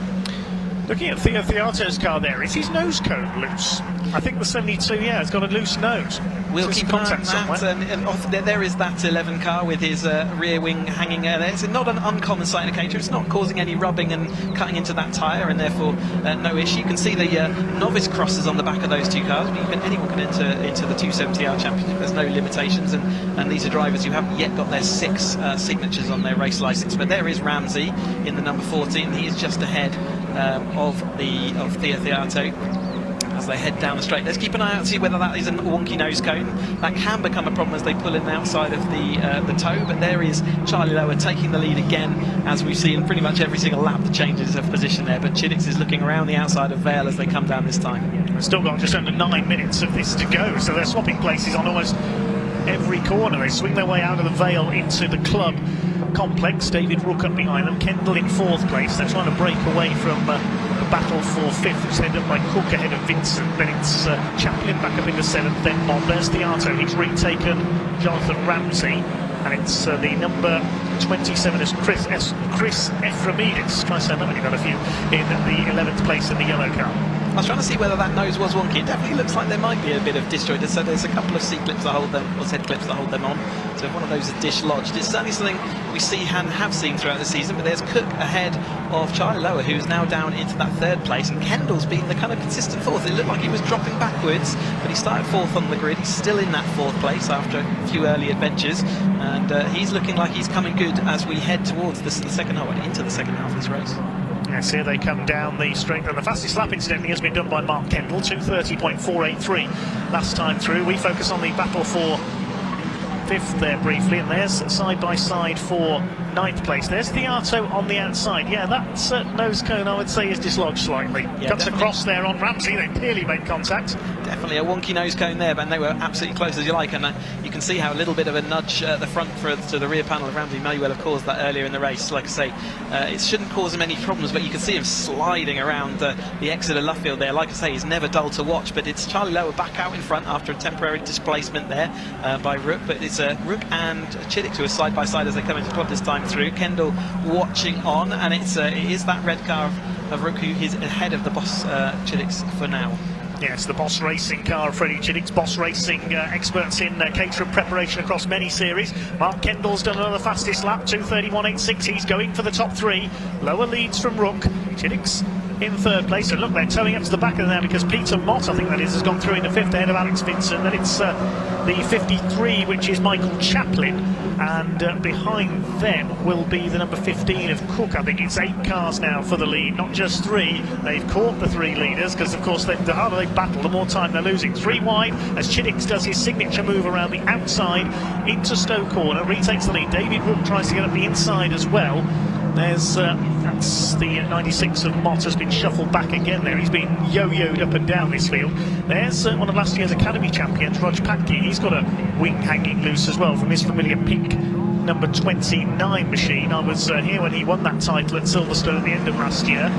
Looking at Theo Theato's car there, is his nose cone loose? I think the 72, yeah, it's got a loose nose. We'll So keep some an eye on contact that. And off there is that 11 car with his rear wing hanging there. It's not an uncommon sight in a Caterham. It's not causing any rubbing and cutting into that tyre, and therefore no issue. You can see the novice crosses on the back of those two cars. Anyone can enter into the 270R Championship. There's no limitations, and these are drivers who haven't yet got their 6 signatures on their race licence. But there is Ramsey in the number 14. He is just ahead of Theo Theato as they head down the straight. Let's keep an eye out to see whether that is a wonky nose cone. That can become a problem as they pull in outside of the toe, but there is Charlie Lower taking the lead again, as we've seen pretty much every single lap. The changes of position there, but Chiddix is looking around the outside of Vale as they come down this time. We've still got just under 9 minutes of this to go, so they're swapping places on almost every corner. They swing their way out of the Vale into the club complex. David Rook up behind them, Kendall in 4th place. They're trying to break away from the battle for 5th, which is headed up by Cook ahead of Vincent. Then it's Chaplin back up into 7th, then Mott. There's Theato, he's retaken Jonathan Ramsey, and it's the number 27 is Chris Ephraimidis. Try to say that when you've got a few in the 11th place in the yellow car. I was trying to see whether that nose was wonky. It definitely looks like there might be a bit of disjoint. So there's a couple of seat clips that hold them, or head clips that hold them on. So if one of those is dislodged, it's certainly something we see and have seen throughout the season. But there's Cook ahead of Charlie Lower, who's now down into that 3rd place, and Kendall's been the kind of consistent 4th. It looked like he was dropping backwards, but he started 4th on the grid. He's still in that 4th place after a few early adventures, and he's looking like he's coming good as we head towards into the second half of this race. Yes, here they come down the straight, and the fastest lap incidentally has been done by Mark Kendall, 2:30.483 last time through. We focus on the battle for 5th there briefly, and there's side by side for 9th place. There's Theato on the outside. Yeah, that nose cone I would say is dislodged slightly. Yeah, cuts across there on Ramsey. They clearly made contact. Definitely a wonky nose cone there, but they were absolutely close as you like, and you can see how a little bit of a nudge at the front to the rear panel of Ramsey may well have caused that earlier in the race. Like I say, it shouldn't cause him any problems, but you can see him sliding around the exit of Luffield there. Like I say, he's never dull to watch, but it's Charlie Lower back out in front after a temporary displacement there by Rook, but it's Rook and Chiddix who are side by side as they come into club this time through. Kendall watching on, and it is that red car of Rook who is ahead of the boss Chiddix for now. Yes, the Boss Racing car of Freddie Chiddix. Boss Racing experts in Caterham preparation across many series. Mark Kendall's done another fastest lap, 2:31.86. He's going for the top 3. Lower leads from Rook. Chiddix in 3rd place, and look, they're towing up to the back of there because Peter Mott, I think that is, has gone through in the 5th ahead of Alex Vincent. Then it's the 53, which is Michael Chaplin, and behind them will be the number 15 of Cook. I think it's 8 cars now for the lead, not just 3. They've caught the 3 leaders because, of course, the harder they battle, the more time they're losing. 3 wide as Chiddix does his signature move around the outside into Stowe Corner, retakes the lead. David Rook tries to get up the inside as well. There's that's the 96 of Mott has been shuffled back again there. He's been yo-yoed up and down this field. There's one of last year's Academy champions, Rog Patke. He's got a wing hanging loose as well from his familiar pink number 29 machine. I was here when he won that title at Silverstone at the end of last year.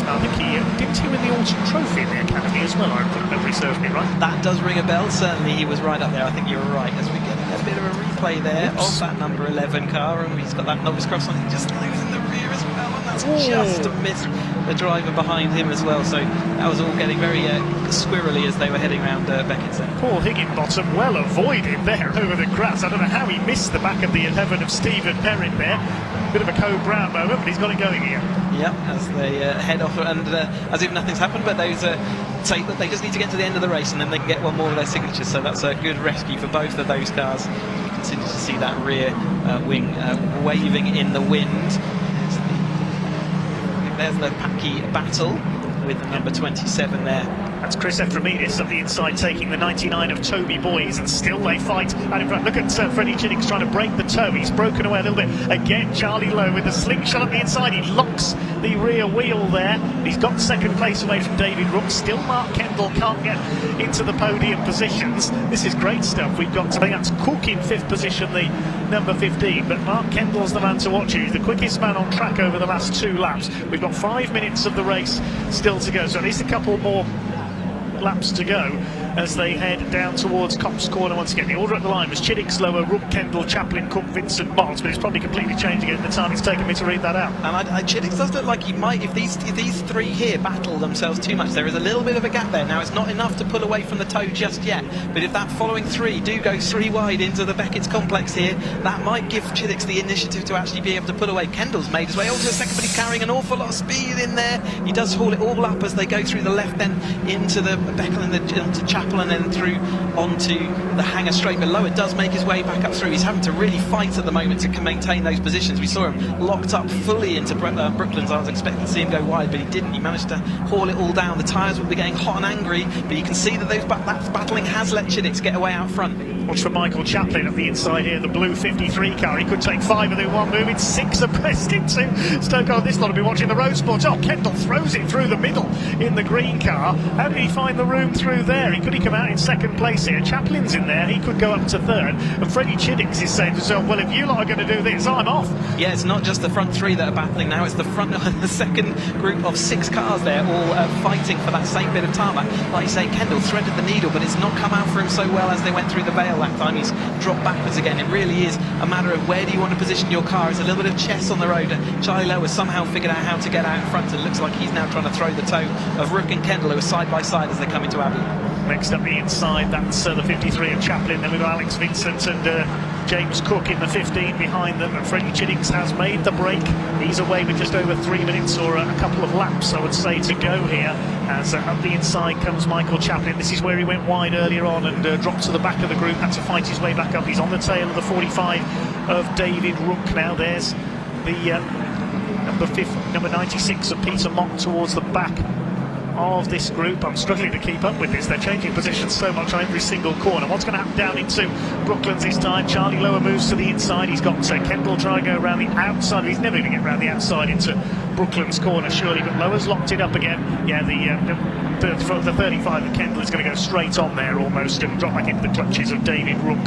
I think didn't he win the Autumn Trophy in the Academy as well, I think memory serves me right. That does ring a bell. Certainly he was right up there. I think you were right, as we get a bit of a replay there of that number 11 car, and he's got that novice cross on. He's just losing the rear as well, and that's just missed the driver behind him as well. So that was all getting very squirrely as they were heading around Beckett's. Paul Higginbottom well avoided there over the grass. I don't know how he missed the back of the 11 of Stephen Perrin there. Bit of a Co-Brown moment, but he's got it going here. Yep, as they head off, and as if nothing's happened, but those say that they just need to get to the end of the race and then they can get one more of their signatures. So that's a good rescue for both of those cars. You continue to see that rear wing waving in the wind. There's the Patke battle with the number 27 there That's Chris Efremidis up the inside, taking the 99 of Toby Boys, and still they fight out in front. Look at Freddie Chiddicks trying to break the toe. He's broken away a little bit. Again, Charlie Lowe with the slingshot up the inside. He locks the rear wheel there. He's got second place away from David Rook. Still Mark Kendall can't get into the podium positions. This is great stuff. We've got, I think that's Cook in 5th position, the number 15, but Mark Kendall's the man to watch. He's the quickest man on track over the last 2 laps. We've got 5 minutes of the race still to go, so at least a couple more laps to go as they head down towards Copse Corner once again. The order at the line was Chiddicks, Lower, Rook, Kendall, Chaplin, Cook, Vincent, Mott, but it's probably completely changed again in the time it's taken me to read that out. And Chiddicks does look like he might, if these 3 here battle themselves too much, there is a little bit of a gap there. Now it's not enough to pull away from the toe just yet, but if that following 3 do go 3 wide into the Beckett's complex here, that might give Chiddicks the initiative to actually be able to pull away. Kendall's made his way onto the second, but he's carrying an awful lot of speed in there. He does haul it all up as they go through the left, then into the Beckel and into Chapel, and then through onto the Hanger straight below. It does make his way back up through. He's having to really fight at the moment to maintain those positions. We saw him locked up fully into Brooklands. I was expecting to see him go wide, but he didn't. He managed to haul it all down. The tyres will be getting hot and angry, but you can see that that battling has let Chiddicks get away out front. Watch for Michael Chaplin at the inside here, the blue 53 car. He could take 5 of the one move. It's 6 abreast into Stoke. Oh, this lot will be watching the road sports. Oh, Kendall throws it through the middle in the green car. How did he find the room through there? Could he come out in second place here? Chaplin's in there. He could go up to 3rd. And Freddie Chiddicks is saying to himself, well, if you lot are going to do this, I'm off. Yeah, it's not just the front 3 that are battling now. It's the front, the second group of 6 cars there, all fighting for that same bit of tarmac. Like you say, Kendall threaded the needle, but it's not come out for him so well as they went through the Vale that time. He's dropped backwards again. It really is a matter of where do you want to position your car. It's a little bit of chess on the road. Charlie Lowe has somehow figured out how to get out in front, and it looks like he's now trying to throw the toe of Rook and Kendall, who are side by side as they come into Abbey. Next up the inside, that's the 53 of Chaplin. Then we've got Alex Vincent and James Cook in the 15 behind them. And Freddie Chiddicks has made the break. He's away with just over 3 minutes or a couple of laps, I would say, to go here. As up the inside comes Michael Chaplin. This is where he went wide earlier on and dropped to the back of the group. Had to fight his way back up. He's on the tail of the 45 of David Rook now. There's the number 96 of Peter Mott towards the back of this group. I'm struggling to keep up with this. They're changing positions so much on every single corner. What's going to happen down into Brooklands this time? Charlie Lower moves to the inside. He's got Kendall trying to go around the outside. He's never going to get around the outside into Brooklands corner, surely, but Lower's locked it up again. Yeah, the 35 of Kendall is going to go straight on there almost and drop back into the clutches of David Rook.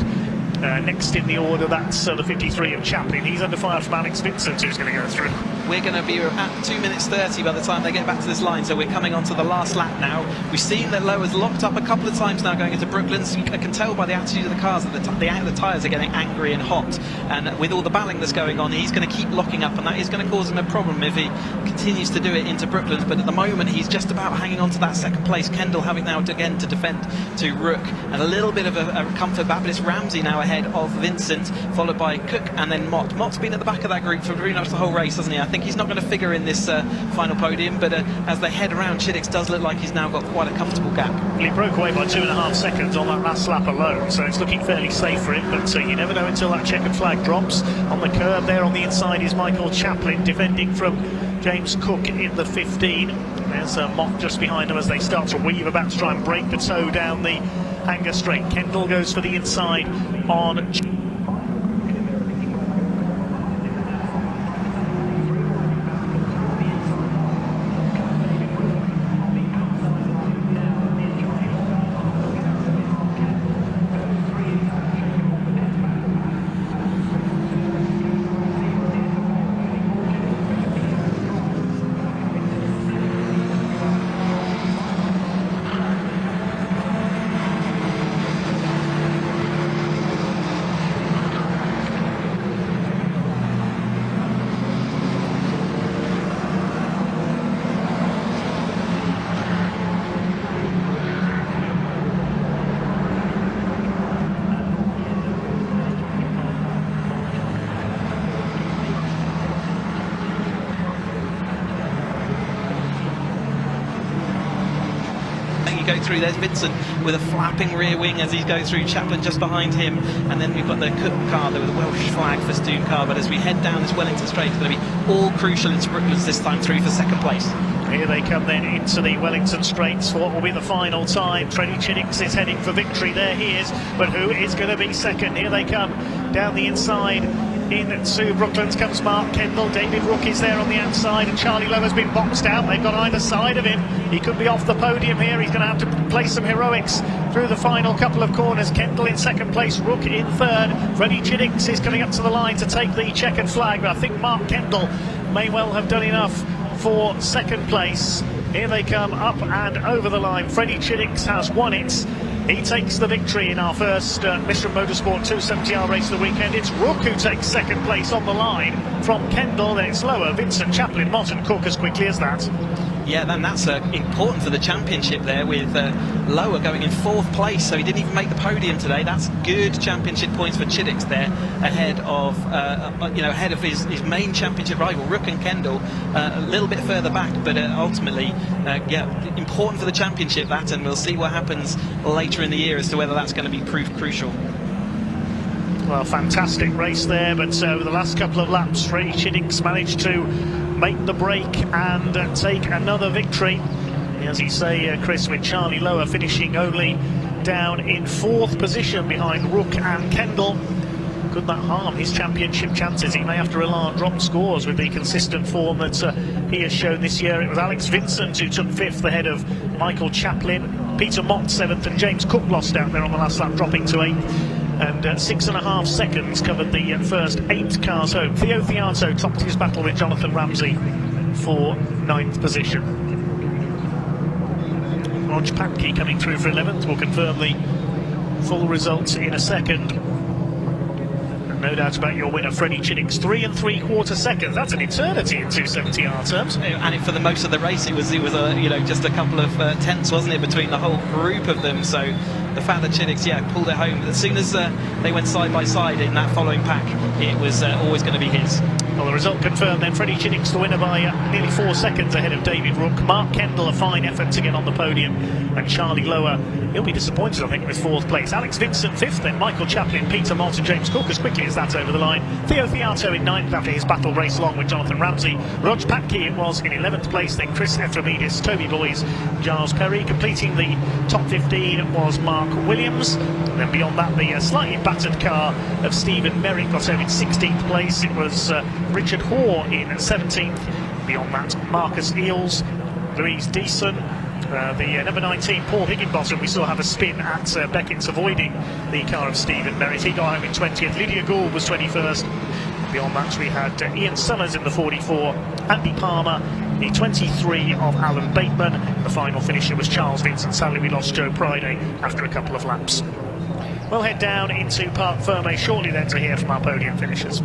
Next in the order, that's the 53 of Chaplin. He's under fire from Alex Vincent, who's going to go through. We're going to be at 2 minutes 30 by the time they get back to this line, so we're coming on to the last lap now. We've seen that Lower's locked up a couple of times now going into Brooklands. You can tell by the attitude of the cars that the tyres are getting angry and hot, and with all the battling that's going on, he's going to keep locking up, and that is going to cause him a problem if he continues to do it into Brooklands. But at the moment, he's just about hanging on to that second place. Kendall having now again to defend to Rook, and a little bit of a comfort back, but it's Ramsey now ahead of Vincent, followed by Cook and then Mott. Mott's been at the back of that group for pretty much the whole race, hasn't he? I think he's not going to figure in this final podium, but as they head around, Chiddicks does look like he's now got quite a comfortable gap. Well, he broke away by 2.5 seconds on that last lap alone, so it's looking fairly safe for him, but you never know until that checkered flag drops. On the curb there on the inside is Michael Chaplin defending from James Cook in the 15. There's Mott just behind him as they start to weave about to try and break the toe down the Hanger straight. Kendall goes for the inside on go through. There's Vincent with a flapping rear wing as he goes through. Chaplin just behind him, and then we've got the Cook car there with a Welsh flag festoon car. But as we head down this Wellington straight, it's going to be all crucial into Brooklands this time through for second place. Here they come then into the Wellington Straights for what will be the final time. Freddie Chiddix is heading for victory. There he is, but who is going to be second? Here they come down the inside. Into Brooklands comes Mark Kendall. David Rook is there on the outside, and Charlie Lowe has been boxed out. They've got either side of him. He could be off the podium here. He's going to have to play some heroics through the final couple of corners. Kendall in second place, Rook in third. Freddie Chiddix is coming up to the line to take the checkered flag, but I think Mark Kendall may well have done enough for second place. Here they come up and over the line. Freddie Chiddix has won it. He takes the victory in our first Michelin Motorsport 270R race of the weekend. It's Rook who takes second place on the line from Kendall. Then it's Lower, Vincent, Chaplin, Martin Cook as quickly as that. Yeah, then that's important for the championship there, with Lower going in fourth place, so he didn't even make the podium today. That's good championship points for Chiddix there, ahead of his main championship rival, Rook and Kendall, a little bit further back, but ultimately, important for the championship that, and we'll see what happens later in the year as to whether that's going to be proved crucial. Well, fantastic race there, but over the last couple of laps, Freddie Chiddix managed to make the break and take another victory. As you say, Chris, with Charlie Lower finishing only down in fourth position behind Rook and Kendall. Could that harm his championship chances? He may have to rely on drop scores with the consistent form that he has shown this year. It was Alex Vincent who took fifth ahead of Michael Chaplin. Peter Mott seventh, and James Cook lost out there on the last lap, dropping to eighth. And 6.5 seconds covered the first 8 cars home. Theo Theato topped his battle with Jonathan Ramsey for 9th position. Rog Patke coming through for 11th. We'll confirm the full results in a second. And no doubt about your winner, Freddie Chiddix, 3 3/4 seconds. That's an eternity in 270R terms. And for the most of the race, it was just a couple of tenths, wasn't it, between the whole group of them. So the fact that Chiddix, pulled it home as soon as they went side by side in that following pack, it was always going to be his. Well, the result confirmed then. Freddie Chiddix the winner by nearly 4 seconds ahead of David Rook. Mark Kendall, a fine effort to get on the podium, and Charlie Lower, he'll be disappointed, I think, with 4th place. Alex Vincent 5th, then Michael Chaplin, Peter Mott and James Cook as quickly as that over the line. Theo Theato in 9th after his battle race along with Jonathan Ramsey. Rog Patke it was in 11th place, then Chris Ephraimidis, Toby Boys, Giles Curry. Completing the top 15 was Mark Williams. And then beyond that, the slightly battered car of Stephen Merrick got home in 16th place. It was Richard Hoare in 17th. Beyond that, Marcus Eels, Louise Deason, the number 19 Paul Higginbottom. We saw have a spin at Beckett's, avoiding the car of Stephen Merritt. He got home in 20th. Lydia Gould was 21st. Beyond that, we had Ian Summers in the 44, Andy Palmer, the 23 of Alan Bateman. The final finisher was Charles Vincent. Sadly, we lost Joe Priday after a couple of laps. We'll head down into Parc Fermé shortly then to hear from our podium finishers.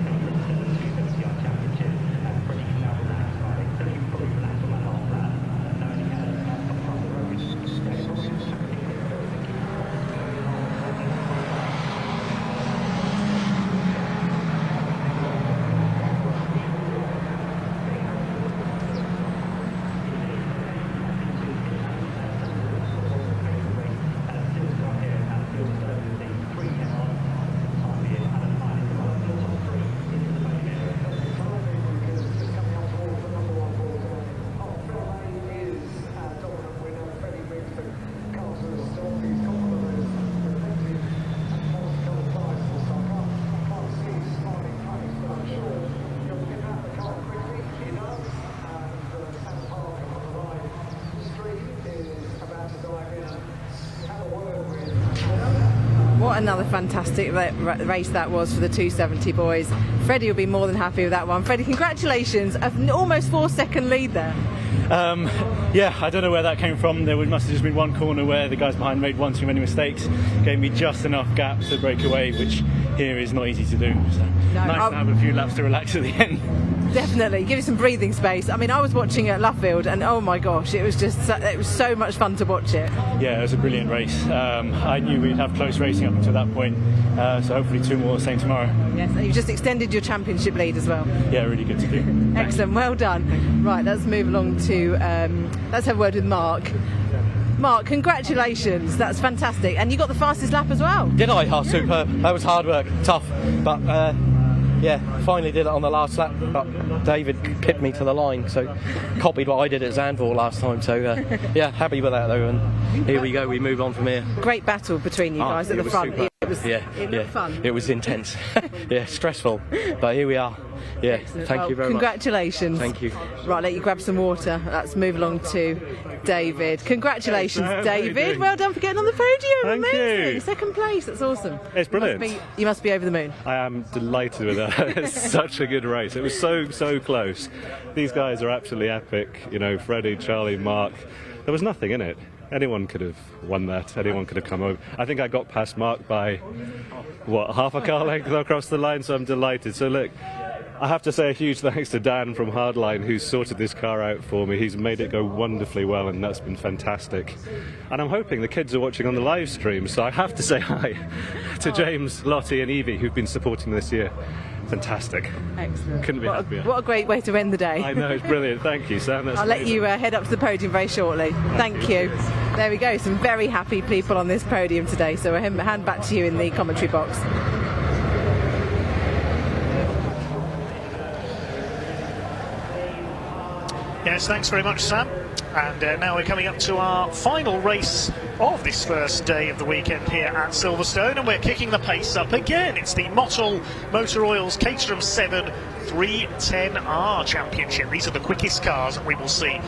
What another fantastic race that was for the 270 boys. Freddie will be more than happy with that one. Freddie, congratulations, an almost 4-second lead there. Yeah, I don't know where that came from. There must have just been one corner where the guys behind made one too many mistakes, gave me just enough gap to break away, which here is not easy to do. So nice to have a few laps to relax at the end. Definitely, give you some breathing space. I mean, I was watching at Luffield, and oh my gosh, it was so much fun to watch it. Yeah, it was a brilliant race. I knew we'd have close racing up until that point, so hopefully 2 more the same tomorrow. Yes, and you just extended your championship lead as well. Yeah, really good to do. Excellent, well done. Right, let's move along to, let's have a word with Mark. Mark, congratulations, that's fantastic. And you got the fastest lap as well. Did I? Oh, superb. That was hard work, tough, but yeah, finally did it on the last lap, but David pipped me to the line, so copied what I did at Zandvoort last time, so yeah, happy with that though, and here we go, we move on from here. Great battle between you guys at the front. Super. It was fun. It was intense. Yeah, stressful, but here we are. Yeah, Excellent. thank you very congratulations. much. Thank you. Right, I'll let you grab some water. Let's move along to David. Congratulations, David. Well done for getting on the podium. Thank Amazing. you. Second place. That's awesome. It's brilliant. You must be over the moon. I am delighted with that. It's such a good race. It was so close. These guys are absolutely epic. You know, Freddie, Charlie, Mark. There was nothing in it. Anyone could have won that. Anyone could have come over. I think I got past Mark by, what, half a car length across the line, so I'm delighted. So look, I have to say a huge thanks to Dan from Hardline, who's sorted this car out for me. He's made it go wonderfully well, and that's been fantastic. And I'm hoping the kids are watching on the live stream, so I have to say hi to James, Lottie and Evie, who've been supporting this year. Fantastic. Excellent. Couldn't be happier. What a great way to end the day. I know, it's brilliant. Thank you, Sam. That's I'll let amazing. you head up to the podium very shortly. Thank you. There we go. Some very happy people on this podium today. So I'll hand back to you in the commentary box. Yes, thanks very much, Sam. And now we're coming up to our final race of this first day of the weekend here at Silverstone, and we're kicking the pace up again. It's the Mottl Motor Oil's Caterham 7 310R Championship. These are the quickest cars we will see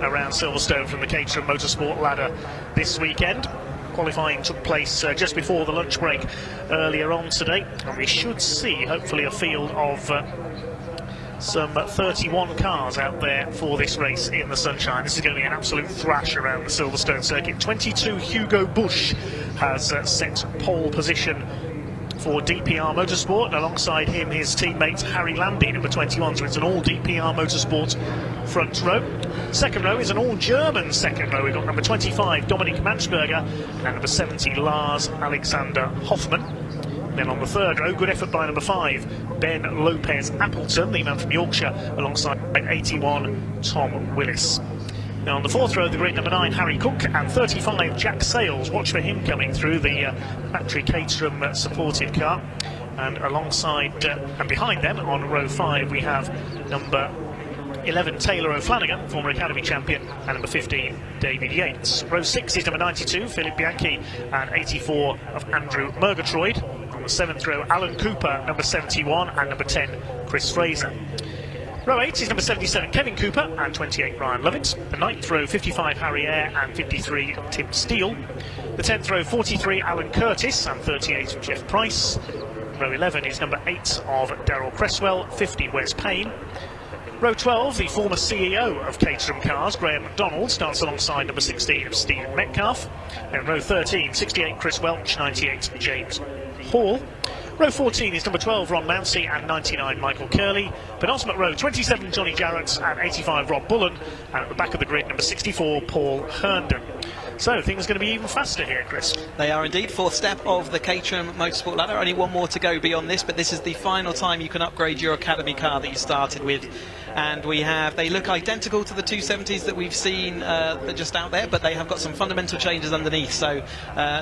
around Silverstone from the Caterham Motorsport ladder this weekend. Qualifying took place just before the lunch break earlier on today, and we should see hopefully a field of some 31 cars out there for this race in the sunshine. This is going to be an absolute thrash around the Silverstone circuit. 22 Hugo Busch has set pole position for DPR Motorsport, and alongside him his teammate Harry Lambie, number 21, so it's an all DPR Motorsport front row. Second row is an all German second row. We've got number 25 Dominik Mansberger and number 70 Lars Alexander Hoffmann. Then on the third row, good effort by number 5, Ben Lopez Appleton, the man from Yorkshire, alongside 81 Tom Willis. Now on the fourth row, the grid number 9, Harry Cook, and 35 Jack Sales. Watch for him coming through the Battery Caterham supported car. And alongside and behind them on row 5, we have number 11 Taylor O'Flanagan, former Academy champion, and number 15 David Yates. Row 6 is number 92 Philip Bianchi and 84 of Andrew Murgatroyd. On the 7th row, Alan Cooper, number 71, and number 10 Chris Fraser. Row 8 is number 77 Kevin Cooper and 28 Ryan Lovett. The 9th row, 55 Harry Eyre and 53 Tim Steele. The 10th row, 43 Alan Curtis and 38 Jeff Price. Row 11 is number 8 of Darryl Cresswell, 50 Wes Payne. Row 12, the former CEO of Caterham Cars, Graham McDonald, starts alongside number 16 of Stephen Metcalfe. And row 13, 68 Chris Welch, 98 James Hall. Row 14 is number 12 Ron Mounsey and 99 Michael Curley. Penultimate row, 27 Johnny Jarrett and 85 Rob Bullen. And at the back of the grid, number 64 Paul Herndon. So things are going to be even faster here, Chris. They are indeed. Fourth step of the Caterham Motorsport ladder. Only one more to go beyond this, but this is the final time you can upgrade your Academy car that you started with. And they look identical to the 270s that we've seen just out there, but they have got some fundamental changes underneath. So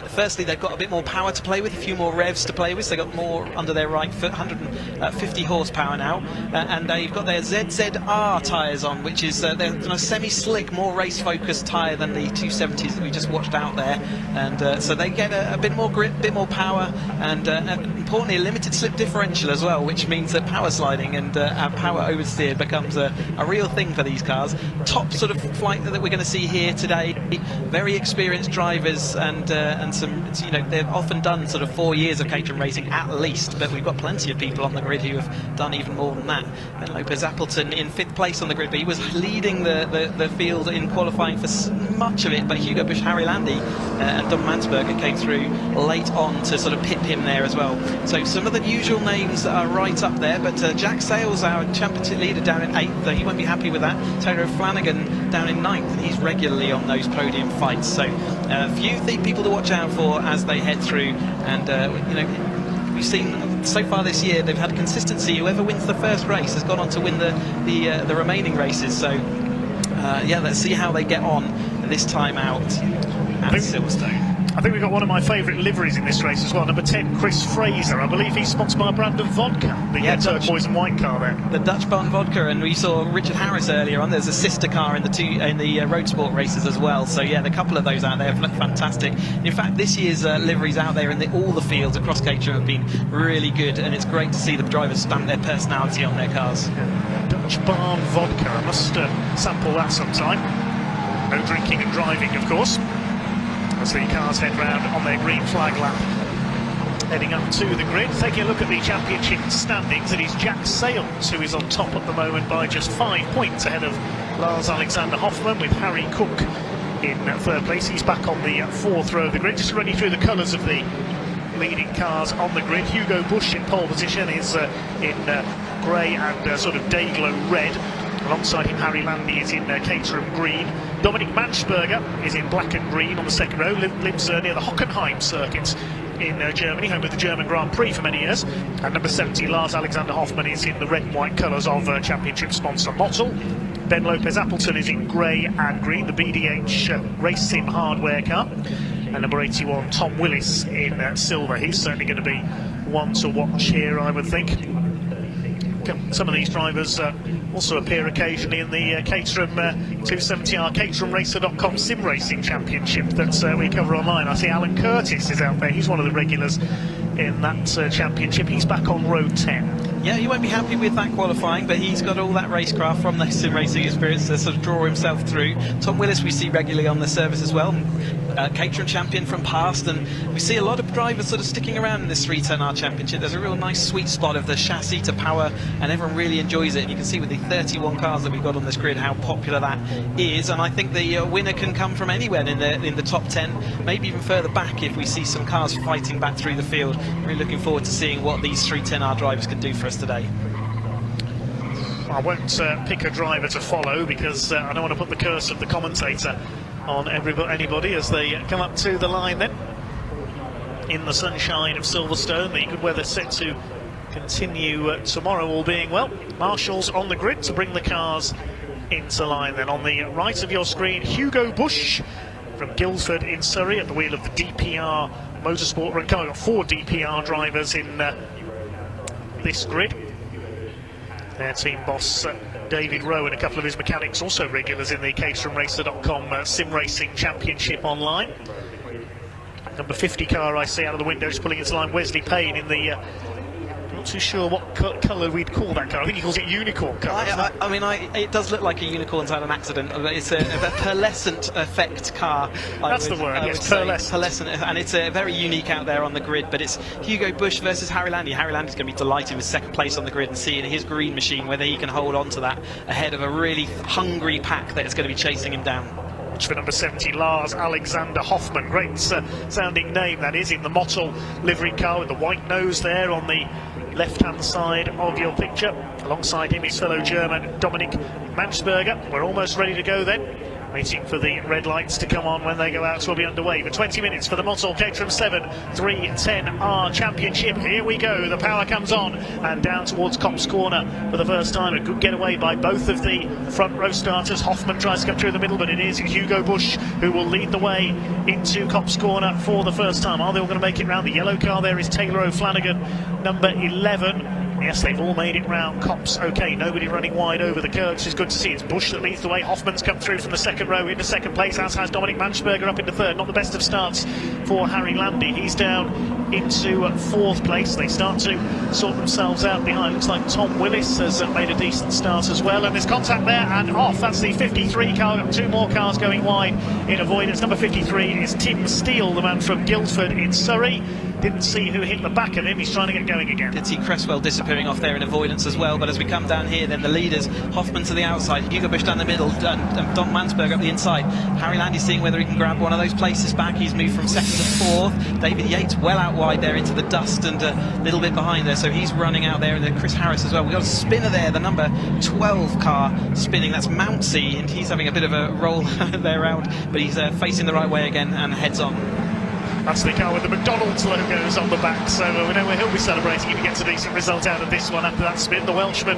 firstly, they've got a bit more power to play with, a few more revs to play with, so they've got more under their right foot, 150 horsepower now. And they've got their ZZR tyres on, which is their semi-slick, more race-focused tyre than the 270s that we just watched out there. And so they get a bit more grip, a bit more power, and importantly, a limited slip differential as well, which means that power sliding and power oversteer becomes a real thing for these cars. Top sort of flight that we're going to see here today. Very experienced drivers, and some, they've often done sort of 4 years of Caterham racing at least, but we've got plenty of people on the grid who have done even more than that. Ben Lopez Appleton in 5th place on the grid, but he was leading the field in qualifying for much of it, but Hugo Busch, Harry Lambie and Dom Mansberger came through late on to sort of pip him there as well. So some of the usual names are right up there, but Jack Sales, our championship leader, down in 8th, though he won't be happy with that. Taylor O'Flanagan down in 9th, and he's regularly on those podium fights. So a few people to watch out for as they head through, and we've seen so far this year they've had consistency. Whoever wins the first race has gone on to win the remaining races. So yeah, let's see how they get on this time out at Silverstone. I think we've got one of my favourite liveries in this race as well. Number 10, Chris Fraser. I believe he's sponsored by a brand of vodka. The turquoise and white car there. The Dutch Barn Vodka, and we saw Richard Harris earlier on. There's a sister car in the road sport races as well. So yeah, a couple of those out there look fantastic. In fact, this year's liveries out there in all the fields across Caterham have been really good, and it's great to see the drivers stamp their personality on their cars. Dutch Barn Vodka. I must sample that sometime. No drinking and driving, of course. As the cars head round on their green flag lap, heading up to the grid. Taking a look at the championship standings, it is Jack Sales who is on top at the moment by just 5 points ahead of Lars Alexander Hoffman, with Harry Cook in third place. He's back on the fourth row of the grid. Just running through the colours of the leading cars on the grid. Hugo Busch in pole position is in grey and sort of day-glow red. Alongside him, Harry Landy is in Caterham green. Dominic Manschberger is in black and green on the second row. Lives near the Hockenheim circuit in Germany, home of the German Grand Prix for many years. And number 70, Lars Alexander Hoffman, is in the red and white colours of championship sponsor Mottl. Ben Lopez Appleton is in grey and green, the BDH Race Sim hardware car. And number 81, Tom Willis in silver. He's certainly going to be one to watch here, I would think. Some of these drivers also appear occasionally in the Caterham 270R CaterhamRacer.com Sim Racing Championship that we cover online. I see Alan Curtis is out there. He's one of the regulars in that championship. He's back on road 10. Yeah, he won't be happy with that qualifying, but he's got all that racecraft from the sim racing experience to sort of draw himself through. Tom Willis we see regularly on the service as well, Caterham champion from past, and we see a lot of drivers sort of sticking around in this 310R championship. There's a real nice sweet spot of the chassis to power, and everyone really enjoys it. And you can see with the 31 cars that we've got on this grid how popular that is, and I think the winner can come from anywhere in the top 10, maybe even further back if we see some cars fighting back through the field. Really looking forward to seeing what these 310R drivers can do for us today. I won't pick a driver to follow because I don't want to put the curse of the commentator on anybody as they come up to the line then. In the sunshine of Silverstone, the good weather set to continue tomorrow, all being well. Marshall's on the grid to bring the cars into line then. On the right of your screen, Hugo Busch from Guildford in Surrey at the wheel of the DPR Motorsport run car. We've got 4 DPR drivers in this grid. Their team boss David Rowe and a couple of his mechanics, also regulars in the CaterhamRacer.com Sim Racing Championship online. Number 50 car I see out of the window, just pulling into line, Wesley Payne in the not too sure what colour we'd call that car. I think he calls it unicorn colour. It does look like a unicorn's had an accident. It's a pearlescent effect car. That's the word, yes, pearlescent. And it's very unique out there on the grid, but it's Hugo Busch versus Harry Landy. Harry Landy's going to be delighted with second place on the grid and seeing his green machine whether he can hold on to that ahead of a really hungry pack that is going to be chasing him down. For number 70, Lars Alexander Hoffman. Great sounding name that is, in the Mottl livery car with the white nose there on the left-hand side of your picture. Alongside him, his fellow German Dominic Manschberger. We're almost ready to go then. Waiting for the red lights to come on when they go out, so we'll be underway. For 20 minutes for the Mottl Caterham 7 310R Championship. Here we go, the power comes on and down towards Copse Corner for the first time. A good getaway by both of the front row starters. Hoffman tries to come through the middle, but it is Hugo Busch who will lead the way into Copse Corner for the first time. Are they all going to make it round? The yellow car there is Taylor O'Flanagan, number 11. Yes, they've all made it round Copse. Okay, nobody running wide over the curve, which is good to see. It's Busch that leads the way. Hoffman's come through from the second row into second place, as has Dominic Manschberger up into third. Not the best of starts for Harry Landy. He's down into fourth place. They start to sort themselves out behind. Looks like Tom Willis has made a decent start as well. And there's contact there and off. That's the 53 car. Got 2 more cars going wide in avoidance. Number 53 is Tim Steele, the man from Guildford in Surrey. Didn't see who hit the back of him. He's trying to get going again. Did see Cresswell disappearing off there in avoidance as well. But as we come down here, then the leaders, Hoffman to the outside, Hugo Busch down the middle, and Dom Mansberg up the inside. Harry Landy seeing whether he can grab one of those places back. He's moved from second to fourth. David Yates well out wide there into the dust and a little bit behind there. So he's running out there. And then Chris Harris as well. We've got a spinner there, the number 12 car spinning. That's Mountsey, and he's having a bit of a roll there around. But he's facing the right way again and heads on. That's the car with the McDonald's logos on the back, so we know where he'll be celebrating if he gets a decent result out of this one after that spin. The Welshman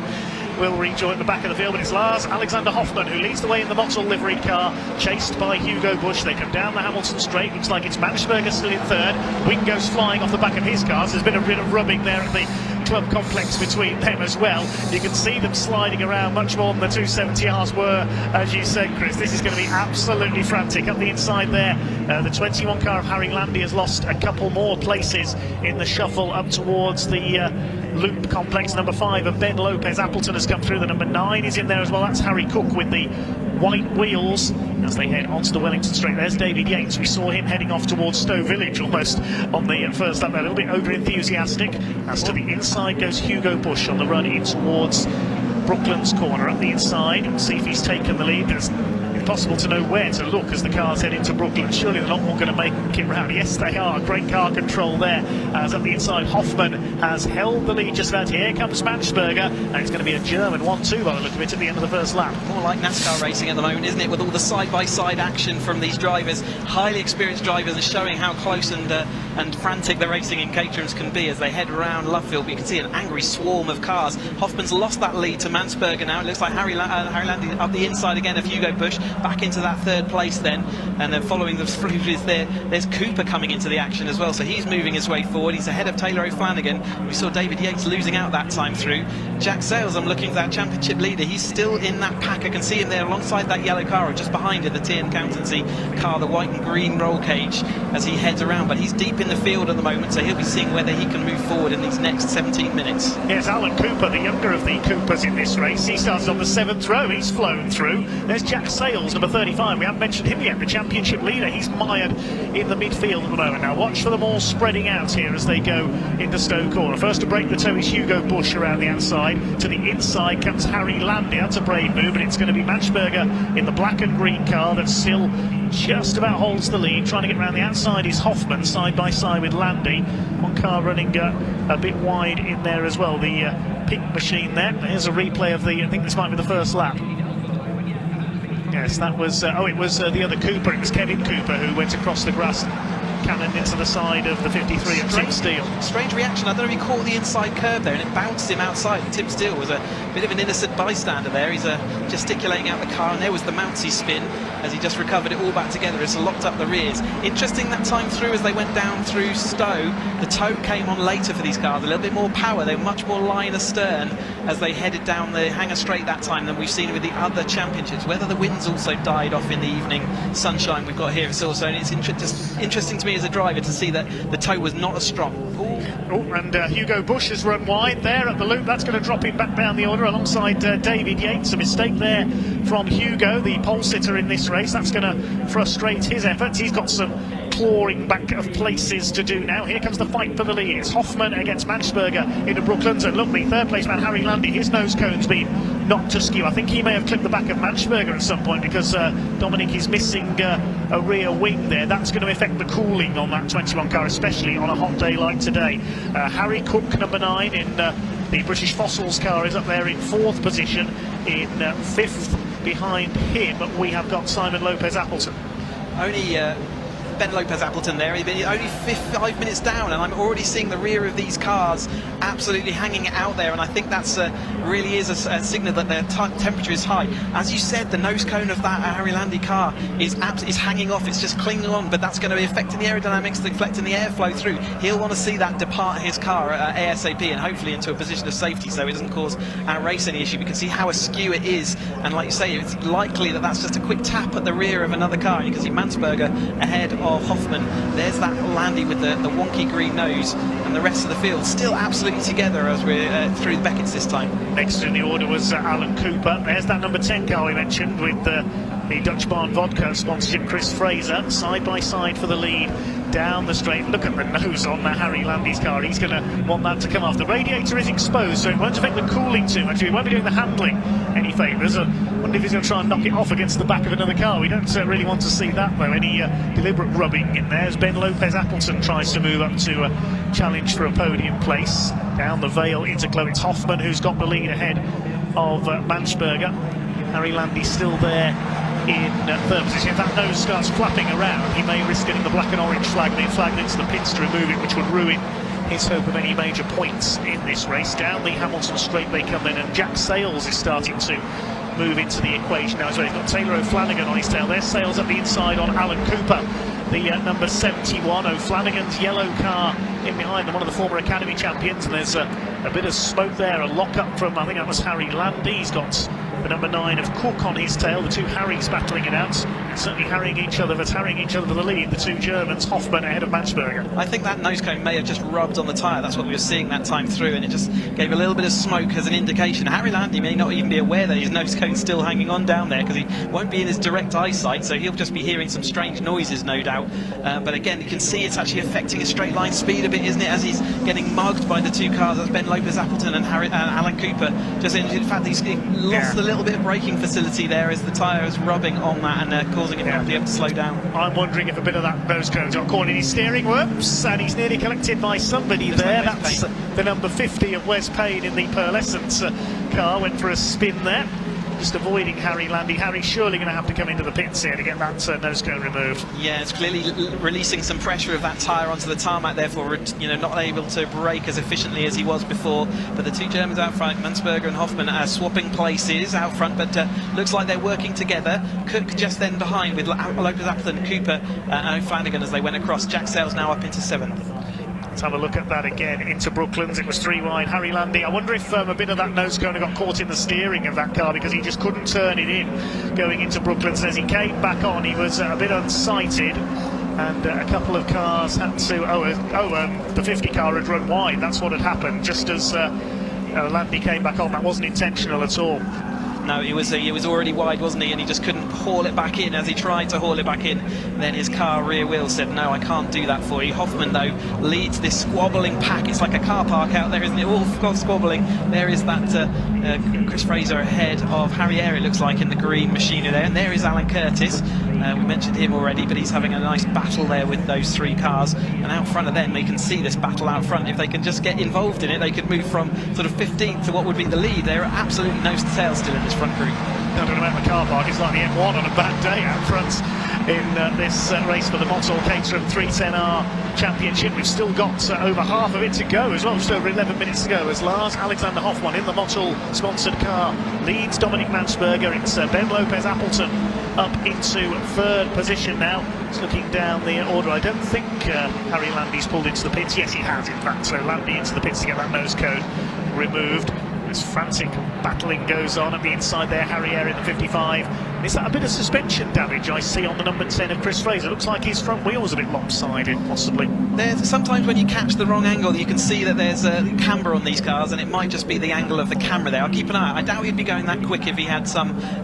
will rejoin the back of the field, but it's Lars Alexander Hoffmann who leads the way in the Mottl liveried car, chased by Hugo Busch. They come down the Hamilton straight. Looks like it's Mansberger still in third. Wing goes flying off the back of his car. So there's been a bit of rubbing there at the club complex between them as well. You can see them sliding around much more than the 270Rs were, as you said, Chris. This is going to be absolutely frantic. Up the inside there, the 21 car of Harry Landy has lost a couple more places in the shuffle up towards the loop complex. Number 5 of Ben Lopez Appleton has come through. The number 9 is in there as well. That's Harry Cook with the white wheels as they head onto the Wellington Straight. There's David Yates. We saw him heading off towards Stowe Village almost on the first lap, a little bit over enthusiastic. As to the inside goes Hugo Busch on the run in towards Brooklands corner. Up the inside, see if he's taken the lead. It's impossible to know where to look as the cars head into Brooklands. Surely they're not all going to make it round. Yes, they are. Great car control there. As up the inside, Hoffmann has held the lead just about. Here comes Mansberger, and it's going to be a German 1-2 by the look of it at the end of the first lap. More like NASCAR racing at the moment, isn't it? With all the side-by-side action from these drivers, highly experienced drivers, are showing how close and frantic the racing in Caterham's can be as they head around Lovefield. You can see an angry swarm of cars. Hoffmann's lost that lead to Mansberger now. It looks like Harry Landy up the inside again of Hugo Busch, back into that third place then, and then following the through is there's Cooper coming into the action as well, so he's moving his way forward. He's ahead of Taylor O'Flanagan. We saw David Yates losing out that time through. Jack Sales, I'm looking for that championship leader. He's still in that pack. I can see him there alongside that yellow car, or just behind it, the TN Accountancy car, the white and green roll cage, as he heads around. But he's deep in the field at the moment, so he'll be seeing whether he can move forward in these next 17 minutes. Yes, Alan Cooper, the younger of the Coopers in this race. He started on the 7th row. He's flown through. There's Jack Sales, number 35. We haven't mentioned him yet, the championship leader. He's mired in the midfield at the moment. Now watch for them all spreading out here as they go into Stowe corner. First to break the toe is Hugo Busch around the outside. To the inside comes Harry Landy. That's a brave move, but it's going to be Mansberger in the black and green car that still just about holds the lead. Trying to get around the outside is Hoffmann, side by side with Landy. One car running a bit wide in there as well, the pink machine there. Here's a replay of I think this might be the first lap. Yes, that was, it was the other Cooper. It was Kevin Cooper who went across the grass, cannoned into the side of the 53 of Tim Steele. Strange reaction. I don't know if he caught the inside curb there and it bounced him outside. Tim Steele was a bit of an innocent bystander there. He's gesticulating out the car, and there was the Mountsy spin as he just recovered it all back together. It's locked up the rears. Interesting that time through as they went down through Stowe. The toe came on later for these cars, a little bit more power. They were much more line astern as they headed down the Hangar Straight that time than we've seen with the other championships. Whether the winds also died off in the evening sunshine we've got here at Silverstone. It's just interesting to me as a driver to see that the toe was not as strong. And Hugo Busch has run wide there at the loop. That's going to drop him back down the order alongside David Yates. A mistake there from Hugo, the pole sitter in this race. That's going to frustrate his efforts. He's got some clawing back of places to do now. Here comes the fight for the lead. It's Hoffmann against Mansberger into Brooklands, and look, the third place man Harry Landy, his nose cone's been knocked askew. I think he may have clipped the back of Mansberger at some point because Dominic is missing a rear wing there. That's going to affect the cooling on that 21 car, especially on a hot day like today. Harry Cook, number 9 in the British Fossils car, is up there in 4th position. In 5th behind him we have got Simon Lopez Appleton. Only Ben Lopez Appleton there, only 5 minutes down, and I'm already seeing the rear of these cars absolutely hanging out there, and I think that's really is a signal that their temperature is high. As you said, the nose cone of that Harry Landy car is hanging off, it's just clinging on, but that's going to be affecting the aerodynamics, deflecting the airflow through. He'll want to see that depart his car ASAP and hopefully into a position of safety so it doesn't cause our race any issue. We can see how askew it is, and like you say, it's likely that that's just a quick tap at the rear of another car. You can see Mansberger ahead of Hoffmann. There's that Landy with the wonky green nose, and the rest of the field still absolutely together as we're through the Beckett's this time. Next in the order was Alan Cooper. There's that number 10 car we mentioned with the Dutch Barn Vodka sponsorship, Chris Fraser, side by side for the lead down the straight. Look at the nose on the Harry Landy's car. He's going to want that to come off. The radiator is exposed, so it won't affect the cooling too much. He won't be doing the handling any favours. I wonder if he's going to try and knock it off against the back of another car. We don't really want to see that, though. Any deliberate rubbing in there as Ben Lopez Appleton tries to move up to a challenge for a podium place. Down the Vale into Clough. It's Hoffmann who's got the lead ahead of Mansberger. Harry Landy still there in 3rd position. If that nose starts flapping around, he may risk getting the black and orange flag being flagged into the pits to remove it, which would ruin his hope of any major points in this race. Down the Hamilton straight they come in, and Jack Sales is starting to move into the equation now as well. He's got Taylor O'Flanagan on his tail. There's Sales up the inside on Alan Cooper, the number 71. O'Flanagan's yellow car in behind them, one of the former Academy champions, and there's a bit of smoke there, a lock-up from, I think that was Harry Landy. He's got the number 9 of Cook on his tail, the two Harrys battling it out, certainly harrying each other for the lead, the two Germans, Hoffmann ahead of Mansberger. I think that nose cone may have just rubbed on the tyre. That's what we were seeing that time through, and it just gave a little bit of smoke as an indication. Harry Landy may not even be aware that his nose cone's still hanging on down there, because he won't be in his direct eyesight, so he'll just be hearing some strange noises, no doubt. But again, you can see it's actually affecting his straight line speed a bit, isn't it, as he's getting mugged by the two cars. That's Ben Lopez-Appleton and Alan Cooper. Just in fact, he's lost a little bit of braking facility there as the tyre is rubbing on that and causing him not to be able to slow down. I'm wondering if a bit of that nose cone's got caught in his steering. Whoops, and he's nearly collected by somebody there. That's the number 50 of Wes Payne in the pearlescent car. Went for a spin there, just avoiding Harry Landy. Harry's surely going to have to come into the pits here to get that nose cone removed. Yeah, it's clearly releasing some pressure of that tyre onto the tarmac, therefore not able to brake as efficiently as he was before. But the two Germans out front, Mansberger and Hoffmann, are swapping places out front, but looks like they're working together. Cook just then behind with Lopez-Appleton and Cooper and O'Flanagan as they went across. Jack Sales now up into 7th. Let's have a look at that again. Into Brooklands, it was 3 wide. Harry Landy, I wonder if a bit of that nose cone got caught in the steering of that car, because he just couldn't turn it in going into Brooklands. As he came back on, he was a bit unsighted, and a couple of cars had to... the 50 car had run wide. That's what had happened, just as Landy came back on. That wasn't intentional at all. No, he was already wide, wasn't he? And he just couldn't haul it back in. As he tried to haul it back in, then his car rear wheel said, no, I can't do that for you. Hoffmann, though, leads this squabbling pack. It's like a car park out there, isn't it? All squabbling. There is that Chris Fraser ahead of Harry Airy, looks like, in the green Machinery there. And there is Alan Curtis. We mentioned him already, but he's having a nice battle there with those 3 cars. And out front of them, they can see this battle out front. If they can just get involved in it, they could move from sort of 15th to what would be the lead. They're absolutely nose to tail still in this front group. I don't know about the car park. It's like the M1 on a bad day out front in this race for the Motul Caterham 310R Championship. We've still got over half of it to go as well, just over 11 minutes to go, as Lars Alexander Hoffmann in the Motul sponsored car leads Dominic Mansberger. It's Ben Lopez-Appleton up into 3rd position now. It's looking down the order. I don't think Harry Landy's pulled into the pits. Yes, he has, in fact. So Landy into the pits to get that nose cone removed. This frantic battling goes on at the inside there. Harry Airy in the 55. Is that a bit of suspension damage I see on the number 10 of Chris Fraser? Looks like his front wheel's a bit lopsided, possibly. Sometimes when you catch the wrong angle, you can see that there's a camber on these cars, and it might just be the angle of the camera there. I'll keep an eye. I doubt he'd be going that quick if he had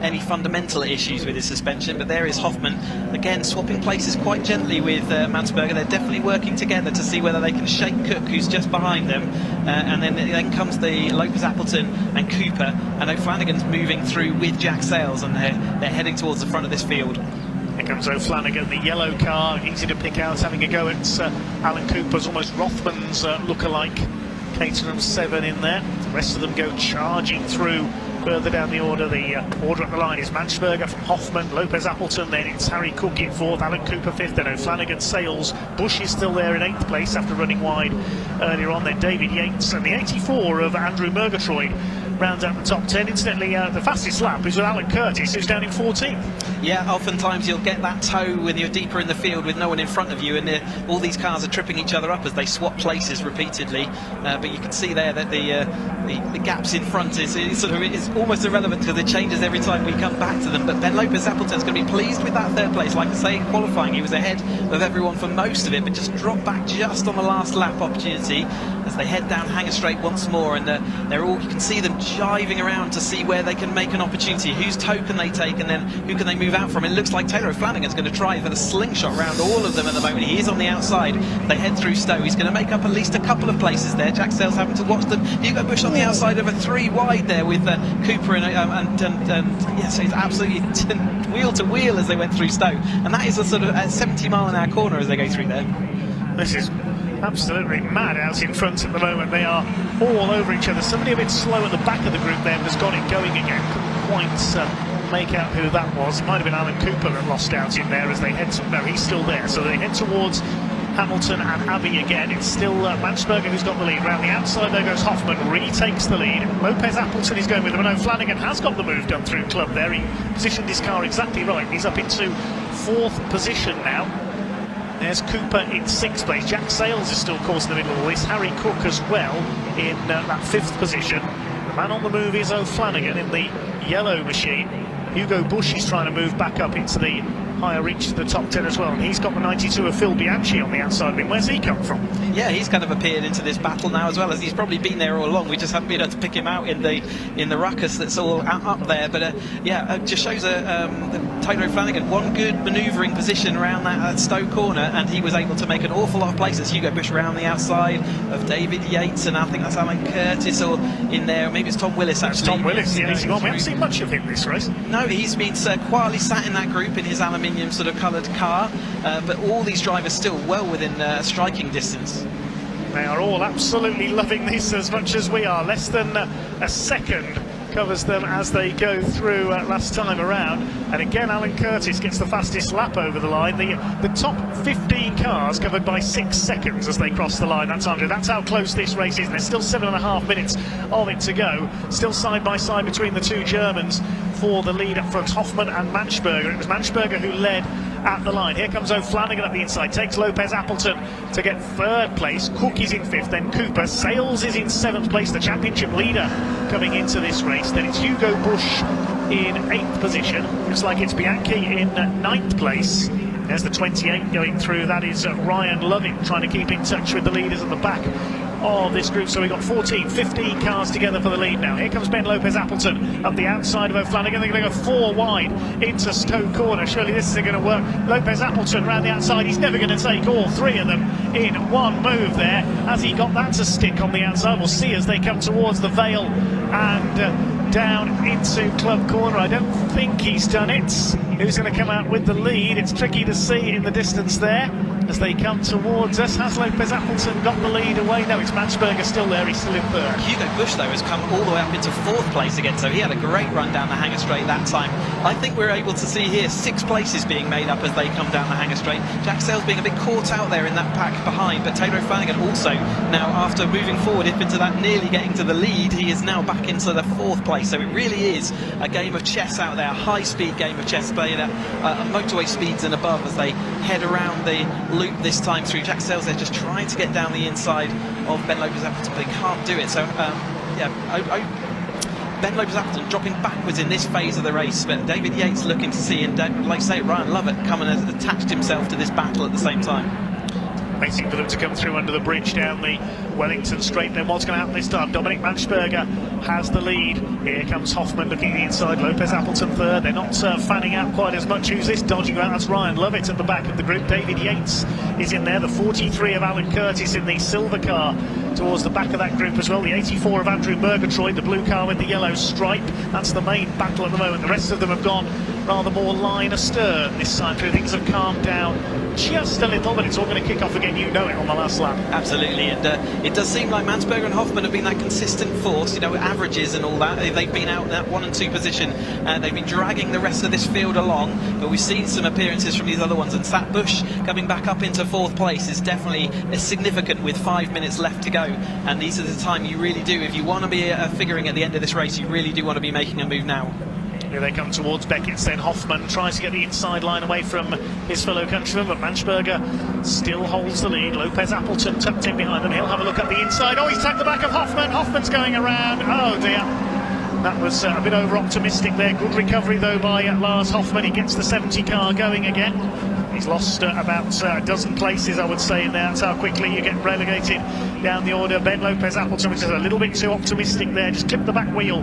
any fundamental issues with his suspension. But there is Hoffmann again, swapping places quite gently with Mansberger. They're definitely working together to see whether they can shake Cook, who's just behind them, and then comes the Lopez-Appleton and Cooper, and O'Flanagan's moving through with Jack Sales, and they're heading towards the front of this field. Here comes O'Flanagan, the yellow car, easy to pick out, having a go at Alan Cooper's, almost Rothman's look-alike Caterham 7 in there. The rest of them go charging through further down the order. The order at the line is Mansberger from Hoffmann, Lopez-Appleton, then it's Harry Cook in 4th, Alan Cooper 5th, then O'Flanagan, Sales. Bush is still there in 8th place after running wide earlier on, then David Yates, and the 84 of Andrew Murgatroyd rounds out the top 10. Incidentally, the fastest lap is with Alan Curtis, who's down in 14th. Yeah, oftentimes you'll get that tow when you're deeper in the field with no one in front of you, and all these cars are tripping each other up as they swap places repeatedly. But you can see there that the gaps in front is almost irrelevant, because it changes every time we come back to them. But Ben Lopez-Appleton's going to be pleased with that 3rd place. Like I say, in qualifying, he was ahead of everyone for most of it, but just dropped back just on the last lap opportunity as they head down Hanger Straight once more. And you can see them jiving around to see where they can make an opportunity. Whose toe can they take, and then who can they move out from? It looks like Taylor O'Flanagan's going to try for the slingshot round all of them at the moment. He is on the outside. They head through Stowe. He's going to make up at least a couple of places there. Jack Sales having to watch them. Hugo Bush on the outside of a 3 wide there with Cooper and so he's absolutely wheel to wheel as they went through Stowe. And that is a sort of 70-mile-an-hour corner as they go through there. This is absolutely mad out in front at the moment. They are all over each other. Somebody a bit slow at the back of the group there has got it going again. Couldn't quite make out who that was. It might have been Alan Cooper that lost out in there as they head to... No, he's still there. So they head towards Hamilton and Abbey again. It's still Mansberger who's got the lead. Round the outside there goes Hoffman, retakes the lead. Lopez Appleton is going with him, and O'Flanagan has got the move done through club there. He positioned his car exactly right. He's up into 4th position now. There's Cooper in 6th place. Jack Sales is still caught in the middle of all this. Harry Cook as well in that 5th position. The man on the move is O'Flanagan in the yellow machine. Hugo Busch is trying to move back up into the higher reach to the top 10 as well, and he's got the 92 of Phil Bianchi on the outside of him. Where's he come from? Yeah, he's kind of appeared into this battle now as well, as he's probably been there all along. We just haven't been able to pick him out in the ruckus that's all up there. But it just shows Tyler O'Flanagan one good manoeuvring position around that Stowe corner, and he was able to make an awful lot of places. Hugo Busch around the outside of David Yates, and I think that's Alan Curtis, or in there, maybe it's Tom Willis actually. Tom Willis, yeah, we haven't seen much of him this race. No, he's been quietly sat in that group in his aluminium sort of coloured car, but all these drivers still well within striking distance. They are all absolutely loving this as much as we are. Less than a second covers them as they go through last time around, and again Alan Curtis gets the fastest lap over the line. The top 15 cars covered by 6 seconds as they cross the line. That's how close this race is, and there's still 7.5 minutes of it to go. Still side by side between the two Germans for the lead up front, Hoffman and Manchberger. It was Manchberger who led at the line. Here comes O'Flanagan up the inside, takes Lopez Appleton to get 3rd place. Cook is in 5th, then Cooper. Sales is in 7th place, the championship leader coming into this race. Then it's Hugo Busch in 8th position. Looks like it's Bianchi in 9th place. There's the 28 going through. That is Ryan Lovett trying to keep in touch with the leaders at the back of this group. So we've got 15 cars together for the lead now. Here comes Ben Lopez Appleton up the outside of O'Flanagan. They're going to go 4 wide into Stowe corner. Surely this isn't going to work. Lopez Appleton round the outside. He's never going to take all 3 of them in one move there. Has he got that to stick on the outside? We'll see as they come towards the Vale and down into Club Corner. I don't think he's done it. Who's going to come out with the lead? It's tricky to see in the distance there as they come towards us. Has Lopez Appleton got the lead away? No, it's Mansberger still there. He's still in 3rd. Hugo Busch, though, has come all the way up into 4th place again, so he had a great run down the Hanger Straight that time. I think we're able to see here 6 places being made up as they come down the Hanger Straight. Jack Sales being a bit caught out there in that pack behind, but Taylor O'Flanagan also, now after moving forward up into that, nearly getting to the lead, he is now back into the 4th place. So it really is a game of chess out there, a high-speed game of chess played at motorway speeds and above as they head around the loop this time through. Jack Sales there just trying to get down the inside of Ben Lopez Appleton, but they can't do it. So Ben Lopez Appleton dropping backwards in this phase of the race, but David Yates looking to see, and like I say, Ryan Lovett coming and attached himself to this battle at the same time. Waiting for them to come through under the bridge down the Wellington Straight. Then what's going to happen this time? Dominic Manchberger has the lead. Here comes Hoffman looking at the inside. Lopez Appleton 3rd. They're not fanning out quite as much. Who's this dodging out? That's Ryan Lovett at the back of the group. David Yates is in there. The 43 of Alan Curtis in the silver car towards the back of that group as well. The 84 of Andrew Murgatroyd, the blue car with the yellow stripe. That's the main battle at the moment. The rest of them have gone rather more line astern this time through. Things have calmed down just a little, but it's all going to kick off again. You know it on the last lap. Absolutely, and it does seem like Mansberger and Hoffman have been that consistent force, you know, averages and all that. They've been out in that 1 and 2 position, and they've been dragging the rest of this field along, but we've seen some appearances from these other ones, and Sat Busch coming back up into 4th place is definitely significant with 5 minutes left to go, and these are the time you really do, if you want to be figuring at the end of this race, you really do want to be making a move now. Here they come towards Beckett's, then Hoffman tries to get the inside line away from his fellow countryman, but Manchberger still holds the lead. Lopez Appleton tucked in behind them. He'll have a look at the inside. Oh, he's tagged the back of Hoffman. Hoffman's going around. Oh dear. That was a bit over-optimistic there. Good recovery though by Lars Hoffman. He gets the 70 car going again. He's lost about a dozen places, I would say, in there. That's how quickly you get relegated down the order. Ben Lopez Appleton was just a little bit too optimistic there. Just clipped the back wheel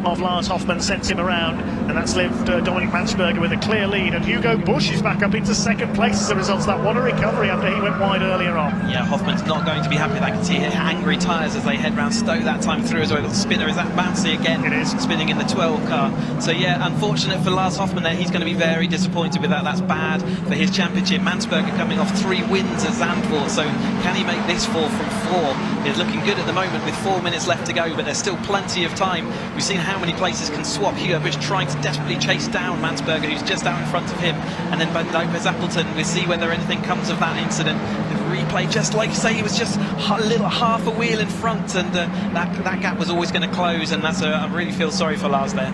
of Lars Hoffman, sent him around, and that's left Dominic Manchberger with a clear lead. And Hugo Busch is back up into 2nd place as a result of that. What a recovery after he went wide earlier on. Yeah, Hoffman's not going to be happy. I can see angry tyres as they head round Stowe that time through as well. The spinner is that bouncy again. It is. Spinning in the 12 car. So yeah, unfortunate for Lars Hoffman there. He's going to be very disappointed with that. That's bad for his Championship. Mansberger coming off 3 wins at Zandvoort, so can he make this 4 from 4? He's looking good at the moment with 4 minutes left to go, but there's still plenty of time. We've seen how many places can swap. Hugo Busch trying to desperately chase down Mansberger, who's just out in front of him, and then Lopez Appleton. We'll see whether anything comes of that incident. The replay, just like you say, he was just a little half a wheel in front, and that gap was always going to close, and I really feel sorry for Lars there.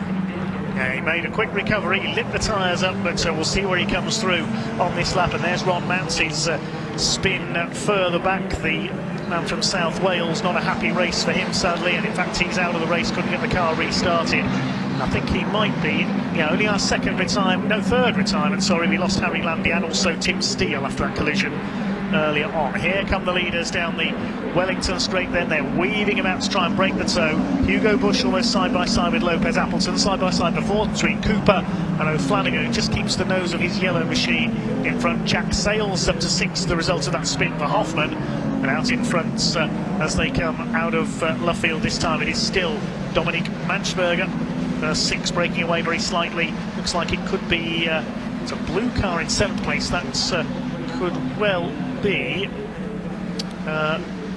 Yeah, he made a quick recovery, he lit the tyres up, but we'll see where he comes through on this lap. And there's Ron Mouncey's spin further back. The man from South Wales, not a happy race for him, sadly, and in fact he's out of the race, couldn't get the car restarted. I think he might be, only our third retirement, sorry. We lost Harry Landy and also Tim Steele after that collision earlier on. Here come the leaders down the Wellington straight, then they're weaving about to try and break the toe. Hugo Busch almost side by side with Lopez Appleton, side by side before between Cooper and O'Flanagan, who just keeps the nose of his yellow machine in front. Jack Sales up to 6th, the result of that spin for Hoffman, and out in front as they come out of Luffield this time, it is still Dominic Mansberger. 6 breaking away very slightly. Looks like it could be it's a blue car in 7th place. That could well be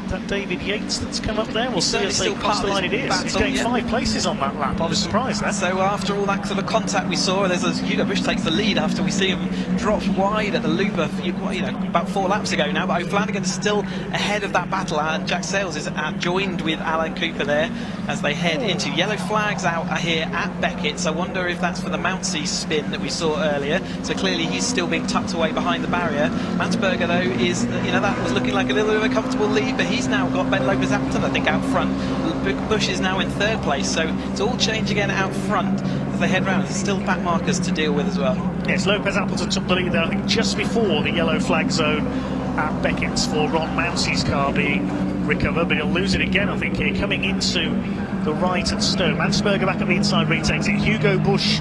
that David Yates that's come up there. We'll see as they cross the line. It is. He's gained 5 places on that lap. I was surprised there. So after all that sort of contact we saw, Hugo Busch takes the lead after we see him drop wide at the loop about 4 laps ago now. But O'Flanagan's still ahead of that battle, and Jack Sales is joined with Alan Cooper there as they head into yellow flags out here at Beckett. So I wonder if that's for the Mouncey spin that we saw earlier. So clearly he's still being tucked away behind the barrier. Mansberger though is, that was looking like a little bit of a comfortable lead, but he's now got Ben Lopez Appleton, I think, out front. Busch is now in 3rd place, so it's all change again out front as they head round. There's still back markers to deal with as well. Yes, Lopez Appleton took the lead there, I think, just before the yellow flag zone at Beckett's for Ron Mouncey's car being recovered, but he'll lose it again, I think, here, coming into the right at Stowe. Mansberger back at the inside, retakes it. Hugo Busch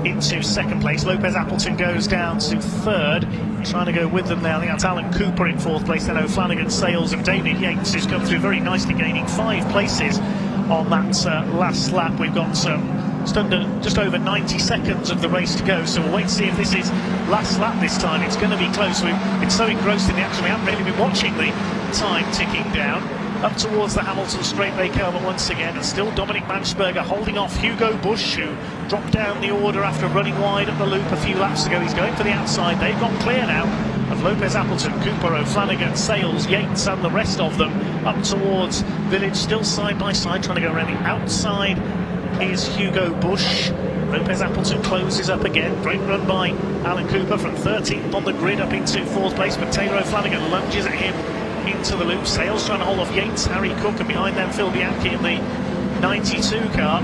into 2nd place. Lopez Appleton goes down to 3rd. Trying to go with them now. I think that's Alan Cooper in 4th place. Then O'Flanagan, Sales and David Yates, who's come through very nicely, gaining 5 places on that last lap. We've got just over 90 seconds of the race to go, so we'll wait to see if this is last lap this time. It's going to be close. We've been so engrossed in the action, we haven't really been watching the time ticking down. Up towards the Hamilton straight they come once again, and still Dominic Mansberger holding off Hugo Busch, who dropped down the order after running wide at the loop a few laps ago. He's going for the outside. They've got clear now of Lopez Appleton, Cooper, O'Flanagan, Sales, Yates and the rest of them up towards Village, still side by side trying to go around the outside is Hugo Busch. Lopez Appleton closes up again. Great run by Alan Cooper from 13th on the grid up into 4th place, but Taylor O'Flanagan lunges at him into the loop. Sales trying to hold off Yates, Harry Cook, and behind them Phil Bianchi in the 92 car.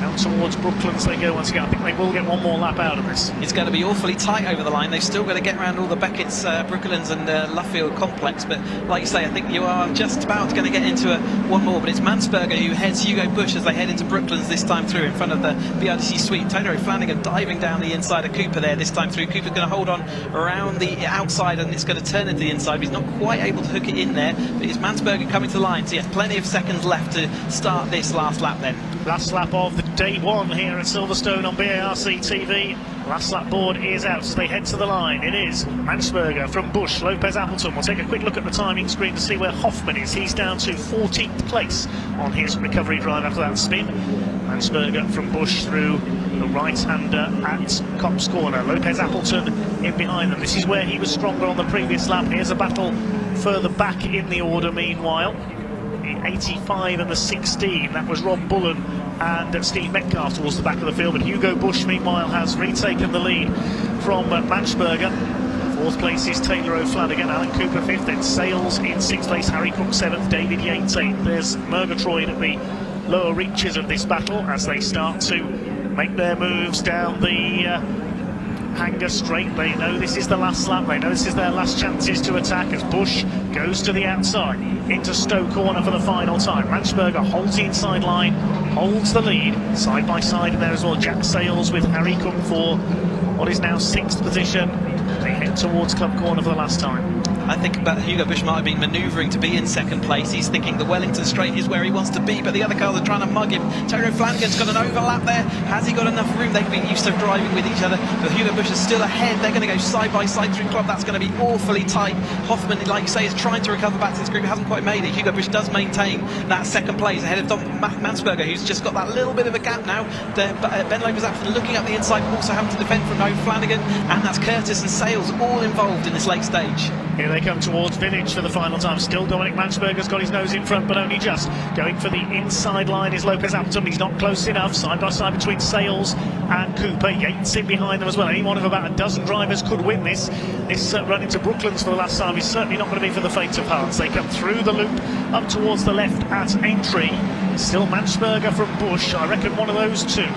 Out towards Brooklands they go once again. I think they will get one more lap out of this. It's going to be awfully tight over the line. They've still got to get around all the Beckett's, Brooklands and Luffield complex, but like you say, I think you are just about going to get into one more, but it's Mansberger who heads Hugo Busch as they head into Brooklands this time through in front of the BRDC suite. Taylor O'Flanagan diving down the inside of Cooper there this time through. Cooper's going to hold on around the outside and it's going to turn into the inside, but he's not quite able to hook it in there, but it's Mansberger coming to the line, so he has plenty of seconds left to start this last lap then. Last lap of the day 1 here at Silverstone on BARC TV. Last lap board is out as they head to the line. It is Mansberger from Busch, Lopez Appleton. We'll take a quick look at the timing screen to see where Hoffman is. He's down to 14th place on his recovery drive after that spin. Mansberger from Busch through the right-hander at Cops Corner. Lopez Appleton in behind them. This is where he was stronger on the previous lap. Here's a battle further back in the order meanwhile. 85 and the 16, that was Rob Bullen and Steve Metcalf towards the back of the field, but Hugo Busch meanwhile has retaken the lead from Mansberger. 4th place is Taylor O'Flanagan, Alan Cooper 5th, then Sales in 6th place, Harry Cook 7th, David Yates 8th. There's Murgatroyd at the lower reaches of this battle as they start to make their moves down the Hanger straight. They know this is the last lap, they know this is their last chances to attack as Busch goes to the outside into Stowe Corner for the final time. Mansberger holds the inside line, holds the lead side by side, and there as well Jack Sales with Harry Cook for what is now 6th position. They head towards Club Corner for the last time. I think Hugo Busch might have been manoeuvring to be in second place. He's thinking the Wellington Straight is where he wants to be, but the other cars are trying to mug him. Terry Flanagan's got an overlap there. Has he got enough room? They've been used to driving with each other, but Hugo Busch is still ahead. They're going to go side by side through Club. That's going to be awfully tight. Hoffman, like you say, is trying to recover back to this group. Hasn't quite made it. Hugo Busch does maintain that second place ahead of Dom Mansberger, who's just got that little bit of a gap now. Ben Lopez after looking up the inside, also having to defend from Flanagan, and that's Curtis and Sales all involved in this late stage. Here they come towards Village for the final time. Still Dominic Mansberger's got his nose in front, but only just. Going for the inside line is Lopez Appleton. He's not close enough. Side by side between Sales and Cooper. Yates in behind them as well. Any one of about a dozen drivers could win this. This run into Brooklands for the last time is certainly not going to be for the faint of heart. They come through the loop up towards the left at entry. Still Mansberger from Busch. I reckon one of those two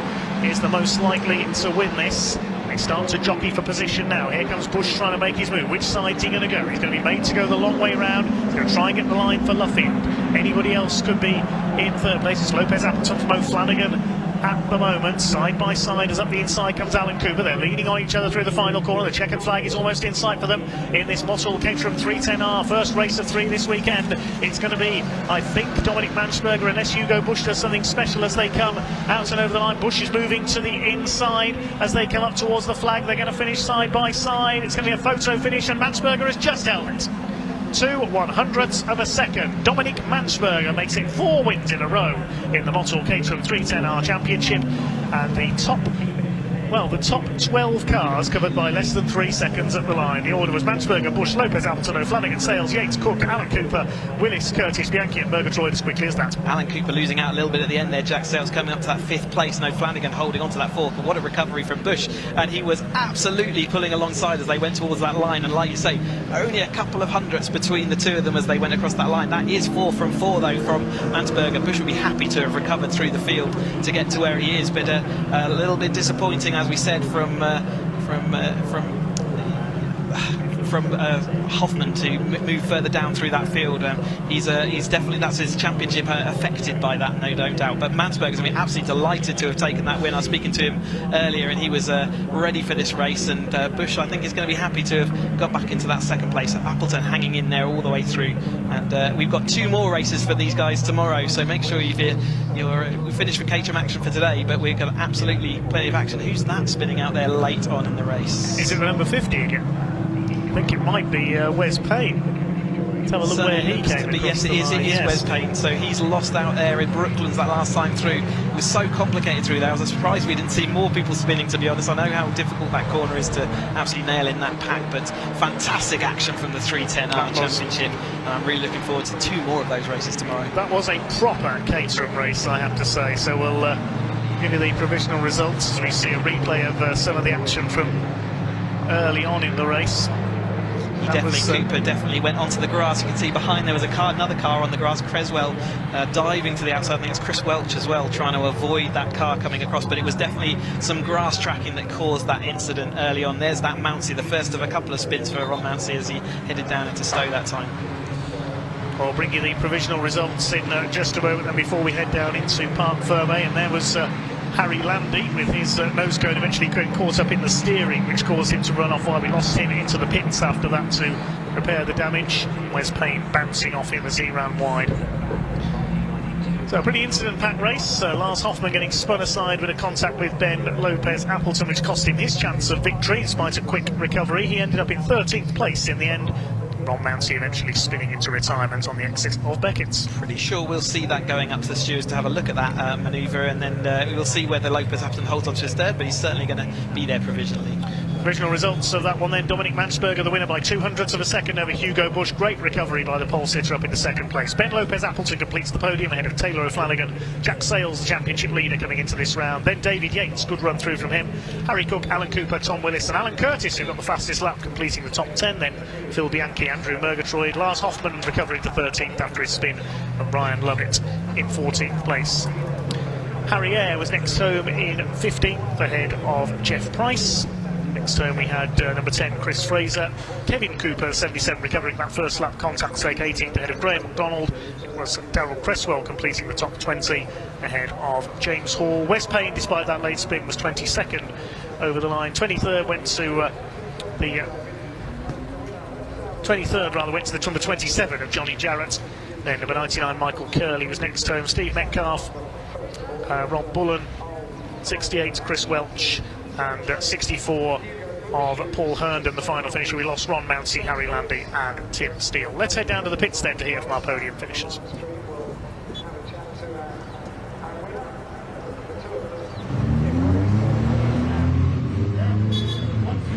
is the most likely to win this. They start to jockey for position now. Here comes Busch trying to make his move. Which side's he going to go? He's going to be made to go the long way round. He's going to try and get the line for Luffield. Anybody else could be in third place. It's Lopez Appleton from Mo Flanagan at the moment. Side by side as up the inside comes Alan Cooper. They're leaning on each other through the final corner. The checkered flag is almost in sight for them in this Motul Caterham 310R. First race of 3 this weekend. It's going to be, I think, Dominic Mansberger, unless Hugo Busch does something special as they come out and over the line. Busch is moving to the inside as they come up towards the flag. They're going to finish side by side. It's going to be a photo finish, and Mansberger has just held it. 2/100ths of a second. Dominic Mansberger makes it 4 wins in a row in the Motul Caterham 310R Championship, and the top 12 cars covered by less than 3 seconds at the line. The order was Mansberger, Busch, Lopez, Appleton, O'Flanagan, Sales, Yates, Cook, Alan Cooper, Willis, Curtis, Bianchi and Murgatroyd as quickly as that. Alan Cooper losing out a little bit at the end there. Jack Sales coming up to that 5th place, and O'Flanagan holding on to that 4th. But what a recovery from Busch, and he was absolutely pulling alongside as they went towards that line. And like you say, only a couple of hundredths between the two of them as they went across that line. That is 4 from 4 though from Mansberger. Busch would be happy to have recovered through the field to get to where he is, but a little bit disappointing, as we said, from Hoffman to move further down through that field. He's definitely, that's his championship affected by that, no doubt. But Mansberger's going to be absolutely delighted to have taken that win. I was speaking to him earlier, and he was ready for this race. And Busch, I think, is going to be happy to have got back into that 2nd place. Appleton hanging in there all the way through. And we've got 2 more races for these guys tomorrow, so make sure we finished with Caterham action for today, but we've got absolutely plenty of action. Who's that spinning out there late on in the race? Is it the number 50 again? I think it might be Wes Payne. Let's have a look where he came. Yes, it is Wes Payne. So he's lost out there in Brooklands that last time through. It was so complicated through there. I was surprised we didn't see more people spinning, to be honest. I know how difficult that corner is to absolutely nail in that pack, but fantastic action from the 310R Championship. And I'm really looking forward to 2 more of those races tomorrow. That was a proper Caterham race, I have to say. So we'll give you the provisional results as we see a replay of some of the action from early on in the race. Cooper definitely went onto the grass. You can see behind there was another car on the grass. Creswell diving to the outside. I think it's Chris Welch as well, trying to avoid that car coming across. But it was definitely some grass tracking that caused that incident early on. There's that Mounsey, the first of a couple of spins for Ron Mounsey as he headed down into Stowe that time. I'll bring you the provisional results in just a moment, and before we head down into Parc Ferme. And there was Harry Landy with his nose cone eventually getting caught up in the steering, which caused him to run off while we lost him into the pits after that to repair the damage. Wes Payne bouncing off him as he ran wide. So a pretty incident-packed race. Lars Hoffman getting spun aside with a contact with Ben Lopez Appleton, which cost him his chance of victory in spite of quick recovery. He ended up in 13th place in the end. Ron Mounsey eventually spinning into retirement on the exit of Beckett's. Pretty sure we'll see that going up to the stewards to have a look at that manoeuvre, and then we'll see whether Lopez Appleton holds on to his third, but he's certainly going to be there provisionally. Provisional results of that one then. Dominic Mansberger, the winner by 200ths of a second over Hugo Busch. Great recovery by the pole sitter up into 2nd place. Ben Lopez Appleton completes the podium ahead of Taylor O'Flanagan. Jack Sales, the championship leader, coming into this round. Then David Yates, good run through from him. Harry Cook, Alan Cooper, Tom Willis and Alan Curtis, who got the fastest lap, completing the top 10. Then Phil Bianchi, Andrew Murgatroyd, Lars Hoffman recovering to 13th after his spin, and Brian Lovett in 14th place. Harry Eyre was next home in 15th ahead of Jeff Price. Next home we had number 10 Chris Fraser. Kevin Cooper 77 recovering that first lap contact stake, 18th ahead of Graham McDonald. It was Darrell Cresswell completing the top 20 ahead of James Hall. Wes Payne, despite that late spin, was 22nd over the line. 23rd went to the 23rd rather, went to the number 27 of Johnny Jarrett. Then number 99 Michael Curley was next to him. Steve Metcalf, Rob Bullen, 68 Chris Welch, and 64 of Paul Herndon. The final finisher, we lost Ron Mounsey, Harry Landy and Tim Steele. Let's head down to the pits then to hear from our podium finishers.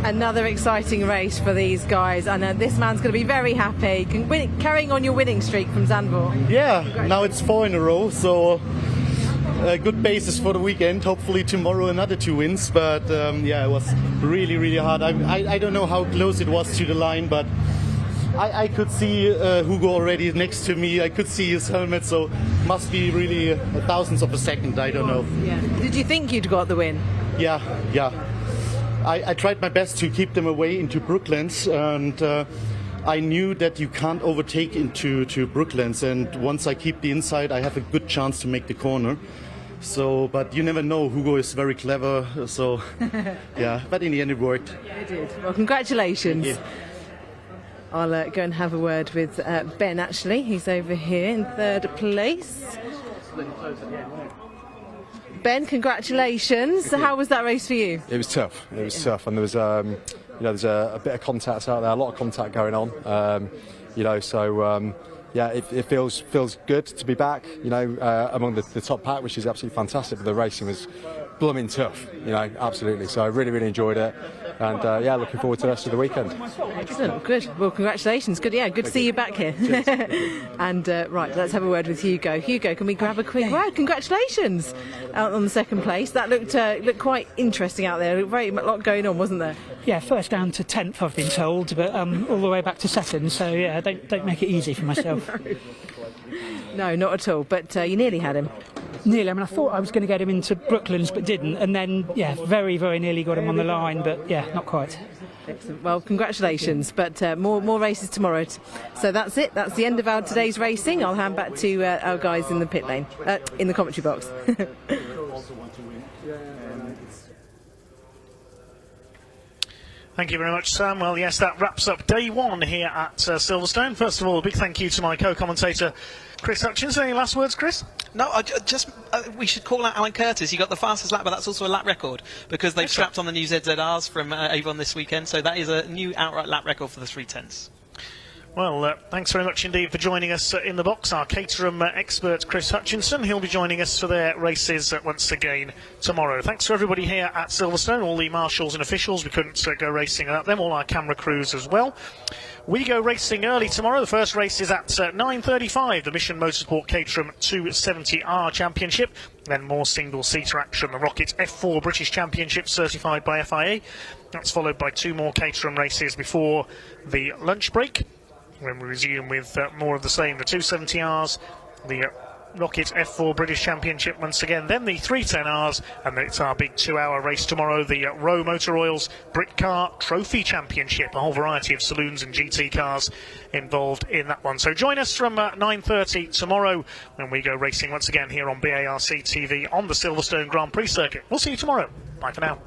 Another exciting race for these guys, and this man's going to be very happy. Carrying on your winning streak from Zandvoort. Yeah, now it's 4 in a row, so a good basis for the weekend. Hopefully tomorrow another 2 wins, but yeah, it was really, really hard. I don't know how close it was to the line, but I could see Hugo already next to me. I could see his helmet, so must be really thousandths of a second. I don't know. Yeah. Did you think you'd got the win? Yeah. I tried my best to keep them away into Brooklands, and I knew that you can't overtake into Brooklands, and once I keep the inside, I have a good chance to make the corner. So, but you never know. Hugo is very clever, so yeah. But in the end, it worked. It did. Well, congratulations. Thank you. I'll go and have a word with Ben. Actually, he's over here in 3rd place. Ben, congratulations. How was that race for you? It was tough. It was tough, and there was, there's a bit of contact out there, a lot of contact going on. Yeah, it feels good to be back. Among the top pack, which is absolutely fantastic. But the racing was blooming tough. Absolutely. So I really, really enjoyed it, and yeah, looking forward to the rest of the weekend. Excellent. Good. Well, congratulations. Good. Yeah, good to see you back here. And right, let's have a word with Hugo. Hugo, can we grab a quick word? Congratulations on the 2nd place. That looked quite interesting out there. Very a lot going on, wasn't there? Yeah, first down to 10th, I've been told, but all the way back to 2nd. So yeah, don't make it easy for myself. No, not at all. But you nearly had him. Nearly. I mean, I thought I was going to get him into Brooklands, but didn't. And then, yeah, very, very nearly got him on the line, but yeah, not quite. Excellent. Well, congratulations. But more races tomorrow. So that's it. That's the end of our today's racing. I'll hand back to our guys in the pit lane, in the commentary box. Thank you very much, Sam. Well, yes, that wraps up day 1 here at Silverstone. First of all, a big thank you to my co-commentator, Chris Hutchins. Any last words, Chris? No, we should call out Alan Curtis. He got the fastest lap, but that's also a lap record because they've strapped on the new ZZRs from Avon this weekend. So that is a new outright lap record for the 310s. Well, thanks very much indeed for joining us in the box. Our Caterham expert, Chris Hutchinson. He'll be joining us for their races once again tomorrow. Thanks to everybody here at Silverstone, all the marshals and officials. We couldn't go racing without them, all our camera crews as well. We go racing early tomorrow. The first race is at 9:35, the Mission Motorsport Caterham 270R Championship. Then more single-seater action, the ROKiT F4 British Championship, certified by FIA. That's followed by 2 more Caterham races before the lunch break, when we resume with more of the same, the 270Rs, the ROKiT F4 British Championship once again, then the 310Rs, and it's our big 2-hour race tomorrow, the Rowe Motor Oils Brit Car Trophy Championship, a whole variety of saloons and GT cars involved in that one. So join us from 9:30 tomorrow when we go racing once again here on BARC TV on the Silverstone Grand Prix circuit. We'll see you tomorrow. Bye for now.